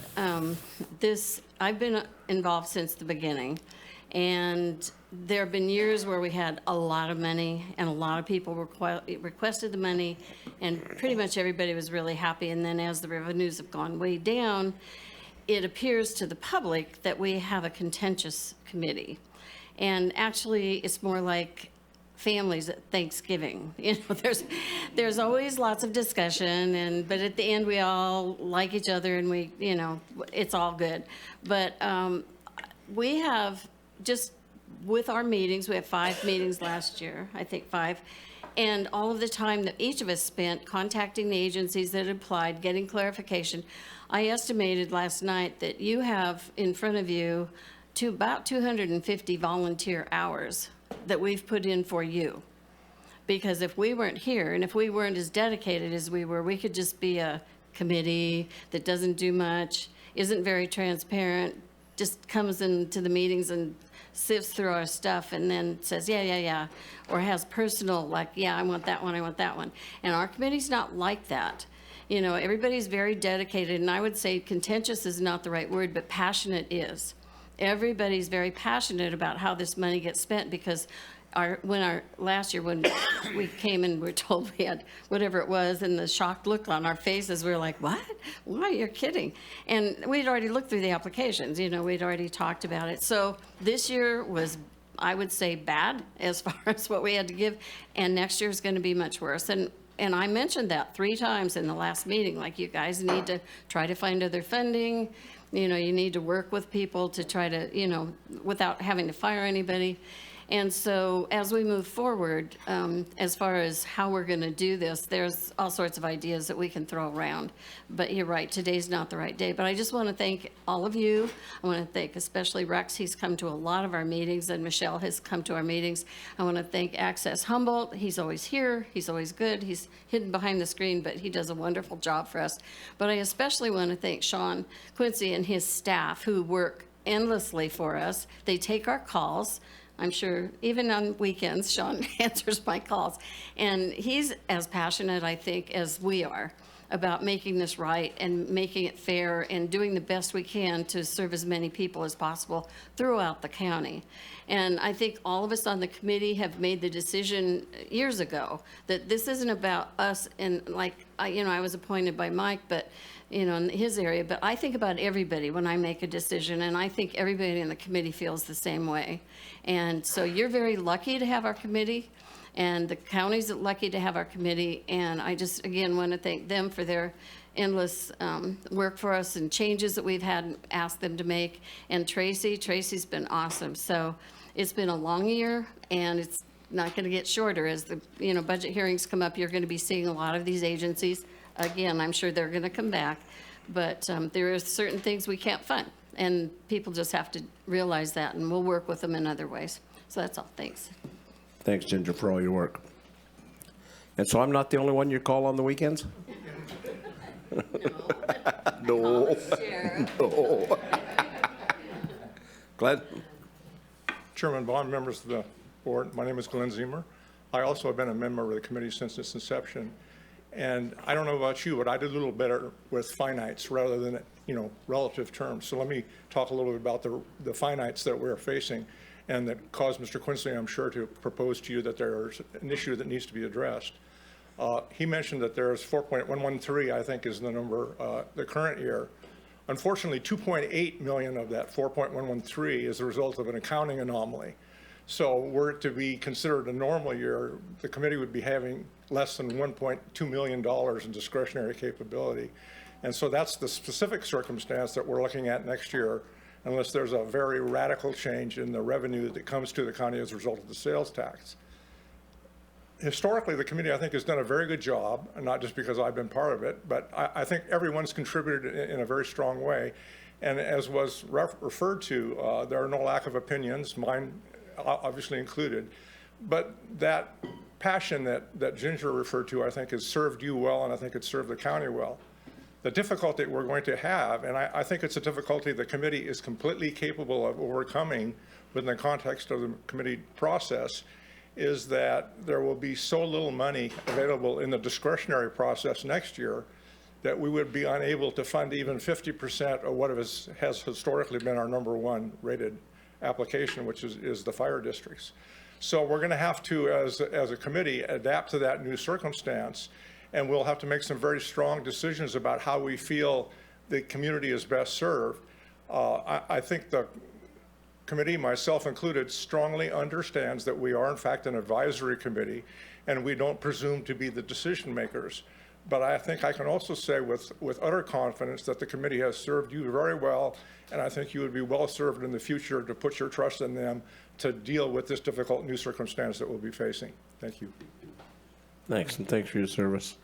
I've been involved since the beginning. And there have been years where we had a lot of money and a lot of people requested the money, and pretty much everybody was really happy. And then as the revenues have gone way down, it appears to the public that we have a contentious committee. And actually, it's more like families at Thanksgiving. You know, there's always lots of discussion, but at the end, we all like each other, and it's all good. But we have just with our meetings, we have 5 meetings last year, I think 5, and all of the time that each of us spent contacting the agencies that applied, getting clarification. I estimated last night that you have in front of you about 250 volunteer hours that we've put in for you. Because if we weren't here and if we weren't as dedicated as we were, we could just be a committee that doesn't do much, isn't very transparent, just comes into the meetings and sifts through our stuff and then says, yeah, or has personal, like, yeah, I want that one. And our committee's not like that. You know, everybody's very dedicated, and I would say contentious is not the right word, but passionate is. Everybody's very passionate about how this money gets spent, because last year when we came and we're told we had whatever it was, and the shocked look on our faces, we were like, what? Why, you're kidding. And we'd already looked through the applications, we'd already talked about it. So this year was, I would say, bad as far as what we had to give, and next year is going to be much worse. And I mentioned that 3 times in the last meeting, like, you guys need to try to find other funding. You need to work with people to try to, without having to fire anybody. And so as we move forward, as far as how we're going to do this, there's all sorts of ideas that we can throw around. But you're right, today's not the right day. But I just want to thank all of you. I want to thank especially Rex. He's come to a lot of our meetings, and Michelle has come to our meetings. I want to thank Access Humboldt. He's always here. He's always good. He's hidden behind the screen, but he does a wonderful job for us. But I especially want to thank Sean Quincy and his staff, who work endlessly for us. They take our calls. I'm sure even on weekends, Sean answers my calls. And he's as passionate, I think, as we are about making this right and making it fair and doing the best we can to serve as many people as possible throughout the county. And I think all of us on the committee have made the decision years ago that this isn't about us, and like, I was appointed by Mike, but in his area, but I think about everybody when I make a decision, and I think everybody in the committee feels the same way. And so you're very lucky to have our committee, And the county's lucky to have our committee, and I just, again, want to thank them for their endless work for us and changes that we've had asked them to make. And Tracy's been awesome. So it's been a long year, and it's not going to get shorter. As the budget hearings come up, you're going to be seeing a lot of these agencies. Again, I'm sure they're going to come back, but there are certain things we can't fund, and people just have to realize that, and we'll work with them in other ways. So that's all. Thanks. Thanks, Ginger, for all your work. And so I'm not the only one you call on the weekends? No. No. Glenn? Chairman Bohn, members of the board, my name is Glenn Zemer. I also have been a member of the committee since its inception. And I don't know about you, but I did a little better with finites rather than, relative terms. So let me talk a little bit about the finites that we're facing and that caused Mr. Quincy, I'm sure, to propose to you that there's an issue that needs to be addressed. He mentioned that there's 4.113, I think is the number, the current year. Unfortunately, 2.8 million of that 4.113 is a result of an accounting anomaly. So were it to be considered a normal year, the committee would be having less than $1.2 million in discretionary capability. And so that's the specific circumstance that we're looking at next year, unless there's a very radical change in the revenue that comes to the county as a result of the sales tax. Historically, the committee, I think, has done a very good job, and not just because I've been part of it, but I think everyone's contributed in a very strong way. And as was referred to, there are no lack of opinions, mine obviously included. But that passion that Ginger referred to, I think, has served you well, and I think it's served the county well. The difficulty we're going to have, and I think it's a difficulty the committee is completely capable of overcoming within the context of the committee process, is that there will be so little money available in the discretionary process next year that we would be unable to fund even 50% of what has historically been our #1 rated application, which is the fire districts. So we're going to have to, as a committee, adapt to that new circumstance, and we'll have to make some very strong decisions about how we feel the community is best served. I think the committee, myself included, strongly understands that we are in fact an advisory committee and we don't presume to be the decision makers. But I think I can also say with utter confidence that the committee has served you very well, and I think you would be well served in the future to put your trust in them to deal with this difficult new circumstance that we'll be facing. Thank you. Thanks, and thanks for your service.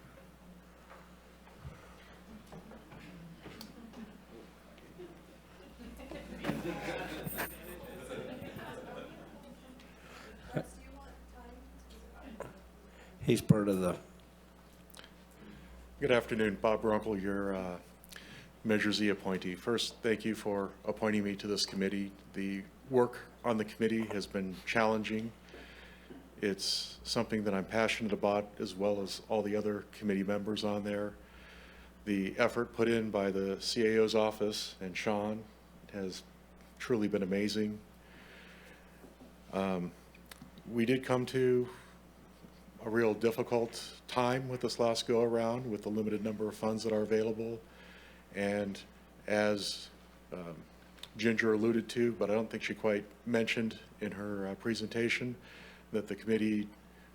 He's part of the... Good afternoon, Bob Runkle, your Measure Z appointee. First, thank you for appointing me to this committee. The work on the committee has been challenging. It's something that I'm passionate about, as well as all the other committee members on there. The effort put in by the CAO's office and Sean has truly been amazing. We did come to a real difficult time with this last go around with the limited number of funds that are available. And as Ginger alluded to, but I don't think she quite mentioned in her presentation, that the committee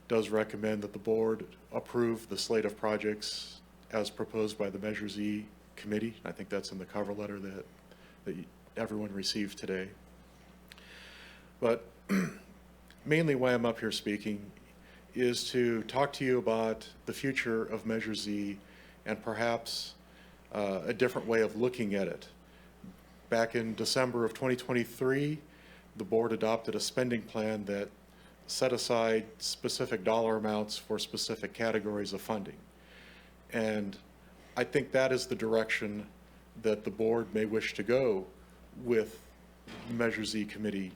does recommend that the board approve the slate of projects as proposed by the Measure Z committee. I think that's in the cover letter that everyone received today. But mainly why I'm up here speaking is to talk to you about the future of Measure Z and perhaps a different way of looking at it. Back in December of 2023, the board adopted a spending plan that set aside specific dollar amounts for specific categories of funding. And I think that is the direction that the board may wish to go with the Measure Z committee.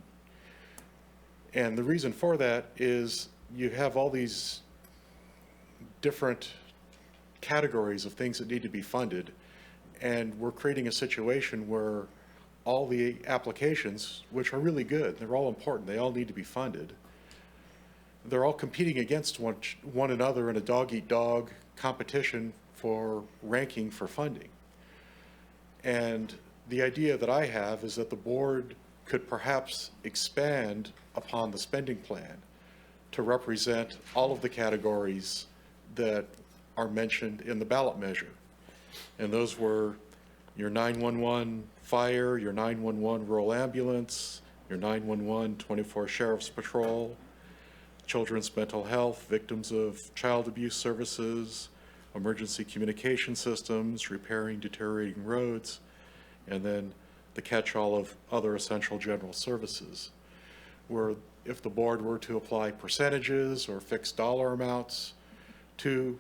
And the reason for that is you have all these different categories of things that need to be funded, and we're creating a situation where all the applications, which are really good, they're all important, they all need to be funded, they're all competing against one another in a dog-eat-dog competition for ranking for funding. And the idea that I have is that the board could perhaps expand upon the spending plan to represent all of the categories that are mentioned in the ballot measure. And those were your 911 fire, your 911 rural ambulance, your 911 24 sheriff's patrol, children's mental health, victims of child abuse services, emergency communication systems, repairing deteriorating roads, and then the catch-all of other essential general services. Where if the board were to apply percentages or fixed dollar amounts to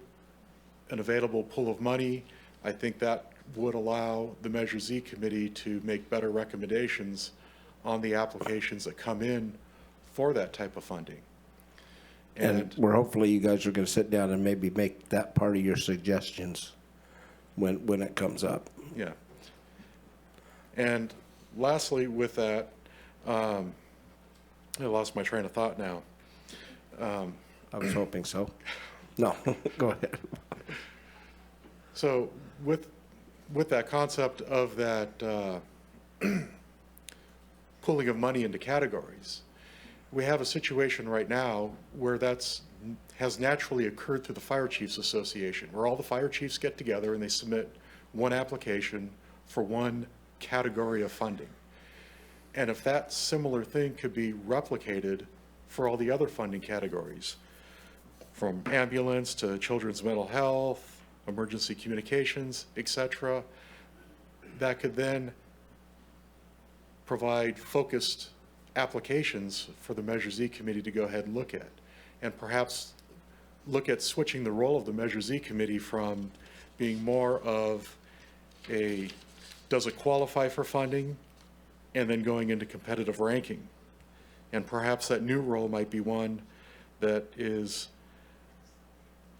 an available pool of money, I think that would allow the Measure Z committee to make better recommendations on the applications that come in for that type of funding. And we're hopefully you guys are going to sit down and maybe make that part of your suggestions when it comes up. Yeah. And lastly, with that, I lost my train of thought now. I was hoping so. No, go ahead. So with that concept of that pooling of money into categories, we have a situation right now where has naturally occurred through the Fire Chiefs Association, where all the fire chiefs get together and they submit one application for one category of funding. And if that similar thing could be replicated for all the other funding categories, from ambulance to children's mental health, emergency communications, etc., that could then provide focused applications for the Measure Z committee to go ahead and look at, and perhaps look at switching the role of the Measure Z committee from being more of a does it qualify for funding, and then going into competitive ranking. And perhaps that new role might be one that is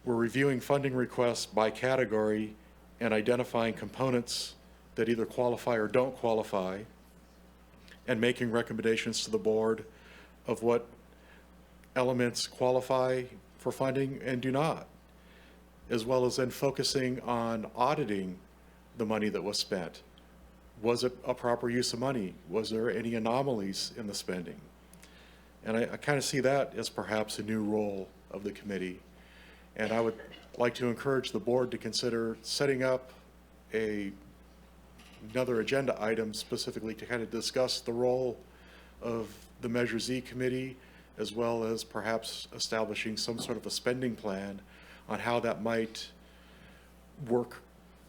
we're reviewing funding requests by category and identifying components that either qualify or don't qualify, and making recommendations to the board of what elements qualify for funding and do not, as well as then focusing on auditing the money that was spent. Was it a proper use of money? Was there any anomalies in the spending? And I kind of see that as perhaps a new role of the committee. And I would like to encourage the board to consider setting up another agenda item specifically to kind of discuss the role of the Measure Z committee, as well as perhaps establishing some sort of a spending plan on how that might work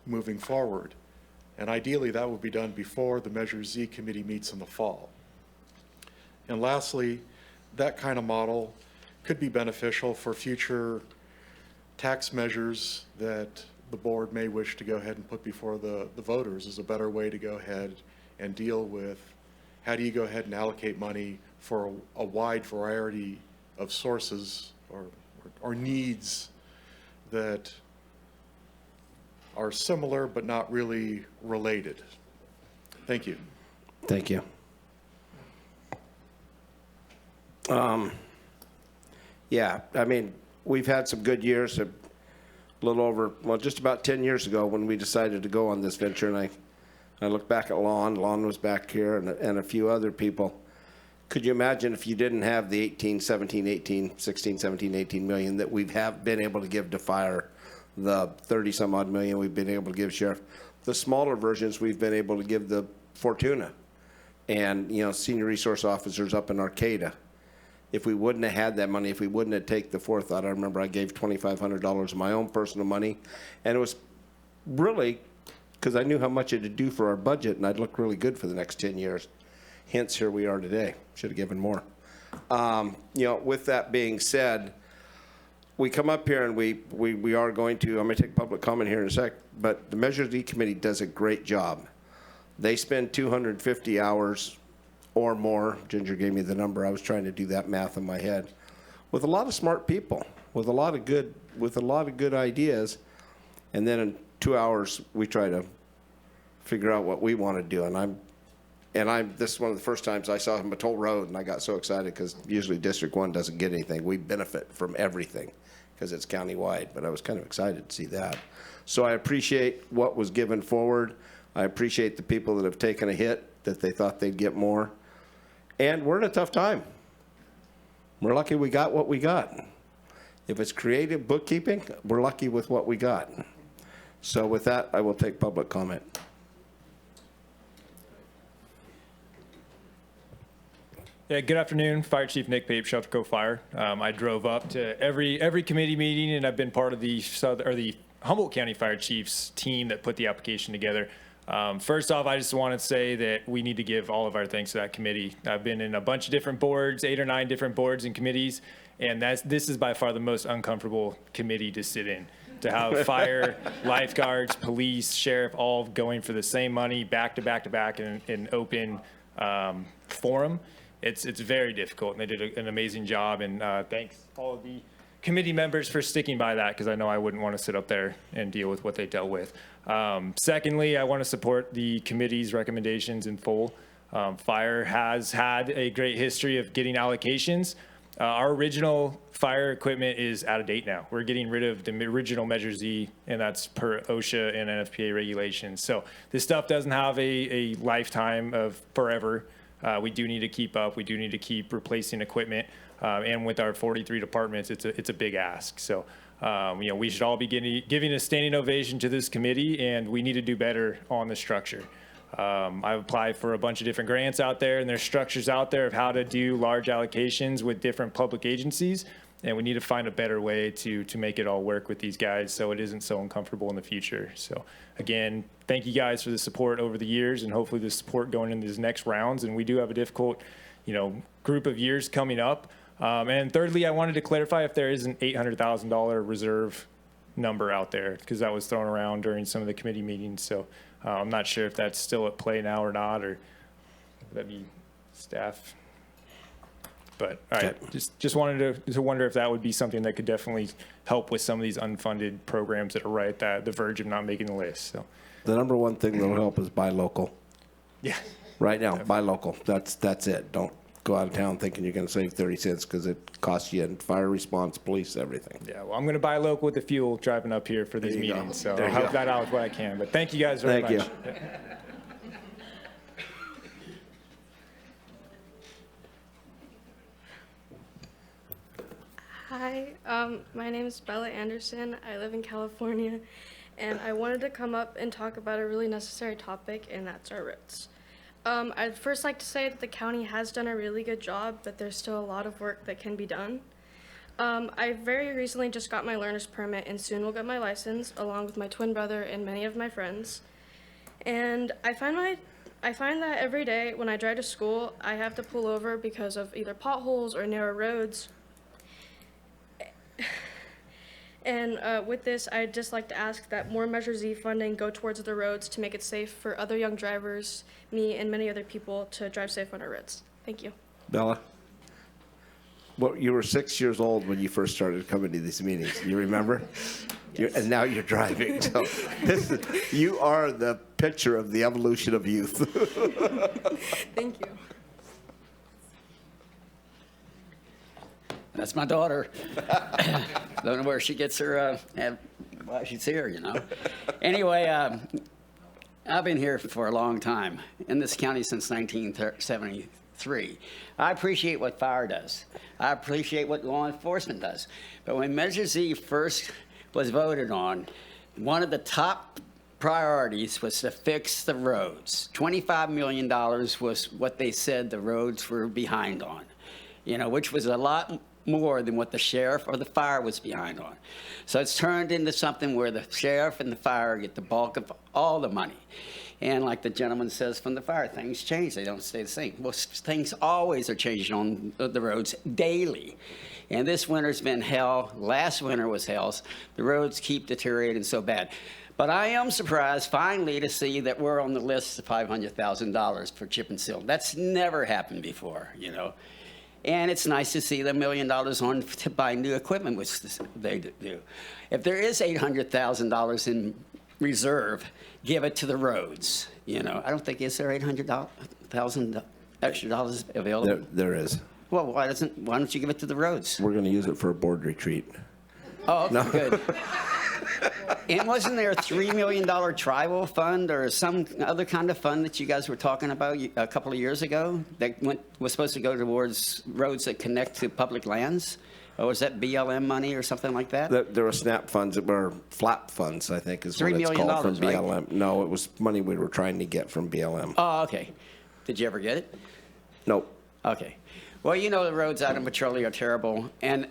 moving forward. And ideally, that would be done before the Measure Z committee meets in the fall. And lastly, that kind of model could be beneficial for future tax measures that the board may wish to go ahead and put before the voters as a better way to go ahead and deal with how do you go ahead and allocate money for a wide variety of sources or needs that are similar but not really related. Thank you. Thank you. Yeah, I mean, we've had some good years, a little over, well, just about 10 years ago when we decided to go on this venture, and I look back at Lon was back here, and a few other people. Could you imagine if you didn't have the 16, 17, 18 million that we've been able to give to fire, the 30 some odd million we've been able to give sheriff, the smaller versions we've been able to give the Fortuna, and senior resource officers up in Arcata. If we wouldn't have had that money, if we wouldn't have taken the forethought, I remember I gave $2,500 of my own personal money, and it was really because I knew how much it would do for our budget, and I'd look really good for the next 10 years. Hence, here we are today. Should have given more. With that being said, we come up here and we are going to, I'm going to take public comment here in a sec, but the Measure Z committee does a great job. They spend 250 hours or more. Ginger gave me the number. I was trying to do that math in my head. With a lot of smart people, with a lot of good ideas, and then in 2 hours we try to figure out what we want to do. And this is one of the first times I saw Matole Road, and I got so excited because usually District 1 doesn't get anything. We benefit from everything because it's countywide, but I was kind of excited to see that. So I appreciate what was given forward. I appreciate the people that have taken a hit, that they thought they'd get more. And we're in a tough time. We're lucky we got what we got. If it's creative bookkeeping, we're lucky with what we got. So with that, I will take public comment. Yeah, good afternoon, Fire Chief Nick Pape, Shelter Cove Fire. I drove up to every committee meeting, and I've been part of the Humboldt County Fire Chiefs team that put the application together. First off, I just want to say that we need to give all of our thanks to that committee. I've been in a bunch of different boards, 8 or 9 different boards and committees, and this is by far the most uncomfortable committee to sit in. To have fire, lifeguards, police, sheriff all going for the same money back to back to back in an open forum. It's very difficult, and they did an amazing job, and thanks all of the committee members for sticking by that, because I know I wouldn't want to sit up there and deal with what they dealt with. Secondly, I want to support the committee's recommendations in full. Fire has had a great history of getting allocations. Our original fire equipment is out of date now. We're getting rid of the original Measure Z, and that's per OSHA and NFPA regulations. So this stuff doesn't have a lifetime of forever. We do need to keep up. We do need to keep replacing equipment. And with our 43 departments, it's a big ask. So, we should all be giving a standing ovation to this committee, and we need to do better on the structure. I've applied for a bunch of different grants out there, and there's structures out there of how to do large allocations with different public agencies, and we need to find a better way to make it all work with these guys so it isn't so uncomfortable in the future. So again, thank you guys for the support over the years, and hopefully the support going into these next rounds. And we do have a difficult, group of years coming up. And thirdly, I wanted to clarify if there is an $800,000 reserve number out there, because that was thrown around during some of the committee meetings. So I'm not sure if that's still at play now or not, or that'd be staff. But all right, just wanted to wonder if that would be something that could definitely help with some of these unfunded programs that are right at the verge of not making the list. So The number one thing that'll help is buy local. Yeah. Right now, buy local. That's it. Don't go out of town thinking you're going to save 30 cents because it costs you in fire response, police, everything. Yeah, well, I'm going to buy local with the fuel driving up here for these meetings. So There I'll you help go. that out with what I can. But thank you guys very Thank much. you. Hi, my name is Bella Anderson. I live in California, and I wanted to come up and talk about a really necessary topic, and that's our roads. I'd first like to say that the county has done a really good job, but there's still a lot of work that can be done. I very recently just got my learner's permit and soon will get my license, along with my twin brother and many of my friends. And I find that every day when I drive to school, I have to pull over because of either potholes or narrow roads. And with this, I'd just like to ask that more Measure Z funding go towards the roads to make it safe for other young drivers, me, and many other people to drive safe on our roads. Thank you. Bella, you were 6 years old when you first started coming to these meetings. You remember? And now you're driving. So you are the picture of the evolution of youth. Thank you. That's my daughter. Don't know where she gets her, why she's here, Anyway, I've been here for a long time, in this county since 1973. I appreciate what fire does. I appreciate what law enforcement does. But when Measure Z first was voted on, one of the top priorities was to fix the roads. $25 million was what they said the roads were behind on, which was a lot more than what the sheriff or the fire was behind on. So it's turned into something where the sheriff and the fire get the bulk of all the money. And like the gentleman says from the fire, things change, they don't stay the same. Well, things always are changing on the roads daily. And this winter's been hell, last winter was hell. The roads keep deteriorating so bad. But I am surprised finally to see that we're on the list of $500,000 for chip and seal. That's never happened before, And it's nice to see the $1 million on to buy new equipment, which they do. If there is $800,000 in reserve, give it to the roads. I don't think, is there $800,000 extra dollars available? There is. Well, why don't you give it to the roads? We're going to use it for a board retreat. Oh, okay, No. good. And wasn't there a $3 million tribal fund or some other kind of fund that you guys were talking about a couple of years ago that was supposed to go towards roads that connect to public lands? Or was that BLM money or something like that? There were SNAP funds that were flap funds, I think is what $3 it's million, called from right? BLM. No, it was money we were trying to get from BLM. Oh, okay. Did you ever get it? Nope. Okay. Well, you know the roads out in Petrolia are terrible, and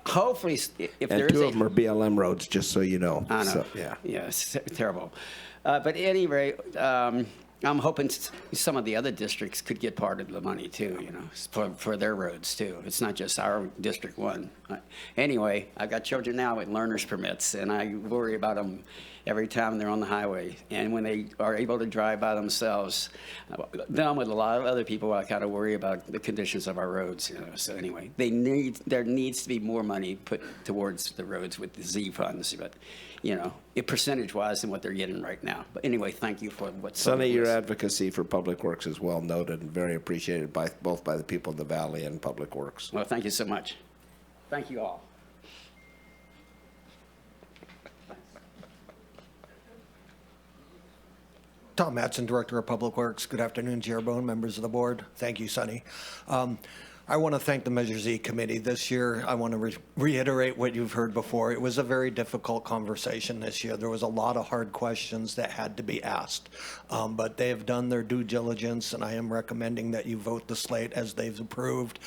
hopefully, if there And is two of them are BLM roads, just so you know. I know. So, yeah. Yeah, it's terrible. But at any rate, I'm hoping some of the other districts could get part of the money too, you know, for their roads too. It's not just our District 1. Anyway, I've got children now with learner's permits, and I worry about them every time they're on the highway. And when they are able to drive by themselves, them with a lot of other people, I kind of worry about the conditions of our roads. You know. So anyway, there needs to be more money put towards the roads with the Z funds, but you know, percentage-wise than what they're getting right now. But anyway, thank you for what's. Sonny, your advocacy for Public Works is well noted and very appreciated by both by the people of the Valley and Public Works. Well, thank you so much. Thank you all. Tom Matson, Director of Public Works. Good afternoon, Chair Bohn, members of the board. Thank you, Sonny. I want to thank the Measure Z committee this year. I want to reiterate what you've heard before. It was a very difficult conversation this year. There was a lot of hard questions that had to be asked, but they have done their due diligence, and I am recommending that you vote the slate as they've approved.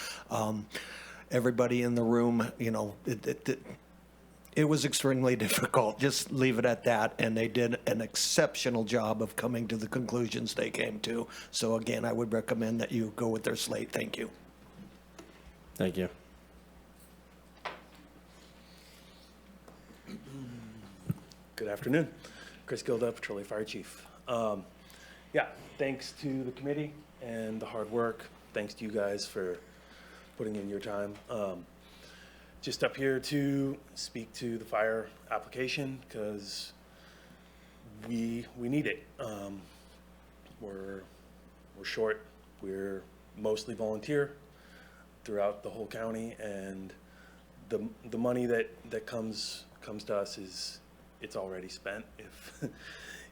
Everybody in the room, you know, it was extremely difficult. Just leave it at that. And they did an exceptional job of coming to the conclusions they came to. So again, I would recommend that you go with their slate. Thank you. Thank you. Good afternoon. Chris Gilda, Petrolia Fire Chief. Yeah, thanks to the committee and the hard work. Thanks to you guys for putting in your time. Just up here to speak to the fire application because we need it. We're short. We're mostly volunteer throughout the whole county, and the money that comes to us it's already spent. If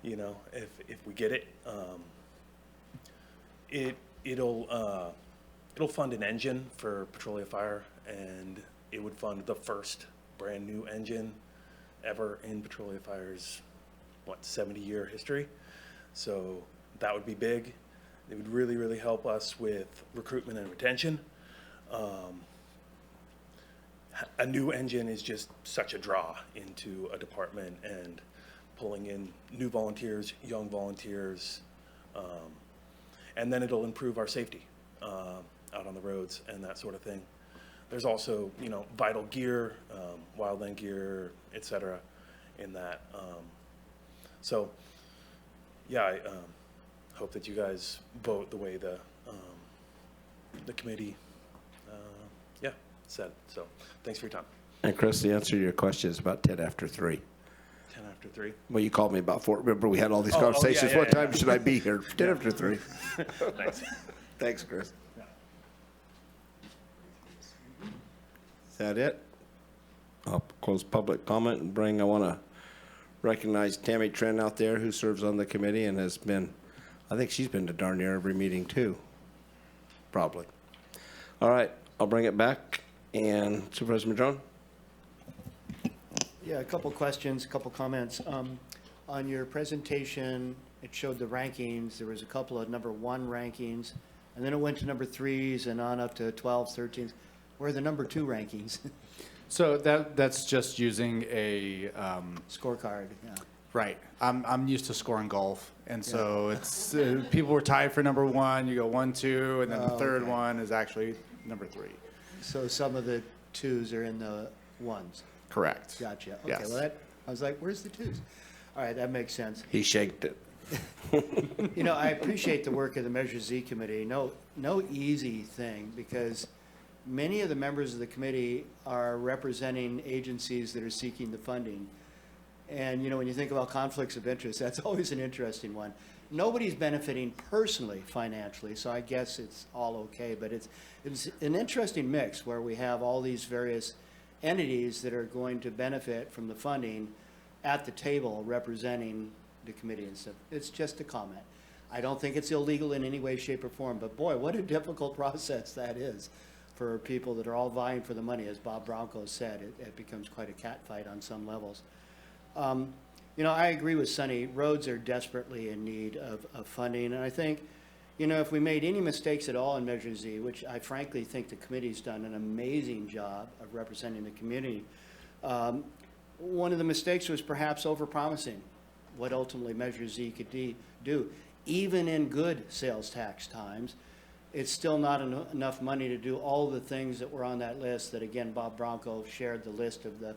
you know, if we get it, it'll fund an engine for Petrolia Fire, and it would fund the first brand new engine ever in Petrolia Fire's 70-year history. So that would be big. It would really help us with recruitment and retention. A new engine is just such a draw into a department, and pulling in new volunteers, young volunteers, and then it'll improve our safety out on the roads and that sort of thing. There's also, you know, vital gear, wildland gear, etc. in that. So, yeah, I hope that you guys vote the way the committee, said. So, thanks for your time. And Chris, the answer to your question is about 10 after 3. 10 after 3. Well, you called me about 4. Remember, we had all these Oh, conversations. yeah, What time should I be here? 10 Yeah. after 3. Thanks. Thanks, Chris. Is that it? I'll close public comment and I want to recognize Tammy Trent out there who serves on the committee and has been, I think she's been to darn near every meeting too. Probably. All right, I'll bring it back. And Supervisor Madrone? Yeah, a couple questions, a couple comments. On your presentation, it showed the rankings. There was a couple of number 1 rankings, and then it went to number 3s and on up to 12s, 13s. Where are the number 2 rankings? So that's just using a scorecard. Yeah. Right. I'm used to scoring golf, and so it's people were tied for number 1. You go 1, 2, and then the third one is actually number 3. So some of the 2s are in the 1s. Correct. Gotcha. Okay. Yes. Well, I was like, where's the 2s? All right, that makes sense. He shaked it. You know, I appreciate the work of the Measure Z committee. No easy thing, because many of the members of the committee are representing agencies that are seeking the funding. And, you know, when you think about conflicts of interest, that's always an interesting one. Nobody's benefiting personally, financially, so I guess it's all okay. But it's an interesting mix where we have all these various entities that are going to benefit from the funding, at the table representing the committee and stuff. It's just a comment. I don't think it's illegal in any way, shape, or form, but boy, what a difficult process that is for people that are all vying for the money. As Bob Bronco said, it becomes quite a catfight on some levels. You know, I agree with Sonny. Roads are desperately in need of funding, and I think, you know, if we made any mistakes at all in Measure Z, which I frankly think the committee's done an amazing job of representing the community, one of the mistakes was perhaps overpromising what ultimately Measure Z could do. Even in good sales tax times, it's still not enough money to do all the things that were on that list that, again, Bob Bronco shared the list of the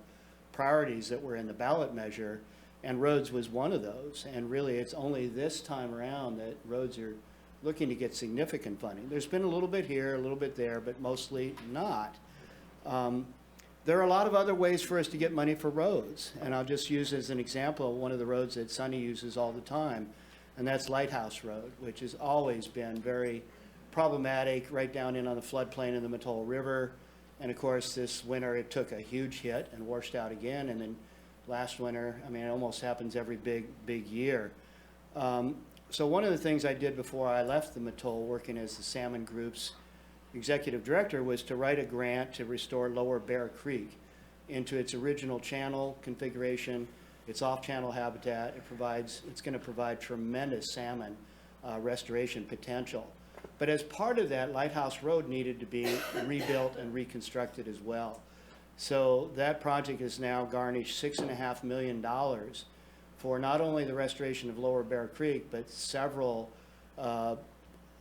priorities that were in the ballot measure, and roads was one of those. And really, it's only this time around that roads are looking to get significant funding. There's been a little bit here, a little bit there, but mostly not. There are a lot of other ways for us to get money for roads, and I'll just use as an example one of the roads that Sonny uses all the time, and that's Lighthouse Road, which has always been very problematic, right down in on the floodplain in the Mattole River. And of course, this winter it took a huge hit and washed out again, and then last winter, I mean, it almost happens every big year. So one of the things I did before I left the Mattole, working as the Salmon Group's executive director, was to write a grant to restore Lower Bear Creek into its original channel configuration, its off-channel habitat. It's going to provide tremendous salmon restoration potential. But as part of that, Lighthouse Road needed to be rebuilt and reconstructed as well. So that project has now garnished $6.5 million for not only the restoration of Lower Bear Creek, but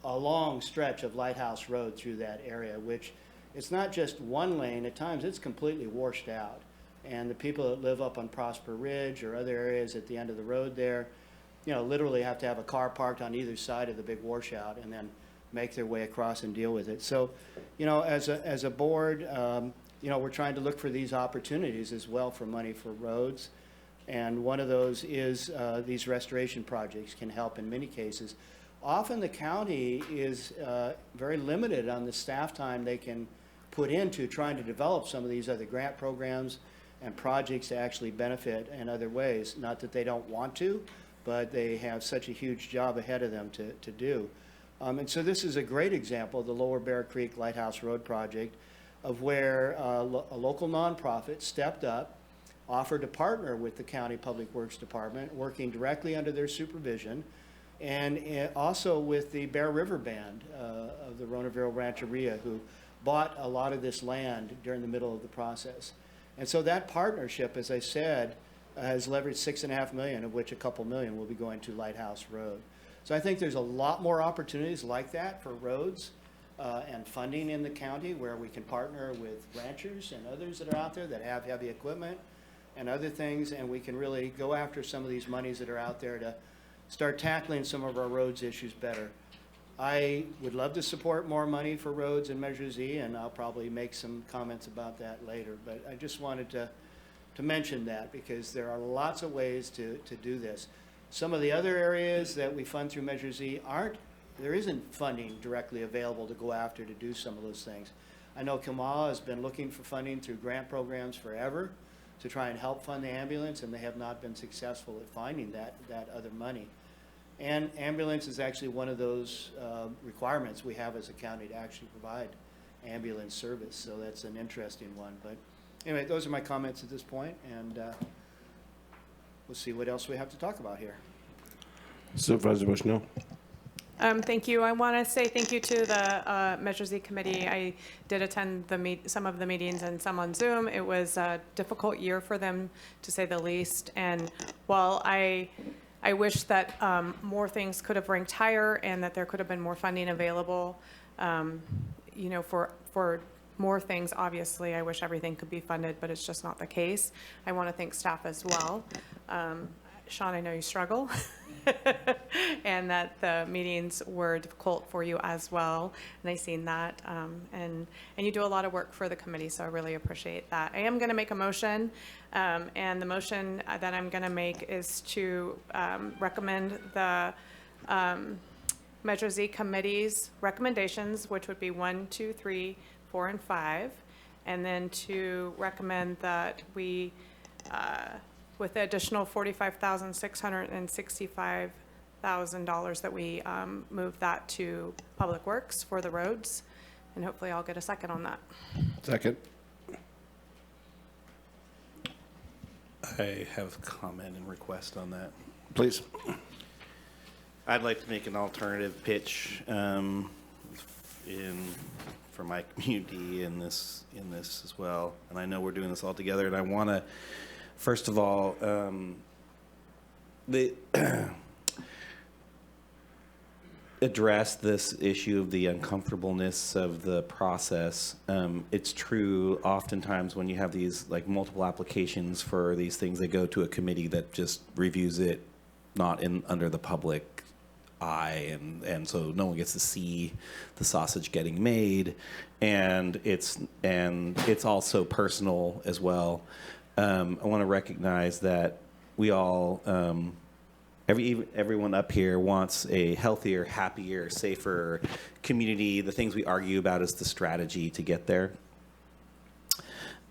a long stretch of Lighthouse Road through that area, which it's not just one lane. At times, it's completely washed out. And the people that live up on Prosper Ridge or other areas at the end of the road there, you know, literally have to have a car parked on either side of the big washout and then make their way across and deal with it. So, you know, as a board, you know, we're trying to look for these opportunities as well for money for roads. And one of those is these restoration projects can help in many cases. Often the county is very limited on the staff time they can put into trying to develop some of these other grant programs and projects to actually benefit in other ways. Not that they don't want to, but they have such a huge job ahead of them to do. And so this is a great example, the Lower Bear Creek Lighthouse Road project, of where a local nonprofit stepped up, offered to partner with the County Public Works Department, working directly under their supervision, and also with the Bear River Band of the Ronaville Rancheria, who bought a lot of this land during the middle of the process. And so that partnership, as I said, has leveraged $6.5 million, of which a couple million will be going to Lighthouse Road. So I think there's a lot more opportunities like that for roads and funding in the county, where we can partner with ranchers and others that are out there that have heavy equipment and other things, and we can really go after some of these monies that are out there to start tackling some of our roads issues better. I would love to support more money for roads in Measure Z, and I'll probably make some comments about that later, but I just wanted to mention that because there are lots of ways to do this. Some of the other areas that we fund through Measure Z there isn't funding directly available to go after to do some of those things. I know Kamala has been looking for funding through grant programs forever to try and help fund the ambulance, and they have not been successful at finding that other money. And ambulance is actually one of those requirements we have as a county to actually provide ambulance service, so that's an interesting one. But anyway, those are my comments at this point, and we'll see what else we have to talk about here. Supervisor Bushnell. Thank you. I want to say thank you to the Measure Z committee. I did attend some of the meetings and some on Zoom. It was a difficult year for them, to say the least. And while I wish that more things could have ranked higher and that there could have been more funding available, you know, for more things, obviously, I wish everything could be funded, but it's just not the case. I want to thank staff as well. Sean, I know you struggle. And that the meetings were difficult for you as well, and I've seen that, and you do a lot of work for the committee, so I really appreciate that. I am going to make a motion, and the motion that I'm going to make is to recommend the Measure Z committee's recommendations, which would be 1, 2, 3, 4, and 5, and then to recommend that we with the additional $45,665,000 that we moved that to Public Works for the roads. And hopefully I'll get a second on that. Second. I have a comment and request on that. Please. I'd like to make an alternative pitch for my community in this as well. And I know we're doing this all together, and I want to, first of all, address this issue of the uncomfortableness of the process. It's true oftentimes when you have these like multiple applications for these things, they go to a committee that just reviews it, not under the public eye, and so no one gets to see the sausage getting made, and it's also personal as well. I want to recognize that we all everyone up here wants a healthier, happier, safer community. The things we argue about is the strategy to get there.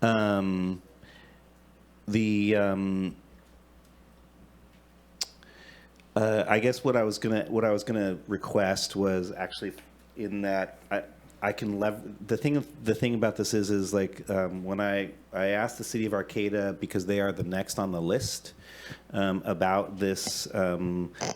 I guess what I was gonna request was actually in that I can the thing about this is like when I asked the city of Arcata, because they are the next on the list, about this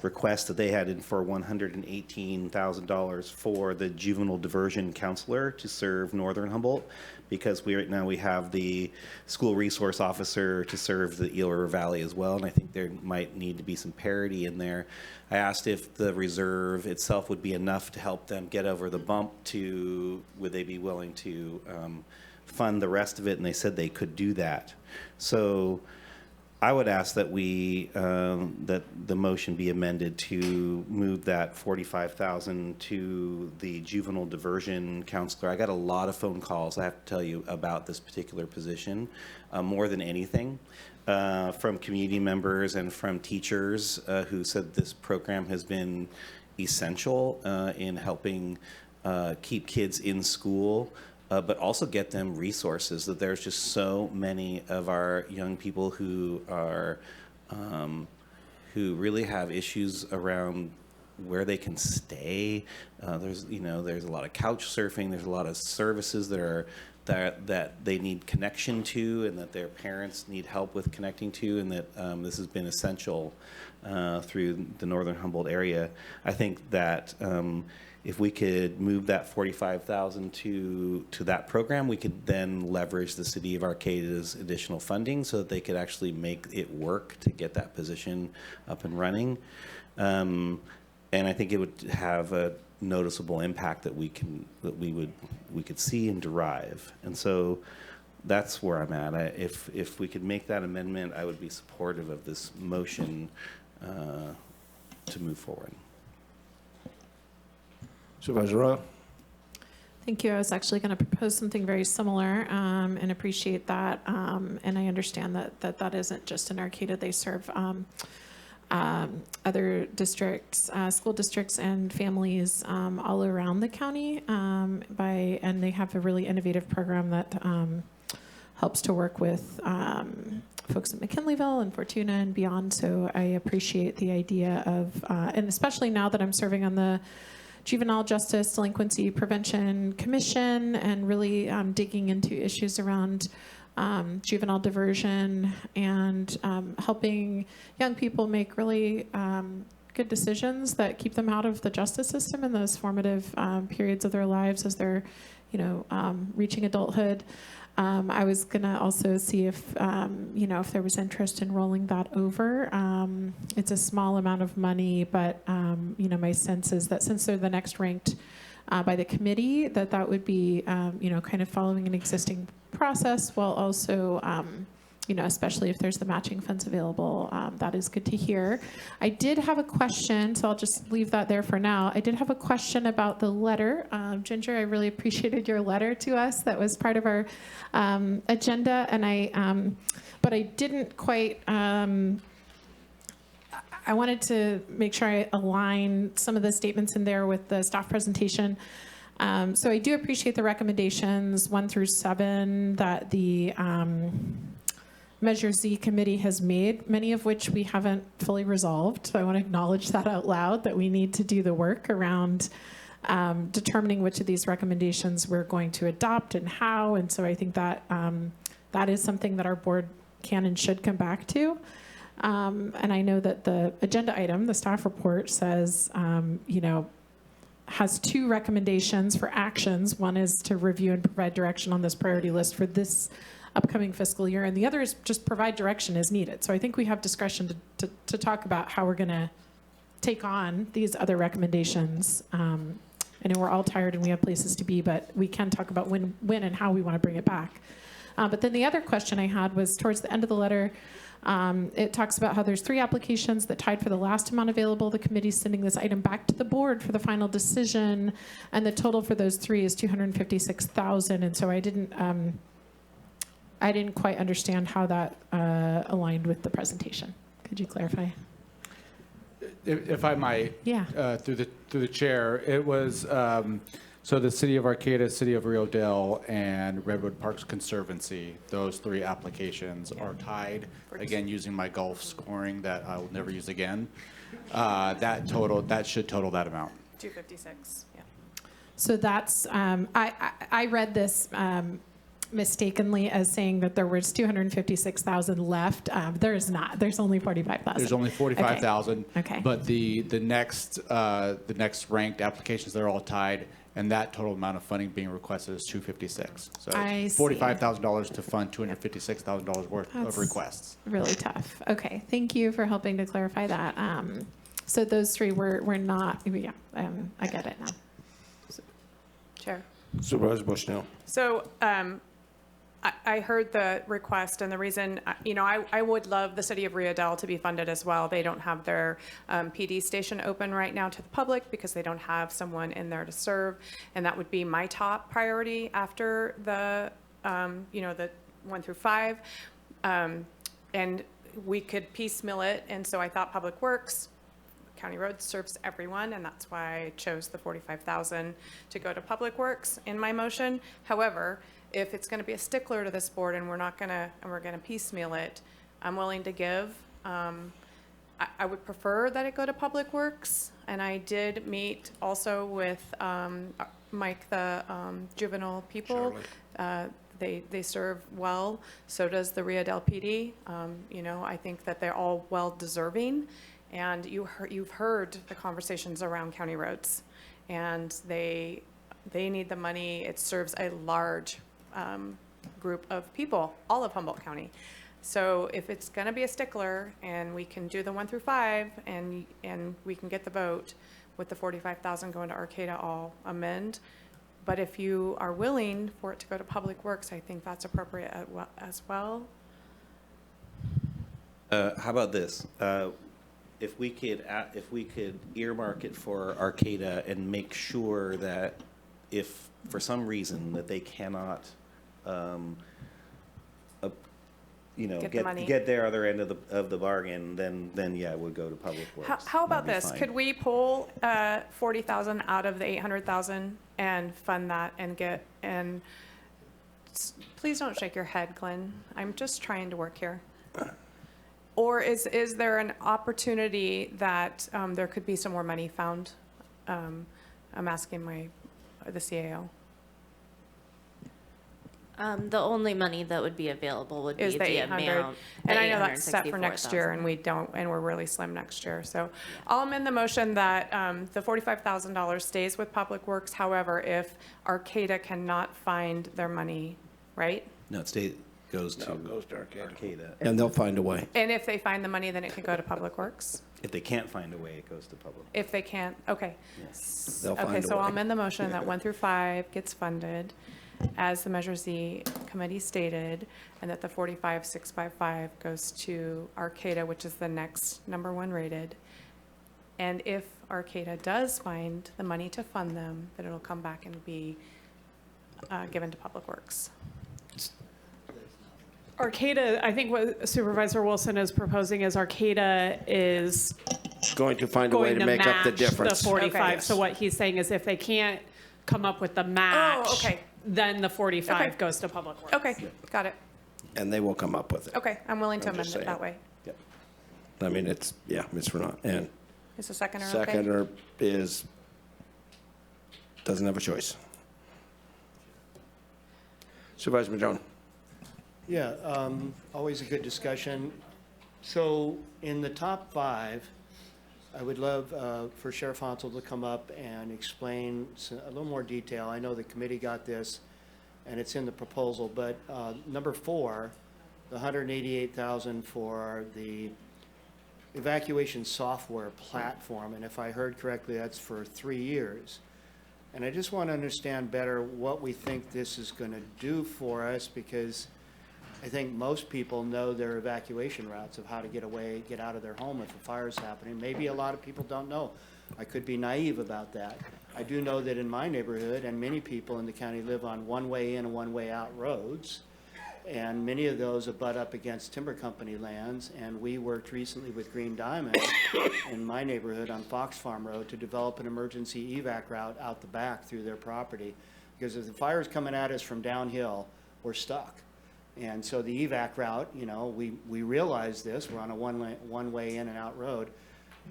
request that they had in for $118,000 for the juvenile diversion counselor to serve Northern Humboldt, because right now we have the school resource officer to serve the Eel River Valley as well, and I think there might need to be some parity in there. I asked if the reserve itself would be enough to help them get over the bump would they be willing to fund the rest of it, and they said they could do that. So I would ask that that the motion be amended to move that $45,000 to the juvenile diversion counselor. I got a lot of phone calls, I have to tell you, about this particular position, more than anything, from community members and from teachers who said this program has been essential in helping keep kids in school, but also get them resources. That there's just so many of our young people who are who really have issues around where they can stay. There's a lot of couch surfing. There's a lot of services that they need connection to, and that their parents need help with connecting to, and that this has been essential through the Northern Humboldt area. I think that if we could move that $45,000 to that program, we could then leverage the city of Arcata's additional funding so that they could actually make it work to get that position up and running. And I think it would have a noticeable impact that we could see and derive. And so that's where I'm at. If we could make that amendment, I would be supportive of this motion to move forward. Supervisor Arroyo. Thank you. I was actually going to propose something very similar, and appreciate that. And I understand that isn't just in Arcata. They serve other districts, school districts and families all around the county, and they have a really innovative program that helps to work with folks in McKinleyville and Fortuna and beyond. So I appreciate the idea of, and especially now that I'm serving on the Juvenile Justice Delinquency Prevention Commission, and really digging into issues around juvenile diversion and helping young people make really good decisions that keep them out of the justice system in those formative periods of their lives as they're, reaching adulthood. I was gonna also see if, if there was interest in rolling that over. It's a small amount of money, but, my sense is that since they're the next ranked by the committee, that would be, kind of following an existing process, while also, especially if there's the matching funds available, that is good to hear. I did have a question, so I'll just leave that there for now. I did have a question about the letter. Ginger, I really appreciated your letter to us. That was part of our agenda, and but I didn't quite, I wanted to make sure I align some of the statements in there with the staff presentation. So I do appreciate the recommendations 1 through 7 that the Measure Z committee has made, many of which we haven't fully resolved. So I want to acknowledge that out loud, that we need to do the work around determining which of these recommendations we're going to adopt and how. And so I think that that is something that our board can and should come back to. And I know that the agenda item, the staff report, says, has 2 recommendations for actions. One is to review and provide direction on this priority list for this upcoming fiscal year, and the other is just provide direction as needed. So I think we have discretion to talk about how we're going to take on these other recommendations. I know we're all tired and we have places to be, but we can talk about when and how we want to bring it back. But then the other question I had was towards the end of the letter. It talks about how there's 3 applications that tied for the last amount available. The committee's sending this item back to the board for the final decision, and the total for those 3 is $256,000. And so I didn't quite understand how that aligned with the presentation. Could you clarify? If I might, Yeah. through the chair, it was so the City of Arcata, City of Rio Dale, and Redwood Parks Conservancy. Those 3 applications are tied. Again, using my golf scoring that I will never use again. That should total that amount. 256. Yeah. So that's I read this. Mistakenly as saying that there was 256,000 left. There is not. There's only 45,000. There's only 45,000. Okay. But the next ranked applications, they're all tied, and that total amount of funding being requested is 256. So I see. $45,000 to fund $256,000 worth of requests. Really tough. Okay. Thank you for helping to clarify that. So those 3 were not. Yeah. I get it now. Chair. Supervisor Bushnell. So I heard the request, and the reason, I would love the City of Rio Dale to be funded as well. They don't have their PD station open right now to the public because they don't have someone in there to serve, and that would be my top priority after the, the 1 through 5. And we could piecemeal it, and so I thought Public Works, County Roads serves everyone, and that's why I chose the 45,000 to go to Public Works in my motion. However, if it's going to be a stickler to this board and we're going to piecemeal it, I'm willing to give. I would prefer that it go to Public Works, and I did meet also with Mike, the juvenile people. They serve well. So does the Rio Dale PD. I think that they're all well deserving. And you've heard the conversations around county roads, and they need the money. It serves a large group of people, all of Humboldt County. So if it's going to be a stickler, and we can do the 1 through 5, and we can get the vote with the 45,000 going to Arcata, I'll amend. But if you are willing for it to go to Public Works, I think that's appropriate as well. How about this? If we could earmark it for Arcata and make sure that if for some reason that they cannot, get their other end of the bargain, then yeah, it would go to Public Works. How about That'd be this? fine. Could we pull 40,000 out of the 800,000 and fund that and please don't shake your head, Glenn. I'm just trying to work here. Or is there an opportunity that there could be some more money found? I'm asking the CAO. The only money that would be available would Is be the the 800, amount. and I know that's set for next year, and we're really slim next year. So I'll amend the motion that the $45,000 stays with Public Works. However, if Arcata cannot find their money, right? No, it goes to Arcata. And they'll find a way. And if they find the money, then it can go to Public Works. If they can't find a way, it goes to Public. If they can't, okay. Yes. They'll find Okay, a so I'll way. amend the motion that 1 through 5 gets funded as the Measure Z committee stated, and that the 45,655 goes to Arcata, which is the next number 1 rated. And if Arcata does find the money to fund them, then it'll come back and be given to Public Works. Arcata, I think what Supervisor Wilson is proposing is Arcata is Going to find a way going to to make up the match difference. the 45. Okay. So what he's saying is if they can't come up with the match, okay. then the 45 Okay. goes to Public Works. Okay, got it. and they will come up with it. Okay, I'm willing to I'm amend just it that saying. way. I mean, it's for not, and Is the seconder okay? seconder doesn't have a choice. Supervisor Madrone. Yeah, always a good discussion. So in the top 5, I would love for Sheriff Hansel to come up and explain a little more detail. I know the committee got this, and it's in the proposal, but number 4, the $188,000 for the evacuation software platform, and if I heard correctly, that's for 3 years. And I just want to understand better what we think this is going to do for us, because I think most people know their evacuation routes of how to get away, get out of their home if a fire is happening. Maybe a lot of people don't know. I could be naive about that. I do know that in my neighborhood, and many people in the county live on one-way in and one-way out roads, and many of those abut up against timber company lands, and we worked recently with Green Diamond in my neighborhood on Fox Farm Road to develop an emergency evac route out the back through their property, because if the fire's coming at us from downhill, we're stuck. And so the evac route, you know, we realize this, we're on a one-way in and out road,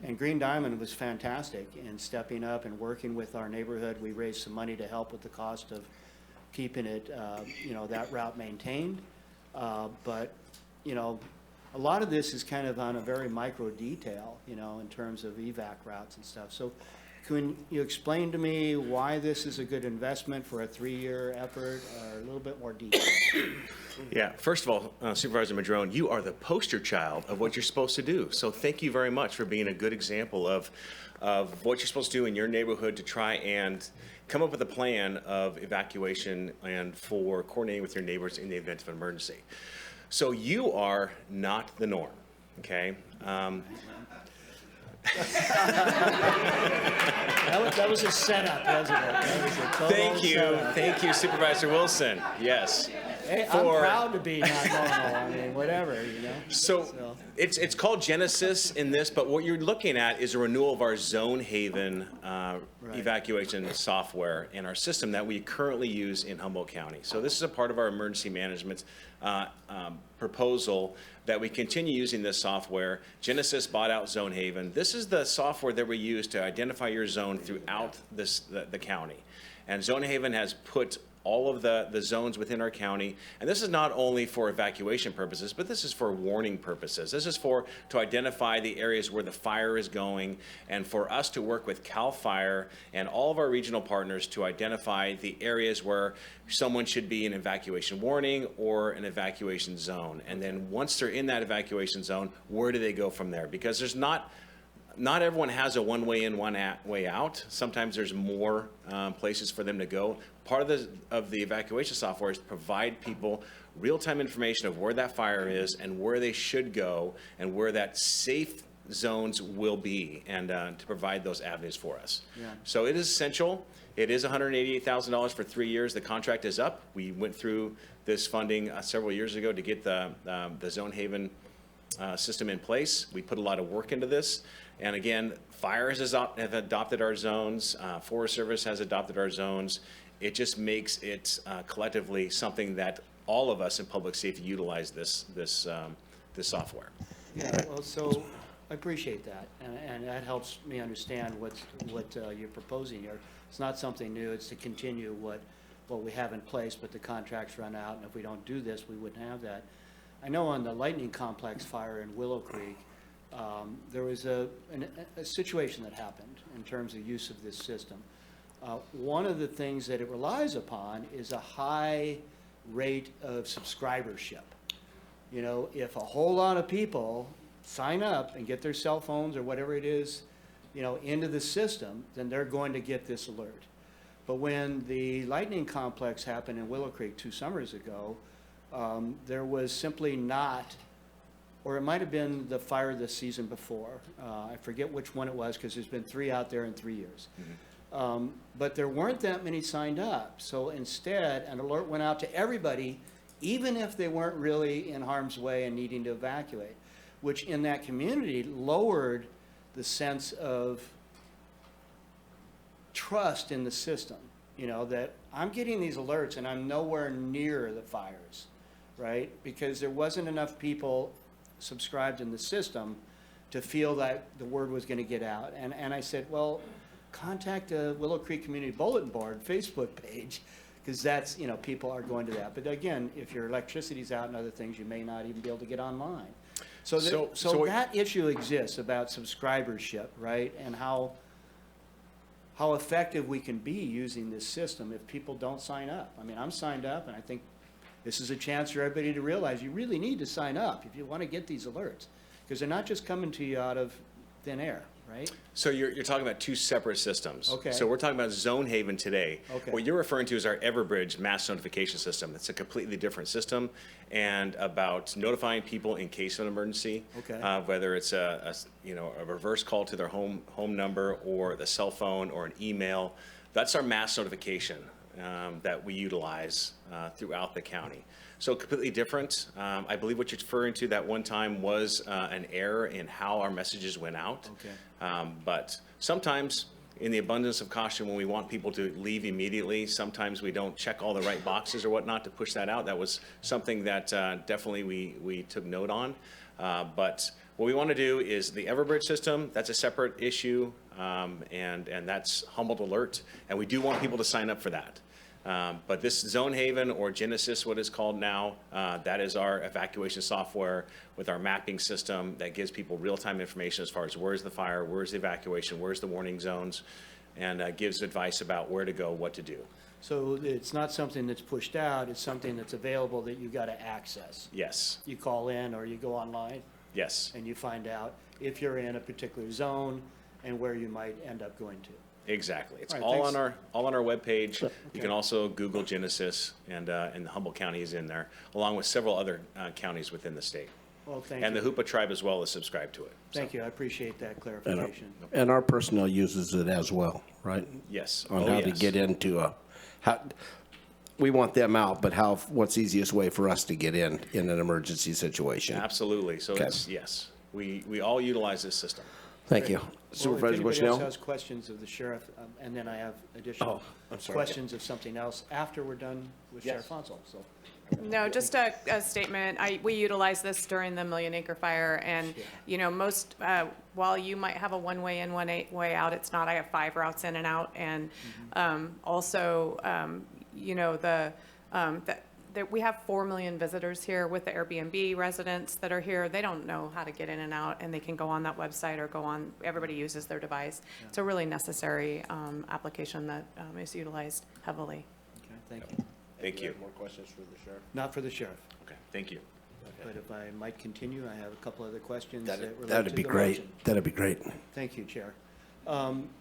and Green Diamond was fantastic in stepping up and working with our neighborhood. We raised some money to help with the cost of keeping it, you know, that route maintained. But, you know, a lot of this is kind of on a very micro detail, you know, in terms of evac routes and stuff. So can you explain to me why this is a good investment for a 3-year effort, or a little bit more detail? Yeah, first of all, Supervisor Madrone, you are the poster child of what you're supposed to do. So thank you very much for being a good example of what you're supposed to do in your neighborhood to try and come up with a plan of evacuation and for coordinating with your neighbors in the event of an emergency. So you are not the norm, okay? That was a setup, wasn't it? That was a total setup. Thank you, Supervisor Wilson. Yes. Hey, I'm proud to be not normal. I mean, whatever, you know. So it's called Genesis in this, but what you're looking at is a renewal of our Zone Haven evacuation software in our system that we currently use in Humboldt County. So this is a part of our emergency management proposal that we continue using this software. Genesis bought out Zone Haven. This is the software that we use to identify your zone throughout the county. And Zone Haven has put all of the zones within our county. And this is not only for evacuation purposes, but this is for warning purposes. This is to identify the areas where the fire is going, and for us to work with CAL FIRE and all of our regional partners to identify the areas where someone should be in evacuation warning or an evacuation zone. And then once they're in that evacuation zone, where do they go from there? Because there's not everyone has a one way in, one way out. Sometimes there's more places for them to go. Part of the evacuation software is to provide people real-time information of where that fire is and where they should go and where that safe zones will be, and to provide those avenues for us. Yeah. So it is essential. It is $188,000 for 3 years. The contract is up. We went through this funding several years ago to get the Zone Haven system in place. We put a lot of work into this. And again, fire have adopted our zones. Forest Service has adopted our zones. It just makes it collectively something that all of us in public safety utilize this software. Yeah, well, so I appreciate that, and that helps me understand what you're proposing here. It's not something new. It's to continue what we have in place, but the contracts run out, and if we don't do this, we wouldn't have that. I know on the Lightning Complex fire in Willow Creek, there was a situation that happened in terms of use of this system. One of the things that it relies upon is a high rate of subscribership. You know, if a whole lot of people sign up and get their cell phones or whatever it is, you know, into the system, then they're going to get this alert. But when the Lightning Complex happened in Willow Creek 2 summers ago, there was simply not, or it might have been the fire the season before. I forget which one it was, because there's been 3 out there in 3 years. Mm-hmm. But there weren't that many signed up. So instead, an alert went out to everybody, even if they weren't really in harm's way and needing to evacuate, which in that community lowered the sense of trust in the system. You know, that I'm getting these alerts and I'm nowhere near the fires. right? Because there wasn't enough people subscribed in the system to feel that the word was going to get out. And I said, well, contact the Willow Creek Community Bulletin Board Facebook page, because that's, you know, people are going to that. But again, if your electricity's out and other things, you may not even be able to get online. So that issue exists about subscribership, right? And how effective we can be using this system if people don't sign up. I mean, I'm signed up, and I think this is a chance for everybody to realize you really need to sign up if you want to get these alerts, because they're not just coming to you out of thin air, right? So you're talking about two separate systems. Okay. So we're talking about Zone Haven today. Okay. What you're referring to is our Everbridge mass notification system. It's a completely different system, and about notifying people in case of an emergency. Okay. Whether it's a reverse call to their home number, or the cell phone, or an email. That's our mass notification that we utilize throughout the county. So completely different. I believe what you're referring to that one time was an error in how our messages went out. Okay. But sometimes, in the abundance of caution, when we want people to leave immediately, sometimes we don't check all the right boxes or whatnot to push that out. That was something that definitely we took note on. But what we want to do is the Everbridge system, that's a separate issue, and that's Humboldt Alert, and we do want people to sign up for that. But this Zone Haven, or Genesis, what it's called now, that is our evacuation software with our mapping system that gives people real-time information as far as where's the fire, where's the evacuation, where's the warning zones, and gives advice about where to go, what to do. So it's not something that's pushed out, it's something that's available that you got to access. Yes. You call in or you go online. Yes. And you find out if you're in a particular zone and where you might end up going to. Exactly. It's All right, all thanks. on our webpage. Sure. You can also Google Genesis, and Humboldt County is in there, along with several other counties within the state. Well, thank And you. the Hoopa tribe as well is subscribed to it. Thank you, I appreciate that And clarification. our personnel uses it as well, right? Yes. On Oh, how to yes. get into we want them out, but what's the easiest way for us to get in an emergency situation? Absolutely. So Okay. it's, yes, we all utilize this system. Thank you. Well, Supervisor if anybody Bushnell? else has questions of the sheriff, and then I have additional I'm sorry. questions of something else after we're done with Sheriff Fonsel, so. No, just a statement. We utilized this during the Million Acre Fire, and, you know, most, while you might have a one-way in, one-way out, it's not. I have 5 routes in and out, and also, you know, we have 4 million visitors here with the Airbnb residents that are here. They don't know how to get in and out, and they can go on that website or go on, everybody uses their device. It's a really necessary application that is utilized heavily. Okay, thank you. Thank you. More questions for the sheriff? Not for the sheriff. Okay, thank you. But if I might continue, I have a couple other questions that relate to That'd be the great. motion. That'd be great. Thank you, Chair.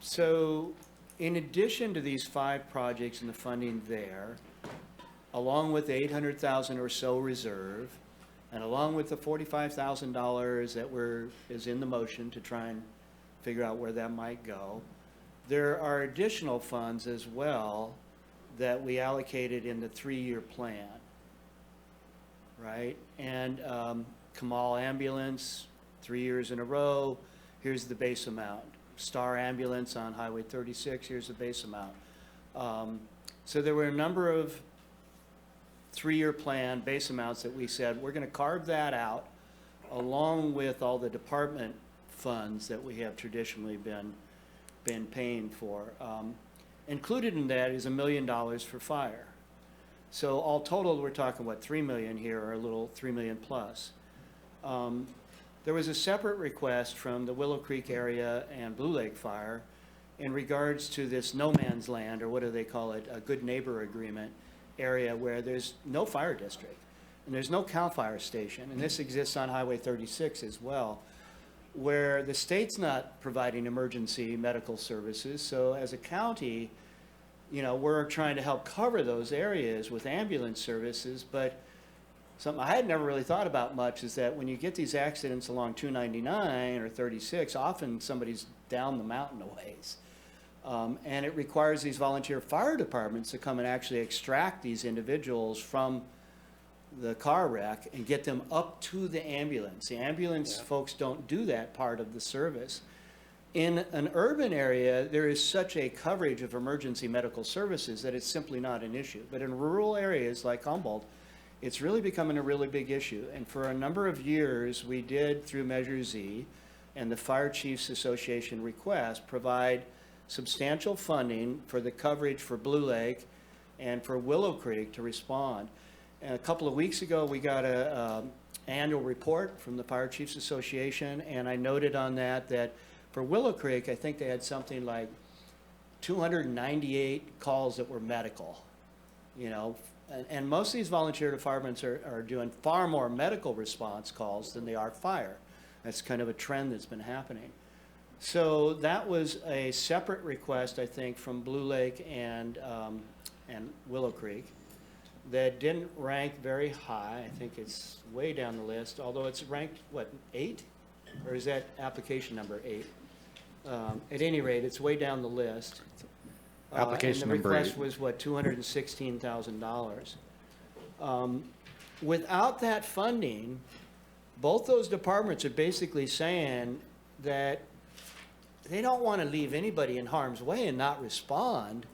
So in addition to these 5 projects and the funding there, along with the $800,000 or so reserve, and along with the $45,000 that is in the motion to try and figure out where that might go, there are additional funds as well that we allocated in the 3-year plan, right? And Kamal Ambulance, 3 years in a row, here's the base amount. Star Ambulance on Highway 36, here's the base amount. So there were a number of 3-year plan base amounts that we said, we're going to carve that out along with all the department funds that we have traditionally been paying for. Included in that is $1 million for fire. So all total, we're talking, what, 3 million here, or a little 3 million plus. There was a separate request from the Willow Creek area and Blue Lake Fire in regards to this no man's land, or what do they call it, a good neighbor agreement area where there's no fire district and there's no CAL FIRE station, and this exists on Highway 36 as well, where the state's not providing emergency medical services. So as a county, you know, we're trying to help cover those areas with ambulance services, but something I had never really thought about much is that when you get these accidents along 299 or 36, often somebody's down the mountain a ways. And it requires these volunteer fire departments to come and actually extract these individuals from the car wreck and get them up to the ambulance. The ambulance folks don't do that part of the service. In an urban area, there is such a coverage of emergency medical services that it's simply not an issue. But in rural areas like Humboldt, It's really becoming a really big issue. And for a number of years, we did, through Measure Z and the Fire Chiefs Association request, provide substantial funding for the coverage for Blue Lake and for Willow Creek to respond. And a couple of weeks ago, we got a annual report from the Fire Chiefs Association, and I noted on that for Willow Creek, I think they had something like 298 calls that were medical, you know, and most of these volunteer departments are doing far more medical response calls than they are fire. That's kind of a trend that's been happening. So that was a separate request, I think, from Blue Lake and Willow Creek that didn't rank very high. I think it's way down the list, although it's ranked, what, 8? Or is that application number 8? At any rate, it's way down the list. Application and the number 8. request was, what, $216,000. Without that funding, both those departments are basically saying that they don't want to leave anybody in harm's way and not respond,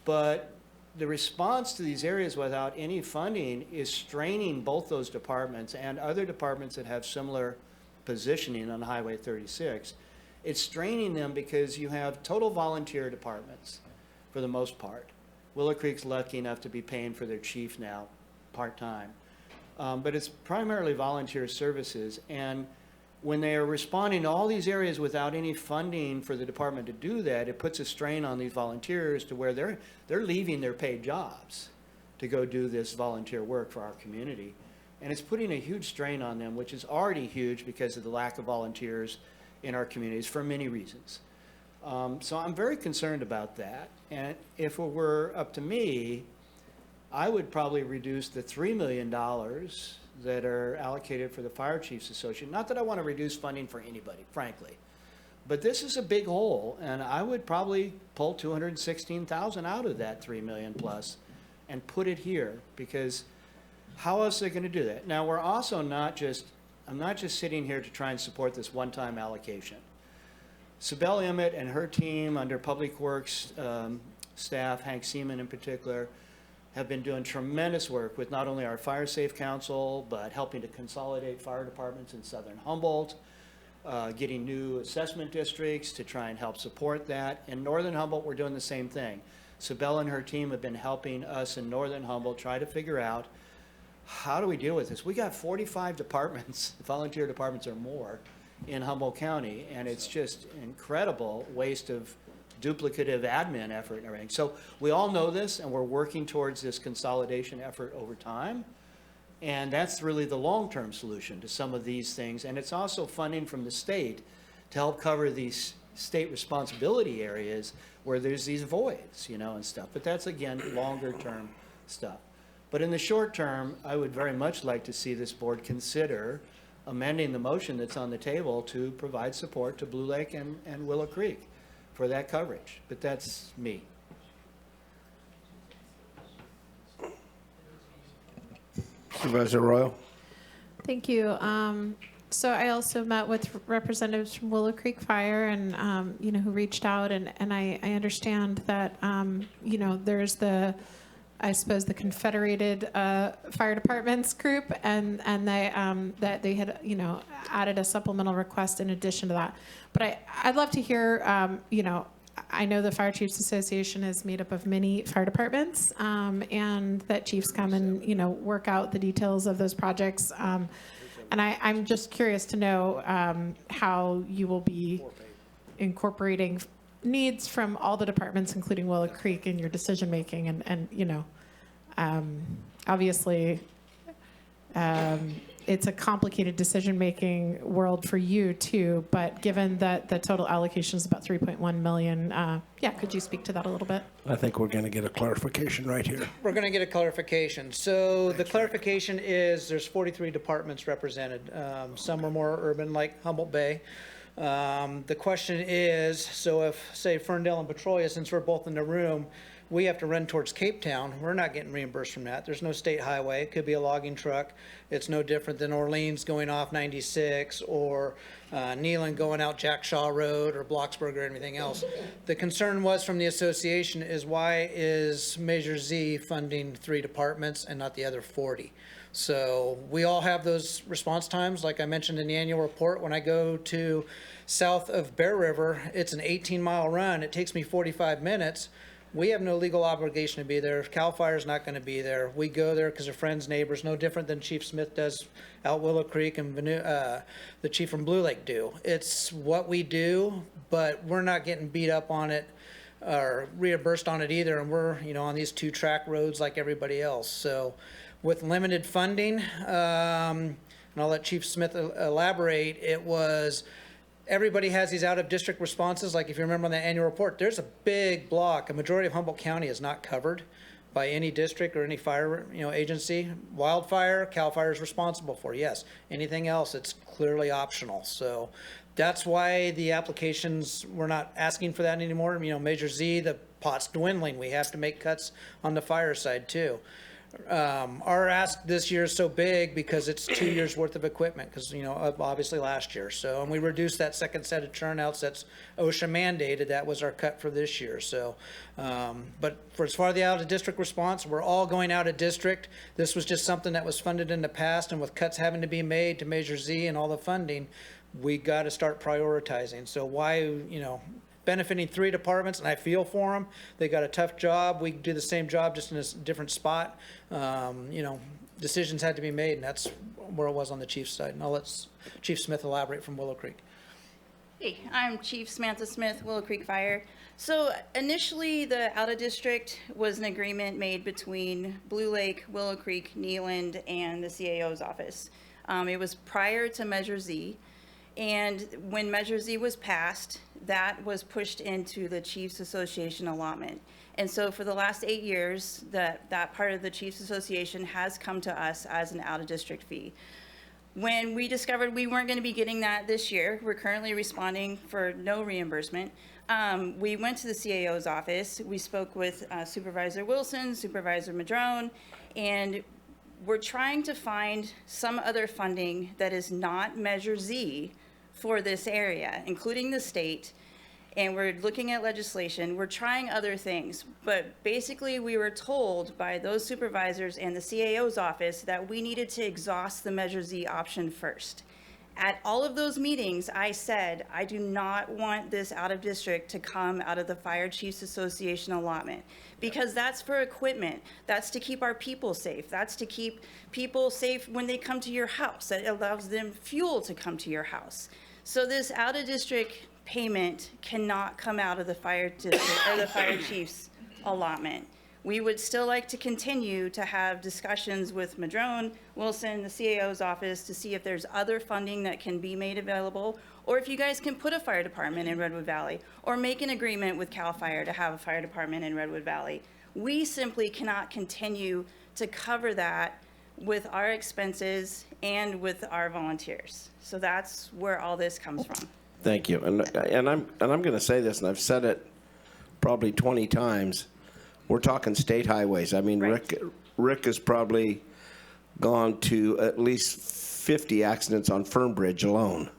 but the response to these areas without any funding is straining both those departments and other departments that have similar positioning on Highway 36. It's straining them because you have total volunteer departments for the most part. Willow Creek's lucky enough to be paying for their chief now, part-time. But it's primarily volunteer services. And when they are responding to all these areas without any funding for the department to do that, it puts a strain on these volunteers to where they're leaving their paid jobs to go do this volunteer work for our community. And it's putting a huge strain on them, which is already huge because of the lack of volunteers in our communities for many reasons. So I'm very concerned about that. And if it were up to me, I would probably reduce the $3 million that are allocated for the Fire Chiefs Association. Not that I want to reduce funding for anybody, frankly, but this is a big hole, and I would probably pull $216,000 out of that $3 million plus and put it here, because how else are they going to do that? Now, we're also I'm not just sitting here to try and support this one-time allocation. Sibel Emmett and her team under Public Works staff, Hank Seaman in particular, have been doing tremendous work with not only our Fire Safe Council, but helping to consolidate fire departments in southern Humboldt, getting new assessment districts to try and help support that. In northern Humboldt, we're doing the same thing. Sibel and her team have been helping us in northern Humboldt try to figure out, how do we deal with this? We got 45 departments, volunteer departments or more, in Humboldt County, and it's just incredible waste of duplicative admin effort and everything. So we all know this, and we're working towards this consolidation effort over time. And that's really the long-term solution to some of these things. And it's also funding from the state to help cover these state responsibility areas where there's these voids, you know, and stuff. But that's, again, longer-term stuff. But in the short term, I would very much like to see this board consider amending the motion that's on the table to provide support to Blue Lake and Willow Creek for that coverage. But that's me. Supervisor Arroyo. Thank you. So I also met with representatives from Willow Creek Fire, and you know, who reached out, and I understand that you know, there's the, I suppose, the Confederated Fire Departments group, and they that they had, you know, added a supplemental request in addition to that. But I'd love to hear, you know, I know the Fire Chiefs Association is made up of many fire departments, and that chiefs come and, you know, work out the details of those projects. And I'm just curious to know how you will be incorporating needs from all the departments, including Willow Creek, in your decision making. And you know, obviously, it's a complicated decision-making world for you too, but given that the total allocation is about 3.1 million, yeah, could you speak to that a little bit? I think we're going to get a clarification right here. We're going to get a clarification. So the clarification is there's 43 departments represented. Some are more urban, like Humboldt Bay. The question is, so if, say, Ferndale and Petrolia, since we're both in the room, we have to run towards Cape Town, we're not getting reimbursed from that. There's no state highway. It could be a logging truck. It's no different than Orleans going off 96 or Neyland going out Jack Shaw Road or Blocksburg or anything else. The concern was from the association is why is Measure Z funding 3 departments and not the other 40? So we all have those response times. Like I mentioned in the annual report, when I go to south of Bear River, it's an 18-mile run. It takes me 45 minutes. We have no legal obligation to be there. CAL FIRE's not going to be there. We go there because they're friends, neighbors, no different than Chief Smith does out Willow Creek and the chief from Blue Lake do. It's what we do, but we're not getting beat up on it or reimbursed on it either. And we're, on these 2-track roads like everybody else. So with limited funding, and I'll let Chief Smith elaborate, it was everybody has these out-of-district responses. Like if you remember on the annual report, there's a big block. A majority of Humboldt County is not covered by any district or any fire agency. Wildfire, CAL FIRE is responsible for, yes. Anything else, it's clearly optional. So that's why the applications, we're not asking for that anymore. Measure Z, the pot's dwindling. We have to make cuts on the fire side too. Our ask this year is so big because it's 2 years worth of equipment because, obviously last year. So, and we reduced that second set of turnouts that's OSHA mandated. That was our cut for this year. So, but for as far as the out of district response, we're all going out of district. This was just something that was funded in the past, and with cuts having to be made to Measure Z and all the funding, we got to start prioritizing. So why, benefiting 3 departments, and I feel for them. They got a tough job. We do the same job just in a different spot. Decisions had to be made, and that's where it was on the chief's side. And I'll let Chief Smith elaborate from Willow Creek. Hey, I'm Chief Samantha Smith, Willow Creek Fire. So initially, the out-of-district was an agreement made between Blue Lake, Willow Creek, Neyland, and the CAO's office. It was prior to Measure Z. And when Measure Z was passed, that was pushed into the Chiefs Association allotment. And so for the last 8 years, that part of the Chiefs Association has come to us as an out-of-district fee. When we discovered we weren't going to be getting that this year, we're currently responding for no reimbursement. We went to the CAO's office. We spoke with Supervisor Wilson, Supervisor Madrone, and we're trying to find some other funding that is not Measure Z for this area, including the state, and we're looking at legislation. We're trying other things, but basically we were told by those supervisors and the CAO's office that we needed to exhaust the Measure Z option first. At all of those meetings, I said, I do not want this out of district to come out of the Fire Chiefs Association allotment, because that's for equipment. That's to keep our people safe. That's to keep people safe when they come to your house. That allows them fuel to come to your house. So this out of district payment cannot come out of the fire district or the fire chief's allotment. We would still like to continue to have discussions with Madrone, Wilson, the CAO's office to see if there's other funding that can be made available, or if you guys can put a fire department in Redwood Valley, or make an agreement with CAL FIRE to have a fire department in Redwood Valley. We simply cannot continue to cover that with our expenses and with our volunteers. So that's where all this comes from. Thank you. And I'm going to say this, and I've said it probably 20 times. We're talking state highways. I mean, right. Rick has probably gone to at least 50 accidents on Fernbridge alone.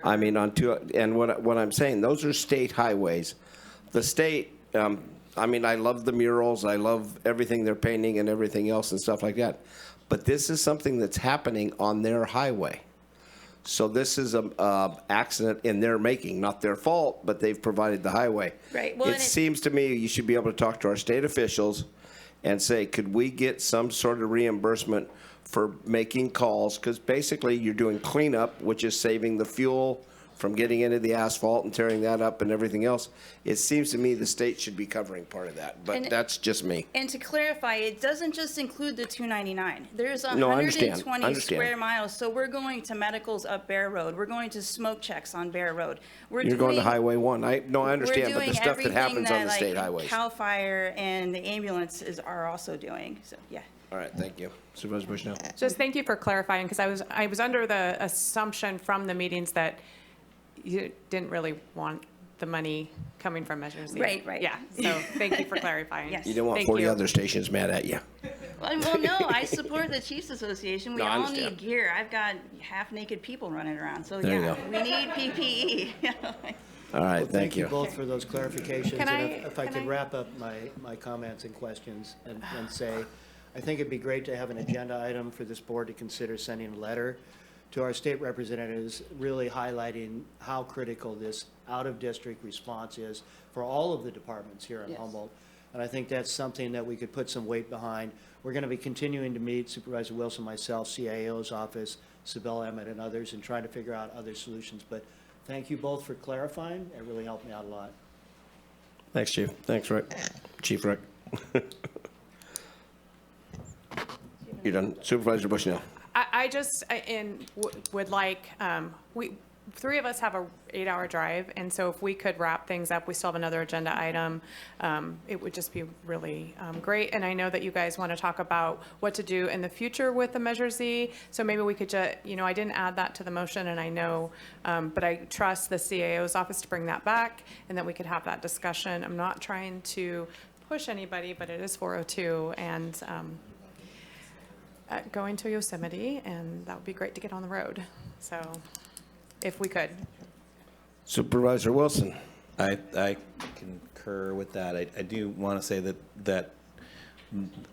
I mean, and what I'm saying, those are state highways. The state, I mean, I love the murals. I love everything they're painting and everything else and stuff like that. But this is something that's happening on their highway. So this is a accident in their making, not their fault, but they've provided the highway. Right. Well, it seems to me you should be able to talk to our state officials and say, could we get some sort of reimbursement for making calls? Because basically you're doing cleanup, which is saving the fuel from getting into the asphalt and tearing that up and everything else. It seems to me the state should be covering part of that, but that's just me. And to clarify, it doesn't just include the 299. There's No, 120 square miles. So we're going to medicals up Bear Road. We're going to smoke checks on Bear Road. You're going to Highway 1. I understand, but the stuff that happens on the state like highways. CAL FIRE and the ambulances are also doing. So yeah. All right, thank you. Supervisor Bushnell. Just thank you for clarifying, because I was under the assumption from the meetings that you didn't really want the money coming from Measure Z. Right. Yeah, so thank you for clarifying. Yes. You don't want Thank 40 you. other stations mad at you. Well, no, I support the Chiefs Association. We No, I all understand. need gear. I've got half-naked people running around, so There you yeah, go. we need PPE. All right, Well, thank you. both for those clarifications. Can And I- if I can could I- wrap up my comments and questions and say, I think it'd be great to have an agenda item for this board to consider sending a letter to our state representatives, really highlighting how critical this out-of-district response is for all of the departments here in Yes. Humboldt. And I think that's something that we could put some weight behind. We're going to be continuing to meet, Supervisor Wilson, myself, CIO's office, Sibel Emmett, and others, and trying to figure out other solutions. But thank you both for clarifying. It really helped me out a lot. Thanks, Chief. Thanks, Rick. Chief Rick. You're done. Supervisor Bushnell. I just would like, three of us have a 8-hour drive, and so if we could wrap things up, we still have another agenda item, it would just be really great. And I know that you guys want to talk about what to do in the future with the Measure Z, so maybe we could just, I didn't add that to the motion, and I know, but I trust the CAO's office to bring that back, and that we could have that discussion. I'm not trying to push anybody, but it is 4:02, and going to Yosemite, and that would be great to get on the road. So, if we could. Supervisor Wilson. I concur with that. I do want to say that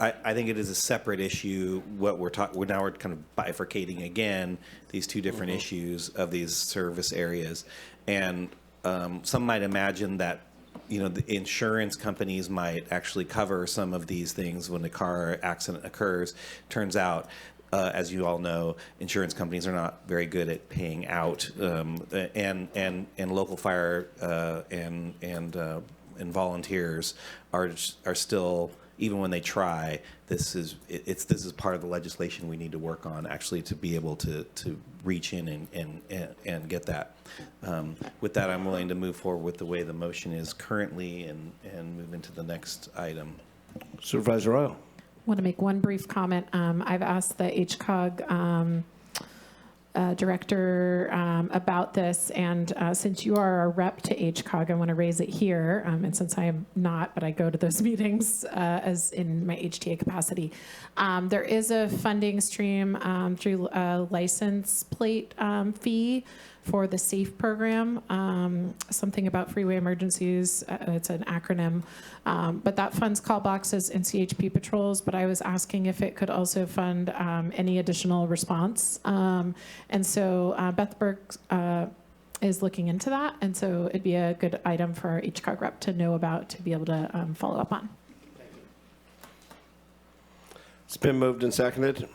I think it is a separate issue. What we're talking, now we're kind of bifurcating again these two different issues of these service areas, and some might imagine that the insurance companies might actually cover some of these things when a car accident occurs. Turns out, as you all know, insurance companies are not very good at paying out, and local fire and volunteers are still, even when they try, this is part of the legislation we need to work on, actually, to be able to reach in and get that. With that, I'm willing to move forward with the way the motion is currently and move into the next item. Supervisor Arroyo. Want to make one brief comment. I've asked the HCOG director about this, and since you are a rep to HCOG, I want to raise it here. And since I am not, but I go to those meetings as in my HTA capacity, there is a funding stream through a license plate fee for the SAFE program, something about freeway emergencies. It's an acronym, but that funds call boxes and CHP patrols. But I was asking if it could also fund any additional response. And so Beth Burke is looking into that. And so it'd be a good item for our HCOG rep to know about, to be able to follow up on. It's been moved and seconded.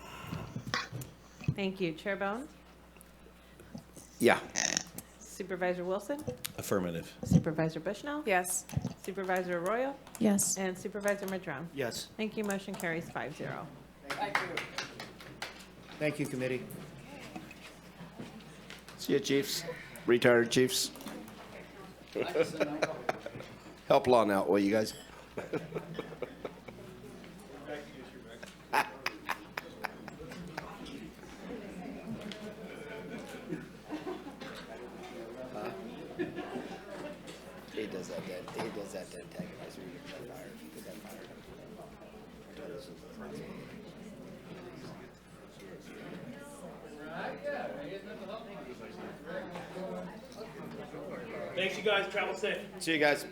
Thank you. Chair Bohn? Yeah. Supervisor Wilson? Affirmative. Supervisor Bushnell? Yes. Supervisor Arroyo? Yes. And Supervisor Madrone? Yes. Thank you. Motion carries 5-0. Thank you, committee. See you, Chiefs. Retired Chiefs. Help Lon out, will you guys? He does that to antagonize you. Get that fired. Thanks, you guys. Travel safe. See you guys.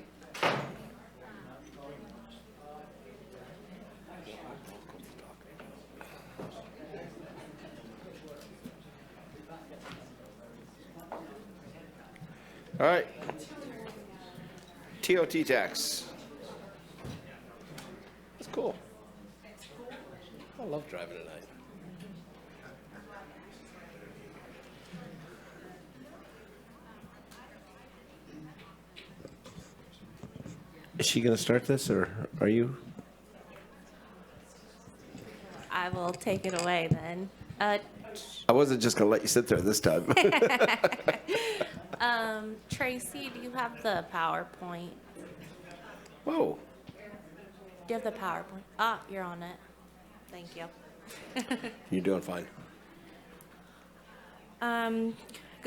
All right. TOT tax. That's cool. I love driving at night. Is she going to start this, or are you? I will take it away then. I wasn't just going to let you sit there this time. Tracy, do you have the PowerPoint? Whoa. Do you have the PowerPoint? Ah, you're on it. Thank you. You're doing fine.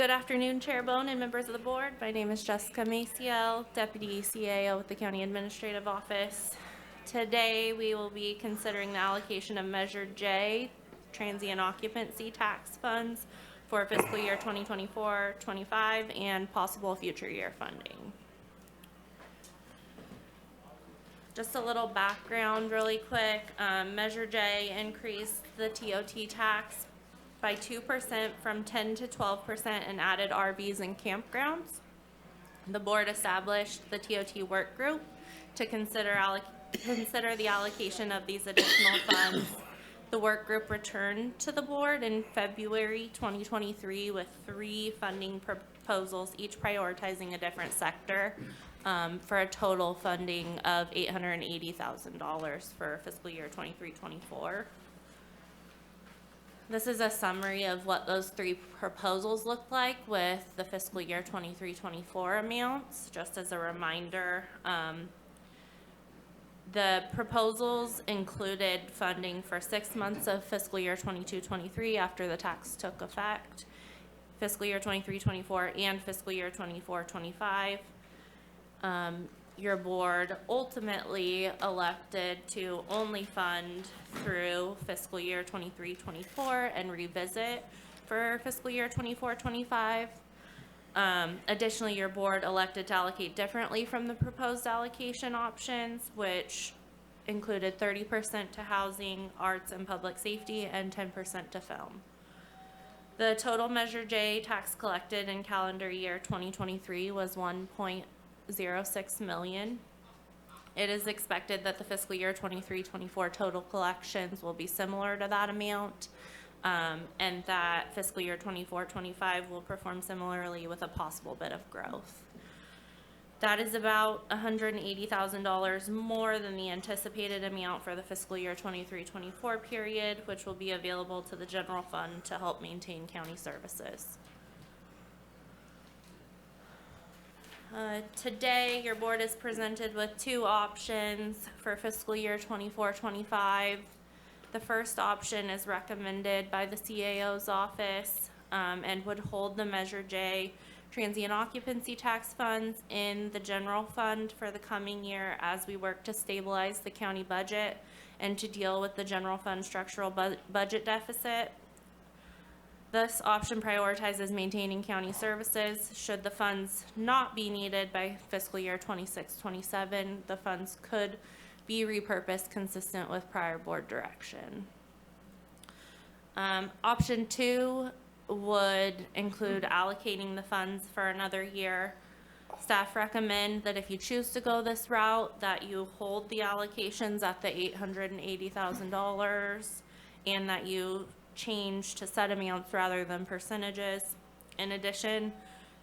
Good afternoon, Chair Bohn and members of the board. My name is Jessica Maciel, Deputy CAO with the County Administrative Office. Today, we will be considering the allocation of Measure J, transient occupancy tax funds for fiscal year 2024-25 and possible future year funding. Just a little background really quick. Measure J increased the TOT tax by 2% from 10 to 12% and added RVs and campgrounds. The board established the TOT work group to consider the allocation of these additional funds. The work group returned to the board in February 2023 with 3 funding proposals, each prioritizing a different sector, for a total funding of $880,000 for fiscal year 23-24. This is a summary of what those 3 proposals look like with the fiscal year 23-24 amounts. Just as a reminder, the proposals included funding for 6 months of fiscal year 22-23 after the tax took effect, fiscal year 23-24, and fiscal year 24-25. Your board ultimately elected to only fund through fiscal year 23-24 and revisit for fiscal year 24-25. Additionally, your board elected to allocate differently from the proposed allocation options, which included 30% to housing, arts, and public safety, and 10% to film. The total Measure J tax collected in calendar year 2023 was $1.06 million. It is expected that the fiscal year 23-24 total collections will be similar to that amount, and that fiscal year 24-25 will perform similarly with a possible bit of growth. That is about $180,000 more than the anticipated amount for the fiscal year 23-24 period, which will be available to the general fund to help maintain county services. Today, your board is presented with 2 options for fiscal year 24-25. The first option is recommended by the CAO's office and would hold the Measure J transient occupancy tax funds in the general fund for the coming year as we work to stabilize the county budget and to deal with the general fund structural budget deficit. This option prioritizes maintaining county services. Should the funds not be needed by fiscal year 26-27, the funds could be repurposed consistent with prior board direction. Option 2 would include allocating the funds for another year. Staff recommend that if you choose to go this route, that you hold the allocations at the $880,000 and that you change to set amounts rather than percentages. In addition,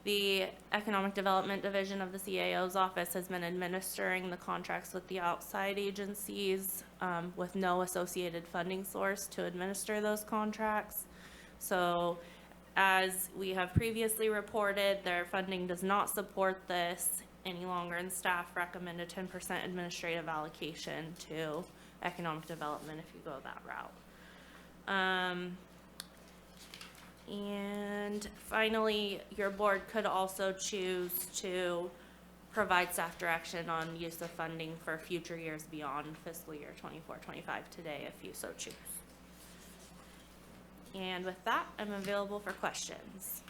the Economic Development Division of the CAO's office has been administering the contracts with the outside agencies with no associated funding source to administer those contracts. So as we have previously reported, their funding does not support this any longer, and staff recommend a 10% administrative allocation to economic development if you go that route. And finally, your board could also choose to provide staff direction on use of funding for future years beyond fiscal year 24-25 today if you so choose. And with that, I'm available for questions.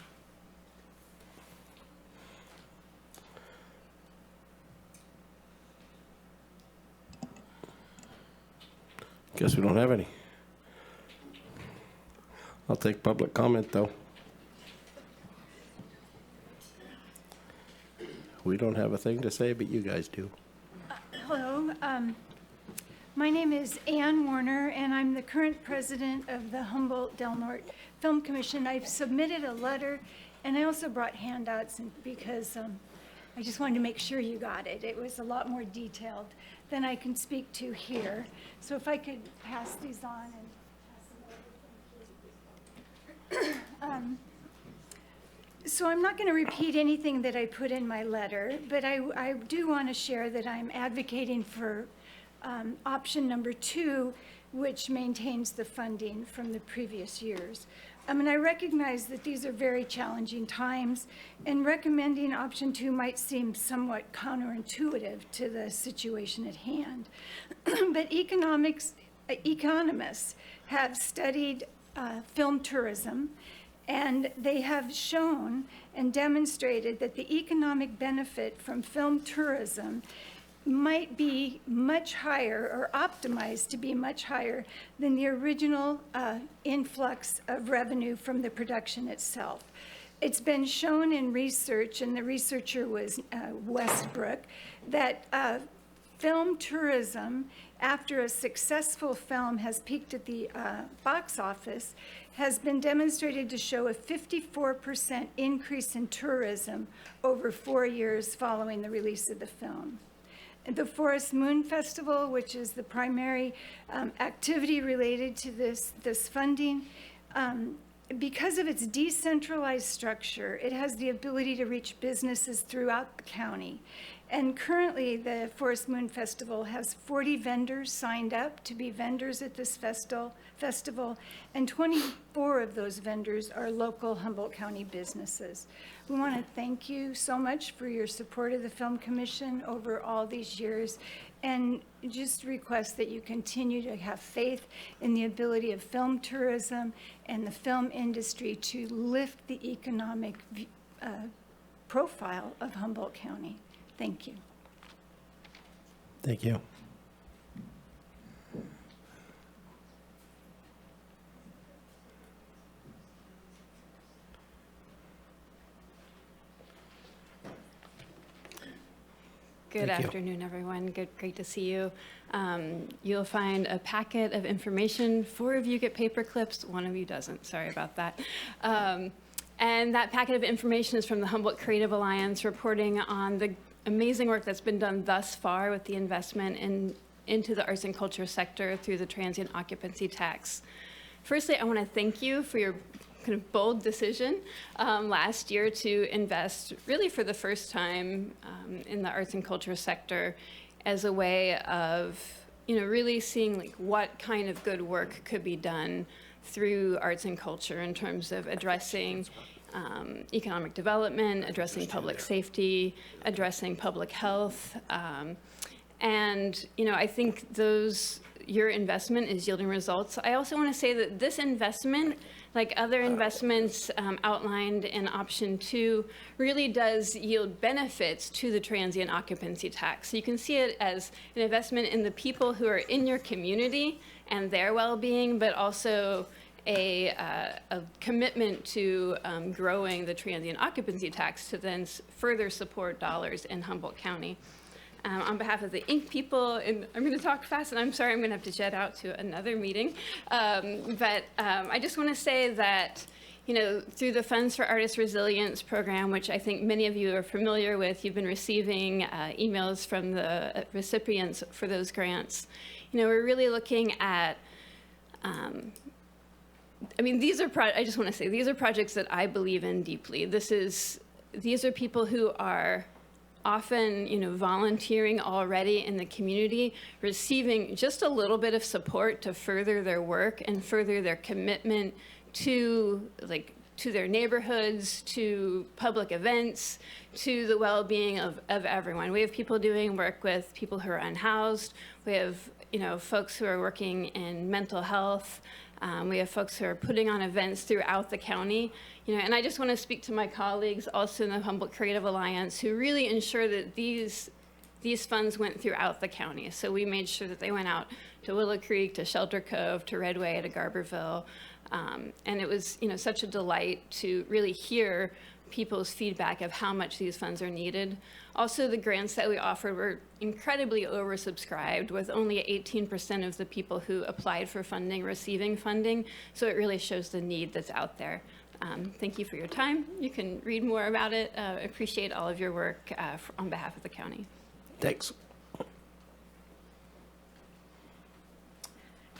Guess we don't have any. I'll take public comment, though. We don't have a thing to say, but you guys do. Hello. My name is Ann Warner, and I'm the current president of the Humboldt Del Norte Film Commission. I've submitted a letter, and I also brought handouts because I just wanted to make sure you got it. It was a lot more detailed than I can speak to here. So if I could pass these on and so I'm not going to repeat anything that I put in my letter, but I do want to share that I'm advocating for option number 2, which maintains the funding from the previous years. I mean, I recognize that these are very challenging times, and recommending option 2 might seem somewhat counterintuitive to the situation at hand. But economists have studied film tourism, and they have shown and demonstrated that the economic benefit from film tourism might be much higher, or optimized to be much higher than the original influx of revenue from the production itself. It's been shown in research, and the researcher was Westbrook, that film tourism, after a successful film has peaked at the box office, has been demonstrated to show a 54% increase in tourism over 4 years following the release of the film. The Forest Moon Festival, which is the primary activity related to this funding, because of its decentralized structure, it has the ability to reach businesses throughout the county. And currently, the Forest Moon Festival has 40 vendors signed up to be vendors at this festival, and 24 of those vendors are local Humboldt County businesses. We want to thank you so much for your support of the Film Commission over all these years, and just request that you continue to have faith in the ability of film tourism and the film industry to lift the economic profile of Humboldt County. Thank you. Thank you. Good afternoon, everyone. Great to see you. You'll find a packet of information. 4 of you get paper clips, 1 of you doesn't. Sorry about that. And that packet of information is from the Humboldt Creative Alliance, reporting on the amazing work that's been done thus far with the investment into the arts and culture sector through the transient occupancy tax. Firstly, I want to thank you for your kind of bold decision last year to invest really for the first time in the arts and culture sector as a way of, really seeing like what kind of good work could be done through arts and culture in terms of addressing economic development, addressing public safety, addressing public health. And, I think your investment is yielding results. I also want to say that this investment, like other investments outlined in option 2, really does yield benefits to the transient occupancy tax. So you can see it as an investment in the people who are in your community and their well-being, but also a commitment to growing the transient occupancy tax to then further support dollars in Humboldt County. On behalf of the Inc. people, and I'm going to talk fast, and I'm sorry I'm going to have to jet out to another meeting, but I just want to say that, through the Funds for Artist Resilience program, which I think many of you are familiar with, you've been receiving emails from the recipients for those grants. We're really looking at these are I just want to say these are projects that I believe in deeply. These are people who are often, volunteering already in the community, receiving just a little bit of support to further their work and further their commitment to their neighborhoods, to public events, to the well-being of everyone. We have people doing work with people who are unhoused. We have, folks who are working in mental health. We have folks who are putting on events throughout the county, and I just want to speak to my colleagues also in the Humboldt Creative Alliance who really ensure that these funds went throughout the county. So we made sure that they went out to Willow Creek, to Shelter Cove, to Redway, to Garberville, and it was, such a delight to really hear people's feedback of how much these funds are needed. Also, the grants that we offered were incredibly oversubscribed, with only 18% of the people who applied for funding receiving funding. So it really shows the need that's out there. Thank you for your time. You can read more about it. Appreciate all of your work on behalf of the county. Thanks.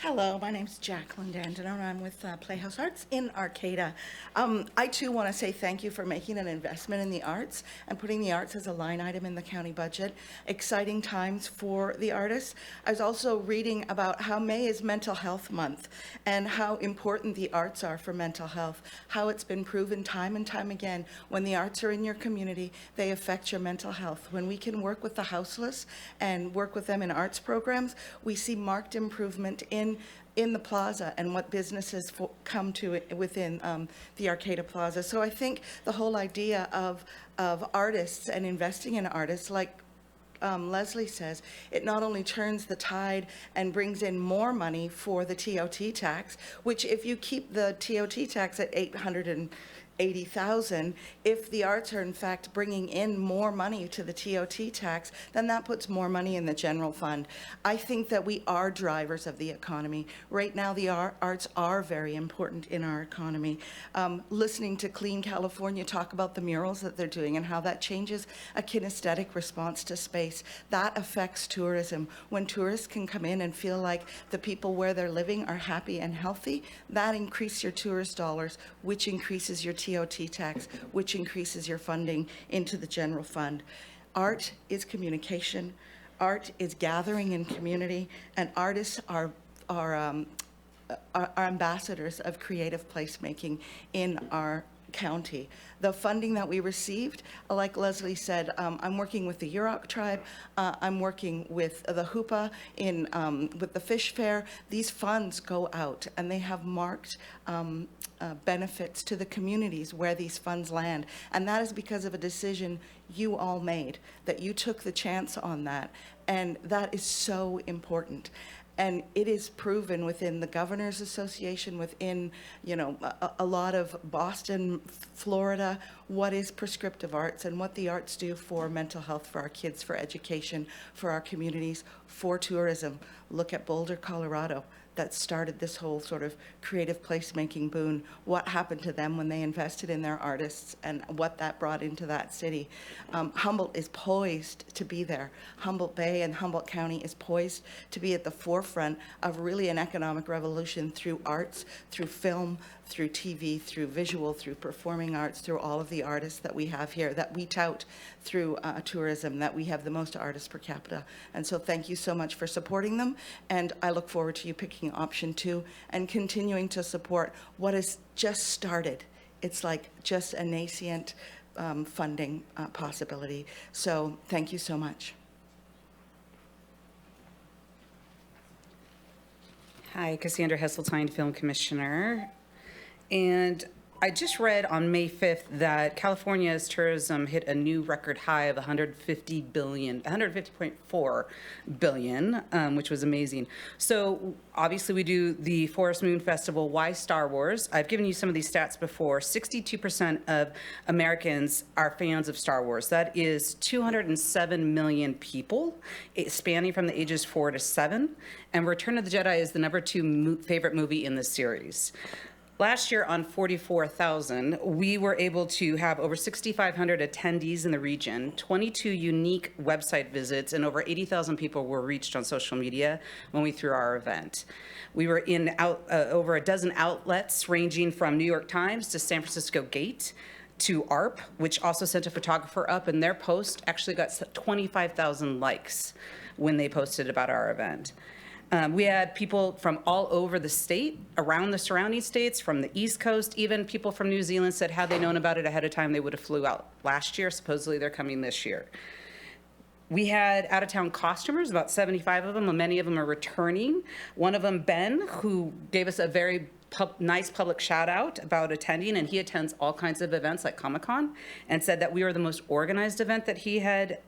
Hello, my name's Jacqueline Dandino, and I'm with Playhouse Arts in Arcata. I too want to say thank you for making an investment in the arts and putting the arts as a line item in the county budget. Exciting times for the artists. I was also reading about how May is Mental Health Month and how important the arts are for mental health, how it's been proven time and time again when the arts are in your community, they affect your mental health. When we can work with the houseless and work with them in arts programs, we see marked improvement in the plaza and what businesses come to within the Arcata Plaza. So I think the whole idea of artists and investing in artists, like Leslie says, it not only turns the tide and brings in more money for the TOT tax, which if you keep the TOT tax at $880,000, if the arts are in fact bringing in more money to the TOT tax, then that puts more money in the general fund. I think that we are drivers of the economy. Right now, the arts are very important in our economy. Listening to Clean California talk about the murals that they're doing and how that changes a kinesthetic response to space, that affects tourism. When tourists can come in and feel like the people where they're living are happy and healthy, that increases your tourist dollars, which increases your TOT tax, which increases your funding into the general fund. Art is communication. Art is gathering in community, and artists are ambassadors of creative placemaking in our county. The funding that we received, like Leslie said, I'm working with the Yurok tribe, I'm working with the Hoopa with the fish fair. These funds go out and they have marked benefits to the communities where these funds land. And that is because of a decision you all made, that you took the chance on that. And that is so important. And it is proven within the Governors Association, within, a lot of Boston, Florida, what is prescriptive arts and what the arts do for mental health, for our kids, for education, for our communities, for tourism. Look at Boulder, Colorado. That started this whole sort of creative placemaking boon. What happened to them when they invested in their artists and what that brought into that city. Humboldt is poised to be there. Humboldt Bay and Humboldt County is poised to be at the forefront of really an economic revolution through arts, through film, through TV, through visual, through performing arts, through all of the artists that we have here, that we tout through tourism, that we have the most artists per capita. And so thank you so much for supporting them, and I look forward to you picking option 2 and continuing to support what has just started. It's like just a nascent funding possibility. So thank you so much. Hi, Cassandra Hesseltine, Film Commissioner. And I just read on May 5th that California's tourism hit a new record high of 150.4 billion, which was amazing. So obviously we do the Forest Moon Festival. Why Star Wars? I've given you some of these stats before. 62% of Americans are fans of Star Wars. That is 207 million people, spanning from the ages 4 to 7. And Return of the Jedi is the #2 favorite movie in the series. Last year on 44,000, we were able to have over 6,500 attendees in the region, 22 unique website visits, and over 80,000 people were reached on social media when we threw our event. We were in over a dozen outlets ranging from New York Times to San Francisco Gate to ARP, which also sent a photographer up, and their post actually got 25,000 likes when they posted about our event. We had people from all over the state, around the surrounding states, from the East Coast, even people from New Zealand said had they known about it ahead of time, they would have flew out last year. Supposedly they're coming this year. We had out-of-town costumers, about 75 of them, and many of them are returning. One of them, Ben, who gave us a very nice public shout out about attending, and he attends all kinds of events like Comic-Con, and said that we were the most organized event that he had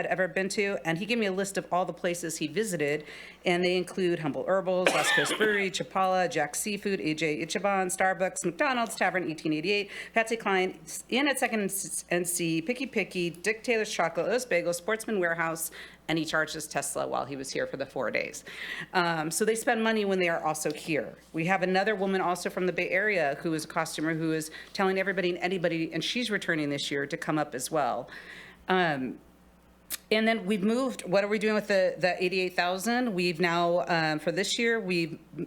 ever been to. And he gave me a list of all the places he visited, and they include Humboldt Herbals, West Coast Brewery, Chapala, Jack's Seafood, AJ Ichiban, Starbucks, McDonald's, Tavern 1888, Patsy Cline, Inn at Second and C, Picky Picky, Dick Taylor's Chocolate, O's Bagel, Sportsman Warehouse, and he charged us Tesla while he was here for the 4 days. So they spend money when they are also here. We have another woman also from the Bay Area who is a costumer who is telling everybody and anybody, and she's returning this year, to come up as well. And then we've moved, what are we doing with the 88,000? We've now, for this year,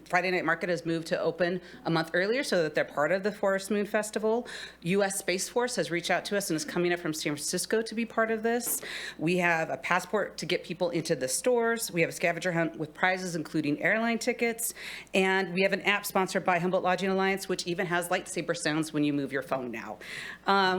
Friday Night Market has moved to open a month earlier so that they're part of the Forest Moon Festival. U.S. Space Force has reached out to us and is coming up from San Francisco to be part of this. We have a passport to get people into the stores. We have a scavenger hunt with prizes, including airline tickets. And we have an app sponsored by Humboldt Lodging Alliance, which even has lightsaber sounds when you move your phone now.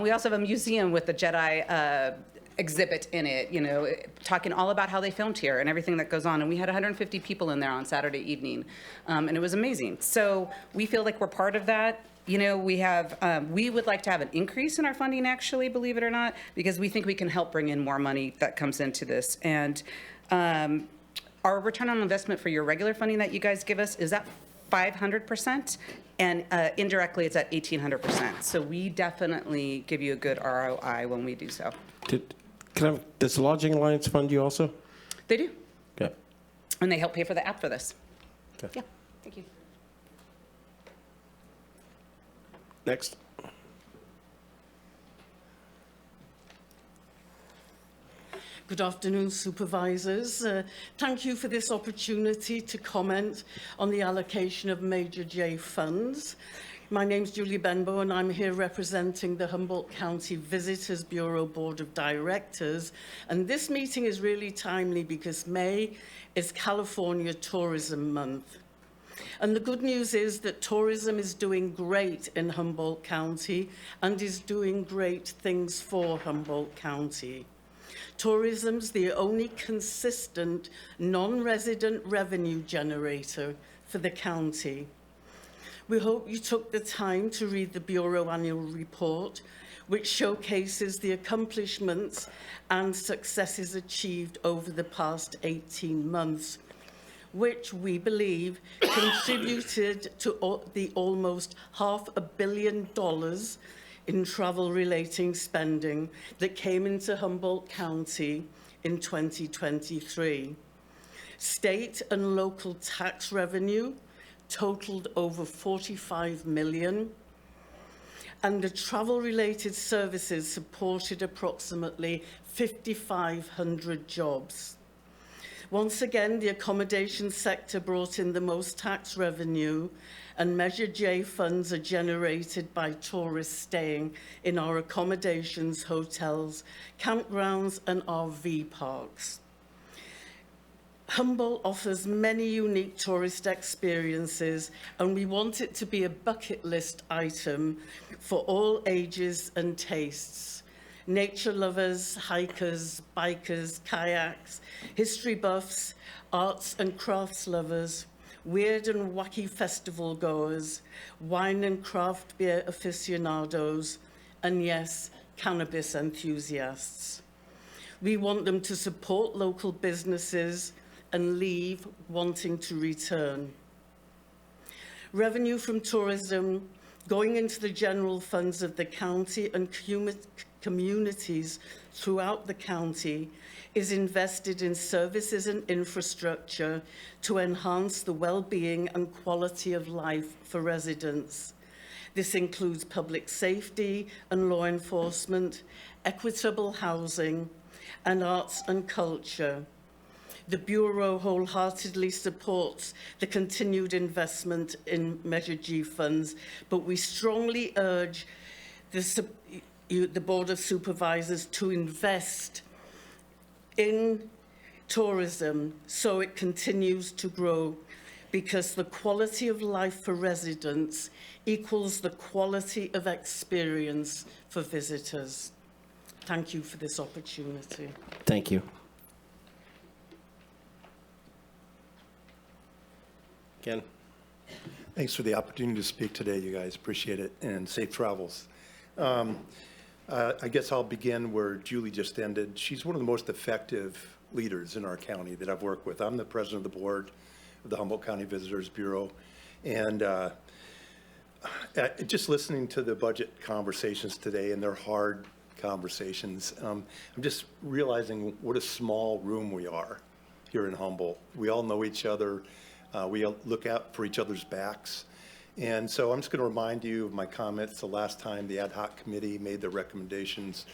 We also have a museum with the Jedi exhibit in it, you know, talking all about how they filmed here and everything that goes on. And we had 150 people in there on Saturday evening, and it was amazing. So we feel like we're part of that. You know, we would like to have an increase in our funding, actually, believe it or not, because we think we can help bring in more money that comes into this. And our return on investment for your regular funding that you guys give us is at 500%, and indirectly it's at 1,800%. So we definitely give you a good ROI when we do so. Does the Lodging Alliance fund you also? They do. Okay. And they help pay for the app for this. Okay. Yeah, thank you. Next. Good afternoon, Supervisors. Thank you for this opportunity to comment on the allocation of Major J funds. My name's Julie Benbow, and I'm here representing the Humboldt County Visitors Bureau Board of Directors. And this meeting is really timely because May is California Tourism Month. And the good news is that tourism is doing great in Humboldt County and is doing great things for Humboldt County. Tourism's the only consistent non-resident revenue generator for the county. We hope you took the time to read the Bureau Annual Report, which showcases the accomplishments and successes achieved over the past 18 months, which we believe contributed to the almost $500 million in travel-relating spending that came into Humboldt County in 2023. State and local tax revenue totaled over 45 million, and the travel-related services supported approximately 5,500 jobs. Once again, the accommodation sector brought in the most tax revenue, and Measure J funds are generated by tourists staying in our accommodations, hotels, campgrounds, and RV parks. Humboldt offers many unique tourist experiences, and we want it to be a bucket list item for all ages and tastes. Nature lovers, hikers, bikers, kayaks, history buffs, arts and crafts lovers, weird and wacky festival goers, wine and craft beer aficionados, and yes, cannabis enthusiasts. We want them to support local businesses and leave wanting to return. Revenue from tourism going into the general funds of the county and communities throughout the county is invested in services and infrastructure to enhance the well-being and quality of life for residents. This includes public safety and law enforcement, equitable housing, and arts and culture. The Bureau wholeheartedly supports the continued investment in Measure G funds, but we strongly urge the Board of Supervisors to invest in tourism so it continues to grow, because the quality of life for residents equals the quality of experience for visitors. Thank you for this opportunity. Thank you. Ken. Thanks for the opportunity to speak today, you guys. Appreciate it, and safe travels. I guess I'll begin where Julie just ended. She's one of the most effective leaders in our county that I've worked with. I'm the president of the board of the Humboldt County Visitors Bureau, and just listening to the budget conversations today, and they're hard conversations, I'm just realizing what a small room we are here in Humboldt. We all know each other. We look out for each other's backs. And so I'm just going to remind you of my comments the last time the ad hoc committee made their recommendations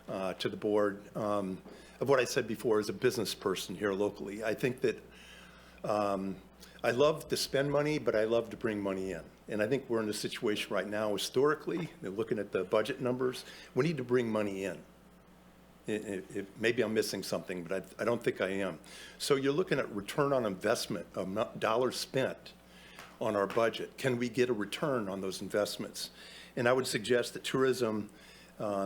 to the board of what I said before as a business person here locally. I think that I love to spend money, but I love to bring money in. And I think we're in a situation right now historically, looking at the budget numbers, we need to bring money in. Maybe I'm missing something, but I don't think I am. So you're looking at return on investment of dollars spent on our budget. Can we get a return on those investments? And I would suggest that tourism, I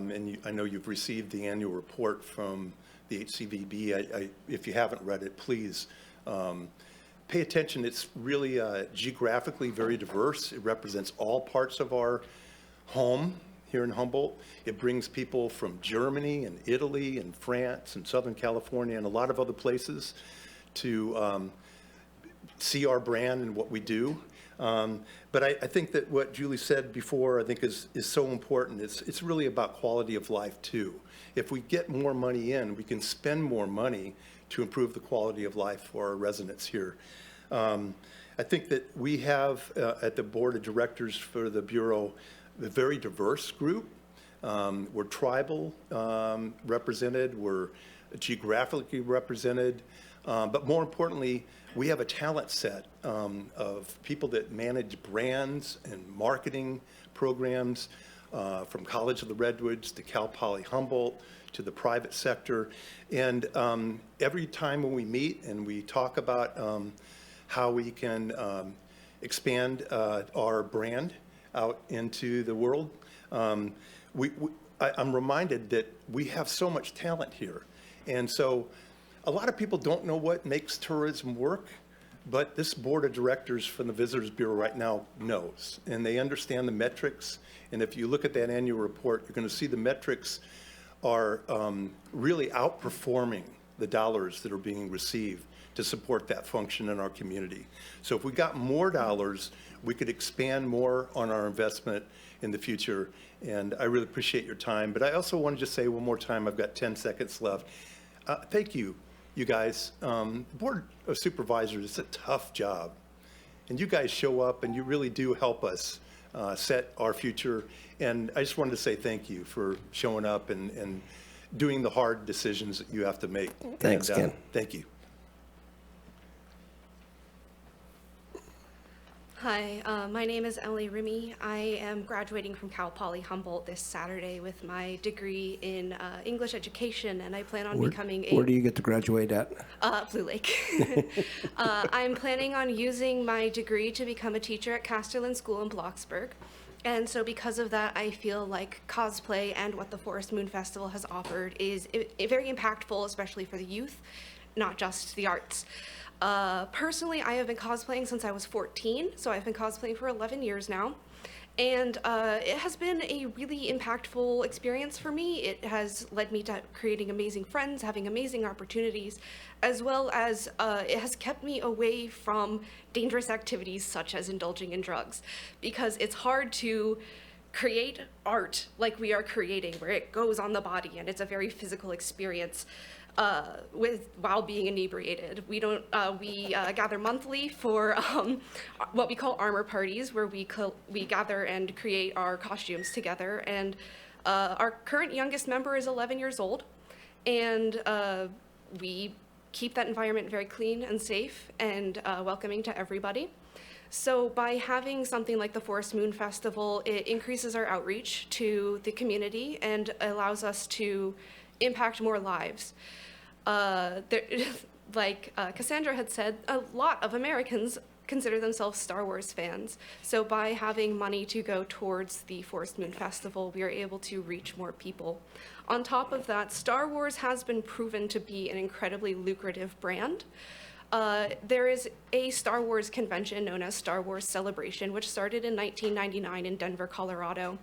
know you've received the annual report from the HCVB. If you haven't read it, please pay attention. It's really geographically very diverse. It represents all parts of our home here in Humboldt. It brings people from Germany and Italy and France and Southern California and a lot of other places to see our brand and what we do. But I think that what Julie said before, I think is so important. It's really about quality of life too. If we get more money in, we can spend more money to improve the quality of life for our residents here. I think that we have at the board of directors for the Bureau a very diverse group. We're tribal represented, we're geographically represented, but more importantly, we have a talent set of people that manage brands and marketing programs from College of the Redwoods to Cal Poly Humboldt to the private sector. And every time when we meet and we talk about how we can expand our brand out into the world, I'm reminded that we have so much talent here. And so a lot of people don't know what makes tourism work, but this board of directors from the Visitors Bureau right now knows, and they understand the metrics. And if you look at that annual report, you're going to see the metrics are really outperforming the dollars that are being received to support that function in our community. So if we got more dollars, we could expand more on our investment in the future. And I really appreciate your time. But I also want to just say one more time, I've got 10 seconds left. Thank you, you guys. The Board of Supervisors is a tough job. And you guys show up and you really do help us set our future. And I just wanted to say thank you for showing up and doing the hard decisions that you have to make. Thanks, and, Ken. Thank you. Hi, my name is Emily Remy. I am graduating from Cal Poly Humboldt this Saturday with my degree in English education, and I plan on becoming a... Where do you get to graduate at? Blue Lake. I'm planning on using my degree to become a teacher at Casterland School in Bloxburg. And so because of that, I feel like cosplay and what the Forest Moon Festival has offered is very impactful, especially for the youth, not just the arts. Personally, I have been cosplaying since I was 14, so I've been cosplaying for 11 years now. And it has been a really impactful experience for me. It has led me to creating amazing friends, having amazing opportunities, as well as it has kept me away from dangerous activities such as indulging in drugs, because it's hard to create art like we are creating, where it goes on the body and it's a very physical experience. While being inebriated. We gather monthly for what we call armor parties, where we gather and create our costumes together. And our current youngest member is 11 years old, and we keep that environment very clean and safe and welcoming to everybody. So by having something like the Forest Moon Festival, it increases our outreach to the community and allows us to impact more lives. Like Cassandra had said, a lot of Americans consider themselves Star Wars fans. So by having money to go towards the Forest Moon Festival, we are able to reach more people. On top of that, Star Wars has been proven to be an incredibly lucrative brand. There is a Star Wars convention known as Star Wars Celebration, which started in 1999 in Denver, Colorado.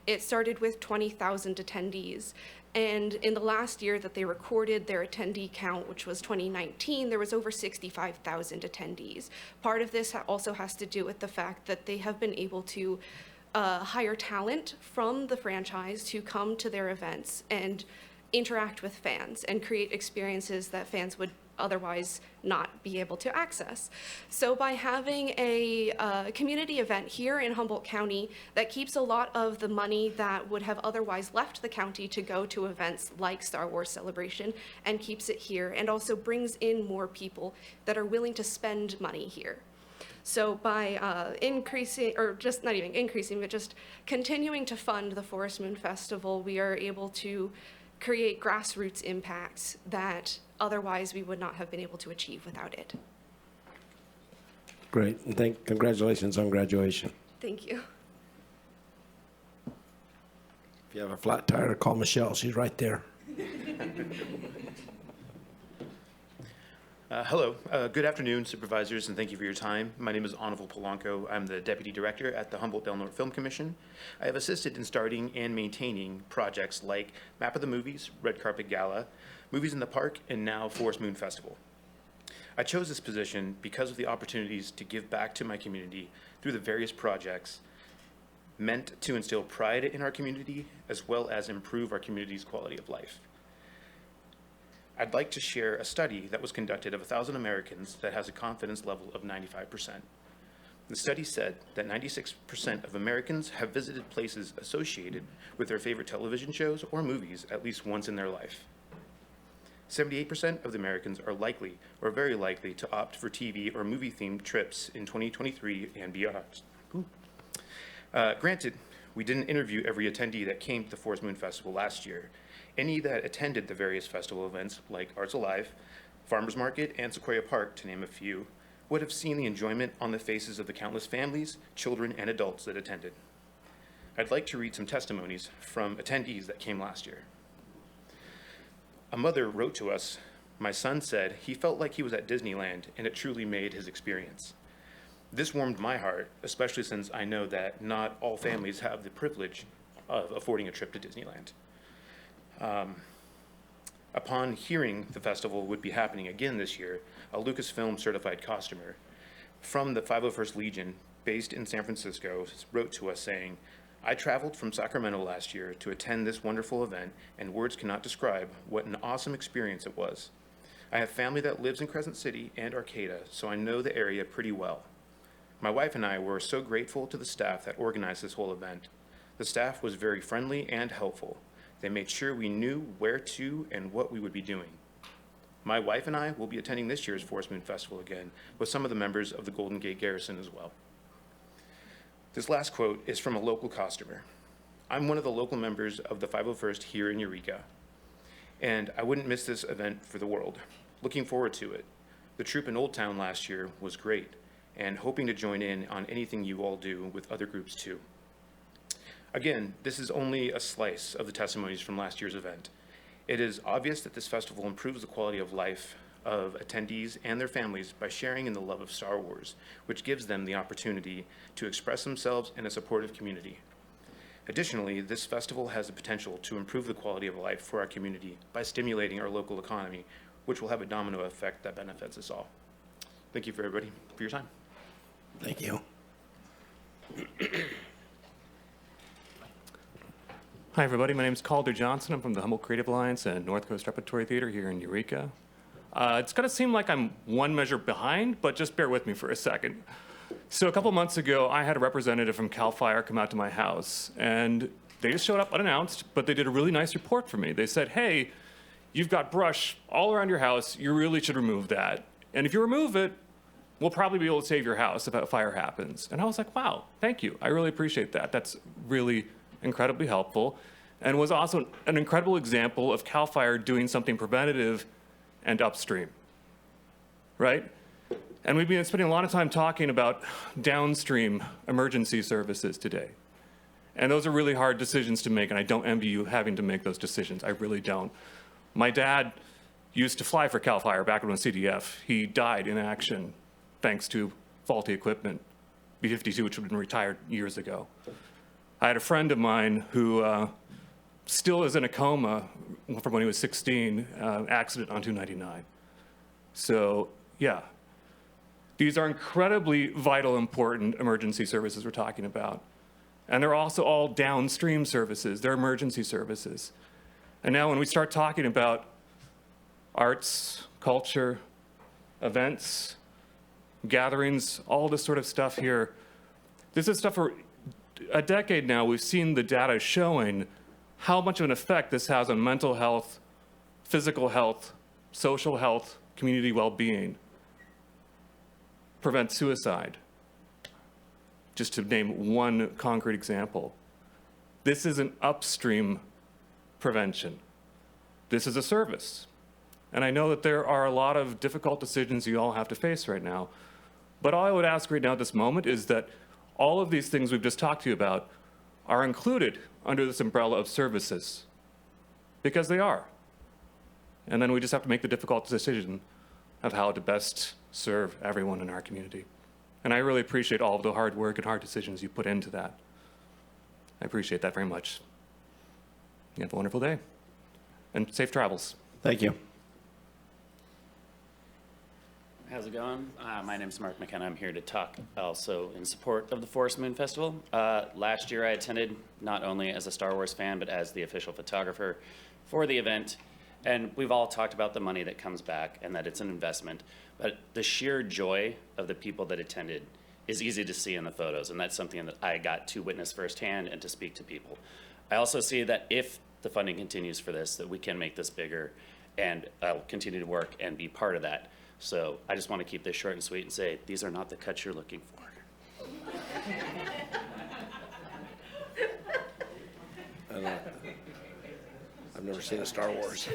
It started with 20,000 attendees. And in the last year that they recorded their attendee count, which was 2019, there was over 65,000 attendees. Part of this also has to do with the fact that they have been able to hire talent from the franchise to come to their events and interact with fans and create experiences that fans would otherwise not be able to access. So by having a community event here in Humboldt County that keeps a lot of the money that would have otherwise left the county to go to events like Star Wars Celebration and keeps it here, and also brings in more people that are willing to spend money here. So by increasing, or just not even increasing, but just continuing to fund the Forest Moon Festival, we are able to create grassroots impacts that otherwise we would not have been able to achieve without it. Great. And congratulations on graduation. Thank you. If you have a flat tire, call Michelle. She's right there. Hello. Good afternoon, supervisors, and thank you for your time. My name is Anival Polanco. I'm the Deputy Director at the Humboldt Del Norte Film Commission. I have assisted in starting and maintaining projects like Map of the Movies, Red Carpet Gala, Movies in the Park, and now Forest Moon Festival. I chose this position because of the opportunities to give back to my community through the various projects meant to instill pride in our community as well as improve our community's quality of life. I'd like to share a study that was conducted of 1,000 Americans that has a confidence level of 95%. The study said that 96% of Americans have visited places associated with their favorite television shows or movies at least once in their life. 78% of the Americans are likely or very likely to opt for TV or movie-themed trips in 2023 and beyond. Granted, we didn't interview every attendee that came to the Forest Moon Festival last year. Any that attended the various festival events like Arts Alive, Farmers Market, and Sequoia Park, to name a few, would have seen the enjoyment on the faces of the countless families, children, and adults that attended. I'd like to read some testimonies from attendees that came last year. A mother wrote to us, "My son said he felt like he was at Disneyland and it truly made his experience. This warmed my heart, especially since I know that not all families have the privilege of affording a trip to Disneyland." Upon hearing the festival would be happening again this year, a Lucasfilm certified costumer from the 501st Legion, based in San Francisco, wrote to us saying, "I traveled from Sacramento last year to attend this wonderful event, and words cannot describe what an awesome experience it was. I have family that lives in Crescent City and Arcata, so I know the area pretty well. My wife and I were so grateful to the staff that organized this whole event. The staff was very friendly and helpful. They made sure we knew where to and what we would be doing. My wife and I will be attending this year's Forest Moon Festival again with some of the members of the Golden Gate Garrison as well." This last quote is from a local costumer. "I'm one of the local members of the 501st here in Eureka, and I wouldn't miss this event for the world. Looking forward to it. The troop in Old Town last year was great, and hoping to join in on anything you all do with other groups too." Again, this is only a slice of the testimonies from last year's event. It is obvious that this festival improves the quality of life of attendees and their families by sharing in the love of Star Wars, which gives them the opportunity to express themselves in a supportive community. Additionally, this festival has the potential to improve the quality of life for our community by stimulating our local economy, which will have a domino effect that benefits us all. Thank you for everybody for your time. Thank you. Hi, everybody. My name is Calder Johnson. I'm from the Humboldt Creative Alliance and North Coast Repertory Theater here in Eureka. It's going to seem like I'm one measure behind, but just bear with me for a second. So a couple months ago, I had a representative from CAL FIRE come out to my house, and they just showed up unannounced, but they did a really nice report for me. They said, "Hey, you've got brush all around your house. You really should remove that. And if you remove it, we'll probably be able to save your house if a fire happens." And I was like, wow, thank you. I really appreciate that. That's really incredibly helpful, and was also an incredible example of CAL FIRE doing something preventative and upstream, right? And we've been spending a lot of time talking about downstream emergency services today. And those are really hard decisions to make, and I don't envy you having to make those decisions. I really don't. My dad used to fly for CAL FIRE back when he was CDF. He died in action thanks to faulty equipment, B-52, which had been retired years ago. I had a friend of mine who still is in a coma from when he was 16, accident on 299. So, yeah. These are incredibly vital, important emergency services we're talking about. And they're also all downstream services. They're emergency services. And now when we start talking about arts, culture, events, gatherings, all this sort of stuff here. This is stuff for a decade now. We've seen the data showing how much of an effect this has on mental health, physical health, social health, community well-being. Prevent suicide, just to name one concrete example. This is an upstream prevention. This is a service. And I know that there are a lot of difficult decisions you all have to face right now. But all I would ask right now at this moment is that all of these things we've just talked to you about are included under this umbrella of services, because they are. And then we just have to make the difficult decision of how to best serve everyone in our community. And I really appreciate all of the hard work and hard decisions you put into that. I appreciate that very much. You have a wonderful day, and safe travels. Thank you. How's it going? My name is Mark McKenna. I'm here to talk also in support of the Forest Moon Festival. Last year I attended not only as a Star Wars fan, but as the official photographer for the event. And we've all talked about the money that comes back and that it's an investment. But the sheer joy of the people that attended is easy to see in the photos. And that's something that I got to witness firsthand and to speak to people. I also see that if the funding continues for this, that we can make this bigger, and I'll continue to work and be part of that. So I just want to keep this short and sweet and say, these are not the cuts you're looking for. I've never seen a Star Wars.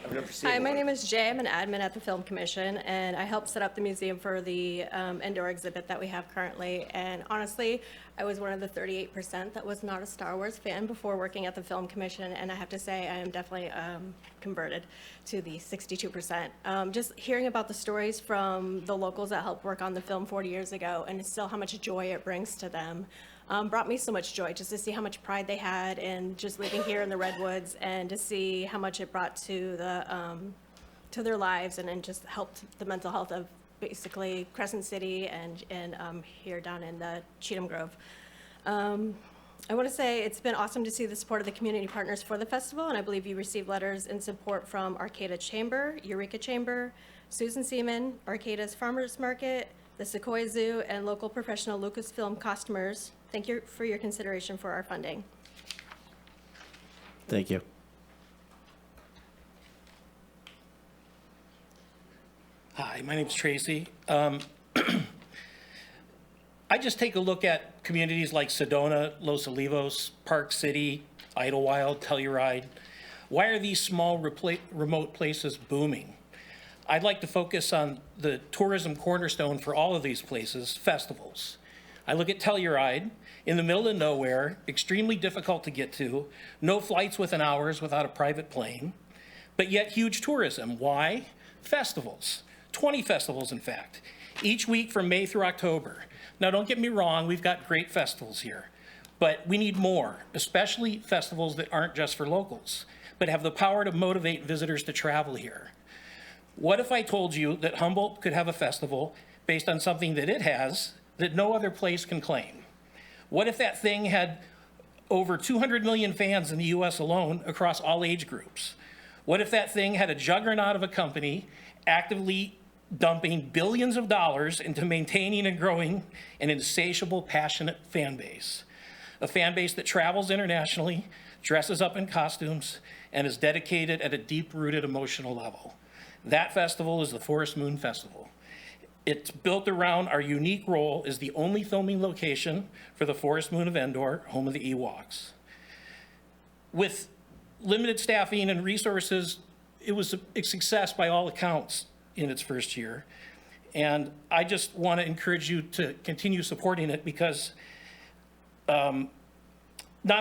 I've never seen Hi, my one. name is Jay. I'm an admin at the Film Commission, and I helped set up the museum for the indoor exhibit that we have currently. And honestly, I was one of the 38% that was not a Star Wars fan before working at the Film Commission, and I have to say I am definitely converted to the 62%. Just hearing about the stories from the locals that helped work on the film 40 years ago, and still how much joy it brings to them, brought me so much joy just to see how much pride they had in just living here in the Redwoods, and to see how much it brought to to their lives, and just helped the mental health of basically Crescent City and here down in the Cheatham Grove. I want to say it's been awesome to see the support of the community partners for the festival, and I believe you received letters in support from Arcata Chamber, Eureka Chamber, Susan Seaman, Arcata's Farmers Market, the Sequoia Zoo, and local professional Lucasfilm customers. Thank you for your consideration for our funding. Thank you. Hi, my name's Tracy. I just take a look at communities like Sedona, Los Olivos, Park City, Idlewild, Telluride. Why are these small remote places booming? I'd like to focus on the tourism cornerstone for all of these places, festivals. I look at Telluride, in the middle of nowhere, extremely difficult to get to, no flights within hours without a private plane, but yet huge tourism. Why? Festivals. 20 festivals, in fact, each week from May through October. Now, don't get me wrong, we've got great festivals here, but we need more, especially festivals that aren't just for locals, but have the power to motivate visitors to travel here. What if I told you that Humboldt could have a festival based on something that it has that no other place can claim? What if that thing had over 200 million fans in the US alone across all age groups? What if that thing had a juggernaut of a company actively dumping billions of dollars into maintaining and growing an insatiable, passionate fan base? A fan base that travels internationally, dresses up in costumes, and is dedicated at a deep-rooted emotional level. That festival is the Forest Moon Festival. It's built around our unique role as the only filming location for the Forest Moon of Endor, home of the Ewoks. With limited staffing and resources, it was a success by all accounts in its first year. And I just want to encourage you to continue supporting it, because not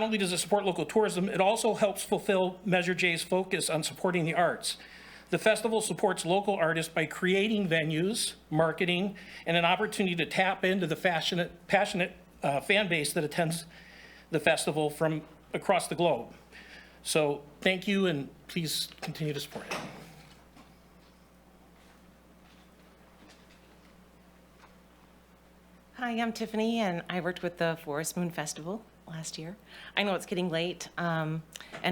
only does it support local tourism, it also helps fulfill Measure J's focus on supporting the arts. The festival supports local artists by creating venues, marketing, and an opportunity to tap into the passionate fan base that attends the festival from across the globe. So thank you, and please continue to support it. Hi, I'm Tiffany, and I worked with the Forest Moon Festival last year. I know it's getting late, and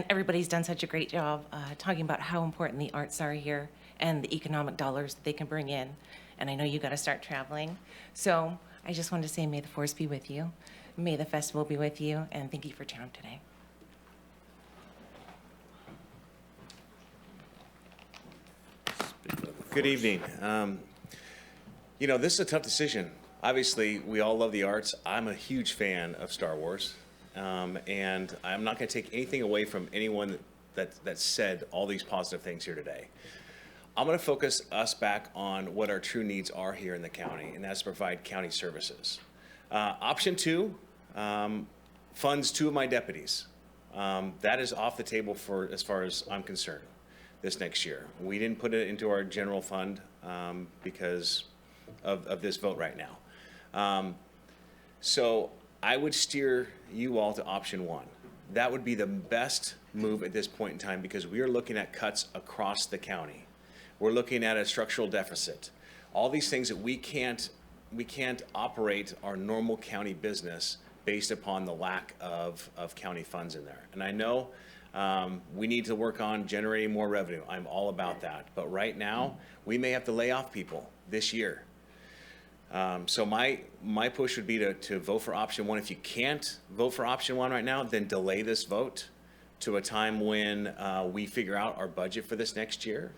everybody's done such a great job talking about how important the arts are here and the economic dollars that they can bring in. And I know you got to start traveling. So I just wanted to say, may the force be with you. May the festival be with you, and thank you for your time today. Good evening. You know, this is a tough decision. Obviously, we all love the arts. I'm a huge fan of Star Wars. And I'm not going to take anything away from anyone that said all these positive things here today. I'm going to focus us back on what our true needs are here in the county, and that's to provide county services. Option 2 funds 2 of my deputies. That is off the table for as far as I'm concerned this next year. We didn't put it into our general fund because of this vote right now. So I would steer you all to option 1. That would be the best move at this point in time because we are looking at cuts across the county. We're looking at a structural deficit. All these things that we can't operate our normal county business based upon the lack of county funds in there. And I know we need to work on generating more revenue. I'm all about that. But right now, we may have to lay off people this year. So my push would be to vote for option 1. If you can't vote for option 1 right now, then delay this vote to a time when we figure out our budget for this next year.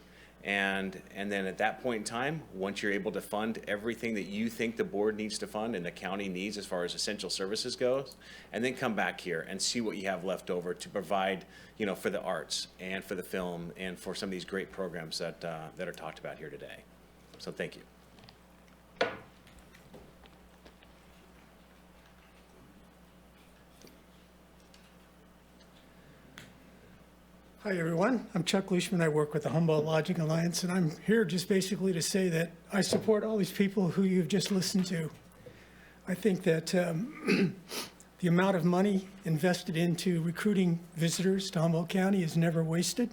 And then at that point in time, once you're able to fund everything that you think the board needs to fund and the county needs as far as essential services goes, and then come back here and see what you have left over to provide, you know, for the arts and for the film and for some of these great programs that are talked about here today. So thank you. Hi, everyone. I'm Chuck Leishman. I work with the Humboldt Lodging Alliance, and I'm here just basically to say that I support all these people who you've just listened to. I think that the amount of money invested into recruiting visitors to Humboldt County is never wasted.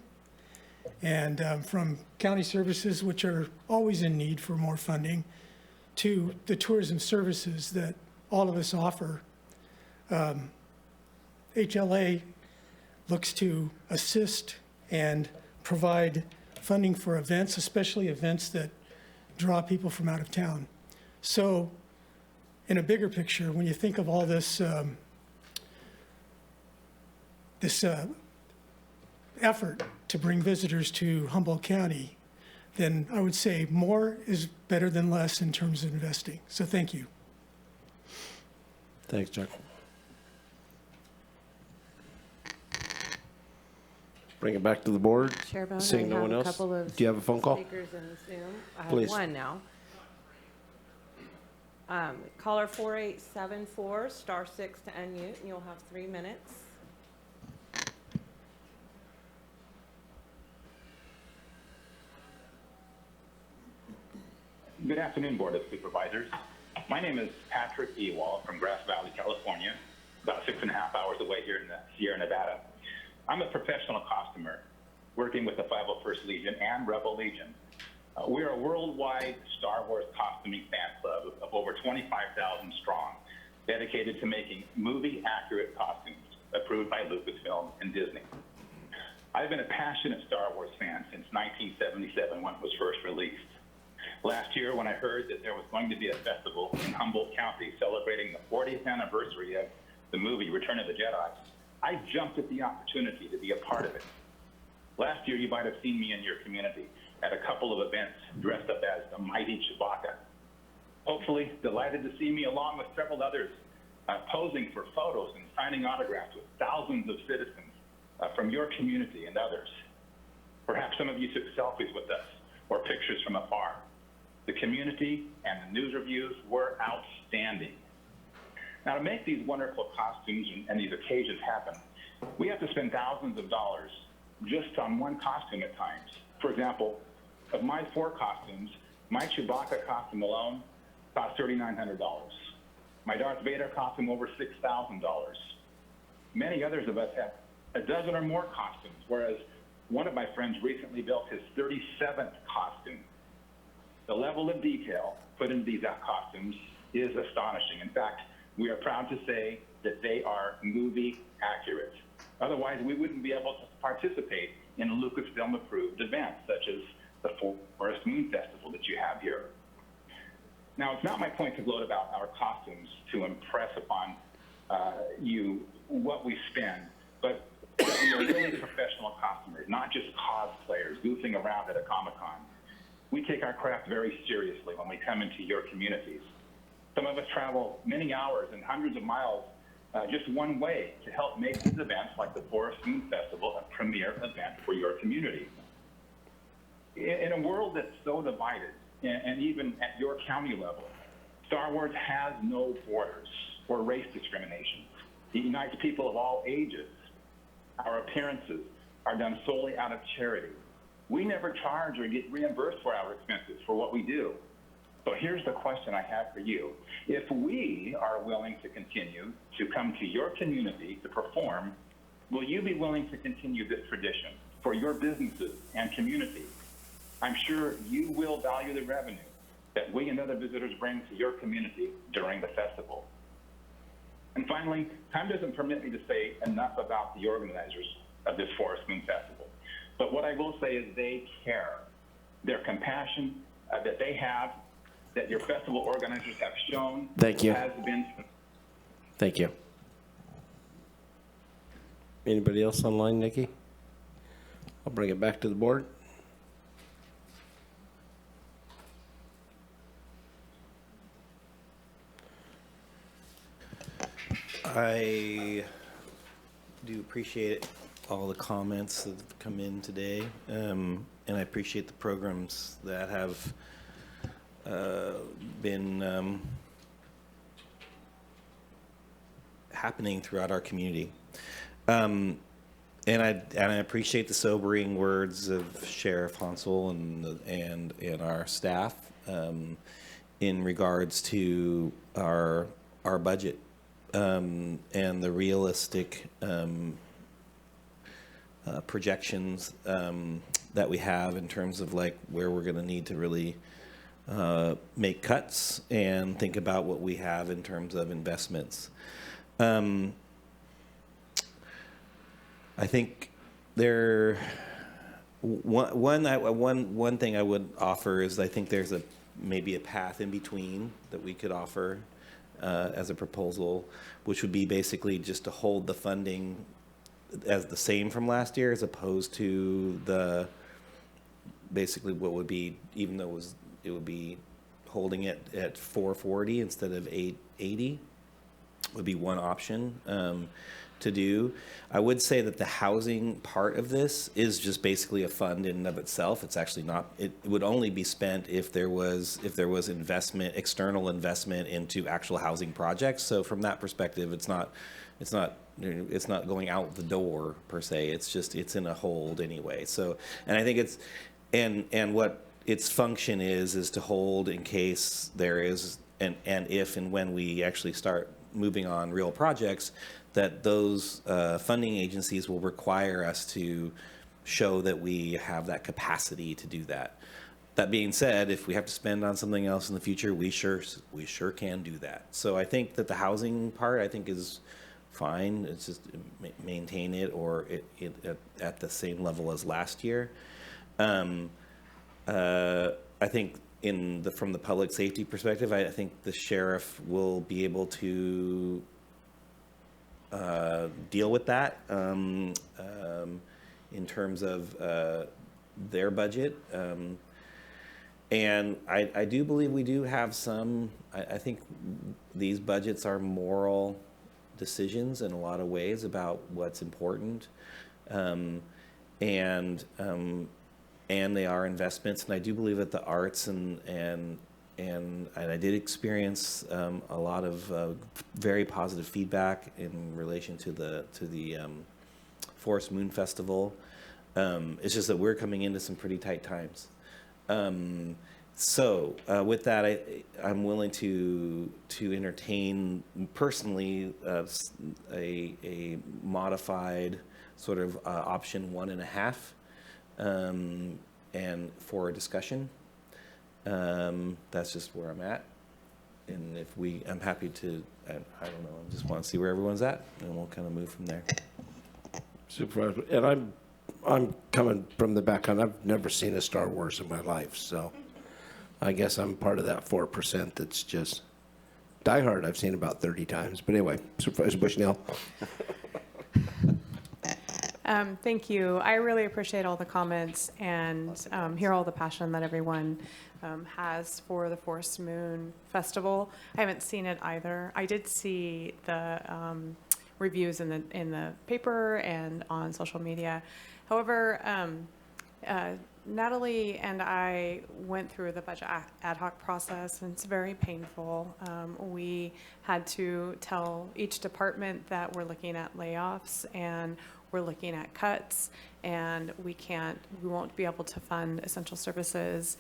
And from county services, which are always in need for more funding, to the tourism services that all of us offer, HLA looks to assist and provide funding for events, especially events that draw people from out of town. So in a bigger picture, when you think of all this, effort to bring visitors to Humboldt County, then I would say more is better than less in terms of investing. So thank you. Thanks, Chuck. Bring it back to the board. Chair Bohn, Seeing no one else. Do you have a phone call? Speakers in Zoom. I have Please. one now. Caller 4874, *6 to unmute, and you'll have 3 minutes. Good afternoon, Board of Supervisors. My name is Patrick Ewald from Grass Valley, California, about 6.5 hours away here in the Sierra Nevada. I'm a professional costumer working with the 501st Legion and Rebel Legion. We're a worldwide Star Wars costuming fan club of over 25,000 strong, dedicated to making movie-accurate costumes approved by Lucasfilm and Disney. I've been a passionate Star Wars fan since 1977 when it was first released. Last year, when I heard that there was going to be a festival in Humboldt County celebrating the 40th anniversary of the movie Return of the Jedi, I jumped at the opportunity to be a part of it. Last year, you might have seen me in your community at a couple of events dressed up as the mighty Chewbacca. Hopefully, delighted to see me along with several others posing for photos and signing autographs with thousands of citizens from your community and others. Perhaps some of you took selfies with us or pictures from afar. The community and the news reviews were outstanding. Now, to make these wonderful costumes and these occasions happen, we have to spend thousands of dollars just on one costume at times. For example, of my 4 costumes, my Chewbacca costume alone cost $3,900. My Darth Vader costume over $6,000. Many others of us have a dozen or more costumes, whereas one of my friends recently built his 37th costume. The level of detail put into these costumes is astonishing. In fact, we are proud to say that they are movie accurate. Otherwise, we wouldn't be able to participate in Lucasfilm approved events such as the Forest Moon Festival that you have here. Now, it's not my point to gloat about our costumes to impress upon you what we spend, but that we are really professional costumers, not just cosplayers goofing around at a Comic-Con. We take our craft very seriously when we come into your communities. Some of us travel many hours and hundreds of miles just one way to help make these events like the Forest Moon Festival a premier event for your community. In a world that's so divided, and even at your county level, Star Wars has no borders or race discrimination. It unites people of all ages. Our appearances are done solely out of charity. We never charge or get reimbursed for our expenses for what we do. So here's the question I have for you. If we are willing to continue to come to your community to perform, will you be willing to continue this tradition for your businesses and community? I'm sure you will value the revenue that we and other visitors bring to your community during the festival. And finally, time doesn't permit me to say enough about the organizers of this Forest Moon Festival. But what I will say is they care. Their compassion that they have, that your festival organizers have shown, Thank you. has been. Thank you. Anybody else online, Nikki? I'll bring it back to the board. I do appreciate all the comments that have come in today, and I appreciate the programs that have been happening throughout our community. And I appreciate the sobering words of Sheriff Hansel and our staff in regards to our budget. And the realistic projections that we have in terms of like where we're going to need to really make cuts and think about what we have in terms of investments. I think one thing I would offer is I think there's maybe a path in between that we could offer as a proposal, which would be basically just to hold the funding as the same from last year, as opposed to the basically what would be, even though it would be holding it at 440 instead of 880, would be one option to do. I would say that the housing part of this is just basically a fund in and of itself. It's actually not, it would only be spent if there was investment, external investment into actual housing projects. So from that perspective, it's not going out the door per se. It's in a hold anyway. So, and I think it's, and what its function is to hold in case there is, and if and when we actually start moving on real projects, that those funding agencies will require us to show that we have that capacity to do that. That being said, if we have to spend on something else in the future, we sure can do that. So I think that the housing part, I think, is fine. It's just maintain it or at the same level as last year. I think from the public safety perspective, I think the sheriff will be able to deal with that in terms of their budget. And I do believe we do have some, I think these budgets are moral decisions in a lot of ways about what's important. And they are investments. And I do believe that the arts and I did experience a lot of very positive feedback in relation to the Forest Moon Festival. It's just that we're coming into some pretty tight times. So with that, I'm willing to entertain personally a modified sort of option 1.5, and for a discussion. That's just where I'm at. And I'm happy to, I don't know, I just want to see where everyone's at, and we'll kind of move from there. Supervisor, and I'm coming from the background. I've never seen a Star Wars in my life, so I guess I'm part of that 4% that's just diehard. I've seen about 30 times. But anyway, Supervisor Bushnell. Thank you. I really appreciate all the comments and hear all the passion that everyone has for the Forest Moon Festival. I haven't seen it either. I did see the reviews in the paper and on social media. However, Natalie and I went through the budget ad hoc process, and it's very painful. We had to tell each department that we're looking at layoffs and we're looking at cuts, and we won't be able to fund essential services.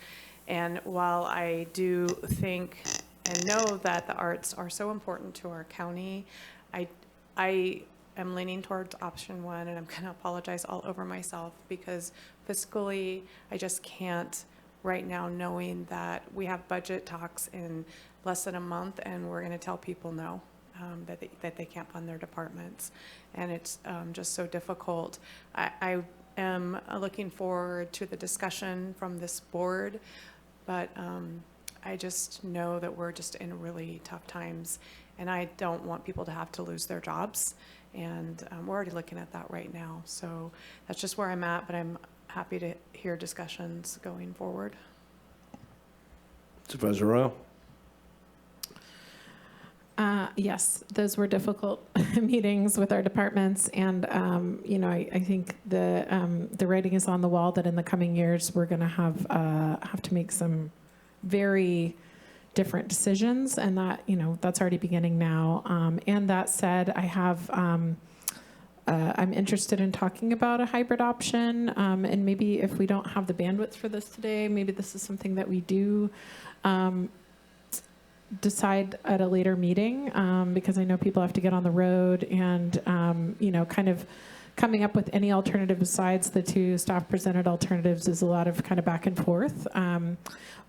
And while I do think and know that the arts are so important to our county, I am leaning towards option one, and I'm going to apologize all over myself because fiscally, I just can't right now, knowing that we have budget talks in less than a month, and we're going to tell people no. That they can't fund their departments, and it's just so difficult. I am looking forward to the discussion from this board, but I just know that we're just in really tough times, and I don't want people to have to lose their jobs, and we're already looking at that right now. So that's just where I'm at, but I'm happy to hear discussions going forward. Supervisor Arroyo. Yes, those were difficult meetings with our departments, and I think the writing is on the wall that in the coming years we're going to have to make some very different decisions, and that that's already beginning now. And that said, I'm interested in talking about a hybrid option, and maybe if we don't have the bandwidth for this today, maybe this is something that we do decide at a later meeting, because I know people have to get on the road, and kind of coming up with any alternative besides the two staff presented alternatives is a lot of kind of back and forth.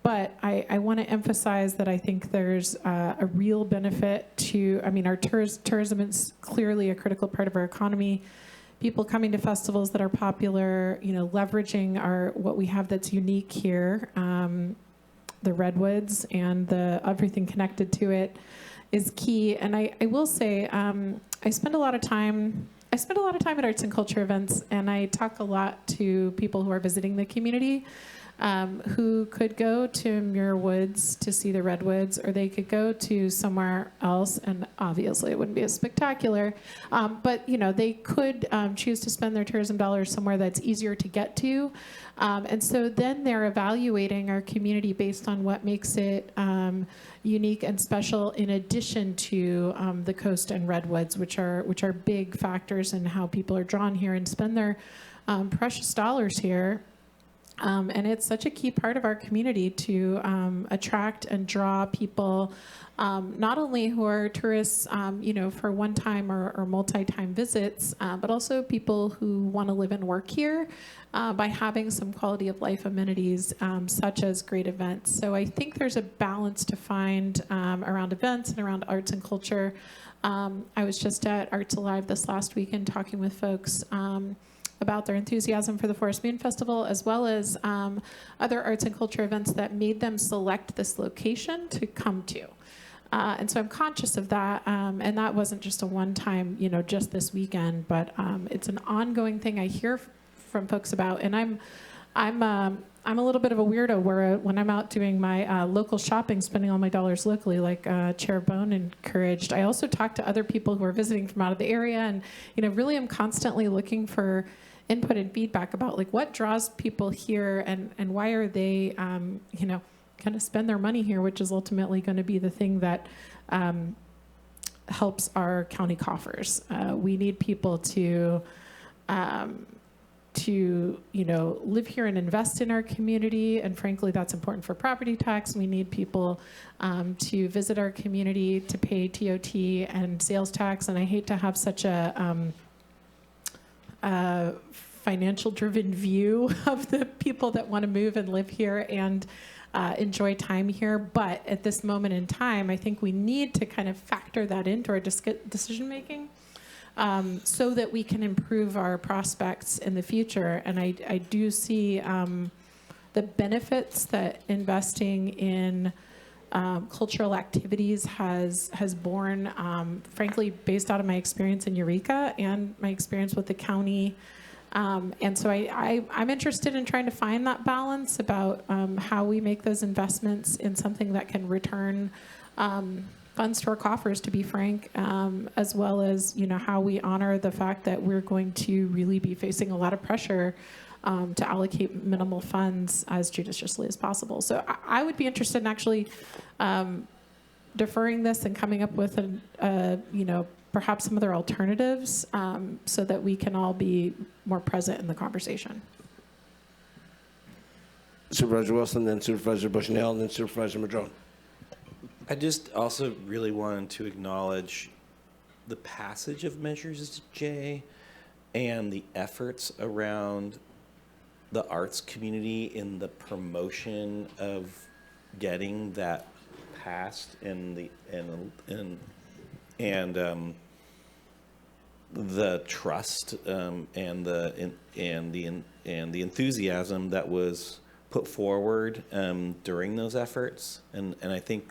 But I want to emphasize that I think there's a real benefit to, our tourism is clearly a critical part of our economy. People coming to festivals that are popular, leveraging what we have that's unique here, the redwoods and everything connected to it is key. And I will say, I spend a lot of time at arts and culture events, and I talk a lot to people who are visiting the community, who could go to Muir Woods to see the redwoods, or they could go to somewhere else, and obviously it wouldn't be as spectacular, but they could choose to spend their tourism dollars somewhere that's easier to get to, and so then they're evaluating our community based on what makes it unique and special, in addition to the coast and redwoods, which are big factors in how people are drawn here and spend their precious dollars here. And it's such a key part of our community to attract and draw people, not only who are tourists, for one-time or multi-time visits, but also people who want to live and work here by having some quality of life amenities, such as great events. So I think there's a balance to find around events and around arts and culture. I was just at Arts Alive this last weekend talking with folks about their enthusiasm for the Forest Moon Festival, as well as other arts and culture events that made them select this location to come to. And so I'm conscious of that, and that wasn't just a one-time, just this weekend, but it's an ongoing thing I hear from folks about. And I'm a little bit of a weirdo where when I'm out doing my local shopping, spending all my dollars locally, like Chair Bohn encouraged, I also talk to other people who are visiting from out of the area, and really am constantly looking for input and feedback about what draws people here, and why are they kind of spend their money here, which is ultimately going to be the thing that helps our county coffers. We need people to live here and invest in our community, and frankly that's important for property tax. We need people to visit our community, to pay TOT and sales tax, and I hate to have such a financial driven view of the people that want to move and live here and enjoy time here, but at this moment in time I think we need to kind of factor that into our decision making. so that we can improve our prospects in the future. And I do see the benefits that investing in cultural activities has borne, frankly, based out of my experience in Eureka and my experience with the county. And so I'm interested in trying to find that balance about how we make those investments in something that can return funds to our coffers, to be frank, as well as, you know, how we honor the fact that we're going to really be facing a lot of pressure to allocate minimal funds as judiciously as possible. So I would be interested in actually deferring this and coming up with you know, perhaps some other alternatives so that we can all be more present in the conversation. Supervisor Wilson, then Supervisor Bushnell, and then Supervisor Madrone. I just also really wanted to acknowledge the passage of Measures J and the efforts around the arts community in the promotion of getting that passed and the trust and the enthusiasm that was put forward during those efforts, and I think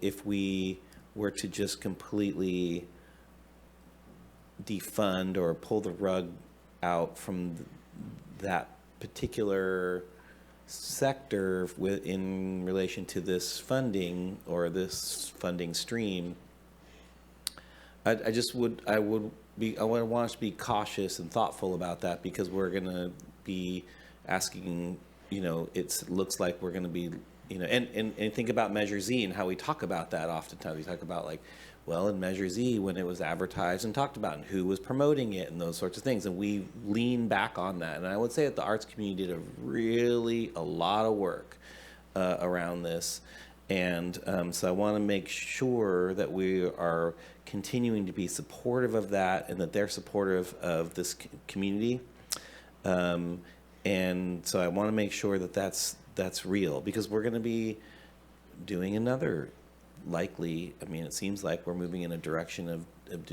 if we were to just completely defund or pull the rug out from that particular sector in relation to this funding or this funding stream, I would want us to be cautious and thoughtful about that, because we're going to be asking, you know, it looks like we're going to be, you know, and think about Measure Z and how we talk about that oftentimes. We talk about, like, well, in Measure Z, when it was advertised and talked about and who was promoting it and those sorts of things, and we lean back on that. And I would say that the arts community did a lot of work around this. And so I want to make sure that we are continuing to be supportive of that, and that they're supportive of this community. And so I want to make sure that that's real, because we're going to be doing another, likely, I mean, it seems like we're moving in a direction of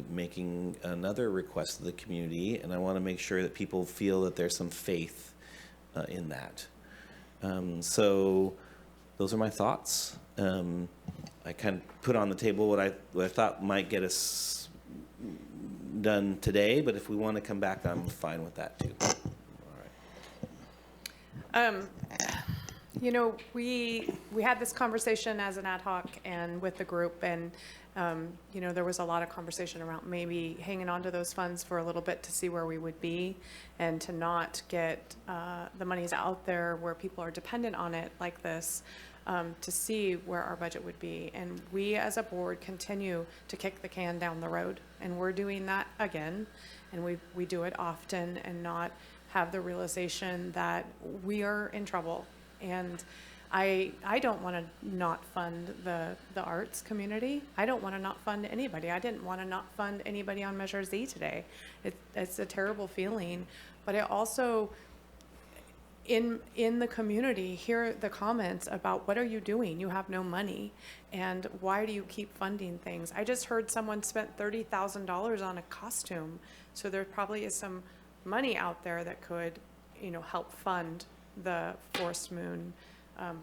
making another request to the community, and I want to make sure that people feel that there's some faith in that. So those are my thoughts. I kind of put on the table what I thought might get us done today, but if we want to come back, I'm fine with that too. You know, we had this conversation as an ad hoc and with the group, and you know, there was a lot of conversation around maybe hanging on to those funds for a little bit to see where we would be, and to not get the monies out there where people are dependent on it like this, to see where our budget would be. And we as a board continue to kick the can down the road, and we're doing that again, and we do it often, and not have the realization that we are in trouble. And I don't want to not fund the arts community. I don't want to not fund anybody. I didn't want to not fund anybody on Measure Z today. It's a terrible feeling, but it also, in the community, hear the comments about, what are you doing? You have no money, and why do you keep funding things? I just heard someone spent $30,000 on a costume, so there probably is some money out there that could, you know, help fund the Forest Moon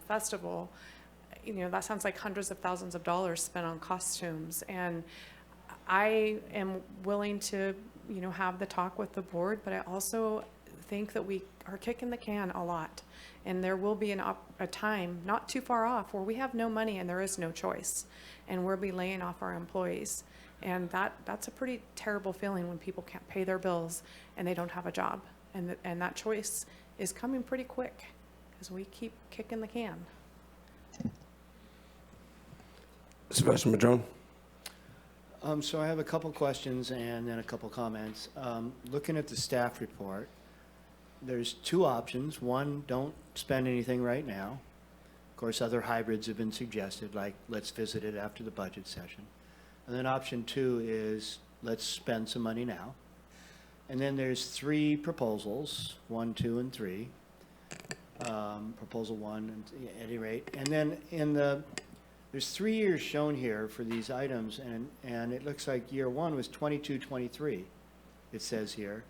Festival. You know, that sounds like hundreds of thousands of dollars spent on costumes, and I am willing to, you know, have the talk with the board, but I also think that we are kicking the can a lot, and there will be a time not too far off where we have no money and there is no choice, and we'll be laying off our employees. And that's a pretty terrible feeling when people can't pay their bills and they don't have a job. And that choice is coming pretty quick as we keep kicking the can. Supervisor Madrone. So I have a couple questions and then a couple comments. Looking at the staff report, there's two options. One, don't spend anything right now. Of course, other hybrids have been suggested, like let's visit it after the budget session. And then option two is let's spend some money now. And then there's three proposals, 1, 2, and 3. Proposal 1 at any rate. And then there's 3 years shown here for these items, and it looks like year one was 22, 23, it says here.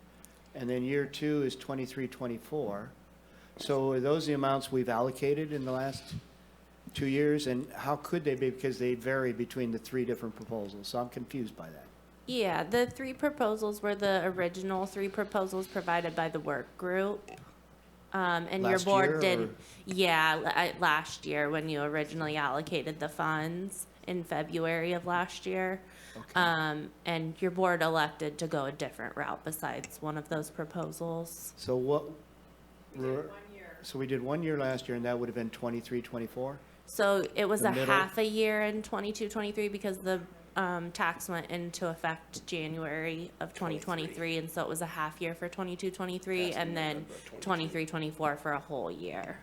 And then year two is 23, 24. So are those the amounts we've allocated in the last 2 years? And how could they be? Because they vary between the 3 different proposals. So I'm confused by that. Yeah, the 3 proposals were the original 3 proposals provided by the work group. And your Last board year, did, or- yeah, last year when you originally allocated the funds in February of last year. And your board elected to go a different route besides one of those proposals. So what? So we did 1 year last year, and that would have been 23, 24? So it was The a middle? half a year in 22, 23 because the tax went into effect January of 2023, and so it was a half year for 22, 23, and then 23, 24 for a whole year.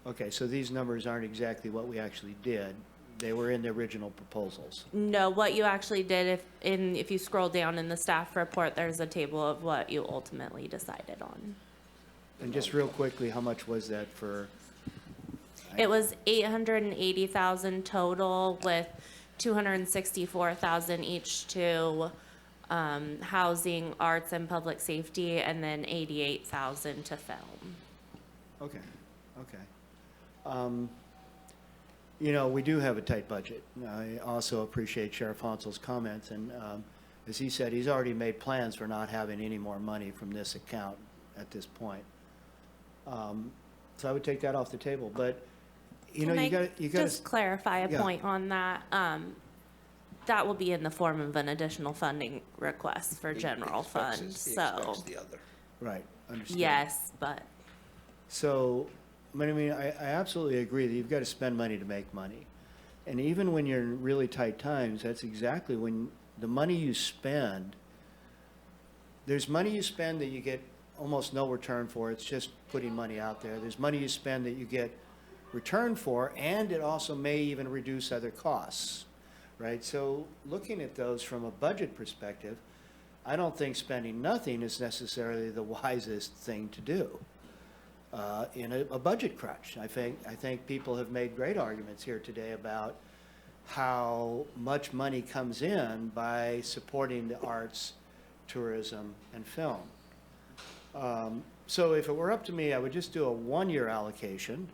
Okay, so these numbers aren't exactly what we actually did. They were in the original proposals. No, what you actually did, if you scroll down in the staff report, there's a table of what you ultimately decided on. And just real quickly, how much was that for? It was 880,000 total with 264,000 each to housing, arts, and public safety, and then 88,000 to film. Okay, okay. You know, we do have a tight budget. I also appreciate Sheriff Hansel's comments, and as he said, he's already made plans for not having any more money from this account at this point. So I would take that off the table, but, you know, you got to Just clarify a Yeah. point on that. That will be in the form of an additional funding request for general funds, so. Right, understand. Yes, but. So, but I mean, I absolutely agree that you've got to spend money to make money. And even when you're in really tight times, that's exactly when the money you spend, there's money you spend that you get almost no return for. It's just putting money out there. There's money you spend that you get return for, and it also may even reduce other costs, right? So looking at those from a budget perspective, I don't think spending nothing is necessarily the wisest thing to do. In a budget crunch. I think people have made great arguments here today about how much money comes in by supporting the arts, tourism, and film. So if it were up to me, I would just do a 1 year allocation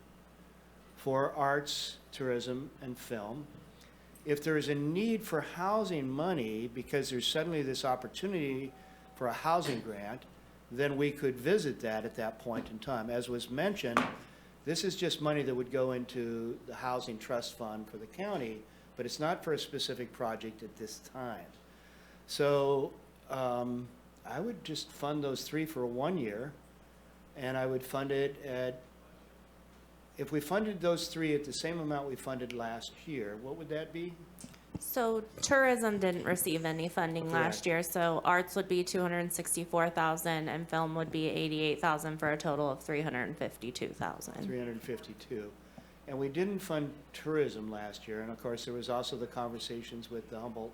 for arts, tourism, and film. If there is a need for housing money because there's suddenly this opportunity for a housing grant, then we could visit that at that point in time. As was mentioned, this is just money that would go into the Housing Trust Fund for the county, but it's not for a specific project at this time. So I would just fund those 3 for 1 year, and I would fund it at, if we funded those 3 at the same amount we funded last year, what would that be? So tourism didn't receive any funding Correct. last year, so arts would be 264,000 and film would be 88,000 for a total of 352,000. 352. And we didn't fund tourism last year, and of course, there was also the conversations with the Humboldt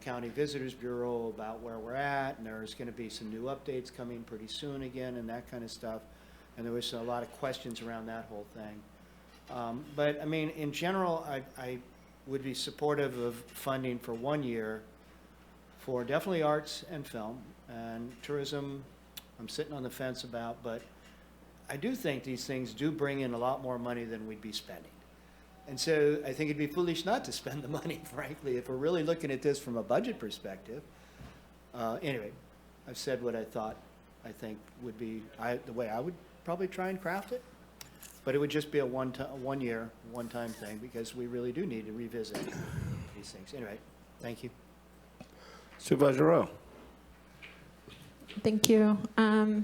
County Visitors Bureau about where we're at, and there's going to be some new updates coming pretty soon again, and that kind of stuff. And there was a lot of questions around that whole thing. But I mean, in general, I would be supportive of funding for 1 year for definitely arts and film, and tourism, I'm sitting on the fence about, but I do think these things do bring in a lot more money than we'd be spending. And so I think it'd be foolish not to spend the money, frankly, if we're really looking at this from a budget perspective. Anyway, I've said what I thought I think would be the way I would probably try and craft it. But it would just be a 1 year, one-time thing, because we really do need to revisit these things. Anyway, thank you. Supervisor Rowe. Thank you. I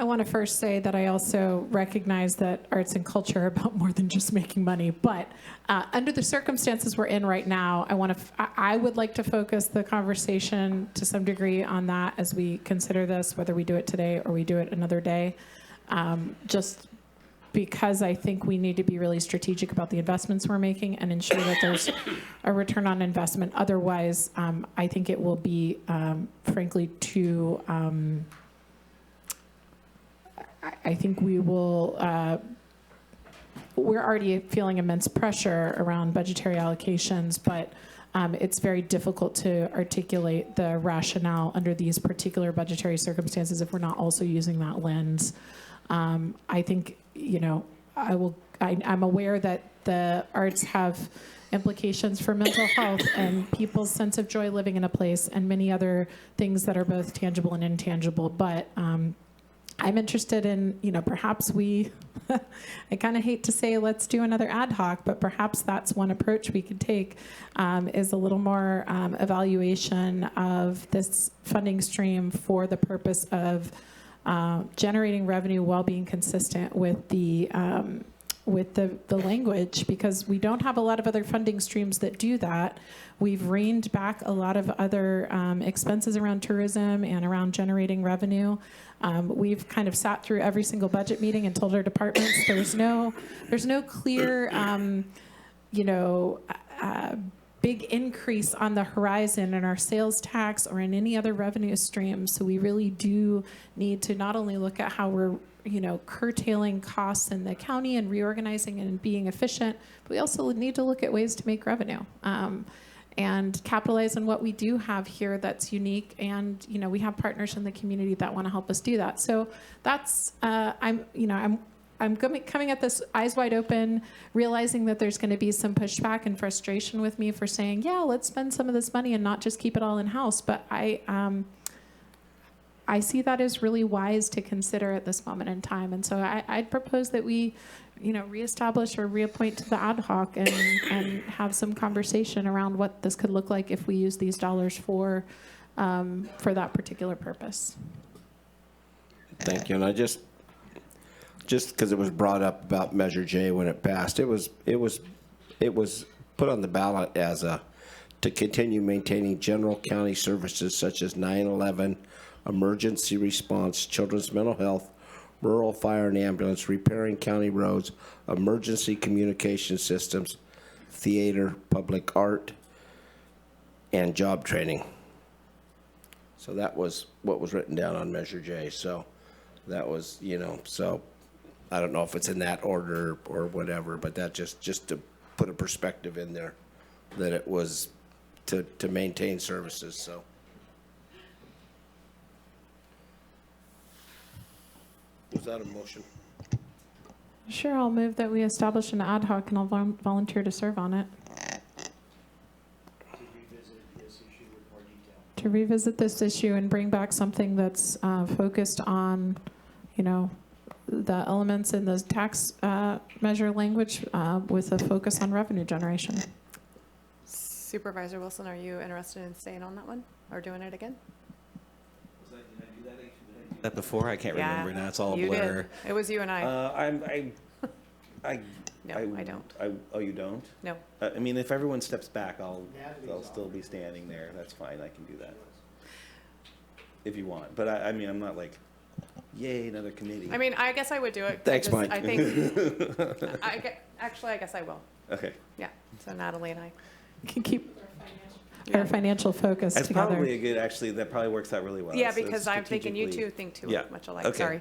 want to first say that I also recognize that arts and culture are about more than just making money. But under the circumstances we're in right now, I would like to focus the conversation to some degree on that as we consider this, whether we do it today or we do it another day. Just because I think we need to be really strategic about the investments we're making and ensure that there's a return on investment. Otherwise, I think it will be, frankly, too, I think we will we're already feeling immense pressure around budgetary allocations, but it's very difficult to articulate the rationale under these particular budgetary circumstances if we're not also using that lens. I think, I'm aware that the arts have implications for mental health and people's sense of joy living in a place and many other things that are both tangible and intangible. But I'm interested in, perhaps I kind of hate to say let's do another ad hoc, but perhaps that's one approach we could take, is a little more evaluation of this funding stream for the purpose of generating revenue while being consistent with the language, because we don't have a lot of other funding streams that do that. We've reined back a lot of other expenses around tourism and around generating revenue. We've kind of sat through every single budget meeting and told our departments there's no clear, big increase on the horizon in our sales tax or in any other revenue stream. So we really do need to not only look at how we're curtailing costs in the county and reorganizing and being efficient, but we also need to look at ways to make revenue and capitalize on what we do have here that's unique. And, we have partners in the community that want to help us do that. So that's, I'm coming at this eyes wide open, realizing that there's going to be some pushback and frustration with me for saying, yeah, let's spend some of this money and not just keep it all in-house. But I see that as really wise to consider at this moment in time. And so I'd propose that we, reestablish or reappoint to the ad hoc and have some conversation around what this could look like if we use these dollars for that particular purpose. Thank you. And I just because it was brought up about Measure J when it passed, it was put on the ballot as to continue maintaining general county services such as 911, emergency response, children's mental health, rural fire and ambulance, repairing county roads, emergency communication systems, theater, public art, and job training. So that was what was written down on Measure J. So that was, so I don't know if it's in that order or whatever, but that just to put a perspective in there that it was to maintain services. So. Was that a motion? Sure, I'll move that we establish an ad hoc and I'll volunteer to serve on it. To revisit this issue and bring back something that's focused on, the elements in the tax measure language with a focus on revenue generation. Supervisor Wilson, are you interested in staying on that one or doing it again? That before? I can't remember now. It's all a you blur. Did. It was you and I. No, I don't. Oh, you don't? No. I mean, if everyone steps back, I'll still be standing there. That's fine. I can do that. If you want. But I mean, I'm not like, yay, another committee. I mean, I guess I would do it. Thanks, Mike. I think, actually, I guess I will. Okay. Yeah. So Natalie and I can keep our financial focus That's together. probably a good, actually, that probably works out really well. Yeah, So because I'm thinking you two think too much alike. Okay. Sorry.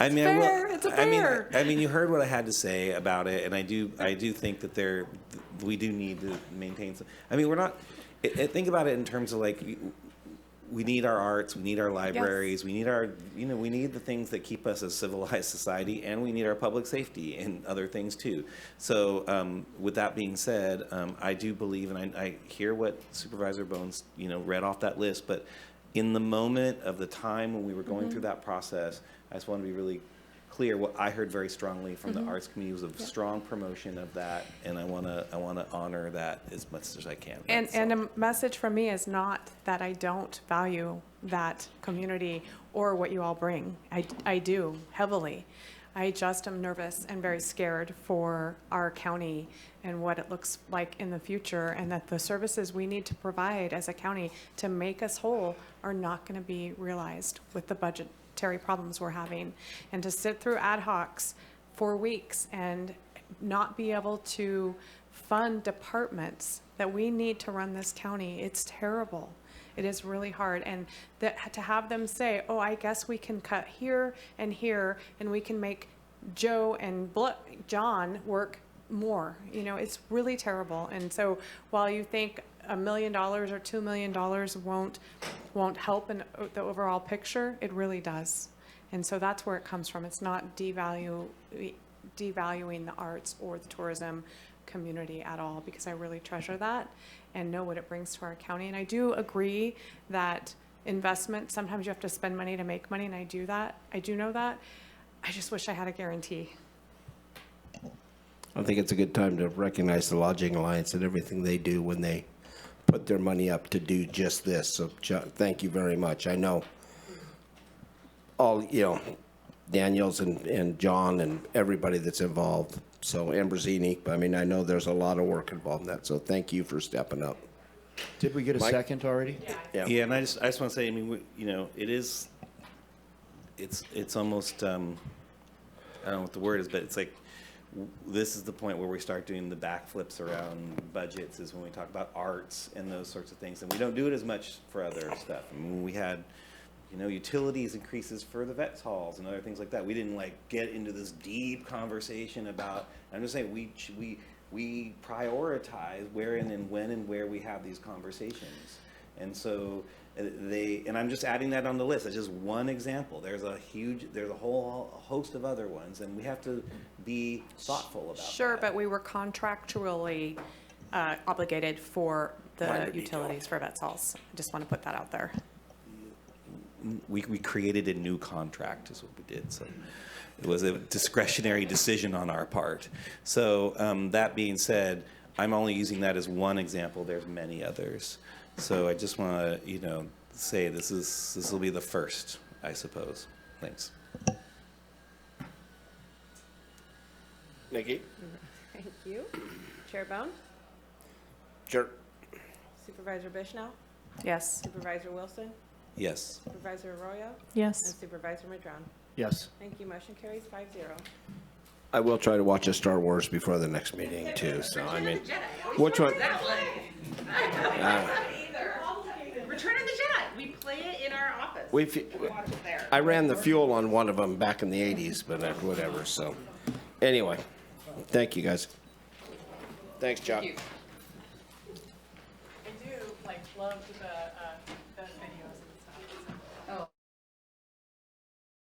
I mean, fair. It's a fair. I mean, you heard what I had to say about it, and I do think that we do need to maintain some. I mean, we're not. Think about it in terms of like, we need our arts, we need our libraries, we need our, we need the things that keep us a civilized society, and we need our public safety and other things too. So with that being said, I do believe, and I hear what Supervisor Bohn's, read off that list, but in the moment of the time when we were going through that process, I just want to be really clear. What I heard very strongly from the arts community was a strong promotion of that, and I want to honor that as much as I can. And a message from me is not that I don't value that community or what you all bring. I do heavily. I just am nervous and very scared for our county and what it looks like in the future, and that the services we need to provide as a county to make us whole are not going to be realized with the budgetary problems we're having. And to sit through ad hocs for weeks and not be able to fund departments that we need to run this county, it's terrible. It is really hard. And to have them say, oh, I guess we can cut here, and we can make Joe and John work more. You know, it's really terrible. And so while you think $1 million or $2 million won't help in the overall picture, it really does. And so that's where it comes from. It's not devaluing the arts or the tourism community at all, because I really treasure that and know what it brings to our county. And I do agree that investment, sometimes you have to spend money to make money, and I do know that. I just wish I had a guarantee. I think it's a good time to recognize the Lodging Alliance and everything they do when they put their money up to do just this. So thank you very much. I know all, Daniels and John and everybody that's involved. So Ambrosini, I mean, I know there's a lot of work involved in that. So thank you for stepping up. Did we get a Mike? second already? Yeah, and I just want to say, I mean, it's almost, I don't know what the word is, but it's like, this is the point where we start doing the backflips around budgets, is when we talk about arts and those sorts of things. And we don't do it as much for other stuff. I mean, we had, utilities increases for the vets halls and other things like that. We didn't get into this deep conversation about, I'm just saying we prioritize where and when and where we have these conversations. And so and I'm just adding that on the list. That's just one example. There's a whole host of other ones, and we have to be thoughtful about Sure, but we were contractually obligated for the utilities for vets halls. I just want to put that out there. We created a new contract is what we did. So it was a discretionary decision on our part. So that being said, I'm only using that as one example. There's many others. So I just want to, say this will be the first, I suppose. Thanks. Nikki? Thank you. Chair Bohn? Sure. Supervisor Bushnell? Yes. Supervisor Wilson? Yes. Supervisor Arroyo? Yes. And Supervisor Madrone? Yes. Thank you. Motion carries 5-0. I will try to watch a Star Wars before the next meeting too. So I mean, which one? Return of the Jedi. We play it in our office. Watch it there. I ran the fuel on one of them back in the 80s, but whatever. So anyway, thank you guys. Thanks, Chuck. I do love the